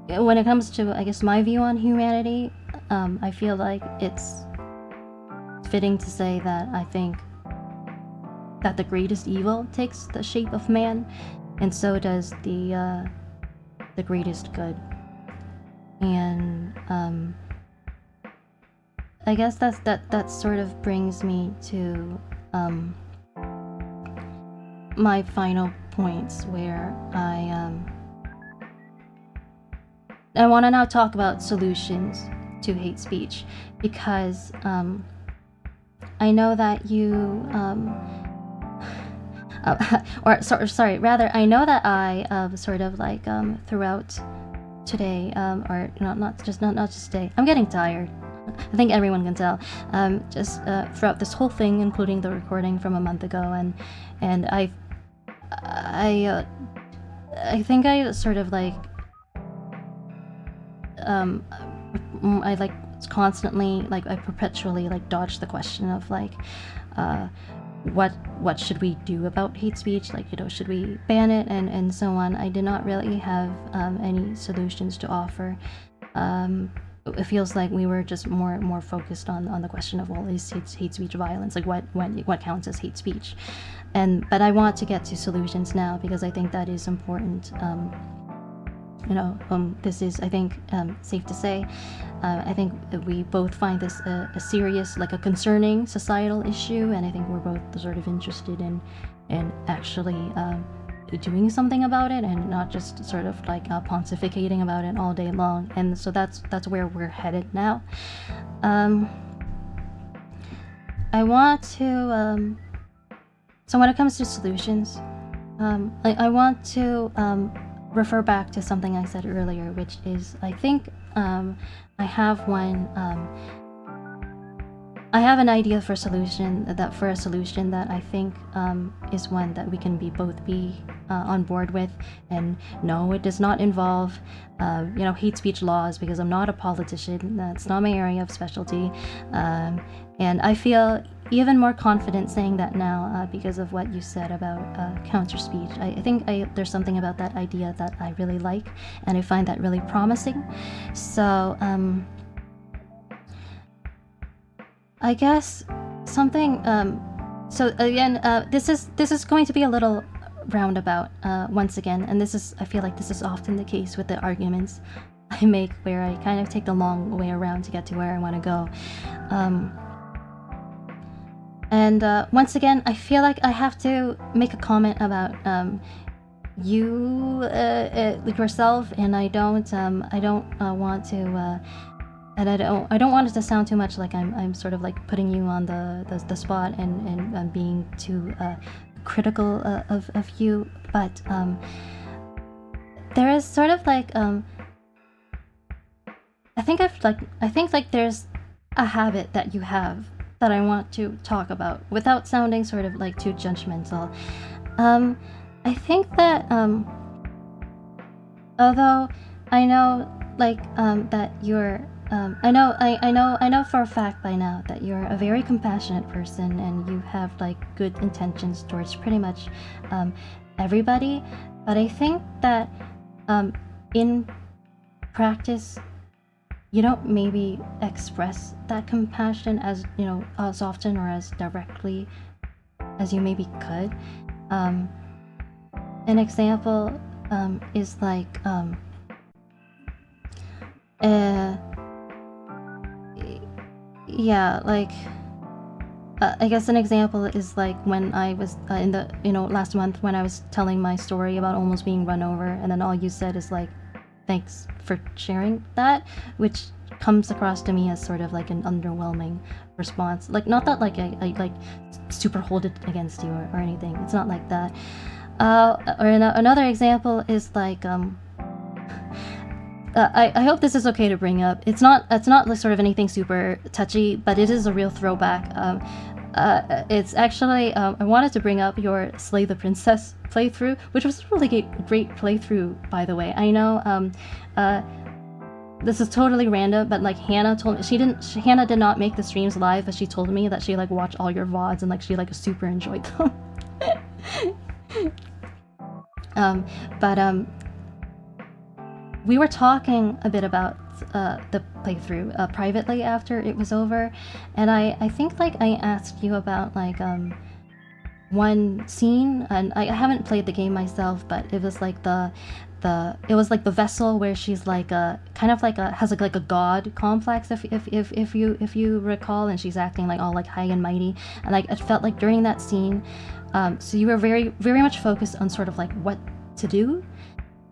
when it comes to I guess my view on humanity, I feel like it's fitting to say that I think that the greatest evil takes the shape of man, and so does the greatest good. And I guess that sort of brings me to my final points, where I want to now talk about solutions to hate speech, because I know that you I know that I sort of like throughout today, or not just today. I'm getting tired. I think everyone can tell. Just throughout this whole thing, including the recording from a month ago, and I think I sort of like I like constantly like I perpetually like dodge the question of like what should we do about hate speech, like should we ban it and so on. I did not really have any solutions to offer. It feels like we were just more focused on the question of, well, is hate speech violence, like what counts as hate speech, but I want to get to solutions now, because I think that is important. This is, I think, safe to say, I think we both find this a serious, like a concerning societal issue, and I think we're both sort of interested in actually doing something about it and not just sort of like pontificating about it all day long. And so that's where we're headed now. I want to so when it comes to solutions, I want to refer back to something I said earlier, which is I think I have one. I have an idea for a solution that I think is one that we can both be on board with. And no, it does not involve hate speech laws, because I'm not a politician. That's not my area of specialty. And I feel even more confident saying that now because of what you said about counter speech. I think there's something about that idea that I really like, and I find that really promising. So I guess something. So again, this is going to be a little roundabout once again, and I feel like this is often the case with the arguments I make, where I kind of take the long way around to get to where I want to go. And once again, I feel like I have to make a comment about you yourself, and I don't want to. And I don't want it to sound too much like I'm sort of like putting you on the spot and being too critical of you, but there is sort of like I think there's a habit that you have that I want to talk about without sounding sort of like too judgmental. I think that although I know that you're I know for a fact by now that you're a very compassionate person and you have like good intentions towards pretty much everybody, but I think that in practice you don't maybe express that compassion as as often or as directly as you maybe could. An example is like yeah, like I guess an example is like when I was in the last month when I was telling my story about almost being run over, and then all you said is like, thanks for sharing that, which comes across to me as sort of like an underwhelming response. Like, not that like I like super hold it against you or anything. It's not like that. Or another example is like I hope this is okay to bring up. It's not like sort of anything super touchy, but it is a real throwback. It's actually I wanted to bring up your Slay the Princess playthrough, which was a really great playthrough, by the way. I know this is totally random, but like Hannah told me Hannah did not make the streams live, but she told me that she like watched all your VODs and like she like super enjoyed them. But we were talking a bit about the playthrough privately after it was over, and I think like I asked you about like one scene, and I haven't played the game myself, but it was like the vessel where she's like kind of like has like a god complex, if you recall, and she's acting like all like high and mighty, and like it felt like during that scene, so you were very very much focused on sort of like what to do.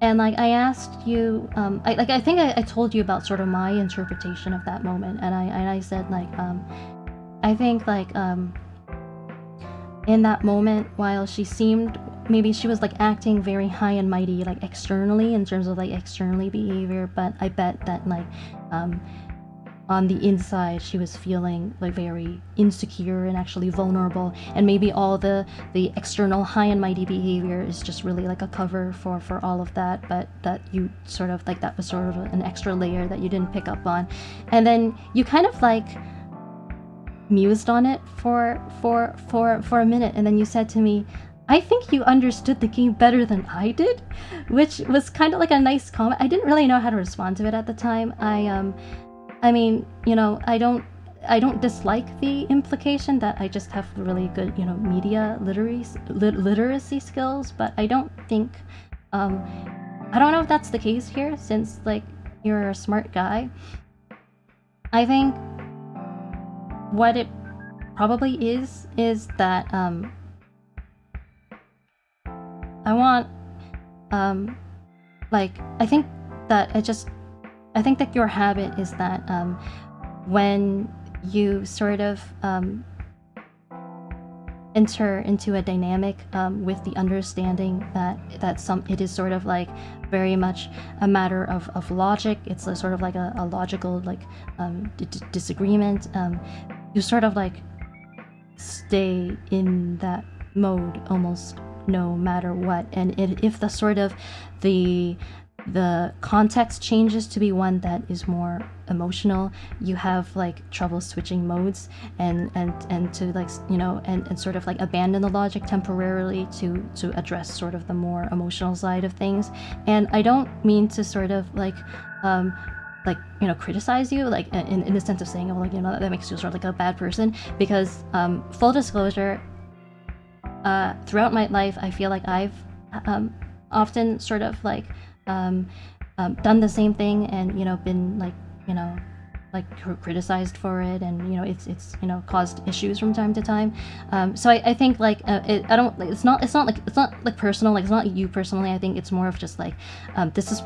And like I asked you, I think I told you about sort of my interpretation of that moment, and I said like I think like in that moment, while she seemed maybe she was like acting very high and mighty like externally in terms of like externally behavior, but I bet that like on the inside she was feeling like very insecure and actually vulnerable, and maybe all the external high and mighty behavior is just really like a cover for all of that, but that you sort of like that was sort of an extra layer that you didn't pick up on. And then you kind of like mused on it for a minute, and then you said to me, I think you understood the game better than I did, which was kind of like a nice comment. I didn't really know how to respond to it at the time. I mean, I don't dislike the implication that I just have really good, media literacy skills, but I don't think, I don't know if that's the case here, since like you're a smart guy. I think what it probably is that I want, like, I think that your habit is that when you sort of enter into a dynamic with the understanding that it is sort of like very much a matter of logic. It's a sort of like a logical like disagreement. You sort of like stay in that mode almost no matter what. And if the sort of the context changes to be one that is more emotional, you have like trouble switching modes and to like, you know, and sort of like abandon the logic temporarily to address sort of the more emotional side of things. And I don't mean to sort of like you know, criticize you like in the sense of saying, oh, like, you know, that makes you sort of like a bad person, because full disclosure, throughout my life I feel like I've often sort of like done the same thing and, you know, been like, you know, like criticized for it, and, you know, it's you know, caused issues from time to time. So I think like I don't like, it's not like personal, like it's not you personally. I think it's more of just like this is,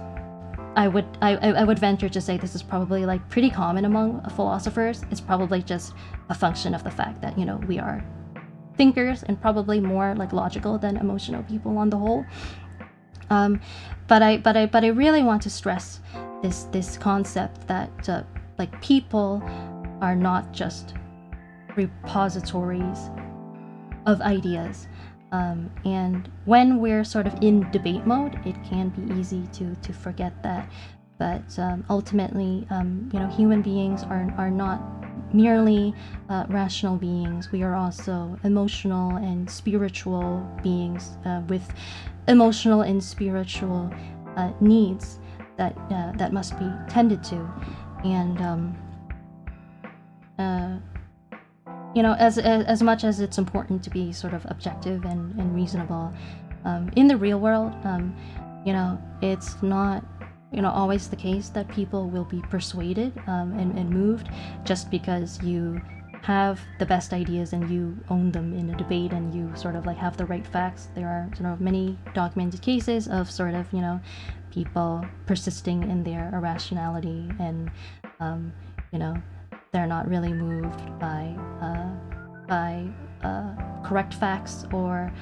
I would venture to say this is probably like pretty common among philosophers. It's probably just a function of the fact that, you know, we are thinkers and probably more like logical than emotional people on the whole. But I really want to stress this concept that like people are not just repositories of ideas, and when we're sort of in debate mode, it can be easy to forget that. But ultimately, you know, human beings are not merely rational beings. We are also emotional and spiritual beings with emotional and spiritual needs that must be tended to. And you know, as much as it's important to be sort of objective and reasonable, in the real world, you know, it's not, you know, always the case that people will be persuaded and moved just because you have the best ideas and you own them in a debate and you sort of like have the right facts. There are sort of many documented cases of sort of, you know, people persisting in their irrationality and you know, they're not really moved by correct facts or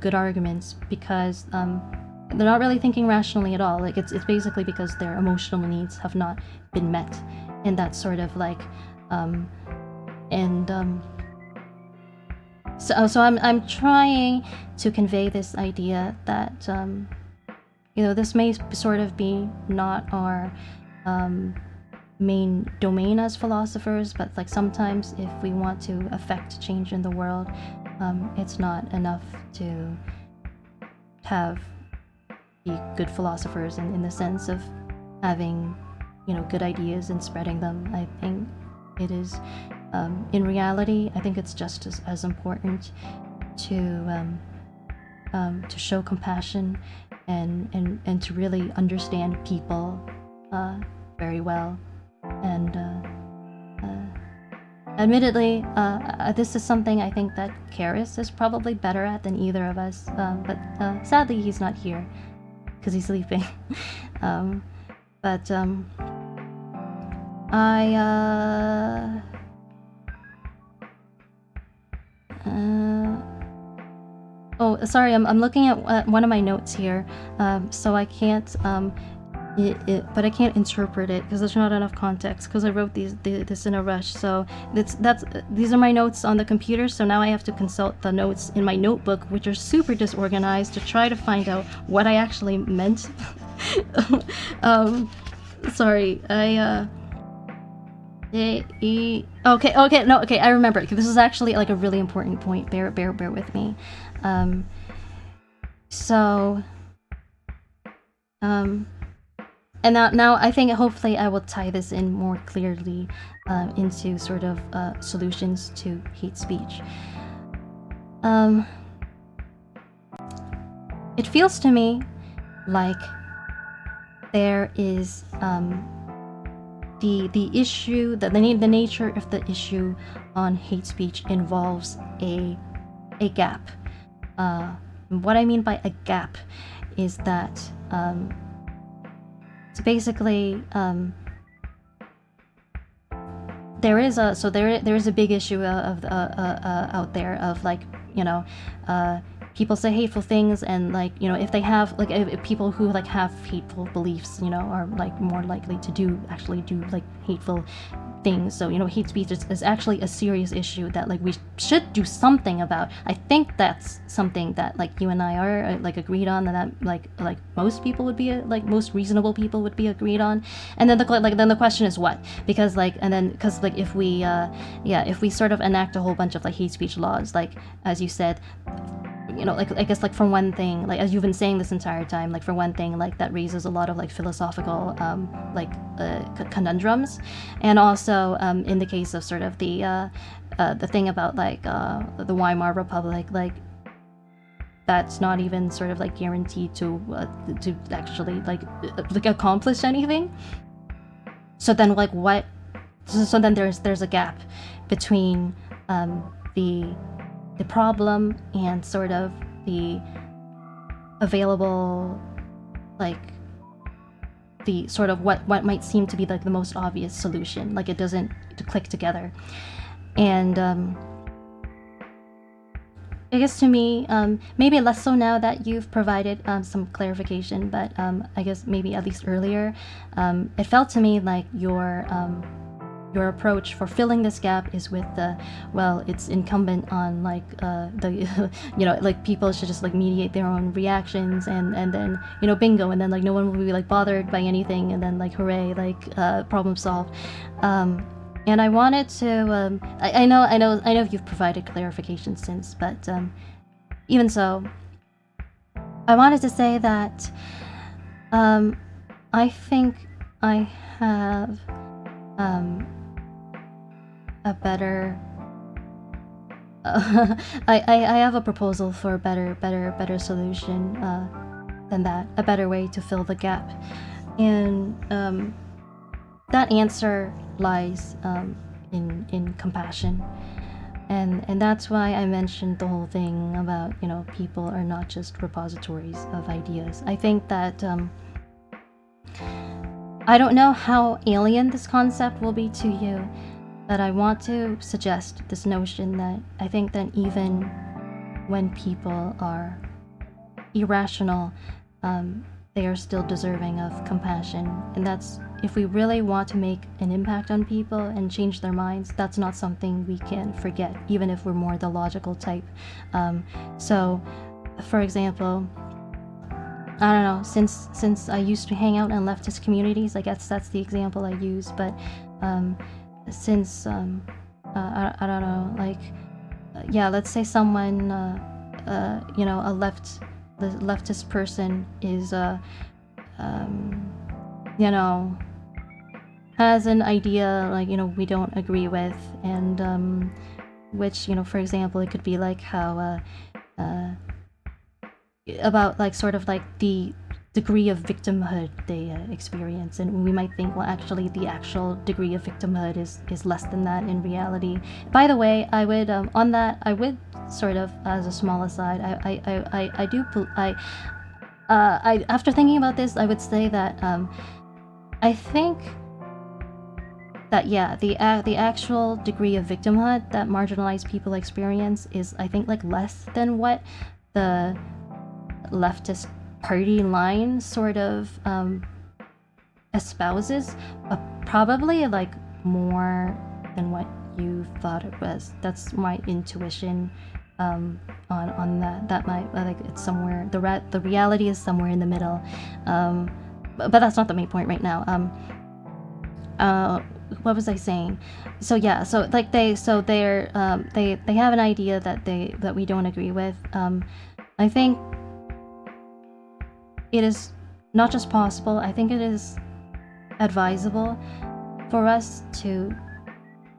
good arguments because they're not really thinking rationally at all. Like it's basically because their emotional needs have not been met, and that's sort of like so I'm trying to convey this idea that you know, this may sort of be not our main domain as philosophers, but like sometimes if we want to affect change in the world, it's not enough to be good philosophers in the sense of having, you know, good ideas and spreading them. I think it is in reality, I think it's just as important to show compassion and to really understand people very well. And admittedly, this is something I think that Charis is probably better at than either of us, but sadly he's not here because he's sleeping. But oh, sorry, I'm looking at one of my notes here, so I can't but I can't interpret it because there's not enough context because I wrote this in a rush. So these are my notes on the computer, so now I have to consult the notes in my notebook, which are super disorganized, to try to find out what I actually meant. Sorry, okay, I remember it. This is actually like a really important point. Bear with me. And now I think hopefully I will tie this in more clearly into sort of solutions to hate speech. It feels to me like there is the issue, that the nature of the issue on hate speech involves a gap what I mean by a gap is that so basically there is a big issue of out there of like, you know, people say hateful things, and like, you know, if they have like if people who like have hateful beliefs, you know, are like more likely to actually do like hateful things. So, you know, hate speech is actually a serious issue that like we should do something about. I think that's something that like you and I are like agreed on, and that like most people would be like most reasonable people would be agreed on. And then the question is what? Because like, and then because like if we if we sort of enact a whole bunch of like hate speech laws, like as you said, you know, like I guess like for one thing, like as you've been saying this entire time, like for one thing, like that raises a lot of like philosophical conundrums, and also in the case of sort of the thing about like the Weimar Republic, like that's not even sort of like guaranteed to actually like accomplish anything. So then like what? So then there's a gap between the problem and sort of the available, like the sort of what might seem to be like the most obvious solution. Like it doesn't click together. And I guess to me, maybe less so now that you've provided some clarification, but I guess maybe at least earlier, it felt to me like your approach for filling this gap is with well, it's incumbent on like the you know, like people should just like mediate their own reactions, and then, you know, bingo, and then like no one will be like bothered by anything, and then like hooray, like problem solved. And I wanted to I know you've provided clarification since, but even so, I wanted to say that I think I have a better I have a proposal for a better solution than that, a better way to fill the gap. And that answer lies in compassion, and that's why I mentioned the whole thing about, you know, people are not just repositories of ideas. I think that I don't know how alien this concept will be to you, but I want to suggest this notion that I think that even when people are irrational, they are still deserving of compassion. And that's, if we really want to make an impact on people and change their minds, that's not something we can forget, even if we're more the logical type. So, for example, I don't know, since I used to hang out in leftist communities, I guess that's the example I use, but since I don't know, like yeah, let's say someone you know, the leftist person is you know, has an idea like, you know, we don't agree with, and which, you know, for example, it could be like how about like sort of like the degree of victimhood they experience, and we might think, well, actually the actual degree of victimhood is less than that in reality. By the way, I would on that, I would sort of, as a small aside, I after thinking about this, I would say that I think that yeah, the actual degree of victimhood that marginalized people experience is, I think, like less than what the leftist party line sort of espouses, probably like more than what you thought it was. That's my intuition on that might, like, it's somewhere, the reality is somewhere in the middle, but that's not the main point right now. What was I saying? So yeah, so like they have an idea that we don't agree with. I think it is not just possible, I think it is advisable for us to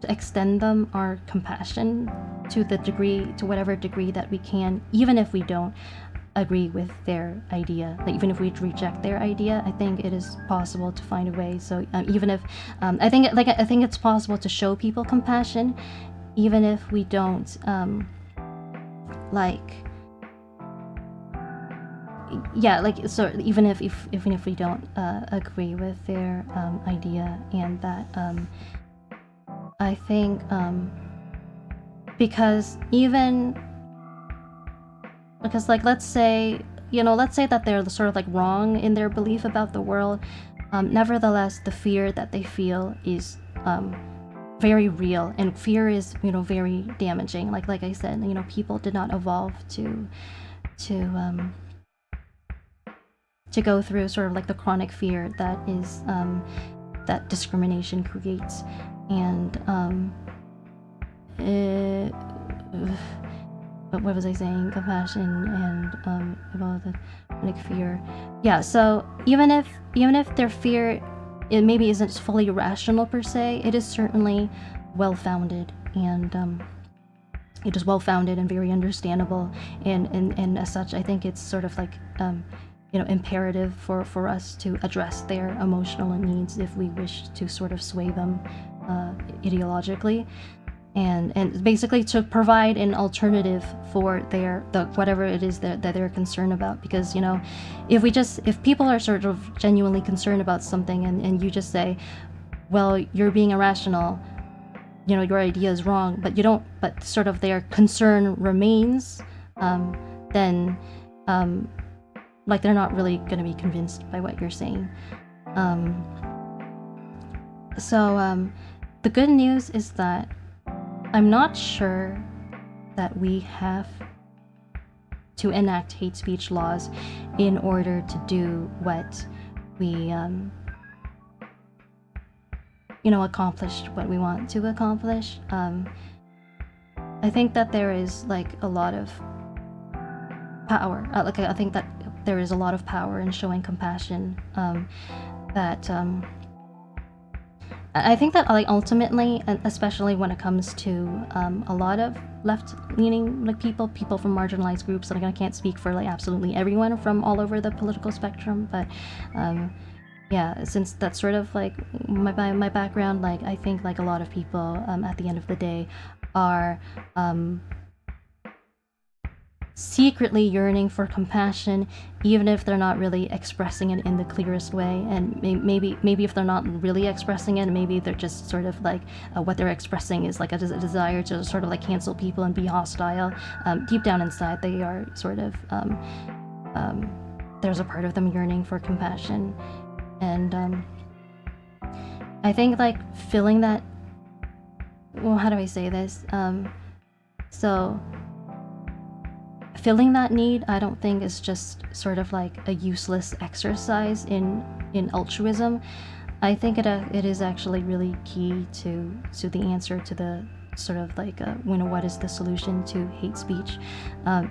extend them our compassion to whatever degree that we can, even if we don't agree with their idea, like even if we reject their idea. I think it is possible to find a way. So even if I think it's possible to show people compassion, even if we don't like yeah, like, so even if we don't agree with their idea, and that I think because like, let's say that they're sort of like wrong in their belief about the world, nevertheless the fear that they feel is very real, and fear is very damaging. Like I said, people did not evolve to go through sort of like the chronic fear that is that discrimination creates. And what was I saying? Compassion and about the chronic fear. Yeah. So even if their fear, it maybe isn't fully rational per se, it is certainly well-founded, and it is well-founded and very understandable, and as such, I think it's sort of like imperative for us to address their emotional needs if we wish to sort of sway them ideologically, and basically to provide an alternative for the whatever it is that they're concerned about. Because if people are sort of genuinely concerned about something, and you just say, well, you're being irrational, your idea is wrong, but sort of their concern remains, then like they're not really going to be convinced by what you're saying. So the good news is that I'm not sure that we have to enact hate speech laws in order to do what we accomplish what we want to accomplish. I think that there is like a lot of power. I think that there is a lot of power in showing compassion. I think that like ultimately, especially when it comes to a lot of left-leaning like people from marginalized groups, like I can't speak for like absolutely everyone from all over the political spectrum, but yeah, since that's sort of like my background, like I think like a lot of people at the end of the day are secretly yearning for compassion, even if they're not really expressing it in the clearest way. And maybe if they're not really expressing it, maybe they're just sort of like what they're expressing is like a desire to sort of like cancel people and be hostile. Deep down inside, they are sort of there's a part of them yearning for compassion. And I think like filling that, well, how do I say this? So filling that need, I don't think is just sort of like a useless exercise in altruism. I think it is actually really key to the answer to the sort of like what is the solution to hate speech,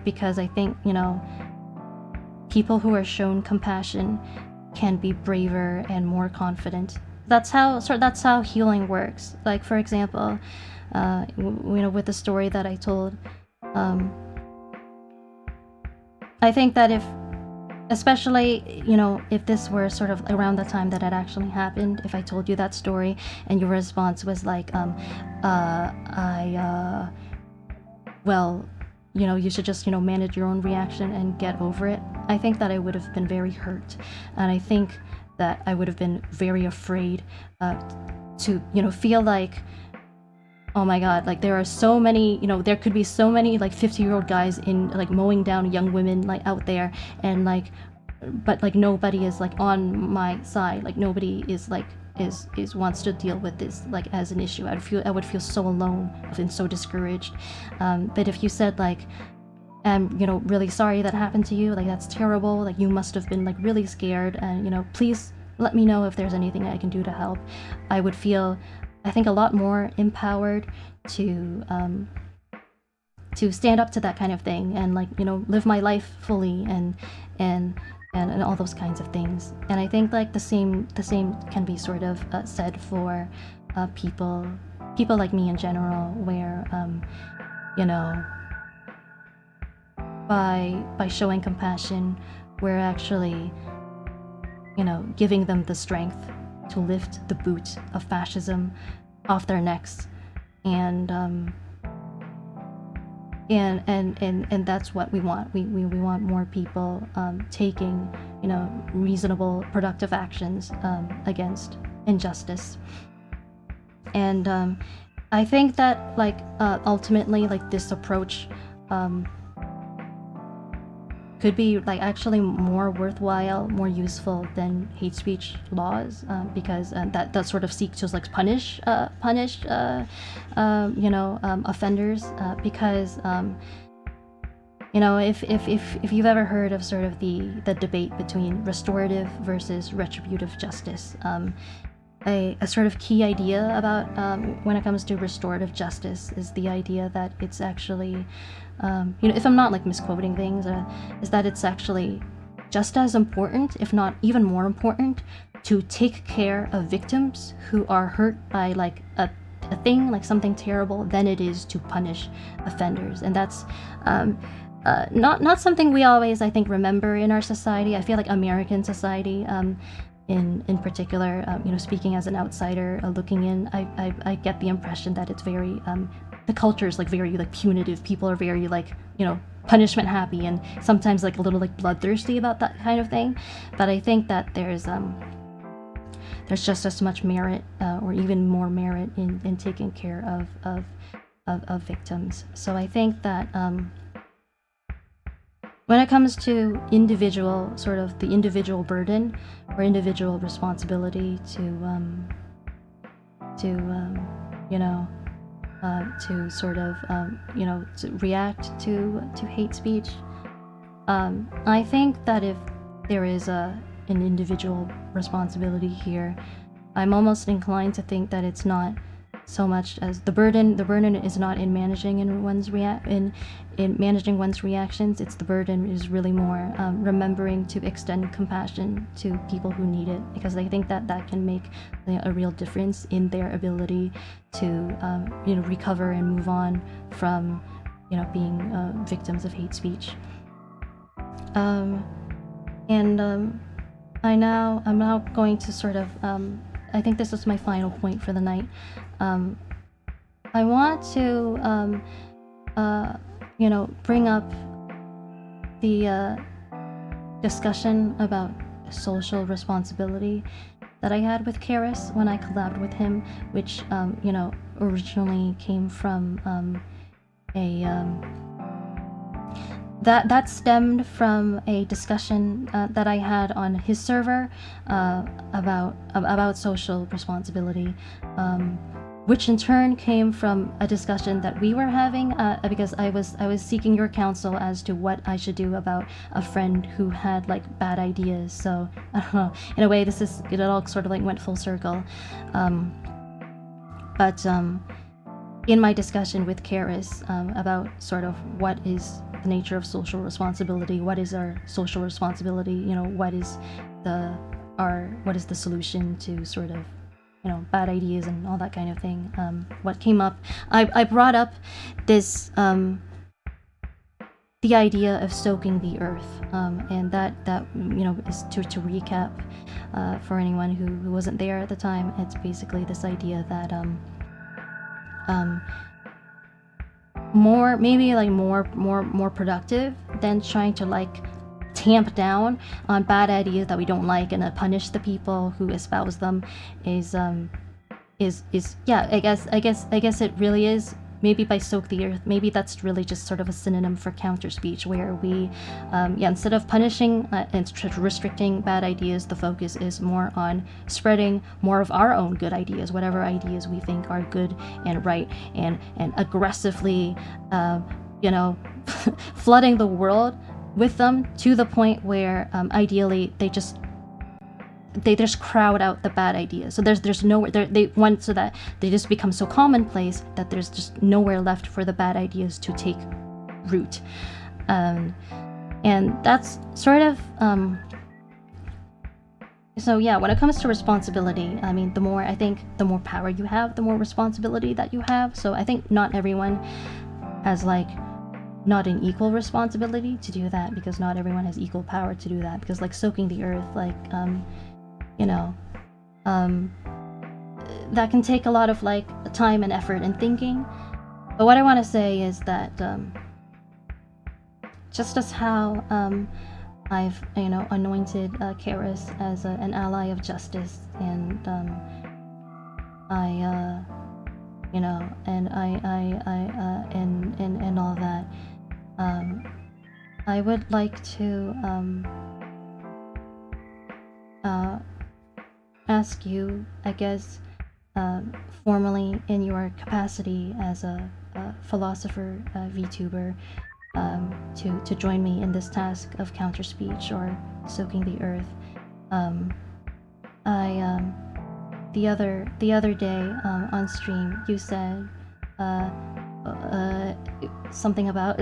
because I think people who are shown compassion can be braver and more confident. That's how healing works. Like for example, with the story that I told, I think that especially if this were sort of around the time that it actually happened, if I told you that story and your response was like, well, you should just manage your own reaction and get over it, I think that I would have been very hurt, and I think that I would have been very afraid to feel like, oh my god, like there are so many, there could be so many like 50-year-old guys in like mowing down young women like out there, and like, but like nobody is like on my side, like nobody is like is wants to deal with this like as an issue. I would feel so alone and so discouraged. But if you said like, I'm really sorry that happened to you, like that's terrible, like you must have been like really scared, and please let me know if there's anything I can do to help, I would feel, I think, a lot more empowered to stand up to that kind of thing, and like live my life fully, and all those kinds of things. And I think like the same can be sort of said for people like me in general, where by showing compassion, we're actually giving them the strength to lift the boot of fascism off their necks, and and that's what we want. We want more people taking, you know, reasonable, productive actions against injustice. And I think that, like, ultimately, like, this approach could be, like, actually more worthwhile, more useful than hate speech laws, because that sort of seeks to, like, punish you know, offenders, because you know, if you've ever heard of sort of the debate between restorative versus retributive justice, a sort of key idea about when it comes to restorative justice is the idea that it's actually, you know, if I'm not, like, misquoting things, is that it's actually just as important, if not even more important, to take care of victims who are hurt by, like, a thing, like something terrible, than it is to punish offenders. And that's not something we always, I think, remember in our society. I feel like American society, in particular, you know, speaking as an outsider looking in, I get the impression that it's very, the culture is, like, very, like, punitive. People are very, like, you know, punishment happy, and sometimes, like, a little, like, bloodthirsty about that kind of thing. But I think that there's just as much merit, or even more merit, in taking care of victims. So I think that when it comes to individual, sort of the individual burden or individual responsibility to you know, to sort of you know, to react to hate speech, I think that if there is an individual responsibility here, I'm almost inclined to think that it's not so much as the burden is not in managing one's reactions. It's the burden is really more remembering to extend compassion to people who need it, because I think that can make, you know, a real difference in their ability to you know, recover and move on from, you know, being victims of hate speech. I'm now going to sort of I think this is my final point for the night. I want to you know, bring up the discussion about social responsibility that I had with Charis when I collabed with him, which you know, originally came from that stemmed from a discussion that I had on his server about social responsibility, which in turn came from a discussion that we were having, because I was seeking your counsel as to what I should do about a friend who had, like, bad ideas. So I don't know, in a way, it all sort of, like, went full circle. But in my discussion with Charis about sort of what is the nature of social responsibility, what is our social responsibility, you know, what is the solution to sort of, you know, bad ideas and all that kind of thing, what came up, I brought up this the idea of soaking the earth, and that you know, is to recap for anyone who wasn't there at the time. It's basically this idea that more productive than trying to, like, tamp down on bad ideas that we don't like and punish the people who espouse them is yeah, I guess it really is, maybe by soak the earth, maybe that's really just sort of a synonym for counter speech, where we instead of punishing and restricting bad ideas, the focus is more on spreading more of our own good ideas, whatever ideas we think are good and right, and aggressively you know, flooding the world with them, to the point where ideally they just crowd out the bad ideas. So there's nowhere so that they just become so commonplace that there's just nowhere left for the bad ideas to take root. And that's sort of so yeah, when it comes to responsibility, I mean, the more power you have, the more responsibility that you have. So I think not everyone has, like, not an equal responsibility to do that, because not everyone has equal power to do that, because, like, soaking the earth, like, you know, that can take a lot of, like, time and effort and thinking. But what I want to say is that just as how I've anointed Charis as an ally of justice, and I and all that. I would like to ask you, I guess, formally in your capacity as a philosopher VTuber, to join me in this task of counter speech or soaking the earth. The other day on stream, you said something about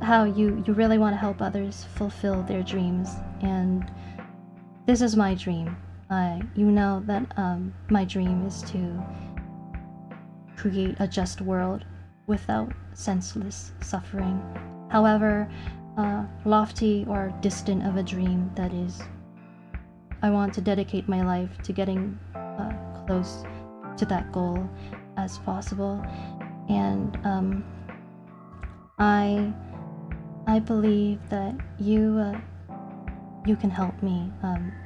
how you really want to help others fulfill their dreams, and this is my dream. You know that my dream is to create a just world without senseless suffering. However lofty or distant of a dream that is, I want to dedicate my life to getting close to that goal as possible. And I believe that you can help me.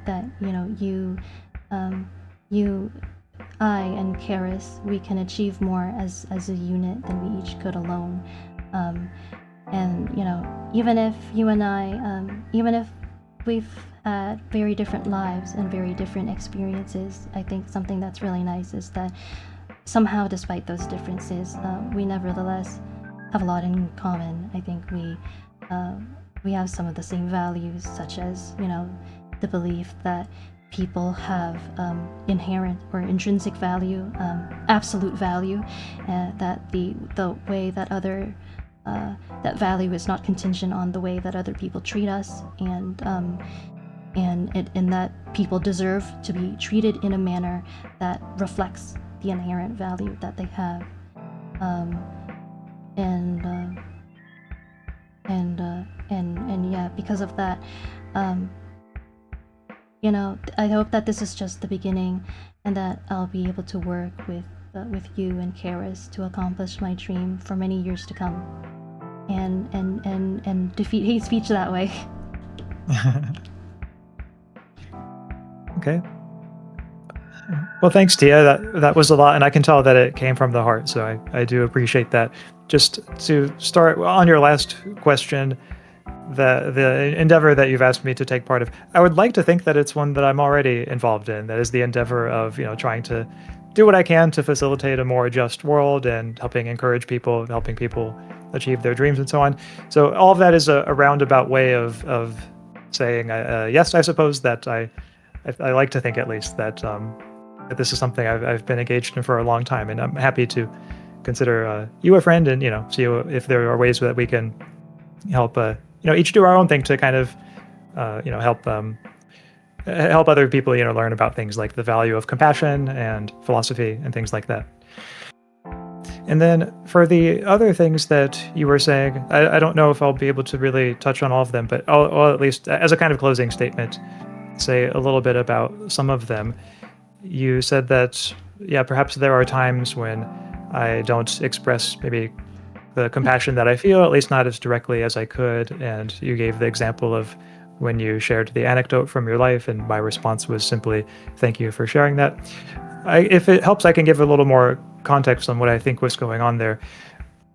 That I and Charis, we can achieve more as a unit than we each could alone. And even if you and I, even if we've had very different lives and very different experiences, I think something that's really nice is that somehow, despite those differences, we nevertheless have a lot in common. I think we have some of the same values, such as the belief that people have inherent or intrinsic value, absolute value, that the way that that value is not contingent on the way that other people treat us, and that people deserve to be treated in a manner that reflects the inherent value that they have. And yeah, because of that, I hope that this is just the beginning, and that I'll be able to work with you and Charis to accomplish my dream for many years to come, and defeat hate speech that way. Okay. Well, thanks, Tia. That was a lot, and I can tell that it came from the heart, so I do appreciate that. Just to start on your last question, the endeavor that you've asked me to take part of, I would like to think that it's one that I'm already involved in. That is the endeavor of trying to do what I can to facilitate a more just world and helping encourage people, helping people achieve their dreams and so on. So all of that is a roundabout way of saying yes. I suppose that I like to think, at least, that that this is something I've been engaged in for a long time, and I'm happy to consider you a friend, and see if there are ways that we can help each do our own thing to kind of help other people learn about things like the value of compassion and philosophy and things like that. And then for the other things that you were saying, I don't know if I'll be able to really touch on all of them, but I'll at least, as a kind of closing statement, say a little bit about some of them. You said that, perhaps there are times when I don't express maybe the compassion that I feel, at least not as directly as I could. And you gave the example of when you shared the anecdote from your life, and my response was simply, thank you for sharing that. If it helps, I can give a little more context on what I think was going on there.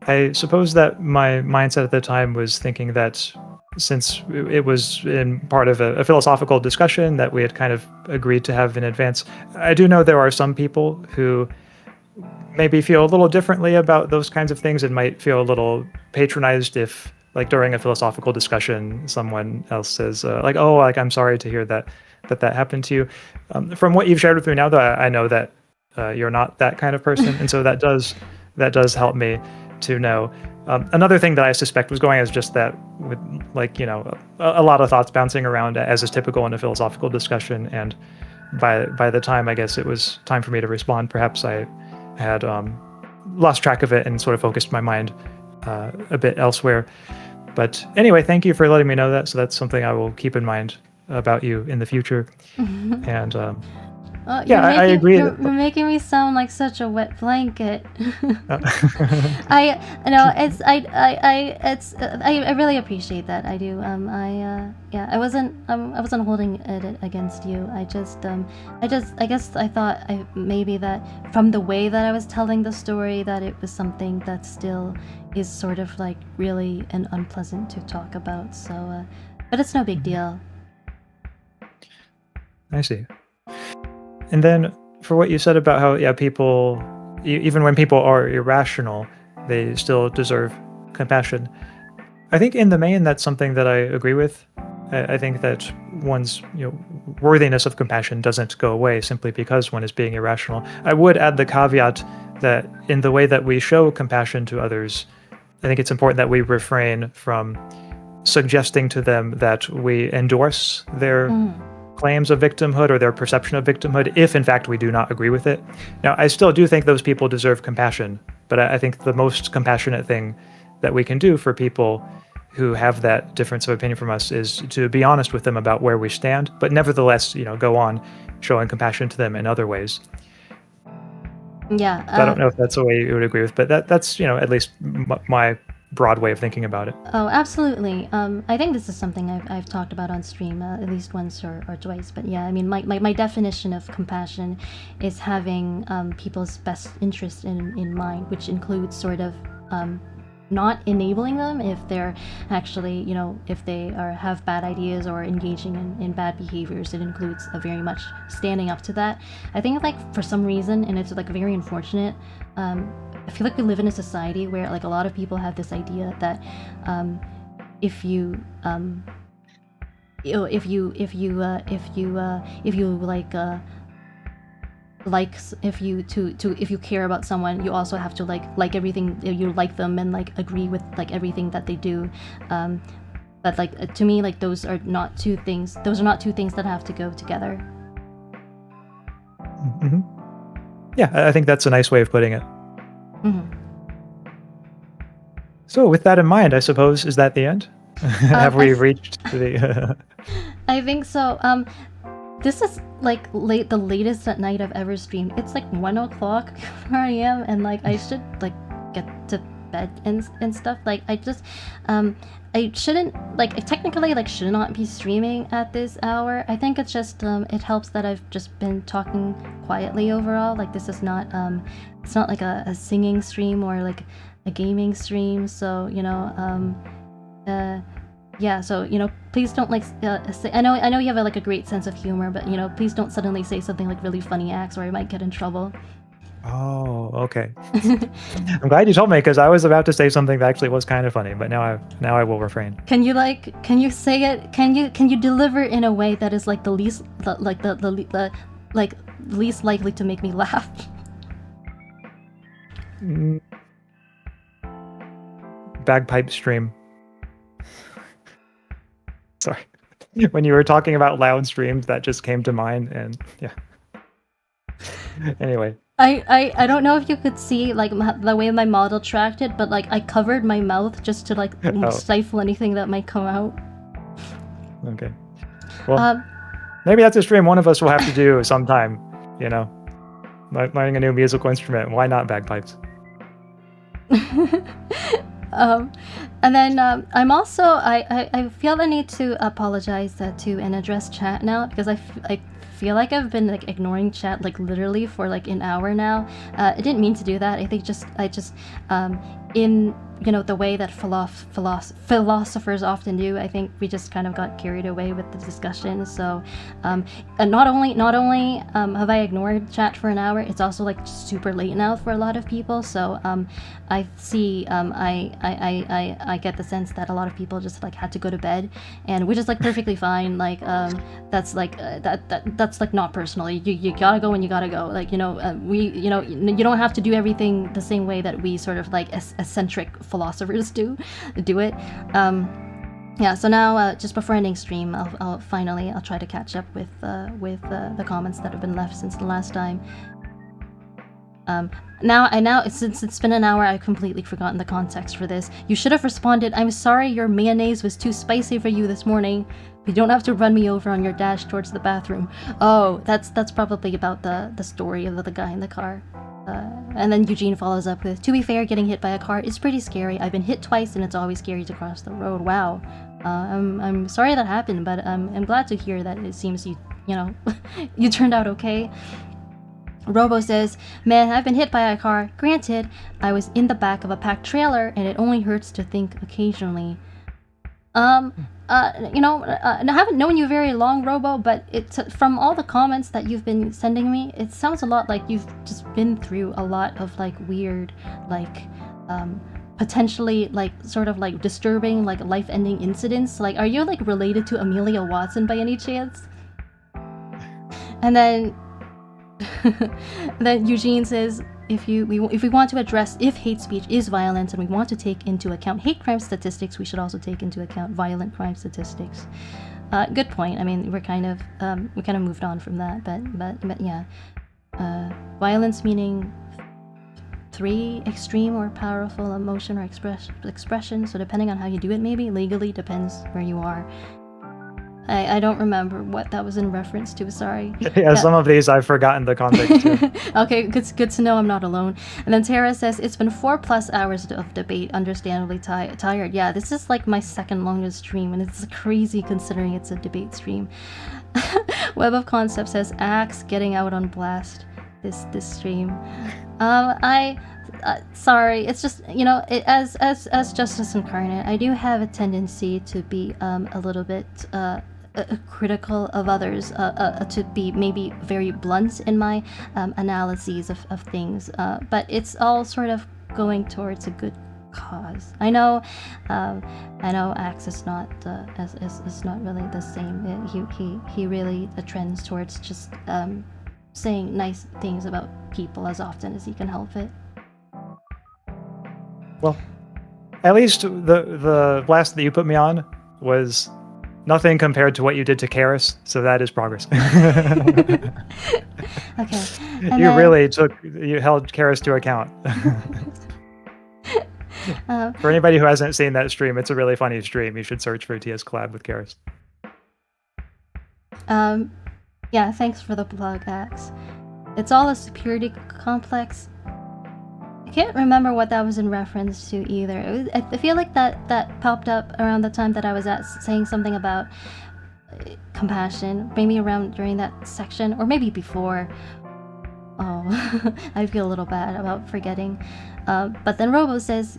I suppose that my mindset at the time was thinking that since it was in part of a philosophical discussion that we had kind of agreed to have in advance, I do know there are some people who maybe feel a little differently about those kinds of things and might feel a little patronized if, like, during a philosophical discussion, someone else says, I'm sorry to hear that happened to you. From what you've shared with me now, though, I know that you're not that kind of person, and so that does help me to know. Another thing that I suspect was going is just that with a lot of thoughts bouncing around, as is typical in a philosophical discussion, and by the time I guess it was time for me to respond, perhaps I had lost track of it and sort of focused my mind a bit elsewhere. But anyway, thank you for letting me know that. So that's something I will keep in mind about you in the future. And Yeah, I agree. You're making me sound like such a wet blanket. Uh, I really appreciate that. I do. I wasn't holding it against you. I guess I thought maybe that from the way that I was telling the story that it was something that still is sort of like really and unpleasant to talk about. So, but it's no big deal. I see. And then for what you said about how, people, even when people are irrational, they still deserve compassion. I think in the main, that's something that I agree with. I think that one's worthiness of compassion doesn't go away simply because one is being irrational. I would add the caveat that in the way that we show compassion to others, I think it's important that we refrain from suggesting to them that we endorse their claims of victimhood or their perception of victimhood if in fact we do not agree with it. Now, I still do think those people deserve compassion, but I think the most compassionate thing that we can do for people who have that difference of opinion from us is to be honest with them about where we stand, but nevertheless, go on showing compassion to them in other ways. Yeah. So I don't know if that's a way you would agree with, but that's at least my broad way of thinking about it. Oh, absolutely. I think this is something I've talked about on stream at least once or twice. But yeah, I mean, my definition of compassion is having people's best interest in mind, which includes sort of not enabling them if they're actually, if they have bad ideas or engaging in bad behaviors. It includes very much standing up to that. I think for some reason, and it's very unfortunate, I feel like we live in a society where a lot of people have this idea that if you care about someone, you also have to like everything, you like them and agree with everything that they do. But to me, those are not two things that have to go together. Mm-hmm. Yeah, I think that's a nice way of putting it. Mm-hmm. So with that in mind, I suppose, is that the end? Have we reached the... I think so. This is the latest at night I've ever streamed. It's 1 o'clock where I am, and I should get to bed and stuff. I shouldn't I technically should not be streaming at this hour. I think it's just it helps that I've just been talking quietly overall. This is not it's not a singing stream or a gaming stream. So yeah, so please don't say, I know you have a great sense of humor, but please don't suddenly say something really funny acts or I might get in trouble. Oh, okay. I'm glad you told me because I was about to say something that actually was kind of funny, but now I will refrain. Can you say it? Can you deliver in a way that is the least likely to make me laugh? Bagpipe stream. Sorry. When you were talking about loud streams, that just came to mind, and yeah. Anyway. I don't know if you could see the way my model tracked it, but I covered my mouth just to stifle anything that might come out. Okay. Well, maybe that's a stream one of us will have to do sometime. Learning a new musical instrument. Why not bagpipes? And then I'm also I feel the need to apologize to and address chat now because I feel like I've been ignoring chat literally for an hour now. I didn't mean to do that. I think I just in the way that philosophers often do, I think we just kind of got carried away with the discussion. So and not only have I ignored chat for an hour, it's also super late now for a lot of people. So I see I get the sense that a lot of people just had to go to bed, and which is perfectly fine. That's that's not personal. You gotta go when you gotta go. You don't have to do everything the same way that we sort of eccentric philosophers do it. Yeah, so now just before ending stream, I'll try to catch up with the comments that have been left since the last time. Since it's been an hour, I've completely forgotten the context for this. You should have responded, "I'm sorry your mayonnaise was too spicy for you this morning," You don't have to run me over on your dash towards the bathroom. Oh, that's probably about the story of the guy in the car. And then Eugene follows up with, to be fair, getting hit by a car is pretty scary. I've been hit twice and it's always scary to cross the road. Wow. I'm sorry that happened, but I'm glad to hear that it seems you know, you turned out okay. Robo says, man, I've been hit by a car. Granted, I was in the back of a packed trailer and it only hurts to think occasionally. You know, I haven't known you very long, Robo, but it's from all the comments that you've been sending me, it sounds a lot like you've just been through a lot of like weird, like potentially like sort of like disturbing, like life-ending incidents. Like, are you like related to Amelia Watson by any chance? And then then Eugene says, if we want to address if hate speech is violence and we want to take into account hate crime statistics, we should also take into account violent crime statistics. Good point. I mean, we kind of moved on from that, but yeah, violence meaning 3 extreme or powerful emotion or expression. So depending on how you do it, maybe legally depends where you are. I don't remember what that was in reference to, sorry. Yeah, some of these I've forgotten the context too. Okay, good to know I'm not alone. And then Tara says, it's been 4+ hours of debate, understandably tired. Yeah, this is like my second longest stream, and it's crazy considering it's a debate stream. Web of Concept says, Axe getting out on blast this stream. Sorry, it's just, you know, as Justice Incarnate, I do have a tendency to be a little bit critical of others, to be maybe very blunt in my analyses of things, but it's all sort of going towards a good cause. I know Axe is not is not really the same. He really trends towards just saying nice things about people as often as he can help it. Well, at least the blast that you put me on was nothing compared to what you did to Charis, so that is progress. Okay. You held Charis to account. For anybody who hasn't seen that stream, it's a really funny stream. You should search for Tia's collab with Charis. Yeah, thanks for the plug, Axe. It's all a security complex. I can't remember what that was in reference to either. I feel like that popped up around the time that I was saying something about compassion, maybe around during that section, or maybe before. Oh, I feel a little bad about forgetting. But then Robo says,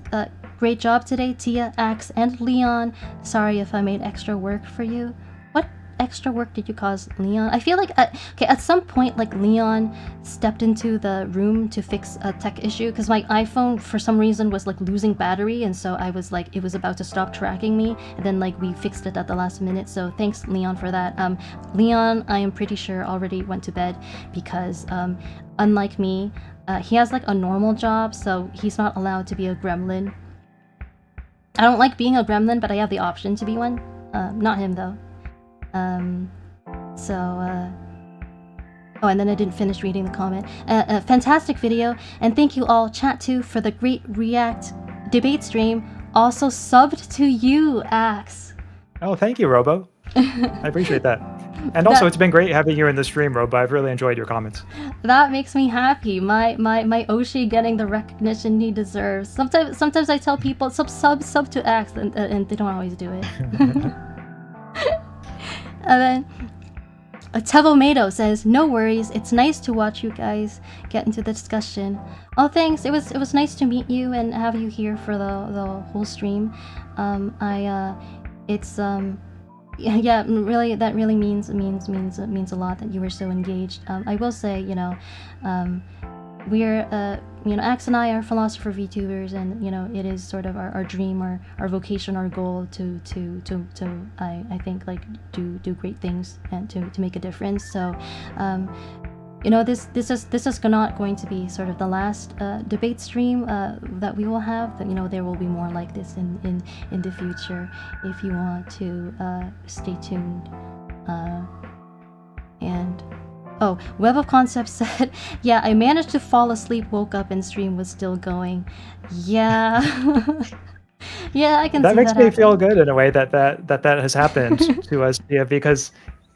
great job today, Tia, Axe, and Leon. Sorry if I made extra work for you. What extra work did you cause Leon? I feel like at some point, like, Leon stepped into the room to fix a tech issue because my iPhone for some reason was like losing battery, and so I was like, it was about to stop tracking me, and then like we fixed it at the last minute. So thanks, Leon, for that. Leon, I am pretty sure already went to bed because unlike me, he has like a normal job, so he's not allowed to be a gremlin. I don't like being a gremlin, but I have the option to be one. Not him though. Oh, and then I didn't finish reading the comment. A fantastic video, and thank you all, Chat2, for the great React debate stream. Also subbed to you, Axe. Oh, thank you, Robo. I appreciate that. And also, it's been great having you in the stream, Robo. I've really enjoyed your comments. That makes me happy. My Oshi getting the recognition he deserves. Sometimes I tell people sub to Axe, and they don't always do it. And then Tevomato says, no worries, it's nice to watch you guys get into the discussion. Oh, thanks. It was nice to meet you and have you here for the whole stream. Yeah, really, that really means a lot that you were so engaged. I will say, you know, we're Axe and I are philosopher VTubers, and you know, it is sort of our dream, our vocation, our goal to I think like do great things and to make a difference. So you know, this is not going to be sort of the last debate stream that we will have. That, you know, there will be more like this in the future if you want to stay tuned. And oh, Web of Concepts said, yeah, I managed to fall asleep, woke up, and stream was still going. Yeah. Yeah, I can That see makes that me feel happening. good in a way that has happened to us, yeah, because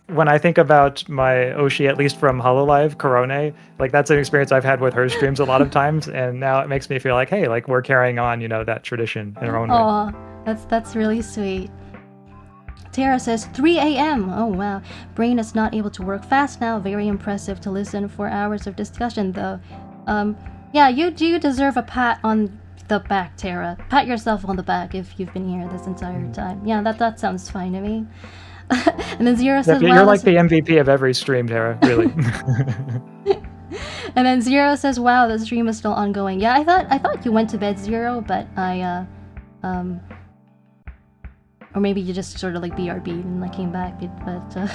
when I think about my Oshi, at least from Hololive, Korone, like, that's an experience I've had with her streams a lot of times, and now it makes me feel like, "Hey, like, we're carrying on, that tradition in our own way." Oh, that's really sweet. Tara says 3 a.m. Oh wow, brain is not able to work fast now. Very impressive to listen for hours of discussion though. Yeah, you do deserve a pat on the back, Tara. Pat yourself on the back if you've been here this entire time. Yeah, that sounds fine to me. And then Zero Yep, says, you're "Wow, like this." the MVP of every stream, Tara, really. And then Zero says, "Wow, the stream is still ongoing." Yeah, I thought you went to bed, Zero, but or maybe you just sort of like BRB'd and like came back, but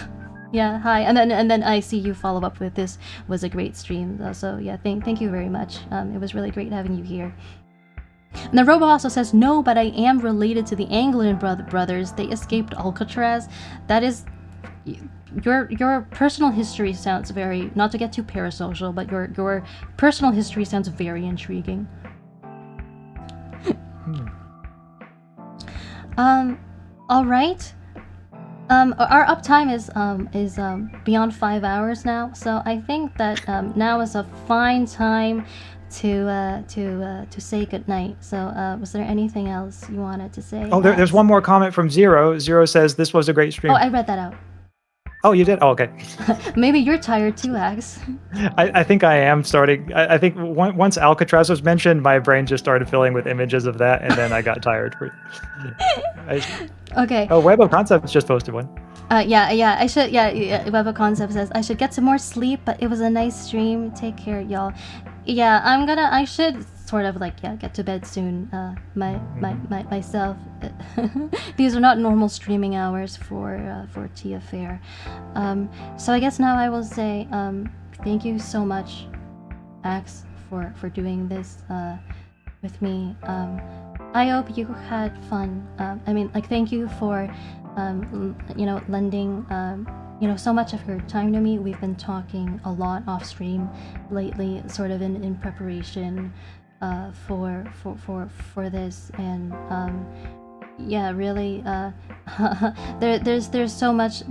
yeah, hi. And then I see you follow up with this was a great stream. So yeah, thank you very much. It was really great having you here. And the Robo also says, "No, but I am related to the Anglian brothers. They escaped Alcatraz." That is, your personal history sounds very, not to get too parasocial, but your personal history sounds very intriguing. All right. Our uptime is beyond 5 hours now, so I think that now is a fine time to say goodnight. So, was there anything else you wanted to say? Oh, there's one more comment from Zero. Zero says, "This was a great stream." Oh, I read that out. Oh, you did? Oh, okay. Maybe you're tired too, Ax. I think I am starting. I think once Alcatraz was mentioned, my brain just started filling with images of that, and then I got tired. Okay. Oh, Web of Concepts just posted one. Yeah, I should, yeah, Web of Concept says, "I should get some more sleep, but it was a nice stream. Take care, y'all." Yeah, I should sort of like, yeah, get to bed soon, myself. These are not normal streaming hours for Tia Faire. So I guess now I will say, thank you so much, Ax, for doing this, with me. I hope you had fun. I mean, like, thank you for, lending, so much of your time to me. We've been talking a lot off stream lately, sort of in preparation for this, and yeah, really, there's so much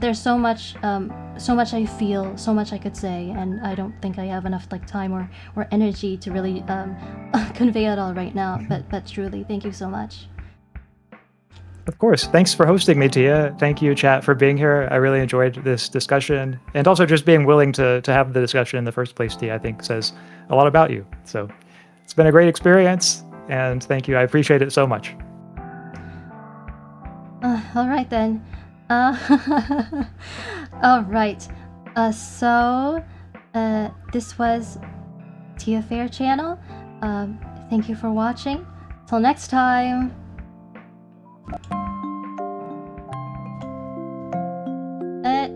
I feel, so much I could say, and I don't think I have enough like time or energy to really convey it all right now. But truly, thank you so much. Of course. Thanks for hosting me, Tia. Thank you, chat, for being here. I really enjoyed this discussion, and also just being willing to have the discussion in the first place, Tia, I think says a lot about you. So it's been a great experience, and thank you. I appreciate it so much. All right then. All right. So this was Tia Faire channel. Thank you for watching. Till next time.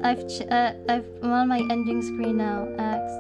I'm on my ending screen now, Ax.